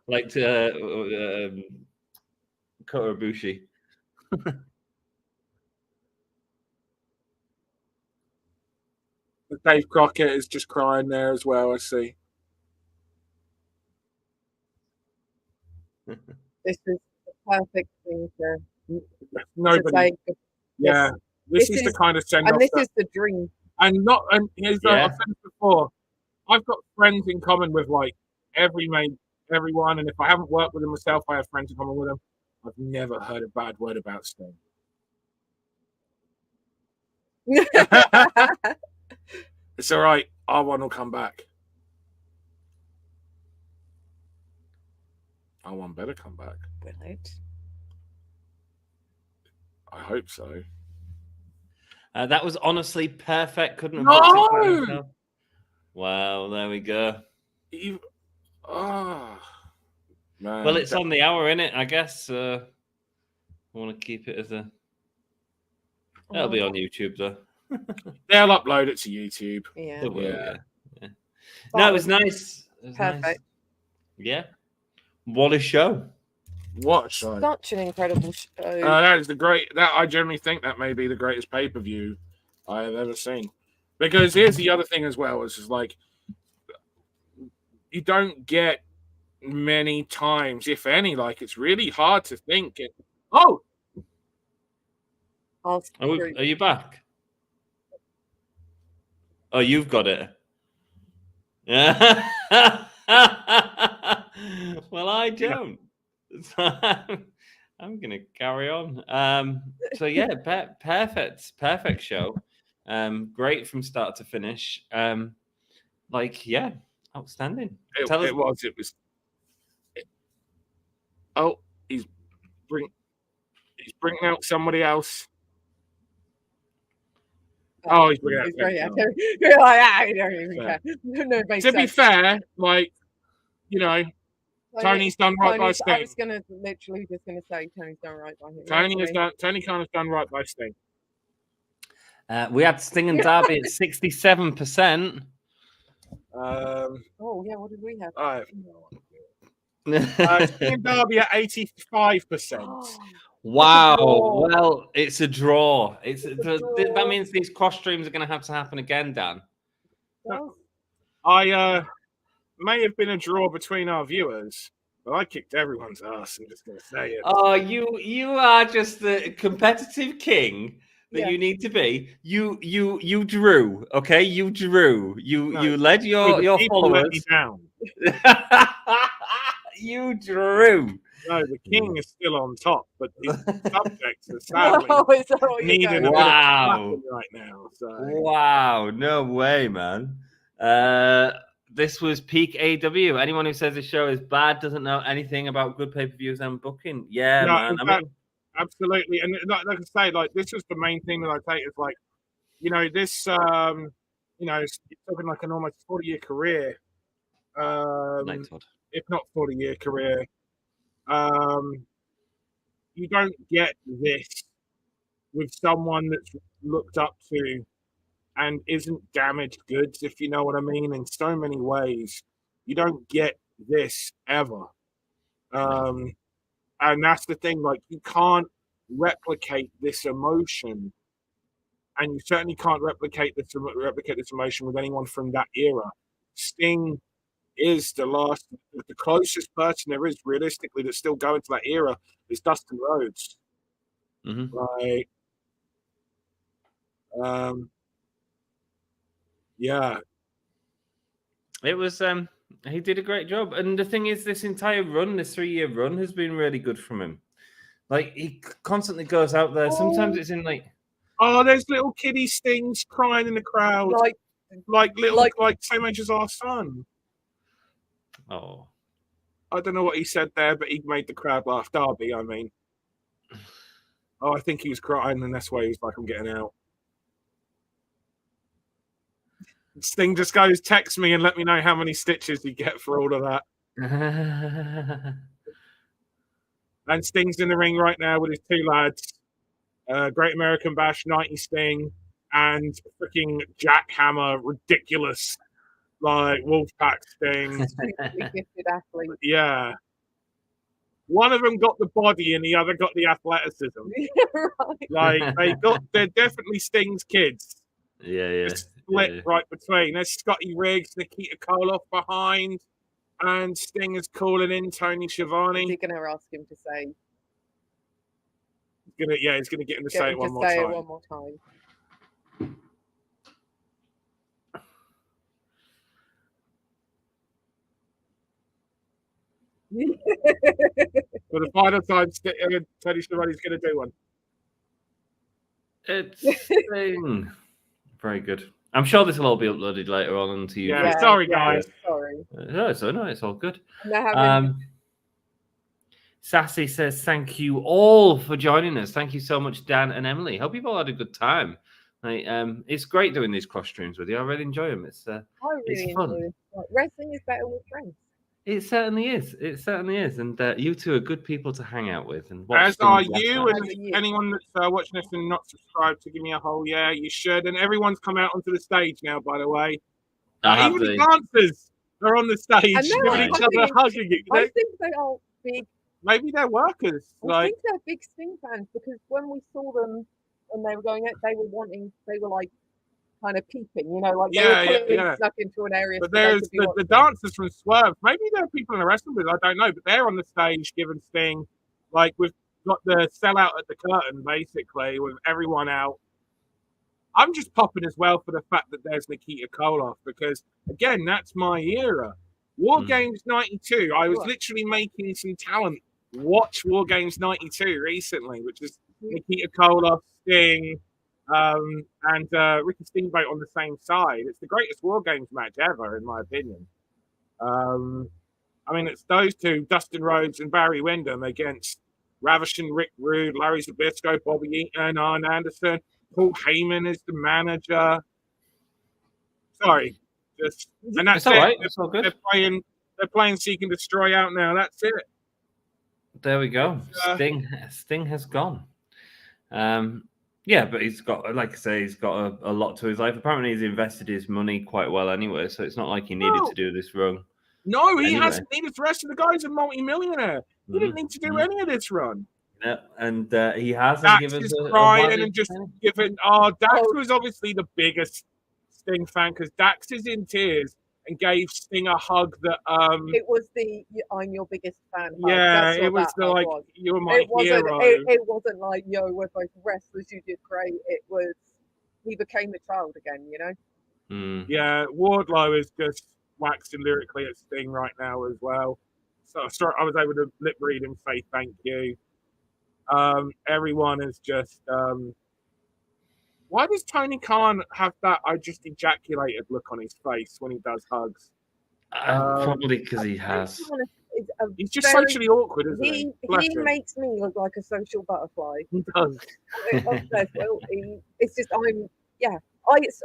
Like to Kota Ibushi.
Dave Crockett is just crying there as well. I see.
This is the perfect thing to
Nobody.
say.
Yeah, this is the
is-
kind of send
And
off.
this is the dream.
And here's
Yeah.
I've said this before. I've got friends in common with like everyone, and if I haven't worked with them myself, I have friends in common with them. I've never heard a bad word about Sting. It's all right. R1 will come back. R1 better come back.
Will it?
I hope so.
That was honestly perfect. Couldn't have
No!
booked it better myself. Wow, there we go.
Man.
Well, it's on the hour, innit? I guess. I want to keep it as a. It'll be on YouTube though.
They'll upload it to YouTube.
Yeah.
It will,
Yeah.
yeah. No, it was nice. It was
Perfect.
nice. Yeah. What a show.
What a show.
Such an incredible show.
That is I generally think that may be the greatest pay-per-view I have ever seen. Because here's the other thing as well, is like you don't get many times, if any, like it's really hard to think.
I'll
Are you back? Oh, you've got it. Yeah. Well, I don't. So I'm going to carry on. So yeah, perfect show. Great from start to finish. Outstanding.
It was. Oh, he's bringing out somebody else. Oh, he's bringing out.
You're like, I don't even care. No, it makes
To be
sense.
fair, like, you know, Tony's done right by
I
Sting.
was literally just gonna say Tony's done right by him.
Tony Khan has done right by Sting.
We had Sting and Darby at 67%.
Oh yeah, what did we have?
I have no idea. Sting and Darby at 85%.
Wow. Well, it's a draw. That means these cross streams are going to happen again, Dan.
I may have been a draw between our viewers, but I kicked everyone's ass. I'm just going to say it.
Oh, you are just the competitive king that you need to be. You drew, okay? You drew. You led your
people let me
followers
down.
You drew.
No, the king is still on top, but his subjects are sadly
Is that what you're
needing a
going?
bit of
Wow.
slapping right now. So.
Wow, no way, man. This was peak AEW. Anyone who says the show is bad doesn't know anything about good pay-per-views and booking. Yeah,
No,
man.
in fact, absolutely. And like I say, like this is the main thing that I take is like, you know, this it's talking like an almost 40-year career. If not 40-year career. You don't get this with someone that's looked up to and isn't damaged goods, if you know what I mean, in so many ways. You don't get this ever. And that's the thing, like you can't replicate this emotion. And you certainly can't replicate this emotion with anyone from that era. Sting is the closest person there is realistically that's still going to that era is Dustin Rhodes.
Mm-hmm.
Right. Yeah.
It was He did a great job. And the thing is, this entire run, this 3-year run, has been really good from him. Like, he constantly goes out there. Sometimes it's in, like...
Oh, there's little kiddie Stings crying in the crowd. Like same age as our son.
Oh.
I don't know what he said there, but he made the crowd laugh. Darby, I mean. Oh, I think he was crying, and that's why he was like, I'm getting out. Sting just goes, text me and let me know how many stitches you get for all of that. And Sting's in the ring right now with his two lads. Great American Bash, 90 Sting, and freaking jackhammer, ridiculous, like Wolfpack Sting.
Gifted athlete.
Yeah. One of them got the body and the other got the athleticism.
Right.
Like, they're definitely Sting's kids.
Yeah.
Split right between. There's Scotty Riggs, Nikita Koloff behind, and Sting is calling in Tony Schiavone.
Is he going to ask him to say?
He's going to get him to say it one more time. For the final time, Tony Schiavone's going to do one.
It's Sting. Very good. I'm sure this will all be uploaded later on onto YouTube.
Yeah, sorry, guys.
Sorry.
No, it's all good.
No,
Sassy says, thank you all for joining us. Thank you so much, Dan and Emily. Hope you've all had a good time. It's great doing these cross streams with you. I really enjoy them. It's
I really
fun.
enjoy it. Wrestling is better with friends.
It certainly is. And you two are good people to hang out with. And watch
As are
things
you,
like
and
that.
anyone that's watching this and not subscribed to give me a whole yeah, you should. And everyone's come out onto the stage now, by the way. Even the dancers are on the stage, giving each other hugging it.
I think they are big.
Maybe they're workers.
I think they're big Sting fans because when we saw them and they were going out, they were like kind of peeping, they were clearly snuck into an area.
But there's the dancers from Swerve. Maybe there are people in the wrestling booth, I don't know, but they're on the stage giving Sting, like we've got the sellout at the curtain, basically, with everyone out. I'm just popping as well for the fact that there's Nikita Koloff because, again, that's my era. War Games 92, I was literally making some talent watch War Games 92 recently, which is Nikita Koloff, Sting, and Ricky Steamboat on the same side. It's the greatest War Games match ever, in my opinion. It's those two, Dustin Rhodes and Barry Windham, against Ravishing Rick Rude, Larry Zbyszko, Bobby Eaton, Arn Anderson. Paul Heyman is the manager. Sorry. And that's
all
it.
right. It's all good.
They're playing Seek and Destroy out now. That's it.
There we go. Sting has gone. But he's got, like I say, he's got a lot to his life. Apparently, he's invested his money quite well anyway, so it's not like he needed to do this run.
No, he hasn't needed the rest of the guy's a multi-millionaire. He didn't need to do any of this run.
Yeah, and he has.
Dax is crying and just giving. Dax was obviously the biggest Sting fan because Dax is in tears and gave Sting a hug that.
It was the I'm your biggest fan. Hug.
Yeah, it was the like
was.
You were my hero.
It wasn't like we're both wrestlers. You did great. It was he became the child again.
Yeah, Wardlow is just waxing lyrically at Sting right now as well. So I was able to lip read and say thank you. Everyone is just. Why does Tony Khan have that I just ejaculated look on his face when he does hugs?
Probably because he has.
He's just socially awkward, isn't he?
He makes me look like a social butterfly.
He does.
It's just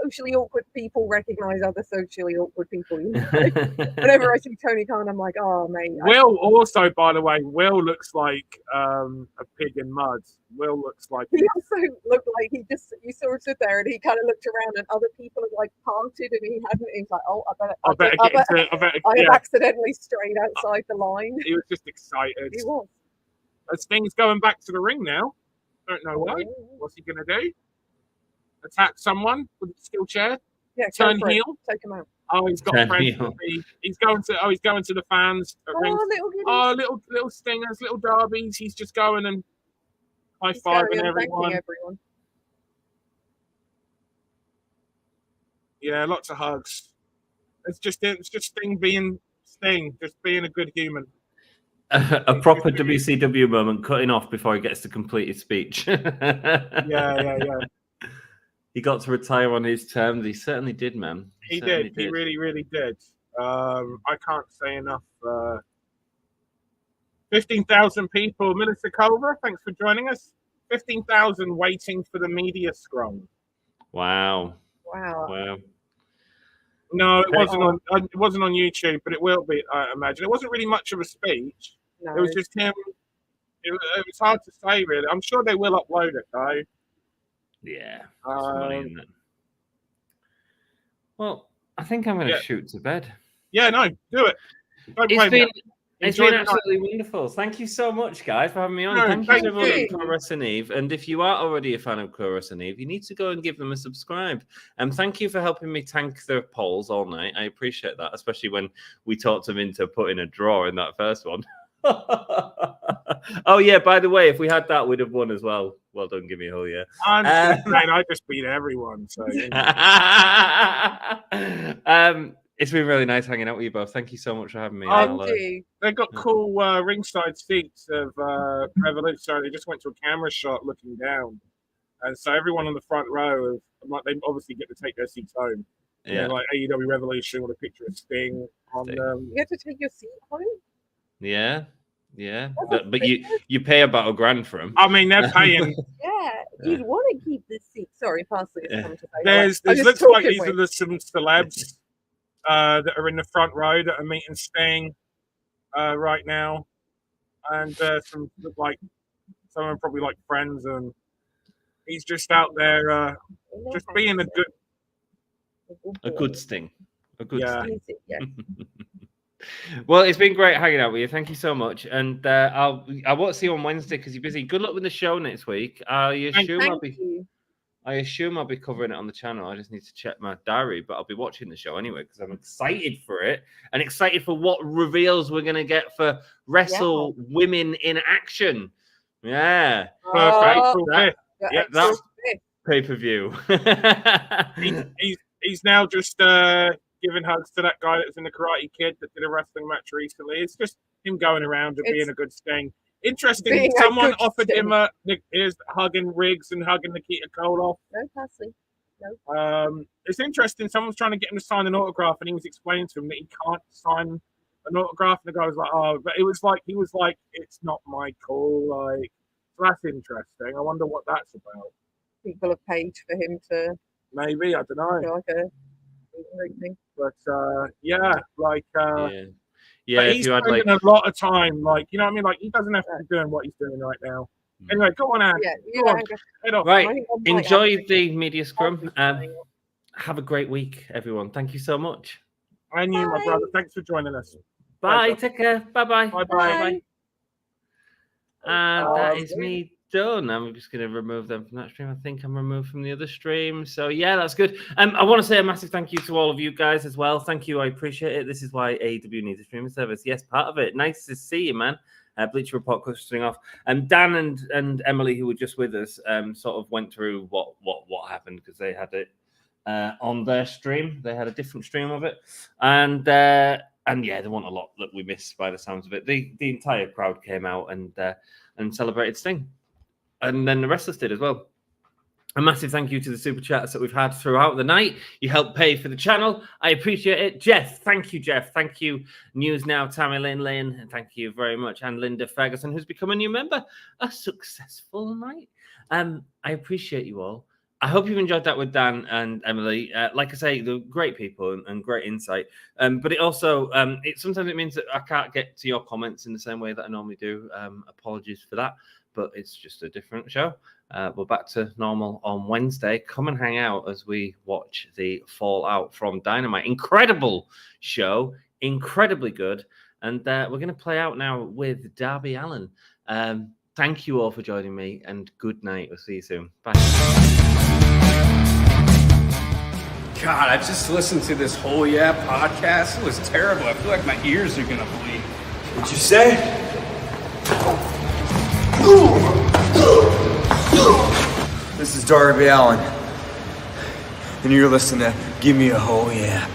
socially awkward people recognize other socially awkward people. Whenever I see Tony Khan, I'm like, oh, mate.
Will also, by the way, Will looks like a pig in mud. Will looks like
he also looked like you saw him sit there and he kind of looked around and other people had like parted and he hadn't. He's like, oh, I have accidentally strayed outside the line.
He was just excited.
He was.
Sting's going back to the ring now. Don't know why. What's he gonna do? Attack someone with a steel chair?
Yeah,
turn heel.
Take him out.
Oh, he's got friends. He's going to the fans. Little stingers, little Darbies. He's just going and high-fiving everyone. Yeah, lots of hugs. It's just Sting being Sting, just being a good human.
A proper WCW moment, cutting off before he gets to complete his speech.
Yeah.
He got to retire on his terms. He certainly did, man.
He did. He really, really did. I can't say enough. 15,000 people. Melissa Culver, thanks for joining us. 15,000 waiting for the media scrum.
Wow.
Wow.
No, it wasn't on YouTube, but it will be, I imagine. It wasn't really much of a speech.
No.
It was just him. It was hard to say, really. I'm sure they will upload it, though.
Yeah. Money in it. Well, I think I'm going to shoot to bed.
Yeah, no, do it.
It's been absolutely wonderful. Thank you so much, guys, for having me on. Thank you to everyone at Pro Wrestling Eve. And if you are already a fan of Pro Wrestling Eve, you need to go and give them a subscribe. And thank you for helping me tank the polls all night. I appreciate that, especially when we talked them into putting a draw in that first one. Oh, yeah, by the way, if we had that, we'd have won as well. Well done, give me a hole, yeah.
I just beat everyone. So.
It's been really nice hanging out with you both. Thank you so much for having me.
They've got cool ringside seats of Revolution. So they just went to a camera shot looking down. And so everyone on the front row, they obviously get to take their seats home. Yeah. Like AEW Revolution with a picture of Sting on them.
You have to take your seat home?
Yeah. But you pay about $1,000 for them.
I mean, they're paying.
You'd want to keep the seat. Sorry, Parsley.
There's looks like these are some celebs. That are in the front row that are meeting Sting right now, and some of them probably like friends, and he's just out there just being a good
Sting, Sting. Yeah. Well, it's been great hanging out with you. Thank you so much, and I won't see you on Wednesday because you're busy. Good luck with the show next week. I assume I'll be covering it on the channel. I just need to check my diary, but I'll be watching the show anyway because I'm excited for it and excited for what reveals we're going to get for Wrestle Women in Action. Yeah.
Perfect.
That's pay-per-view.
he's now just giving hugs to that guy that was in the Karate Kid that did a wrestling match recently. It's just him going around and being a good Sting. Interesting. Someone offered him is hugging Riggs and hugging Nikita Koloff.
No, Parsley. No.
It's interesting. Someone's trying to get him to sign an autograph, and he was explaining to him that he can't sign an autograph. And the guy was like, "Oh," but he was like, "It's not my call." Like, so that's interesting. I wonder what that's about.
People have paid for him to.
Maybe I don't know. But
Yeah,
but he's spending a lot of time, like, you know what I mean? Like, he doesn't have to be doing what he's doing right now. Anyway, go on, Anne. Head off.
Right, enjoy the media scrum. Have a great week, everyone. Thank you so much.
And you, my brother. Thanks for joining us.
Bye. Take care. Bye-bye.
Bye-bye.
And that is me done. I'm just going to remove them from that stream. I think I'm removed from the other stream. So, yeah, that's good. I want to say a massive thank you to all of you guys as well. Thank you. I appreciate it. This is why AEW needs a streaming service. Yes, part of it. Nice to see you, man. Bleacher Report cutting off. Dan and Emily, who were just with us, sort of went through what happened because they had it on their stream. They had a different stream of it. And yeah, there wasn't a lot that we missed by the sounds of it. The entire crowd came out and celebrated Sting. And then the rest of us did as well. A massive thank you to the super chats that we've had throughout the night. You helped pay for the channel. I appreciate it. Jeff, thank you, Jeff. Thank you, News Now, Tammy Lynn. And thank you very much. And Linda Ferguson, who's become a new member. A successful night. I appreciate you all. I hope you've enjoyed that with Dan and Emily. Like I say, they're great people and great insight. But it also, sometimes it means that I can't get to your comments in the same way that I normally do. Apologies for that. But it's just a different show. We're back to normal on Wednesday. Come and hang out as we watch the Fallout from Dynamite. Incredible show. Incredibly good. And we're going to play out now with Darby Allin. Thank you all for joining me and good night. We'll see you soon. Bye.
God, I just listened to this whole podcast. It was terrible. I feel like my ears are going to bleed.
What'd you say? This is Darby Allin, and you're listening to Give Me a Whole Yeah.